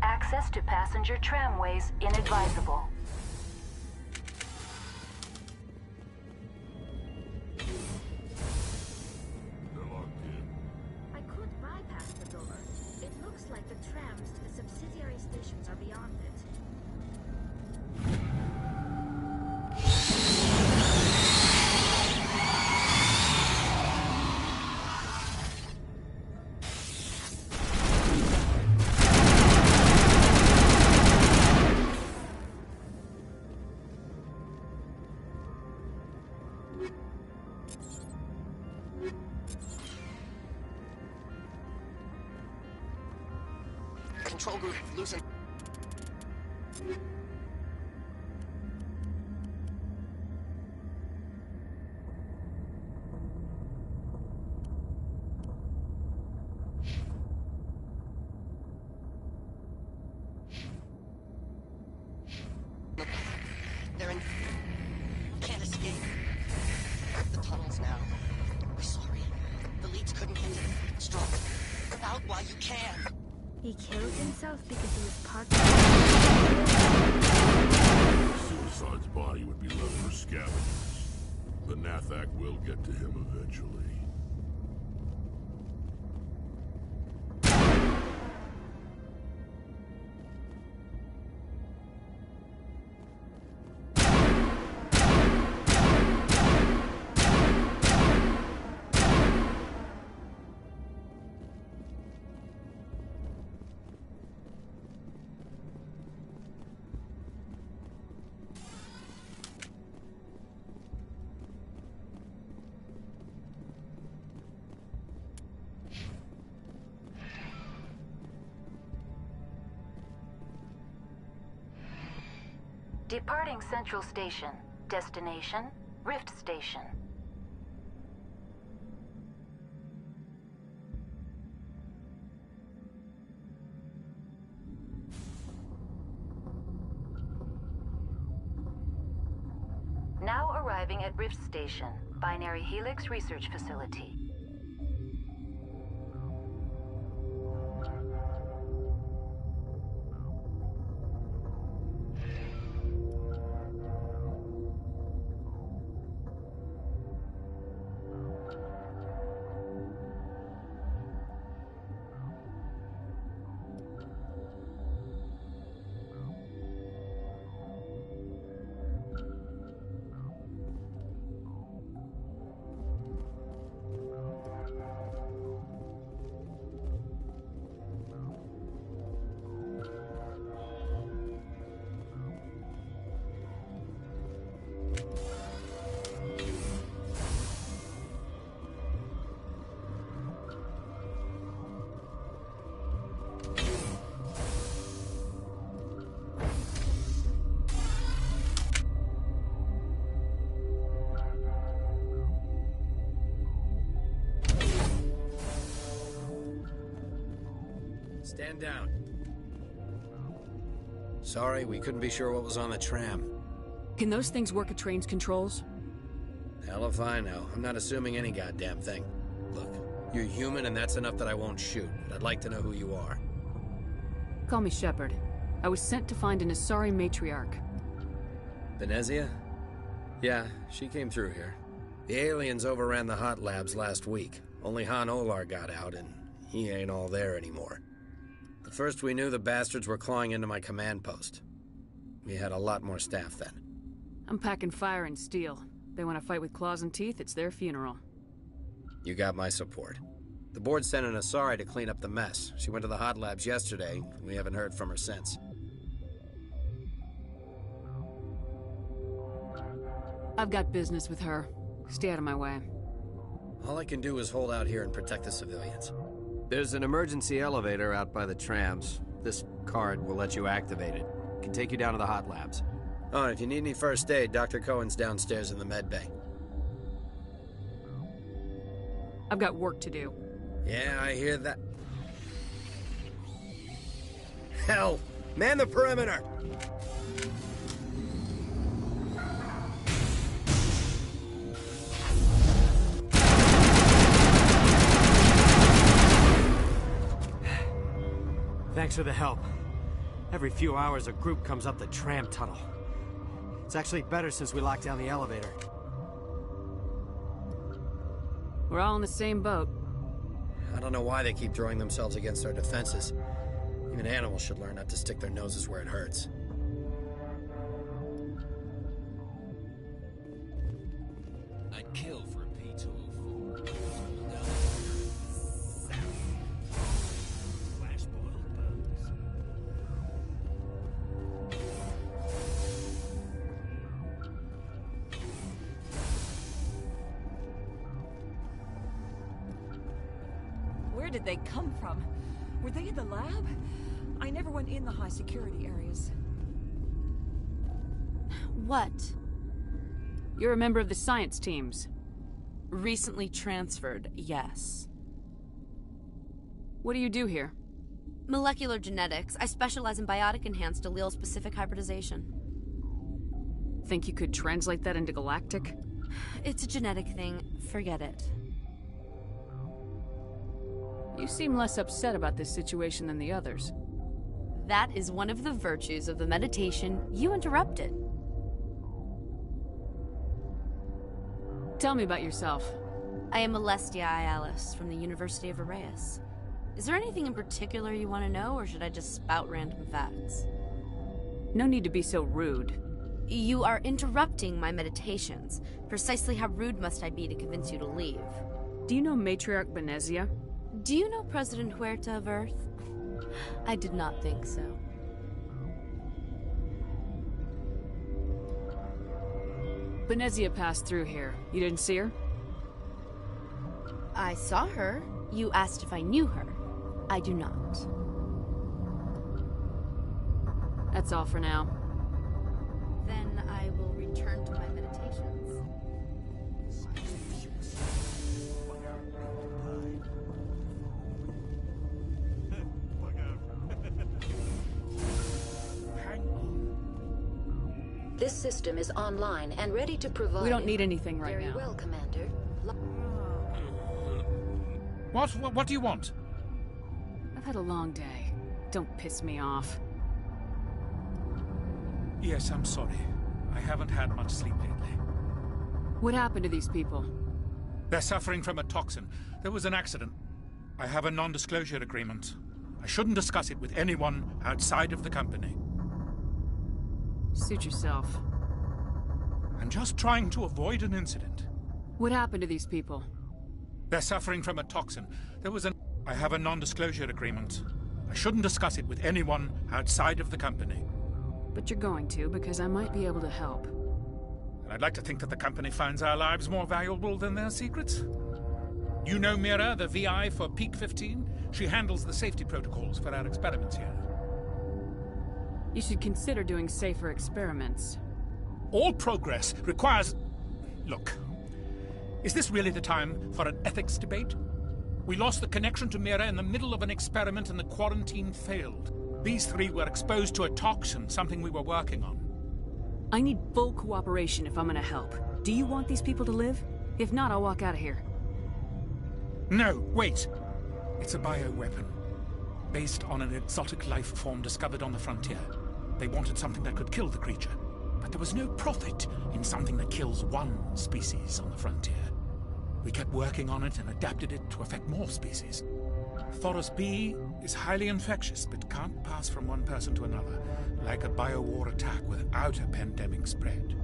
Access to passenger tramways inadvisable. I could bypass the door. It looks like the trams to the subsidiary stations are beyond it. Control group, loosen. They're in. Can't escape. The tunnels now. We're sorry. The leads couldn't get to the struck. Come out while you can. He killed himself because he was parked. Suicide's body would be left for scavengers. The Nathak will get to him eventually. Departing Central Station. Destination, Rift Station. Now arriving at Rift Station, Binary Helix Research Facility. Stand down. Sorry, we couldn't be sure what was on the tram. Can those things work at train's controls? Hell if I know. I'm not assuming any goddamn thing. Look, you're human and that's enough that I won't shoot. But I'd like to know who you are. Call me Shepard. I was sent to find an Asari matriarch. Venezia? Yeah, she came through here. The aliens overran the hot labs last week. Only Han Olar got out and he ain't all there anymore. The first we knew, the bastards were clawing into my command post. We had a lot more staff then. I'm packing fire and steel. They want to fight with claws and teeth, it's their funeral. You got my support. The board sent an Asari to clean up the mess. She went to the hot labs yesterday. We haven't heard from her since. I've got business with her. Stay out of my way. All I can do is hold out here and protect the civilians. There's an emergency elevator out by the trams. This card will let you activate it. It can take you down to the hot labs. Oh, and if you need any first aid, Dr. Cohen's downstairs in the med bay. I've got work to do. Yeah, I hear that. Hell! Man the perimeter! Thanks for the help. Every few hours, a group comes up the tram tunnel. It's actually better since we locked down the elevator. We're all in the same boat. I don't know why they keep throwing themselves against our defenses. Even animals should learn not to stick their noses where it hurts. I'd kill for a P204. Flash-boiled bugs. Where did they come from? Were they in the lab? I never went in the high security areas. What? You're a member of the science teams. Recently transferred, yes. What do you do here? Molecular genetics. I specialize in biotic-enhanced allele-specific hybridization. Think you could translate that into galactic? It's a genetic thing. Forget it. You seem less upset about this situation than the others. That is one of the virtues of the meditation you interrupted. Tell me about yourself. I am Alestia Ialis from the University of Arraeus. Is there anything in particular you want to know, or should I just spout random facts? No need to be so rude. You are interrupting my meditations. Precisely how rude must I be to convince you to leave? Do you know Matriarch Benezia? Do you know President Huerta of Earth? I did not think so. Benezia passed through here. You didn't see her? I saw her. You asked if I knew her. I do not. That's all for now. Then I will return to my meditations. This system is online and ready to provide... We don't need anything right now. Very well, Commander. What do you want? I've had a long day. Don't piss me off. Yes, I'm sorry. I haven't had much sleep lately. What happened to these people? They're suffering from a toxin. There was an accident. I have a non-disclosure agreement. I shouldn't discuss it with anyone outside of the company. Suit yourself. I'm just trying to avoid an incident. What happened to these people? They're suffering from a toxin. I have a non-disclosure agreement. I shouldn't discuss it with anyone outside of the company. But you're going to, because I might be able to help. And I'd like to think that the company finds our lives more valuable than their secrets. You know Mira, the VI for Peak 15? She handles the safety protocols for our experiments here. You should consider doing safer experiments. All progress requires... Look, is this really the time for an ethics debate? We lost the connection to Mira in the middle of an experiment and the quarantine failed. These three were exposed to a toxin, something we were working on. I need full cooperation if I'm gonna help. Do you want these people to live? If not, I'll walk out of here. No, wait. It's a bioweapon. Based on an exotic life form discovered on the frontier. They wanted something that could kill the creature. But there was no profit in something that kills one species on the frontier. We kept working on it and adapted it to affect more species. Thoros B is highly infectious, but can't pass from one person to another, like a biowar attack without a pandemic spread.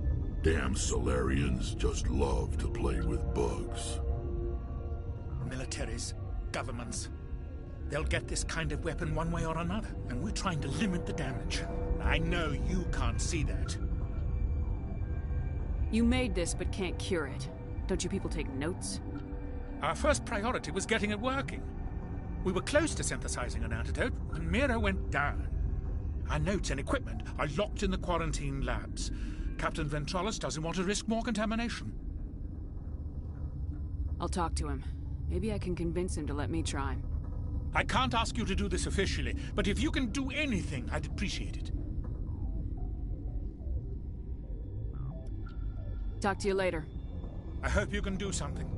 Damn Solarians just love to play with bugs. Militaries, governments, they'll get this kind of weapon one way or another, and we're trying to limit the damage. I know you can't see that. You made this, but can't cure it. Don't you people take notes? Our first priority was getting it working. We were close to synthesizing an antidote when Mira went down. Our notes and equipment are locked in the quarantine labs. Captain Ventralis doesn't want to risk more contamination. I'll talk to him. Maybe I can convince him to let me try. I can't ask you to do this officially, but if you can do anything, I'd appreciate it. Talk to you later. I hope you can do something.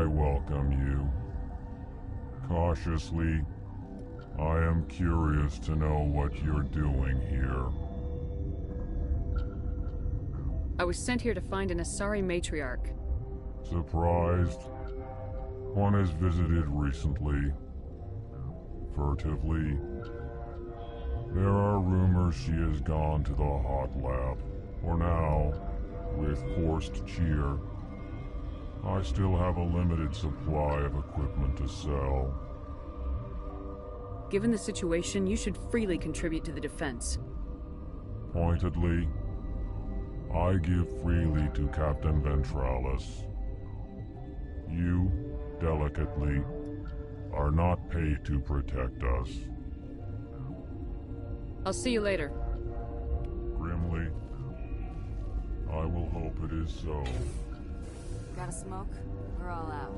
welcome you. Cautiously, I am curious to know what you're doing here. I was sent here to find an Asari matriarch. Surprised? One has visited recently. Furtively. There are rumors she has gone to the hot lab. For now, with forced cheer, I still have a limited supply of equipment to sell. Given the situation, you should freely contribute to the defense. Pointedly, I give freely to Captain Ventralis. You, delicately, are not paid to protect us. I'll see you later. Grimly, I will hope it is so. Got a smoke? We're all out.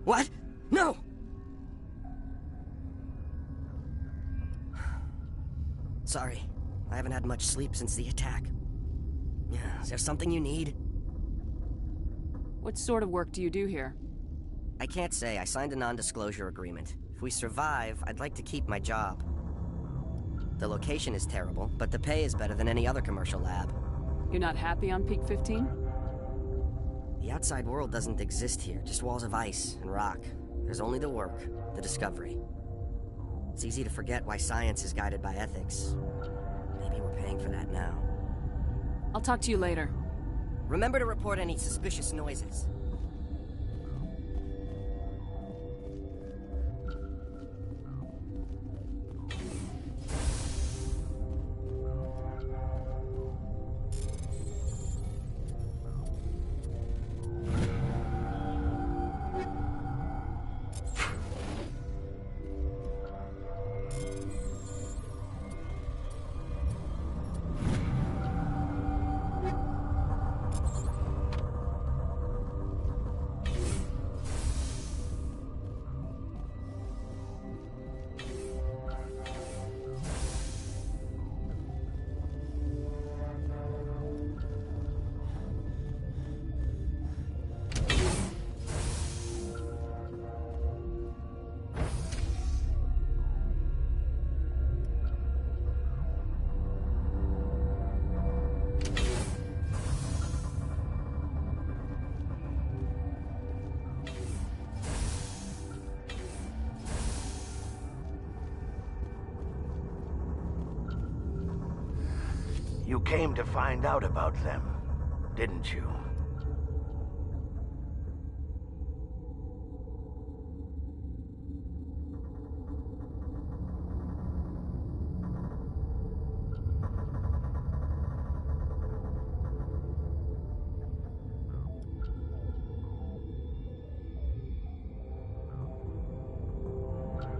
What? No! Sorry. I haven't had much sleep since the attack. Is there something you need? What sort of work do you do here? I can't say. I signed a non-disclosure agreement. If we survive, I'd like to keep my job. The location is terrible, but the pay is better than any other commercial lab. You're not happy on Peak 15? The outside world doesn't exist here, just walls of ice and rock. There's only the work, the discovery. It's easy to forget why science is guided by ethics. Maybe we're paying for that now. I'll talk to you later. Remember to report any suspicious noises. You came to find out about them, didn't you?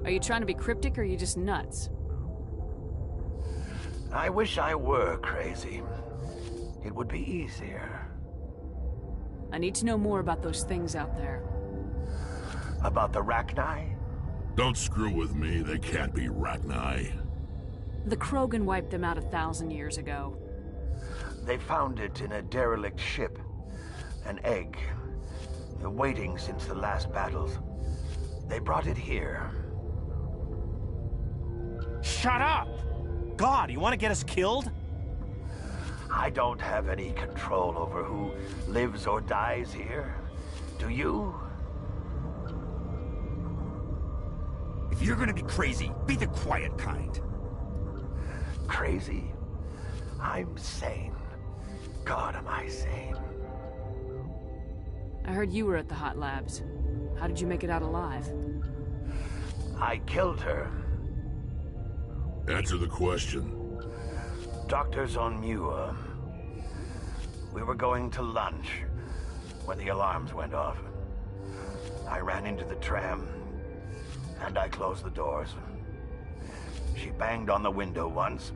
Are you trying to be cryptic or are you just nuts? I wish I were crazy. It would be easier. I need to know more about those things out there. About the Rachni? Don't screw with me, they can't be Rachni. The Krogan wiped them out 1,000 years ago. They found it in a derelict ship. An egg. Waiting since the last battles. They brought it here. Shut up! God, you want to get us killed? I don't have any control over who lives or dies here. Do you? If you're gonna be crazy, be the quiet kind. Crazy? I'm sane. God, am I sane. I heard you were at the hot labs. How did you make it out alive? I killed her. Answer the question. Doctors on Muir. We were going to lunch when the alarms went off. I ran into the tram, and I closed the doors. She banged on the window once,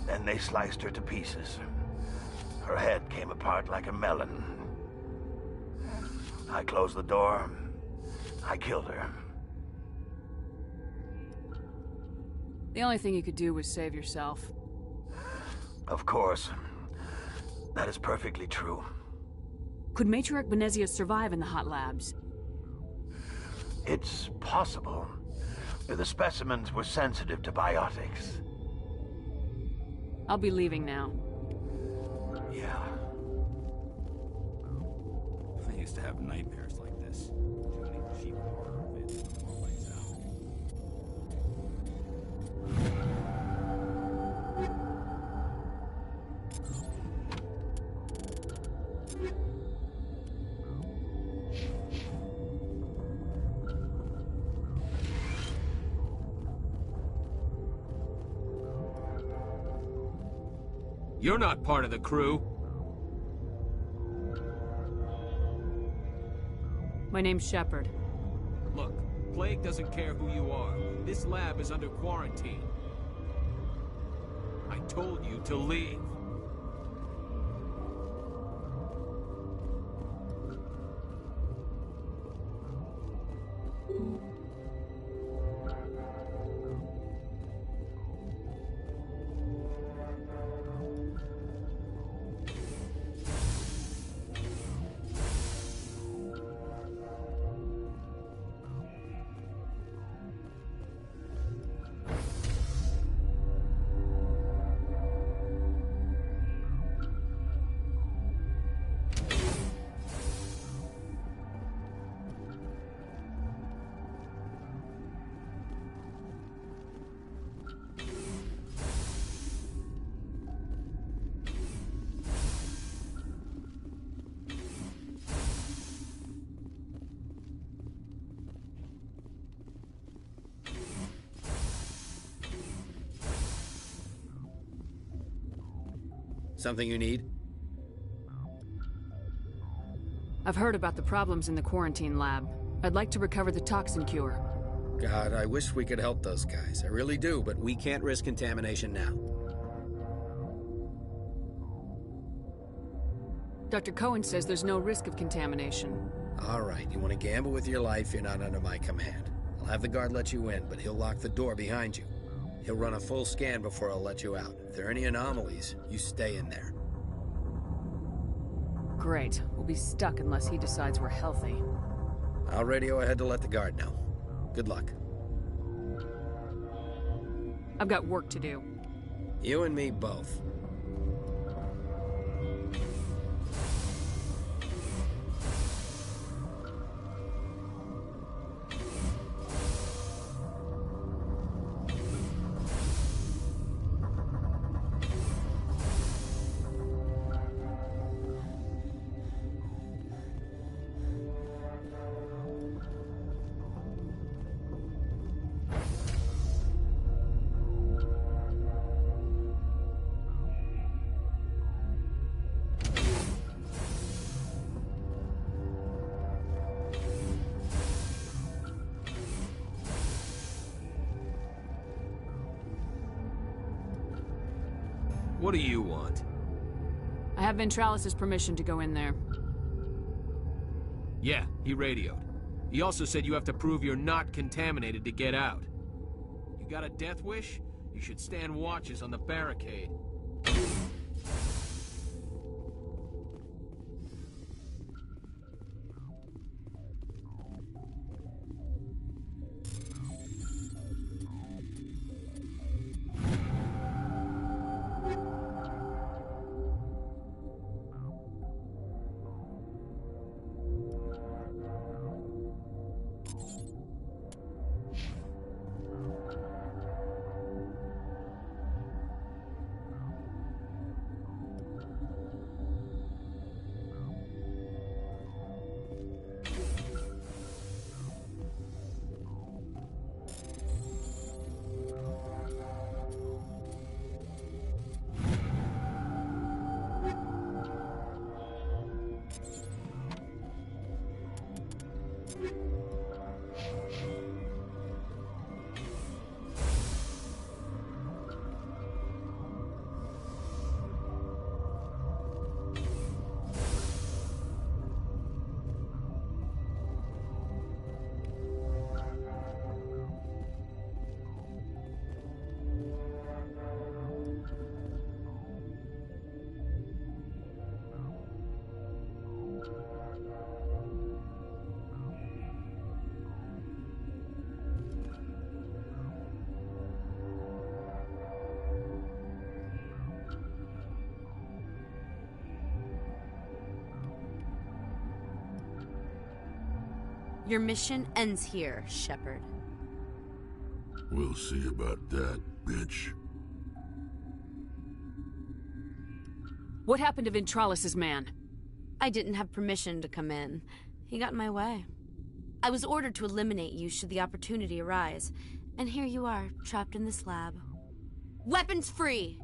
then they sliced her to pieces. Her head came apart like a melon. I closed the door. I killed her. The only thing you could do was save yourself. Of course. That is perfectly true. Could Matriarch Venezia survive in the hot labs? It's possible. The specimens were sensitive to biotics. I'll be leaving now. Yeah. I used to have nightmares like this. Too many cheap horror bits to blow lights out. You're not part of the crew. My name's Shepard. Look, Plague doesn't care who you are. This lab is under quarantine. I told you to leave. Something you need? I've heard about the problems in the quarantine lab. I'd like to recover the toxin cure. God, I wish we could help those guys. I really do, but we can't risk contamination now. Dr. Cohen says there's no risk of contamination. All right, you want to gamble with your life, you're not under my command. I'll have the guard let you in, but he'll lock the door behind you. He'll run a full scan before I'll let you out. If there are any anomalies, you stay in there. Great. We'll be stuck unless he decides we're healthy. I'll radio ahead to let the guard know. Good luck. I've got work to do. You and me both. What do you want? I have Ventralis' permission to go in there. Yeah, he radioed. He also said you have to prove you're not contaminated to get out. You got a death wish? You should stand watches on the barricade. Your mission ends here, Shepard. We'll see about that, bitch. What happened to Ventralis's man? I didn't have permission to come in. He got in my way. I was ordered to eliminate you should the opportunity arise. And here you are, trapped in this lab. Weapons free!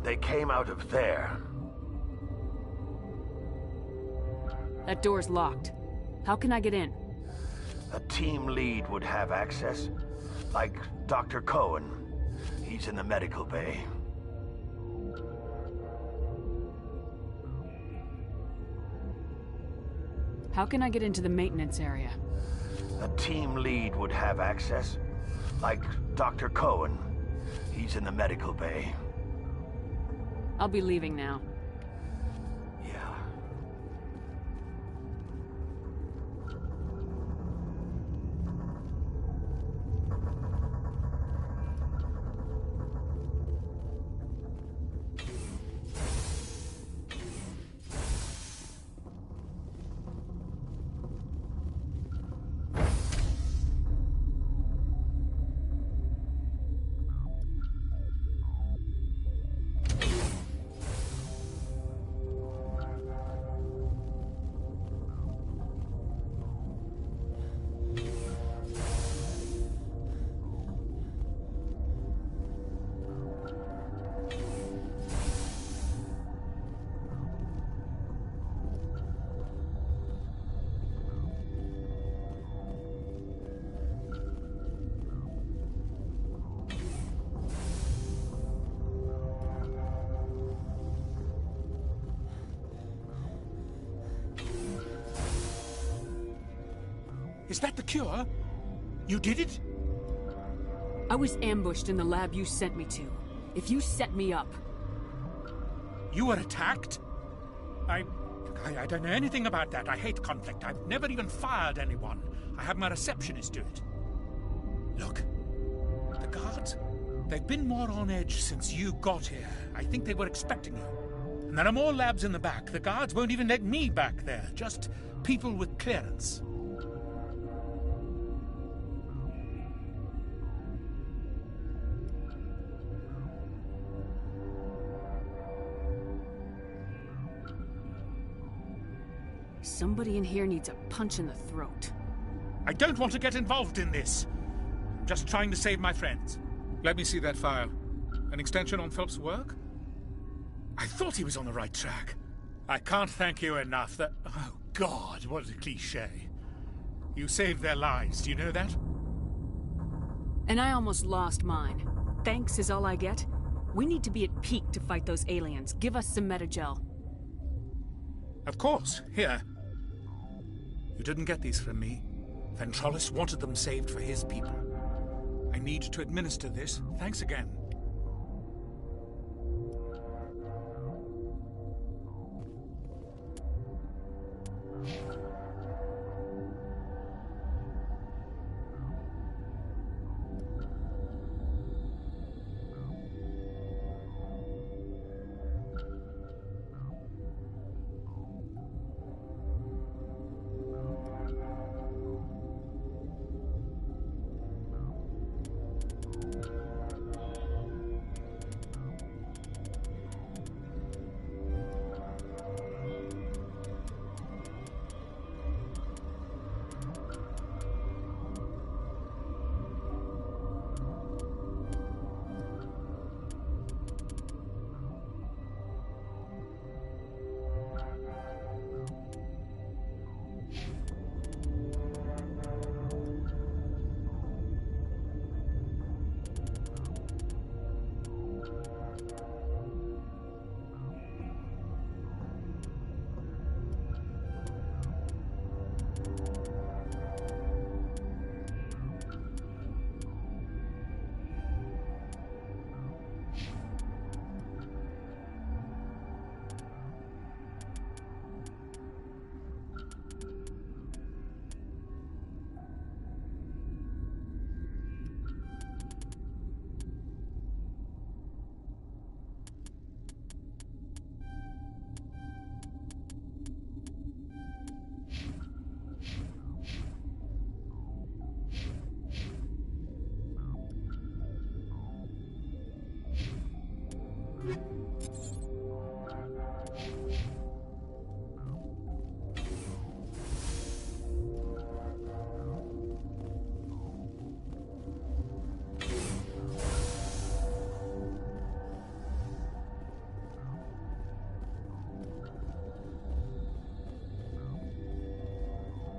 They came out of there. That door's locked. How can I get in? A team lead would have access. Like Dr. Cohen. He's in the medical bay. How can I get into the maintenance area? A team lead would have access. Like Dr. Cohen. He's in the medical bay. I'll be leaving now. Yeah. Is that the cure? You did it? I was ambushed in the lab you sent me to. If you set me up... You were attacked? I don't know anything about that. I hate conflict. I've never even fired anyone. I have my receptionist do it. Look, the guards, they've been more on edge since you got here. I think they were expecting you. And there are more labs in the back. The guards won't even let me back there. Just people with clearance. Somebody in here needs a punch in the throat. I don't want to get involved in this. I'm just trying to save my friends. Let me see that file. An extension on Phelps' work? I thought he was on the right track. I can't thank you enough that... Oh, God, what a cliché. You saved their lives, do you know that? And I almost lost mine. Thanks is all I get. We need to be at peak to fight those aliens. Give us some Metagel. Of course. Here. You didn't get these from me. Ventralis wanted them saved for his people. I need to administer this. Thanks again.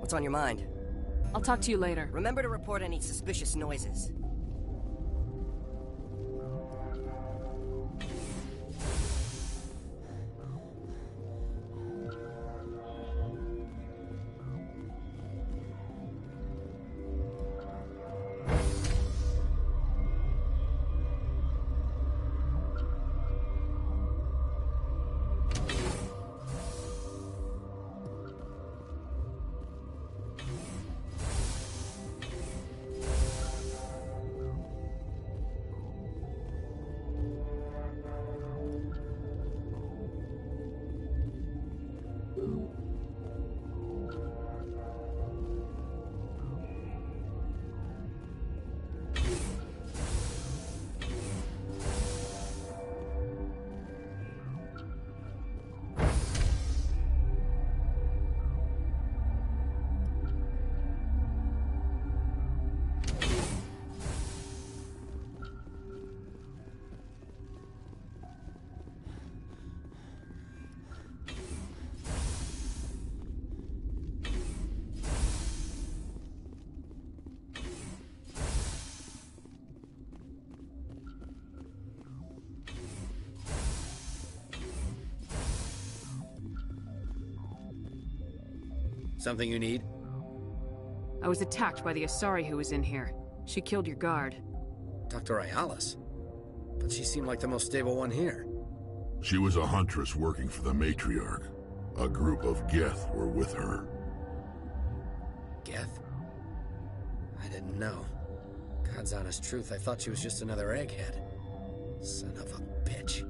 What's on your mind? I'll talk to you later. Remember to report any suspicious noises. Something you need? I was attacked by the Asari who was in here. She killed your guard. Dr. Ayalis? But she seemed like the most stable one here. She was a huntress working for the matriarch. A group of Geth were with her. Geth? I didn't know. God's honest truth, I thought she was just another egghead. Son of a bitch.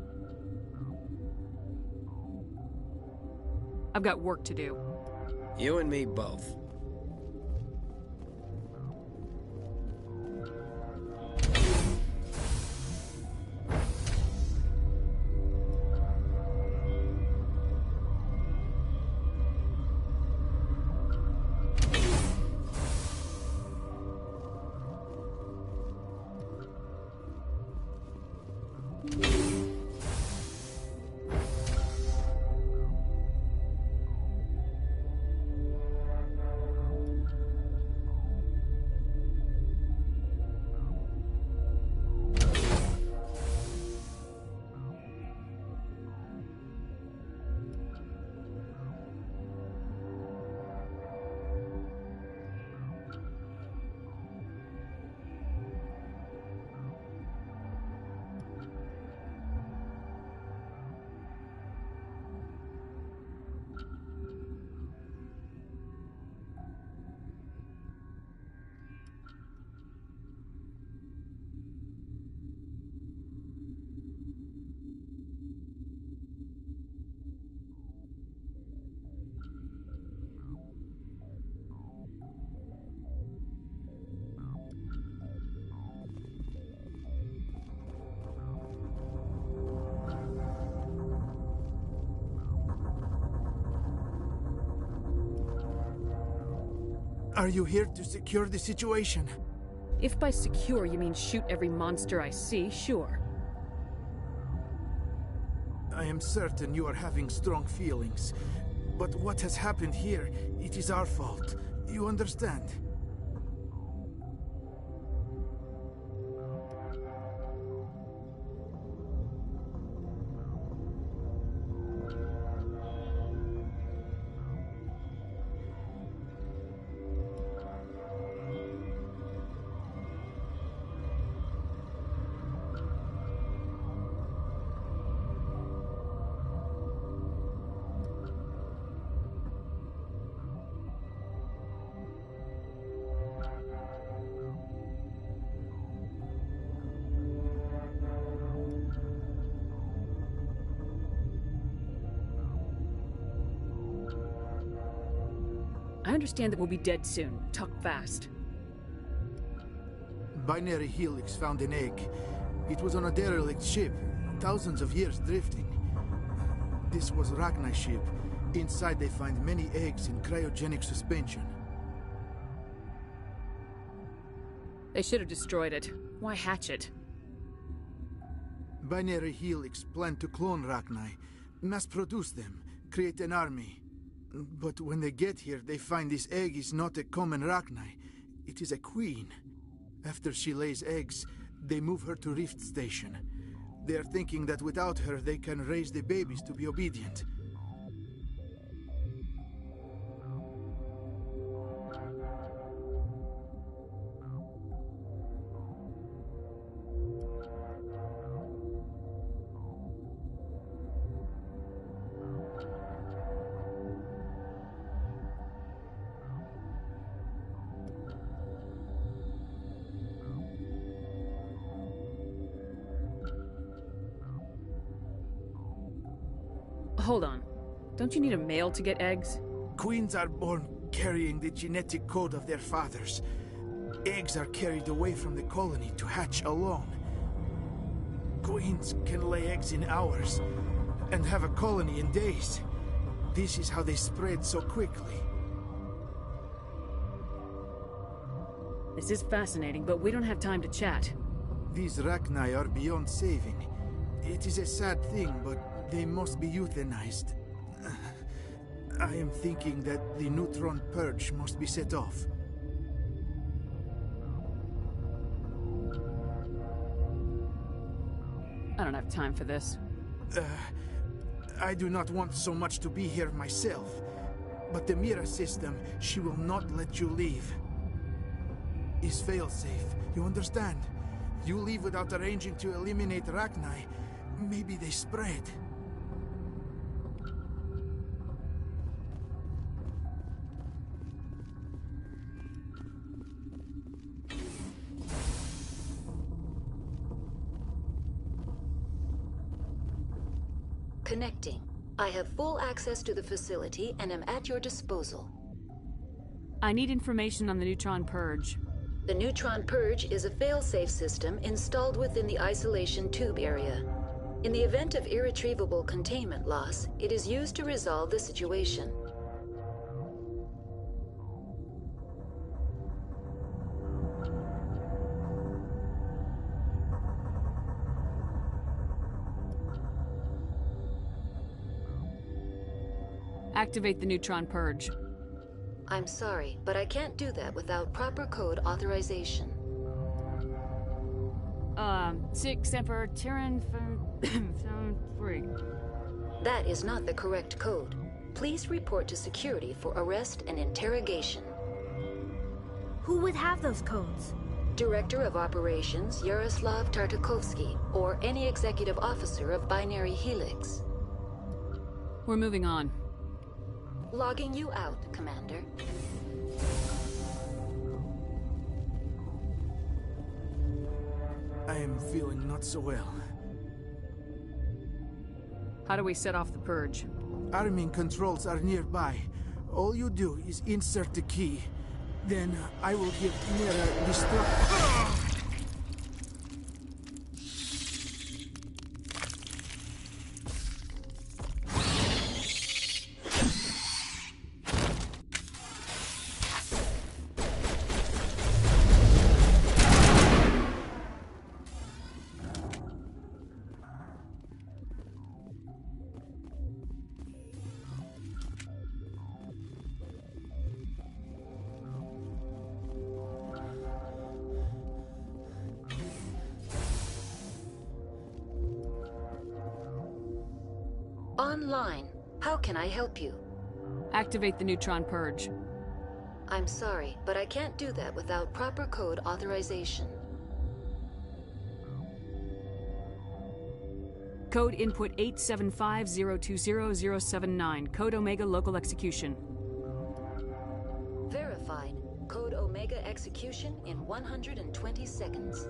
I've got work to do. You and me both. Are you here to secure the situation? If by secure you mean shoot every monster I see, sure. I am certain you are having strong feelings. But what has happened here, it is our fault. You understand? I understand that we'll be dead soon. Talk fast. Binary Helix found an egg. It was on a derelict ship, thousands of years drifting. This was Rachni's ship. Inside they find many eggs in cryogenic suspension. They should have destroyed it. Why hatch it? Binary Helix planned to clone Rachni, mass produce them, create an army. But when they get here, they find this egg is not a common Rachni. It is a queen. After she lays eggs, they move her to Rift Station. They are thinking that without her, they can raise the babies to be obedient. Hold on. Don't you need a male to get eggs? Queens are born carrying the genetic code of their fathers. Eggs are carried away from the colony to hatch alone. Queens can lay eggs in hours and have a colony in days. This is how they spread so quickly. This is fascinating, but we don't have time to chat. These Rachni are beyond saving. It is a sad thing, but they must be euthanized. I am thinking that the neutron purge must be set off. I don't have time for this. I do not want so much to be here myself. But the Mira system, she will not let you leave. Is failsafe, you understand? You leave without arranging to eliminate Rachni, maybe they spread. Connecting. I have full access to the facility and am at your disposal. I need information on the neutron purge. The neutron purge is a fail-safe system installed within the isolation tube area. In the event of irretrievable containment loss, it is used to resolve the situation. Activate the neutron purge. I'm sorry, but I can't do that without proper code authorization. 6 Emperor Tyrann 3. That is not the correct code. Please report to security for arrest and interrogation. Who would have those codes? Director of Operations Yaroslav Tartakovsky, or any executive officer of Binary Helix. We're moving on. Logging you out, Commander. I am feeling not so well. How do we set off the purge? Arming controls are nearby. All you do is insert the key. Then I will give Mira destruct. Online. How can I help you? Activate the neutron purge. I'm sorry, but I can't do that without proper code authorization. Code input 875020079. Code Omega local execution. Verified. Code Omega execution in 120 seconds.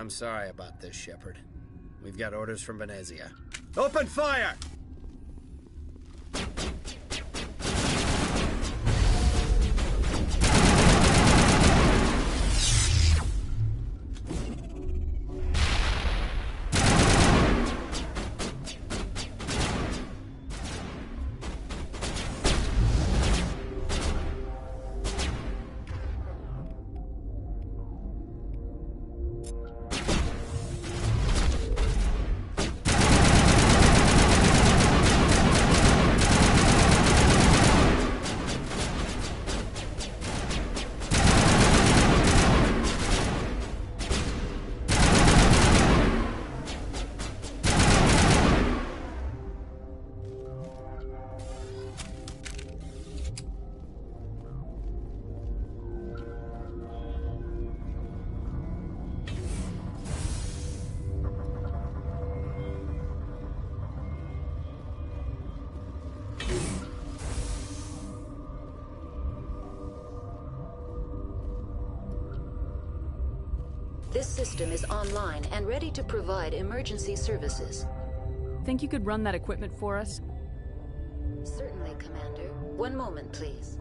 I'm sorry about this, Shepard. We've got orders from Venezia. Open fire! This system is online and ready to provide emergency services. Think you could run that equipment for us? Certainly, Commander. One moment, please.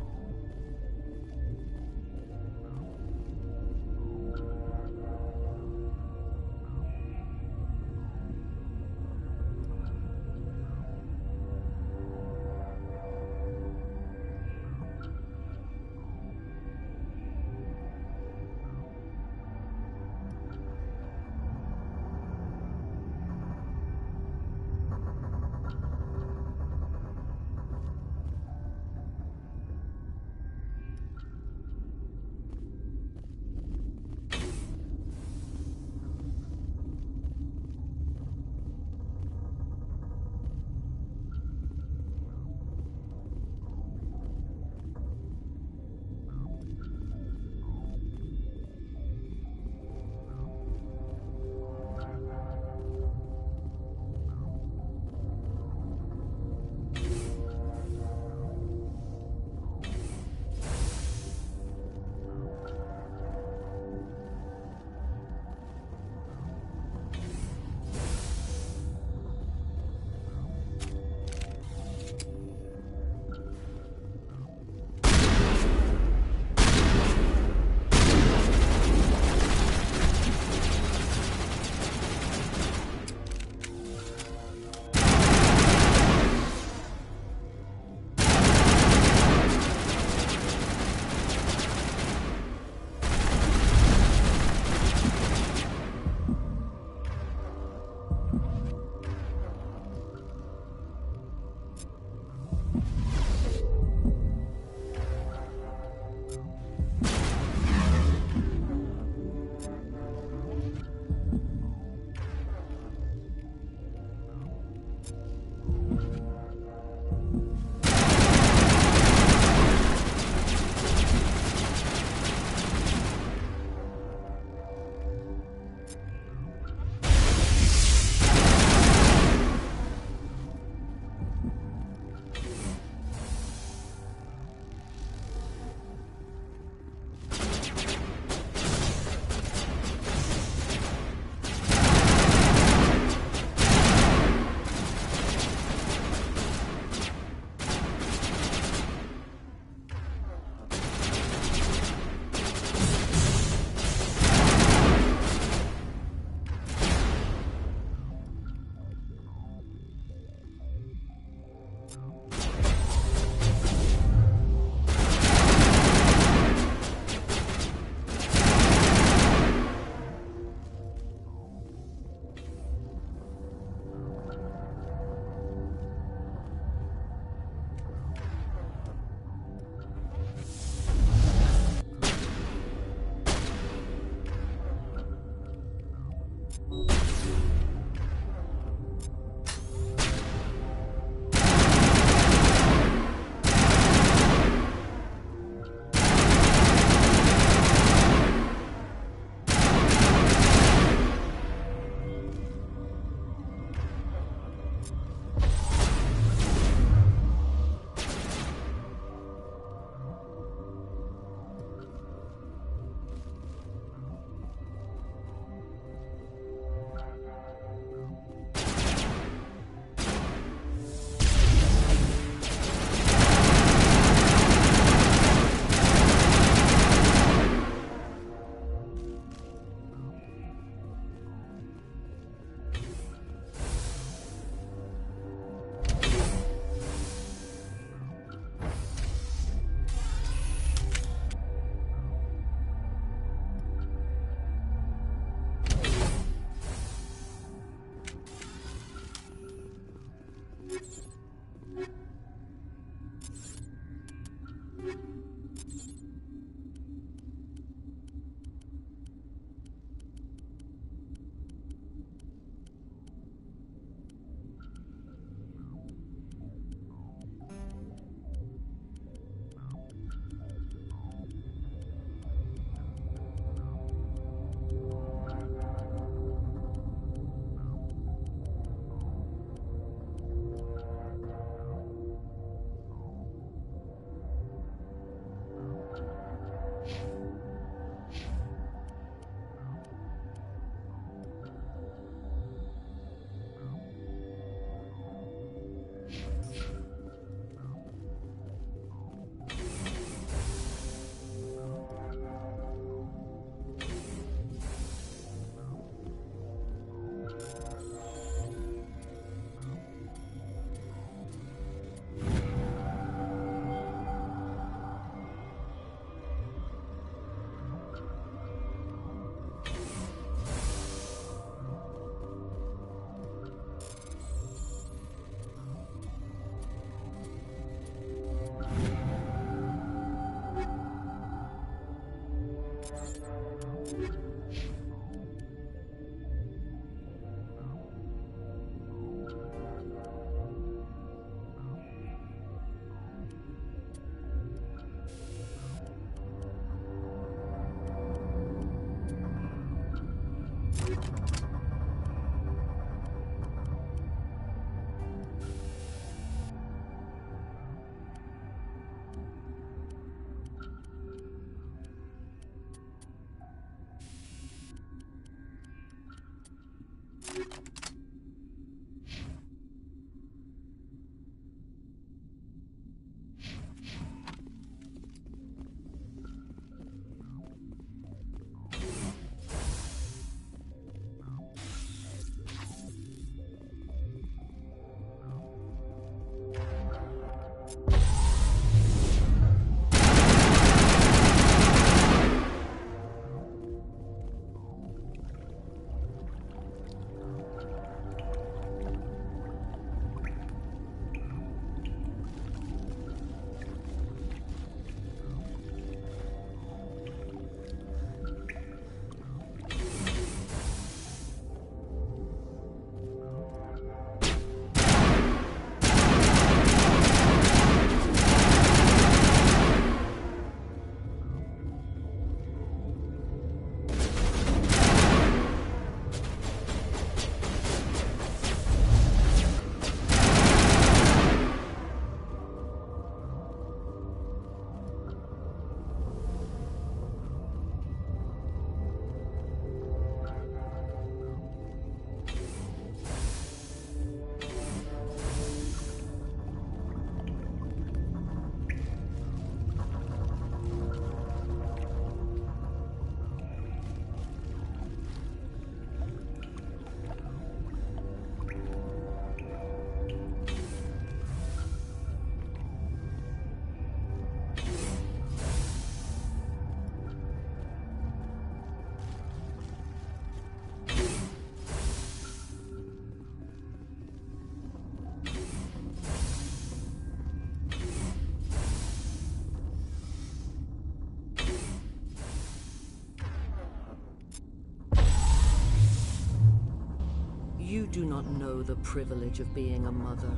do not know the privilege of being a mother.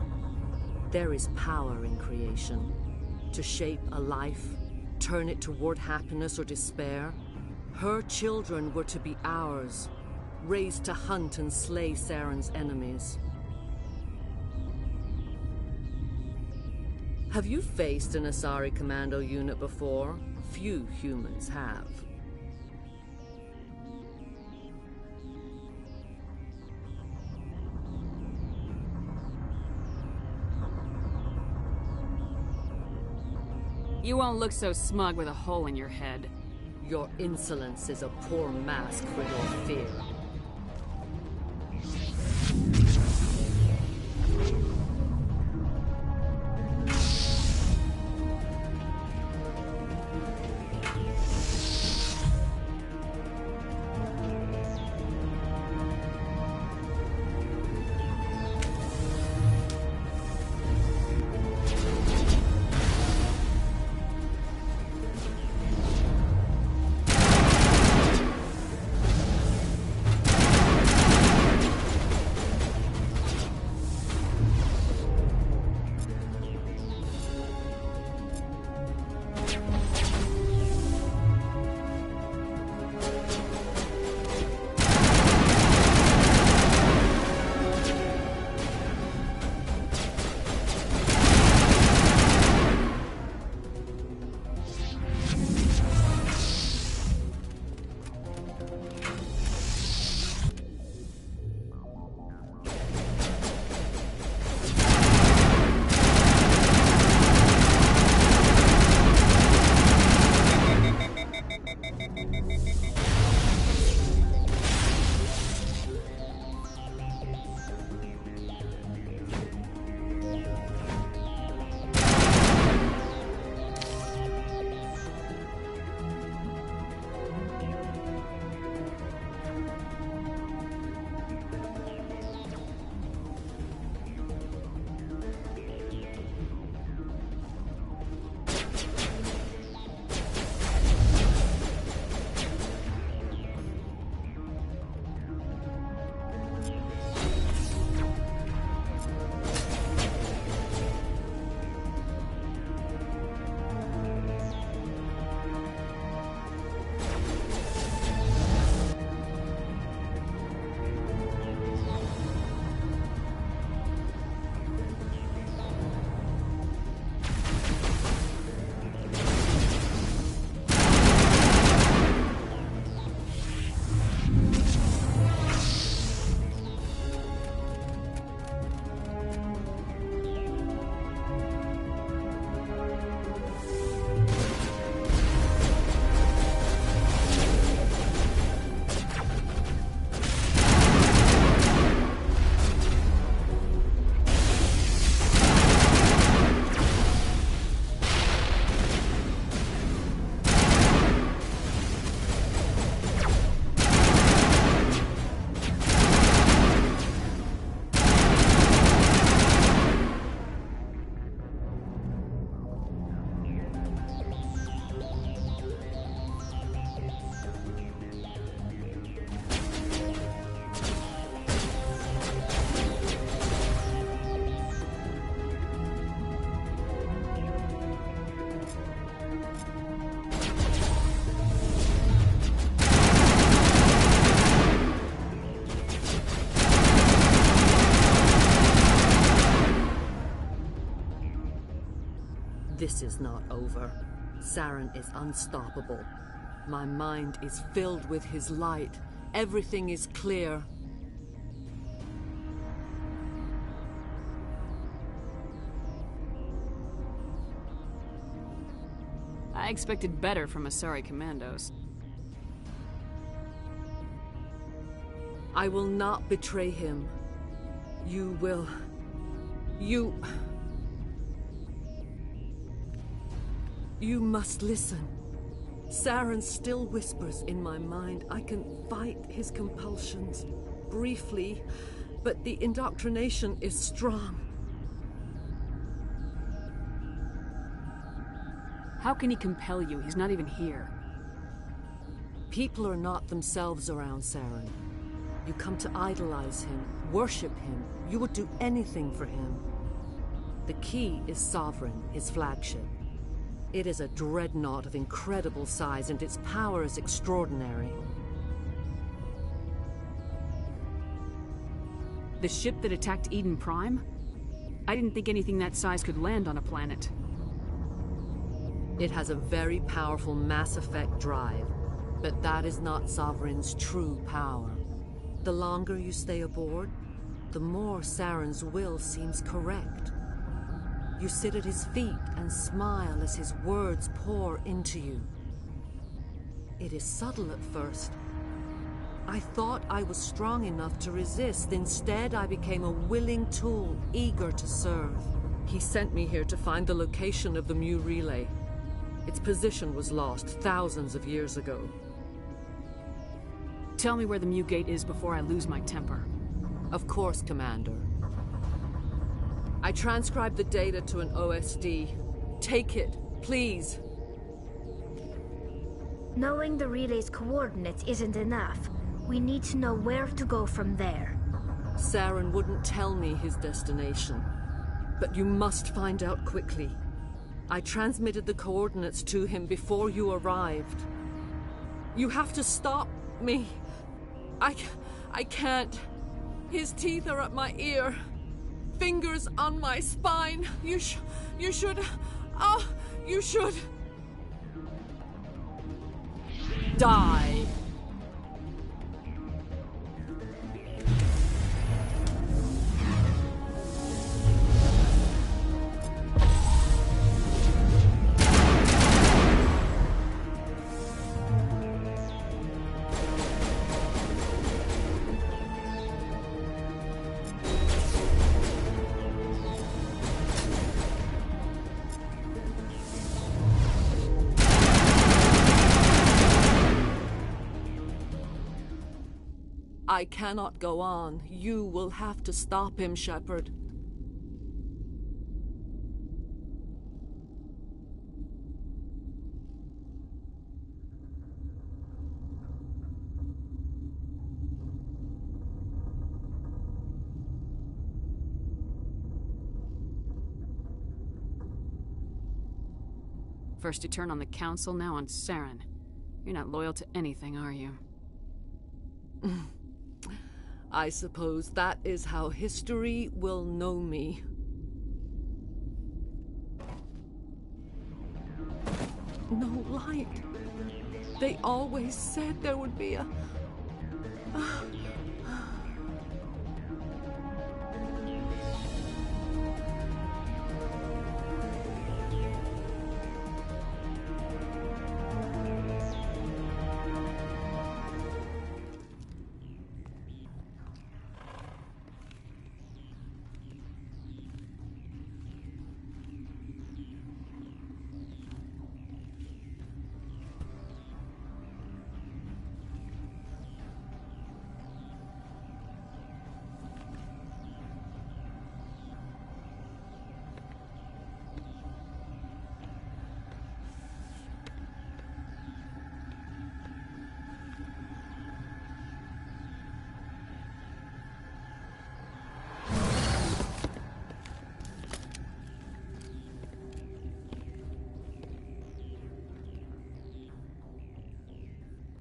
There is power in creation. To shape a life, turn it toward happiness or despair. Her children were to be ours, raised to hunt and slay Saren's enemies. Have you faced an Asari commando unit before? Few humans have. You won't look so smug with a hole in your head. Your insolence is a poor mask for your fear. This is not over. Saren is unstoppable. My mind is filled with his light. Everything is clear. I expected better from Asari commandos. I will not betray him. You will... You must listen. Saren still whispers in my mind. I can fight his compulsions, briefly, but the indoctrination is strong. How can he compel you? He's not even here. People are not themselves around Saren. You come to idolize him, worship him. You would do anything for him. The key is Sovereign, his flagship. It is a dreadnought of incredible size, and its power is extraordinary. The ship that attacked Eden Prime? I didn't think anything that size could land on a planet. It has a very powerful mass effect drive, but that is not Sovereign's true power. The longer you stay aboard, the more Saren's will seems correct. You sit at his feet and smile as his words pour into you. It is subtle at first. I thought I was strong enough to resist. Instead, I became a willing tool, eager to serve. He sent me here to find the location of the Mu relay. Its position was lost thousands of years ago. Tell me where the Mu Gate is before I lose my temper. Of course, Commander. I transcribed the data to an OSD. Take it, please. Knowing the relay's coordinates isn't enough. We need to know where to go from there. Saren wouldn't tell me his destination. But you must find out quickly. I transmitted the coordinates to him before you arrived. You have to stop me. I can't. His teeth are at my ear. Fingers on my spine. You should... Oh, you should... die. I cannot go on. You will have to stop him, Shepard. First you turn on the Council, now on Saren. You're not loyal to anything, are you? I suppose that is how history will know me. No light. They always said there would be a...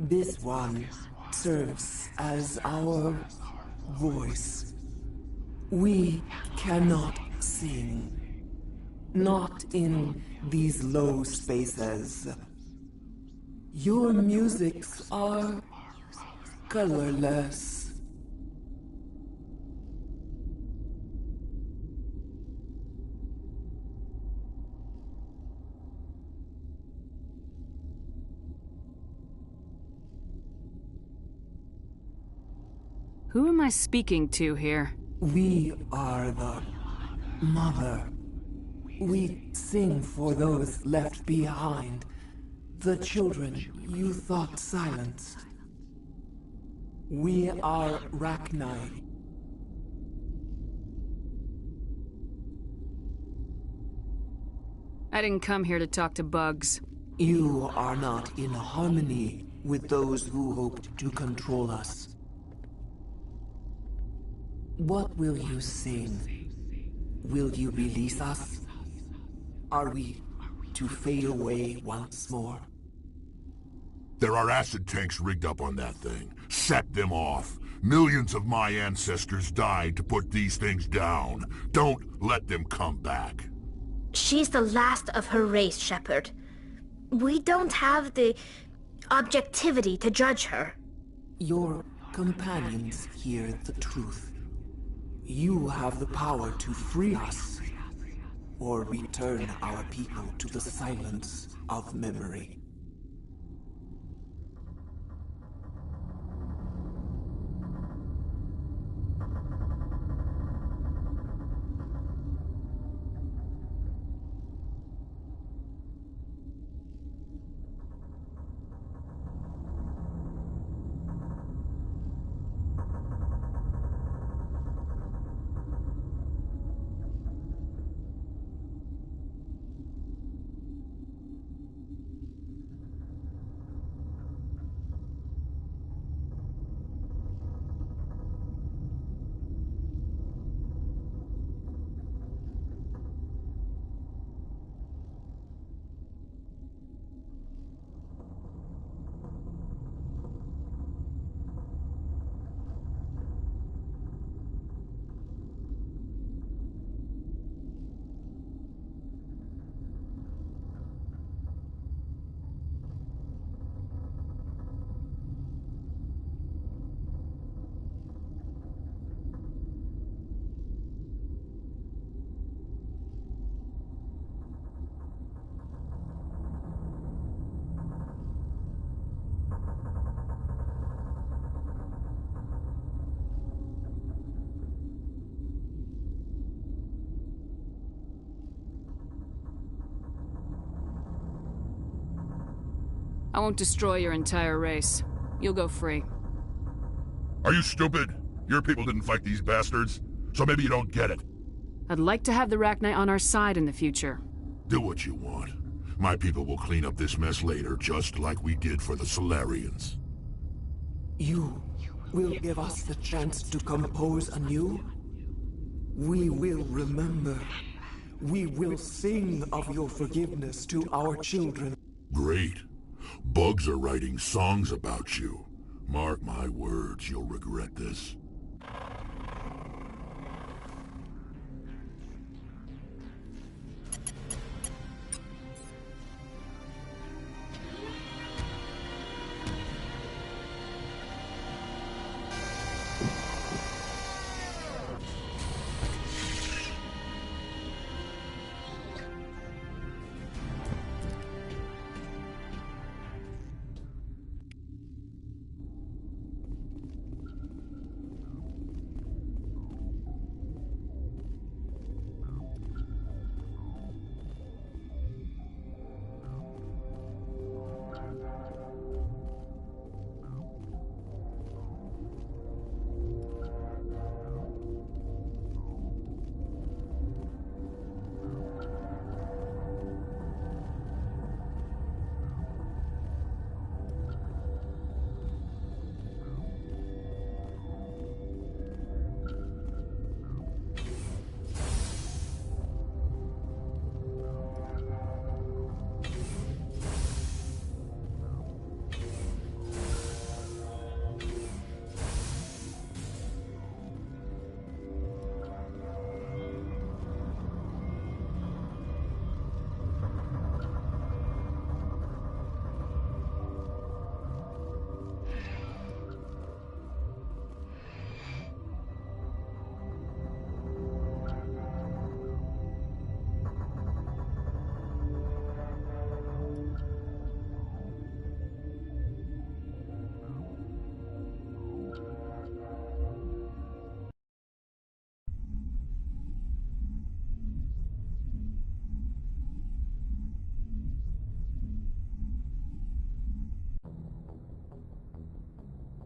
This one serves as our voice. We cannot sing. Not in these low spaces. Your musics are colorless. Who am I speaking to here? We are the Mother. We sing for those left behind. The children you thought silenced. We are Rachni. I didn't come here to talk to bugs. You are not in harmony with those who hoped to control us. What will you sing? Will you release us? Are we to fade away once more? There are acid tanks rigged up on that thing. Set them off. Millions of my ancestors died to put these things down. Don't let them come back. She's the last of her race, Shepard. We don't have the objectivity to judge her. Your companions hear the truth. You have the power to free us, or return our people to the silence of memory. I won't destroy your entire race. You'll go free. Are you stupid? Your people didn't fight these bastards, so maybe you don't get it. I'd like to have the Rachni on our side in the future. Do what you want. My people will clean up this mess later, just like we did for the Solarians. You will give us the chance to compose anew? We will remember. We will sing of your forgiveness to our children. Great. Bugs are writing songs about you. Mark my words, you'll regret this.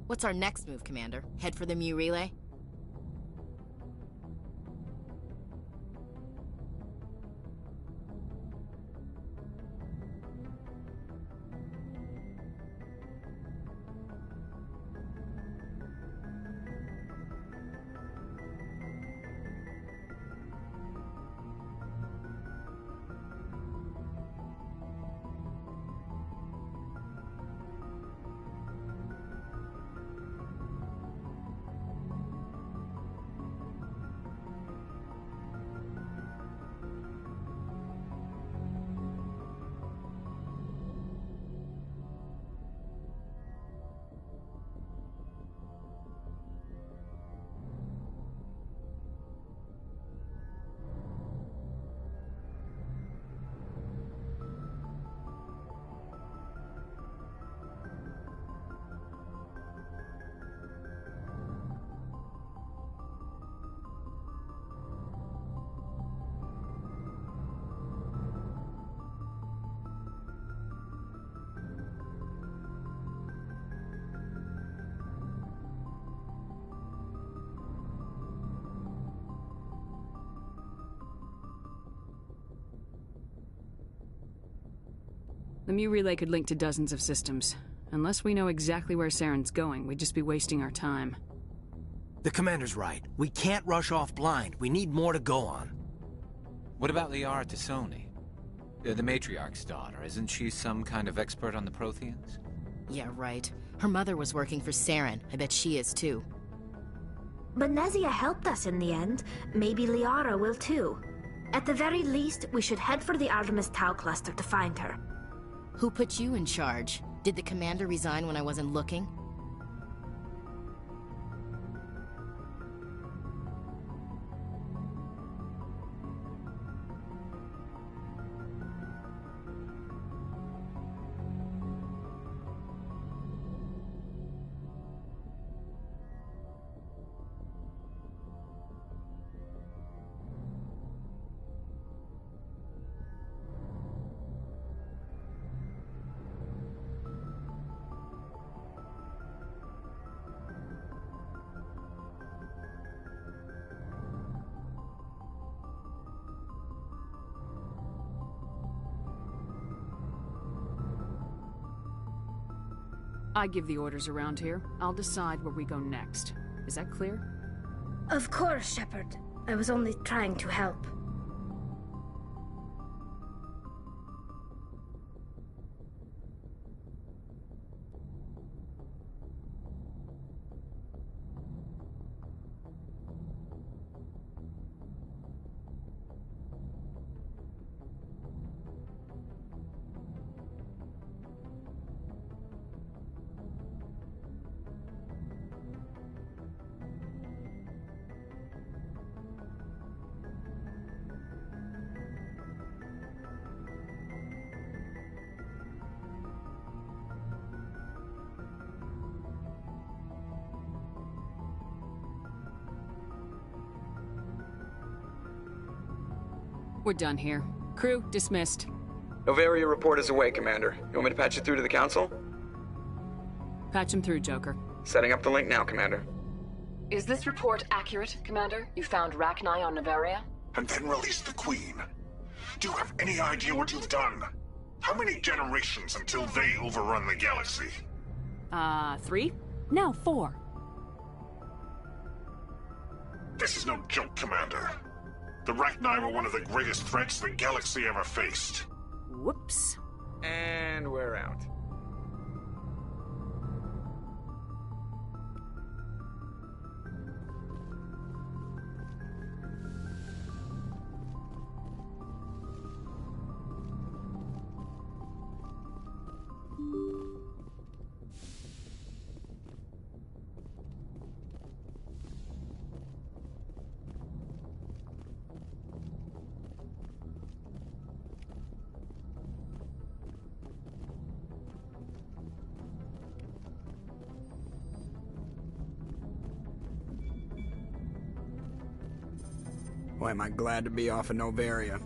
What's our next move, Commander? Head for the Mu relay? The Mu relay could link to dozens of systems. Unless we know exactly where Saren's going, we'd just be wasting our time. The commander's right. We can't rush off blind. We need more to go on. What about Liara Tassoni? The matriarch's daughter. Isn't she some kind of expert on the Protheans? Yeah, right. Her mother was working for Saren. I bet she is too. But Nezia helped us in the end. Maybe Liara will too. At the very least, we should head for the Artemis Tau cluster to find her. Who put you in charge? Did the commander resign when I wasn't looking? I give the orders around here. I'll decide where we go next. Is that clear? Of course, Shepard. I was only trying to help. We're done here. Crew, dismissed. Novaria report is away, Commander. You want me to patch it through to the Council? Patch him through, Joker. Setting up the link now, Commander. Is this report accurate, Commander? You found Rachni on Novaria? And then released the Queen. Do you have any idea what you've done? How many generations until they overrun the galaxy? 3? No, 4. This is no joke, Commander. The Rachni were one of the greatest threats the galaxy ever faced. Whoops. And we're out. Boy, am I glad to be off of Novaria.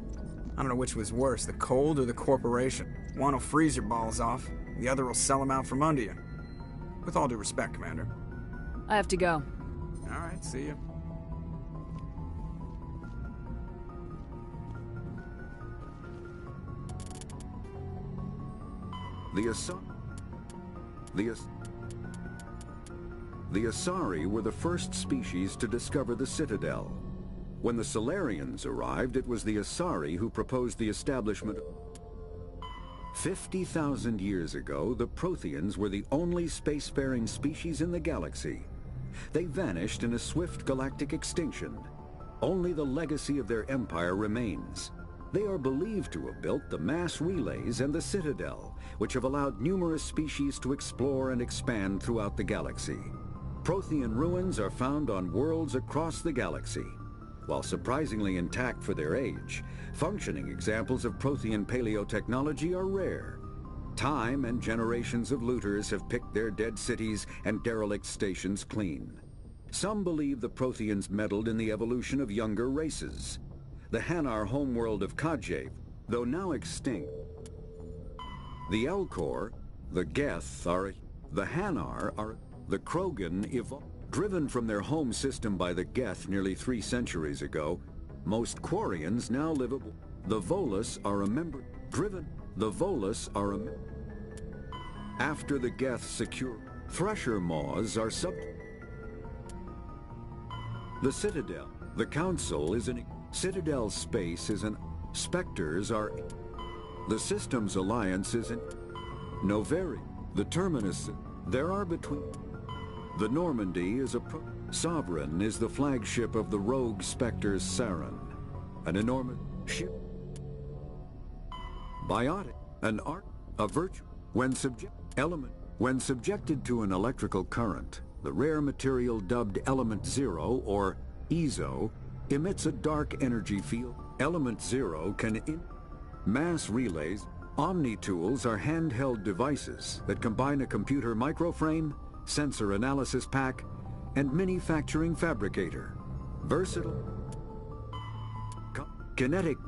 I don't know which was worse, the cold or the corporation. One will freeze your balls off, the other will sell them out from under you. With all due respect, Commander. I have to go. All right, see you. The Asari were the first species to discover the Citadel. When the Solarians arrived, it was the Asari who proposed the establishment. 50,000 years ago, the Protheans were the only spacefaring species in the galaxy. They vanished in a swift galactic extinction. Only the legacy of their empire remains. They are believed to have built the mass relays and the Citadel, which have allowed numerous species to explore and expand throughout the galaxy. Prothean ruins are found on worlds across the galaxy. While surprisingly intact for their age, functioning examples of Prothean paleotechnology are rare. Time and generations of looters have picked their dead cities and derelict stations clean. Some believe the Protheans meddled in the evolution of younger races. The Hanar homeworld of Khajiit, though now extinct. The Elcor, the Geth the Hanar are, the Krogan evolved. Driven from their home system by the Geth nearly 3 centuries ago, most Quarians now live. The Volus are a member. Driven. The Volus are after the Geth secure. Thresher maws are the Citadel. The Council is an Citadel space is an Spectres are the Systems Alliance is an Noveri. The Terminus there are between. The Normandy is a Sovereign is the flagship of the rogue Spectres Saren. An enormous ship. Biotic, an art, a virtue. When subjected to an electrical current, the rare material dubbed Element Zero, or EZO, emits a dark energy field. Element Zero can mass relays. Omni-tools are handheld devices that combine a computer microframe, sensor analysis pack, and manufacturing fabricator. Versatile. Kinetic.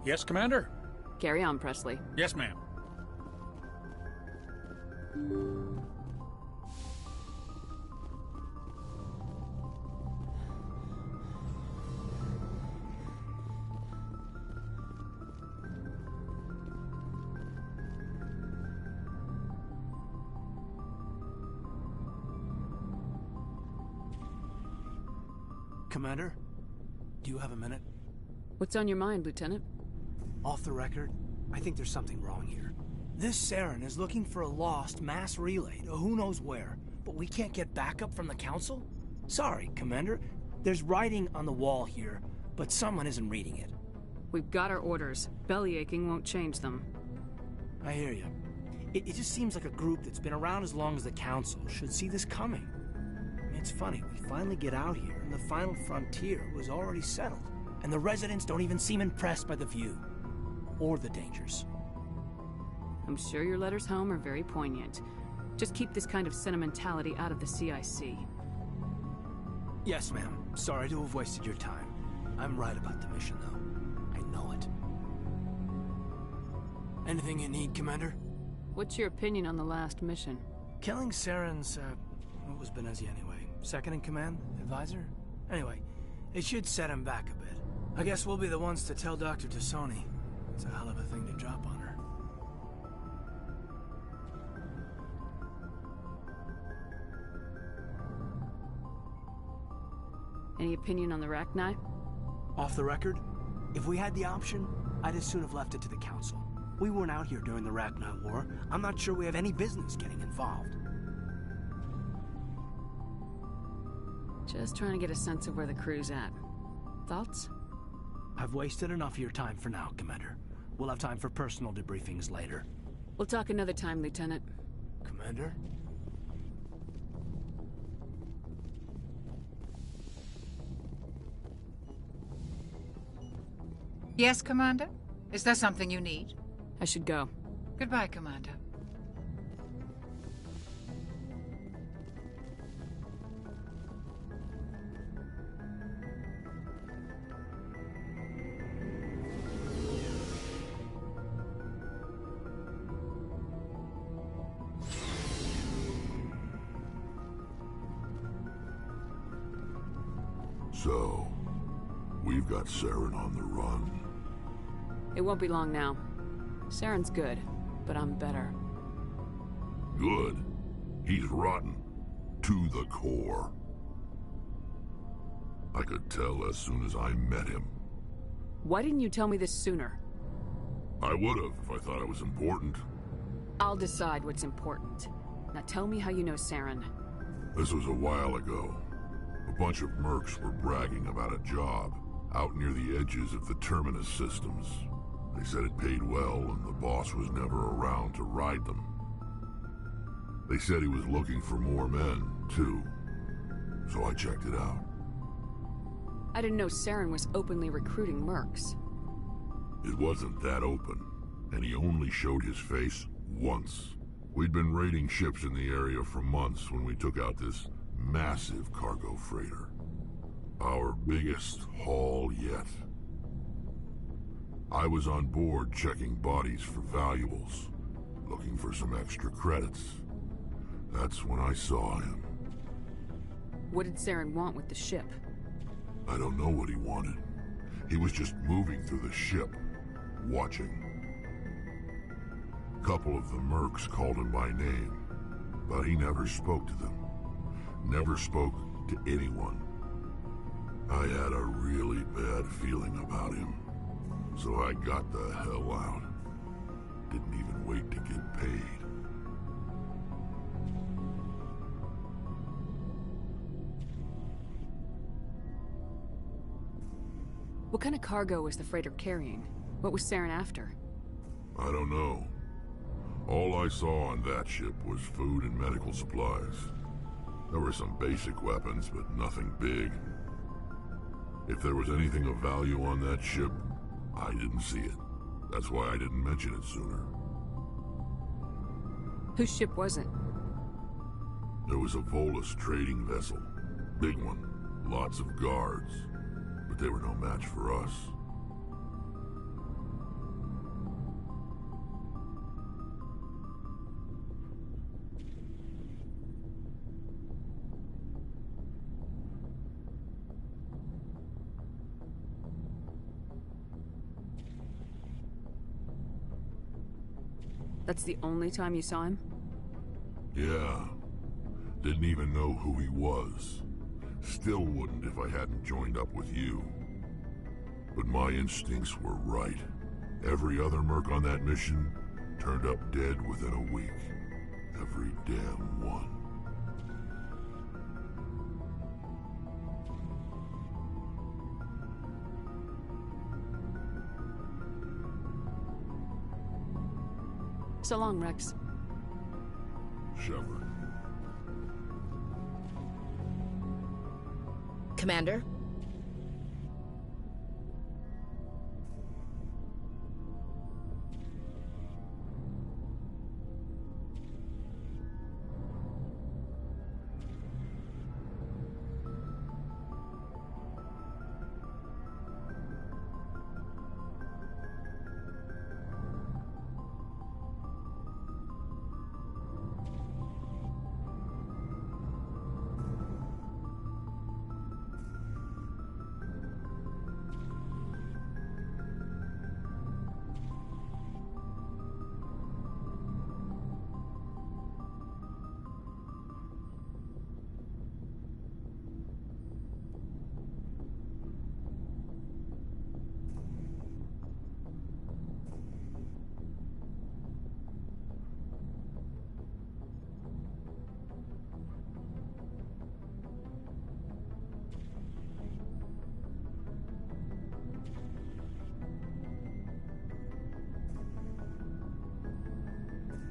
Yes, Commander? Carry on, Presley. Yes, ma'am. Commander, do you have a minute? What's on your mind, Lieutenant? Off the record, I think there's something wrong here. This Saren is looking for a lost mass relay to who knows where, but we can't get backup from the Council? Sorry, Commander. There's writing on the wall here, but someone isn't reading it. We've got our orders. Belly aching won't change them. I hear you. It just seems like a group that's been around as long as the Council should see this coming. It's funny, we finally get out here, and the final frontier was already settled. And the residents don't even seem impressed by the view. Or the dangers. I'm sure your letters home are very poignant. Just keep this kind of sentimentality out of the CIC. Yes, ma'am. Sorry to have wasted your time. I'm right about the mission, though. I know it. Anything you need, Commander? What's your opinion on the last mission? Killing Saren's, what was Benezia anyway? Second in command? Advisor? Anyway, it should set him back a bit. I guess we'll be the ones to tell Dr. Tassoni. It's a hell of a thing to drop on her. Any opinion on the Rachni? Off the record, if we had the option, I'd as soon have left it to the Council. We weren't out here during the Rachni War. I'm not sure we have any business getting involved. Just trying to get a sense of where the crew's at. Thoughts? I've wasted enough of your time for now, Commander. We'll have time for personal debriefings later. We'll talk another time, Lieutenant. Commander? Yes, Commander? Is there something you need? I should go. Goodbye, Commander. So, we've got Saren on the run. It won't be long now. Saren's good, but I'm better. Good. He's rotten. To the core. I could tell as soon as I met him. Why didn't you tell me this sooner? I would've if I thought it was important. I'll decide what's important. Now tell me how you know Saren. This was a while ago. A bunch of mercs were bragging about a job out near the edges of the Terminus systems. They said it paid well and the boss was never around to ride them. They said he was looking for more men, too. So I checked it out. I didn't know Saren was openly recruiting mercs. It wasn't that open, and he only showed his face once. We'd been raiding ships in the area for months when we took out this massive cargo freighter. Our biggest haul yet. I was on board checking bodies for valuables, looking for some extra credits. That's when I saw him. What did Saren want with the ship? I don't know what he wanted. He was just moving through the ship, watching. A couple of the mercs called him by name, but he never spoke to them. Never spoke to anyone. I had a really bad feeling about him, so I got the hell out. Didn't even wait to get paid. What kind of cargo was the freighter carrying? What was Saren after? I don't know. All I saw on that ship was food and medical supplies. There were some basic weapons, but nothing big. If there was anything of value on that ship, I didn't see it. That's why I didn't mention it sooner. Whose ship was it? There was a Volus trading vessel. Big one. Lots of guards. But they were no match for us. That's the only time you saw him? Yeah. Didn't even know who he was. Still wouldn't if I hadn't joined up with you. But my instincts were right. Every other merc on that mission turned up dead within a week. Every damn one. So long, Rex. Shepard. Commander?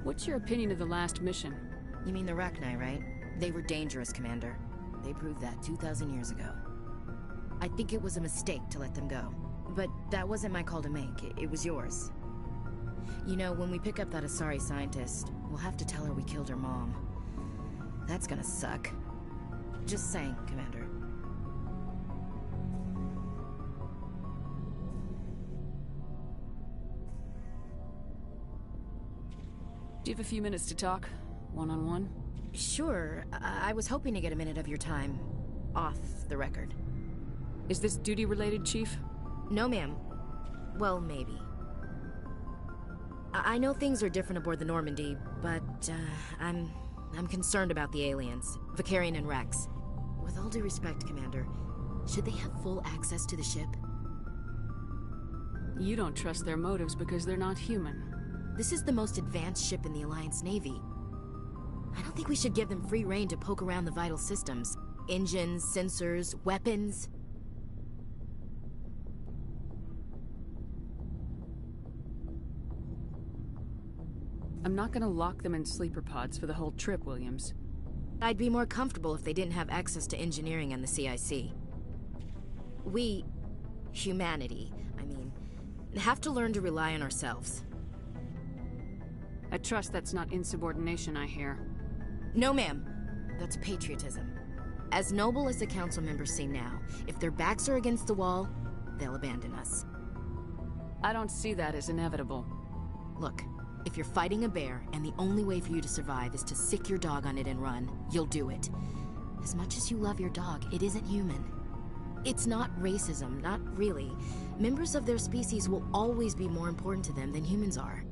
What's your opinion of the last mission? You mean the Rachni, right? They were dangerous, Commander. They proved that 2,000 years ago. I think it was a mistake to let them go. But that wasn't my call to make. It was yours. You know, when we pick up that Asari scientist, we'll have to tell her we killed her mom. That's gonna suck. Just saying, Commander. Do you have a few minutes to talk? One-on-one? Sure. I was hoping to get a minute of your time. Off the record. Is this duty-related, Chief? No, ma'am. Well, maybe. I know things are different aboard the Normandy, but, I'm concerned about the aliens. Vicarian and Rex. With all due respect, Commander, should they have full access to the ship? You don't trust their motives because they're not human. This is the most advanced ship in the Alliance Navy. I don't think we should give them free rein to poke around the vital systems. Engines, sensors, weapons. I'm not gonna lock them in sleeper pods for the whole trip, Williams. I'd be more comfortable if they didn't have access to engineering and the CIC. We, humanity, I mean, have to learn to rely on ourselves. I trust that's not insubordination, I hear. No, ma'am. That's patriotism. As noble as the council members seem now, if their backs are against the wall, they'll abandon us. I don't see that as inevitable. Look, if you're fighting a bear and the only way for you to survive is to sick your dog on it and run, you'll do it. As much as you love your dog, it isn't human. It's not racism, not really. Members of their species will always be more important to them than humans are.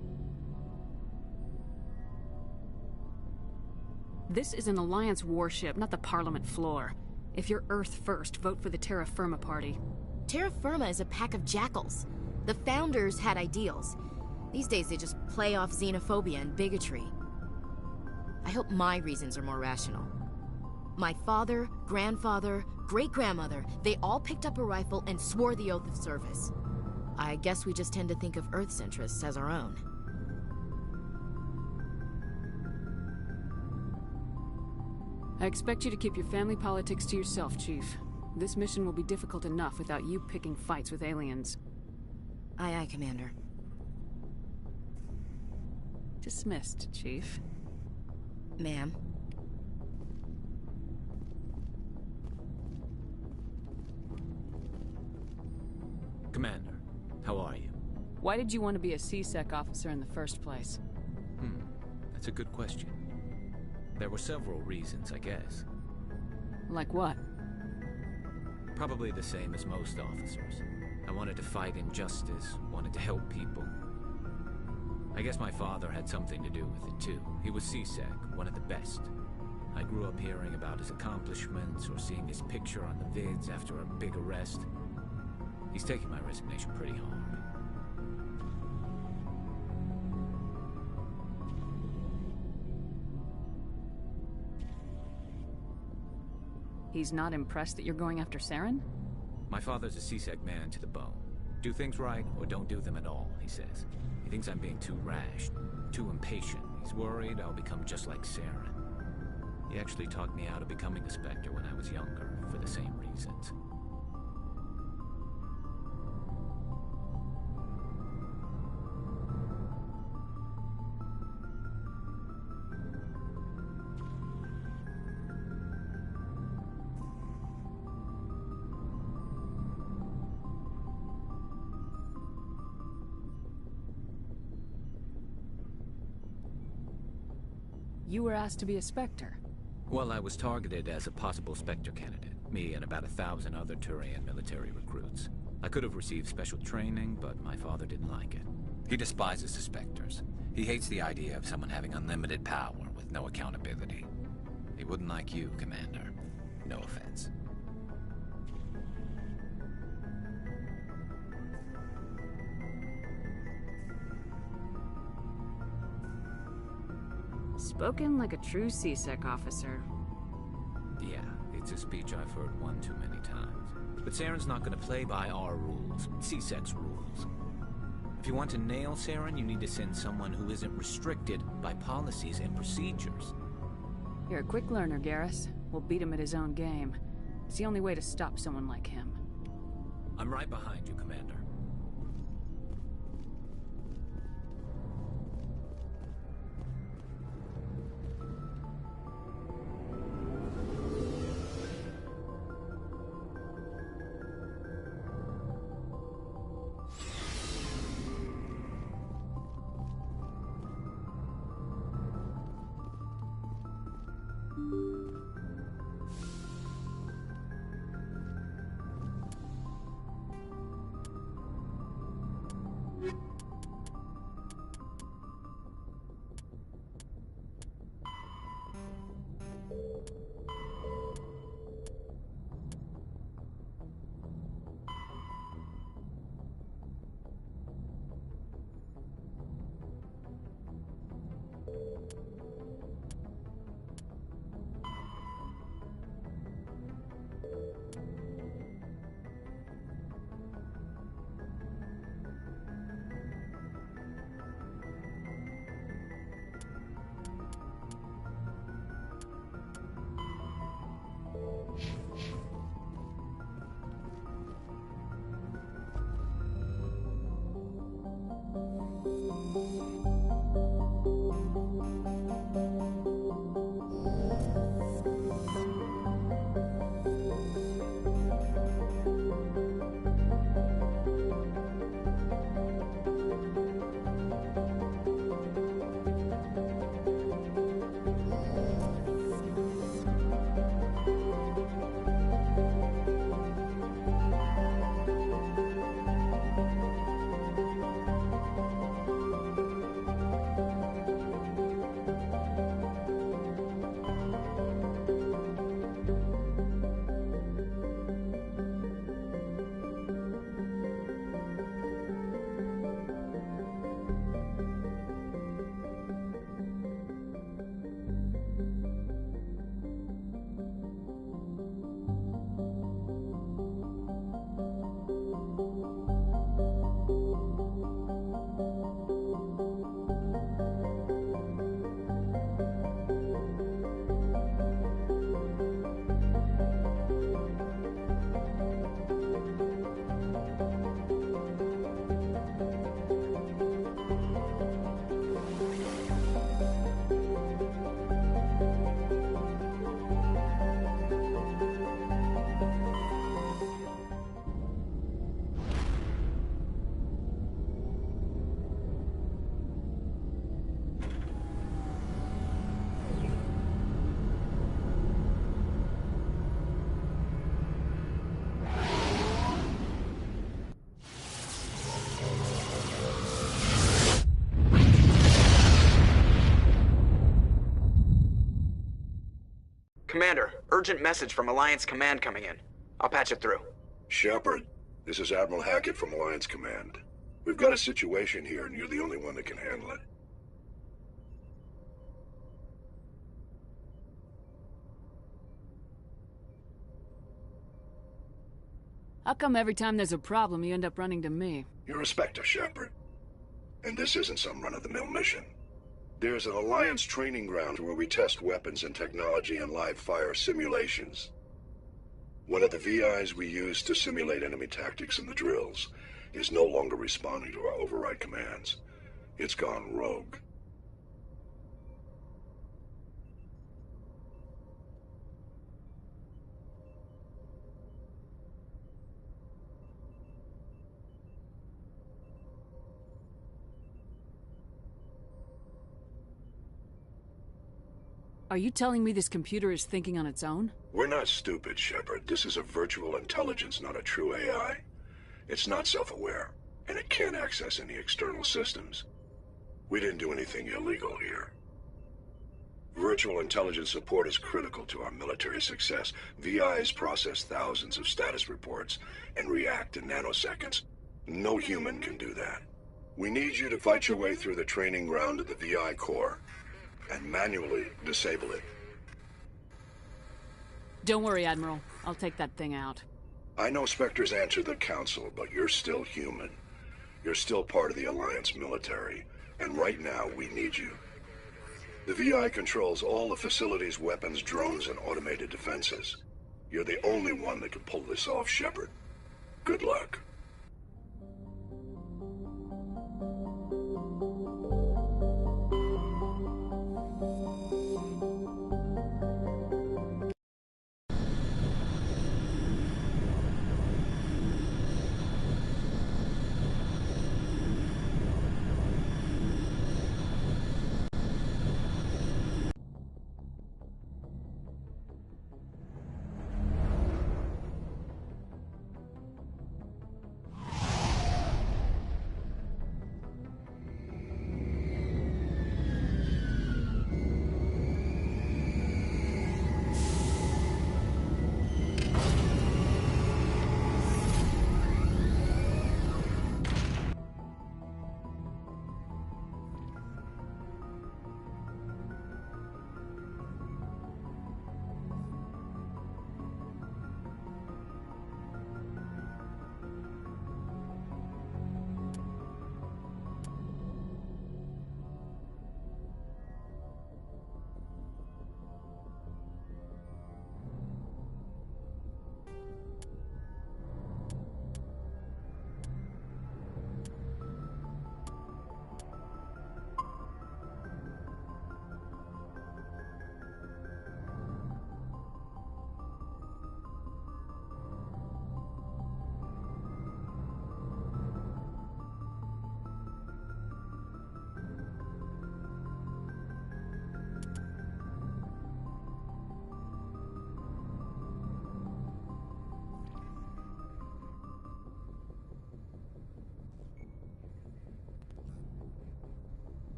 This is an Alliance warship, not the Parliament floor. If you're Earth first, vote for the Terra Firma party. Terra Firma is a pack of jackals. The founders had ideals. These days they just play off xenophobia and bigotry. I hope my reasons are more rational. My father, grandfather, great-grandmother, they all picked up a rifle and swore the oath of service. I guess we just tend to think of Earth's interests as our own. I expect you to keep your family politics to yourself, Chief. This mission will be difficult enough without you picking fights with aliens. Aye, aye, Commander. Dismissed, Chief. Ma'am. Commander, how are you? Why did you want to be a CSEC officer in the first place? That's a good question. There were several reasons, I guess. Like what? Probably the same as most officers. I wanted to fight injustice, wanted to help people. I guess my father had something to do with it too. He was CSEC, one of the best. I grew up hearing about his accomplishments or seeing his picture on the vids after a big arrest. He's taking my resignation pretty hard. He's not impressed that you're going after Saren? My father's a CSEC man to the bone. Do things right or don't do them at all, he says. He thinks I'm being too rash, too impatient. He's worried I'll become just like Saren. He actually talked me out of becoming a Spectre when I was younger, for the same reasons. You were asked to be a Spectre. Well, I was targeted as a possible Spectre candidate. Me and about 1,000 other Turian military recruits. I could have received special training, but my father didn't like it. He despises the Spectres. He hates the idea of someone having unlimited power with no accountability. He wouldn't like you, Commander. No offense. Spoken like a true CSEC officer. Yeah, it's a speech I've heard one too many times. But Saren's not going to play by our rules, CSEC's rules. If you want to nail Saren, you need to send someone who isn't restricted by policies and procedures. You're a quick learner, Garrus. We'll beat him at his own game. It's the only way to stop someone like him. I'm right behind you, Commander. urgent message from Alliance Command coming in. I'll patch it through. Shepard, this is Admiral Hackett from Alliance Command. We've got a situation here, and you're the only one that can handle it. How come every time there's a problem, you end up running to me? You're a Spectre, Shepard. And this isn't some run-of-the-mill mission. There's an Alliance training ground where we test weapons and technology in live-fire simulations. One of the VIs we use to simulate enemy tactics in the drills is no longer responding to our override commands. It's gone rogue. Are you telling me this computer is thinking on its own? We're not stupid, Shepard. This is a virtual intelligence, not a true AI. It's not self-aware, and it can't access any external systems. We didn't do anything illegal here. Virtual intelligence support is critical to our military success. VIs process thousands of status reports and react in nanoseconds. No human can do that. We need you to fight your way through the training ground of the VI core and manually disable it. Don't worry, Admiral. I'll take that thing out. I know Spectres answer the Council, but you're still human. You're still part of the Alliance military, and right now we need you. The VI controls all the facility's weapons, drones, and automated defenses. You're the only one that can pull this off, Shepard. Good luck.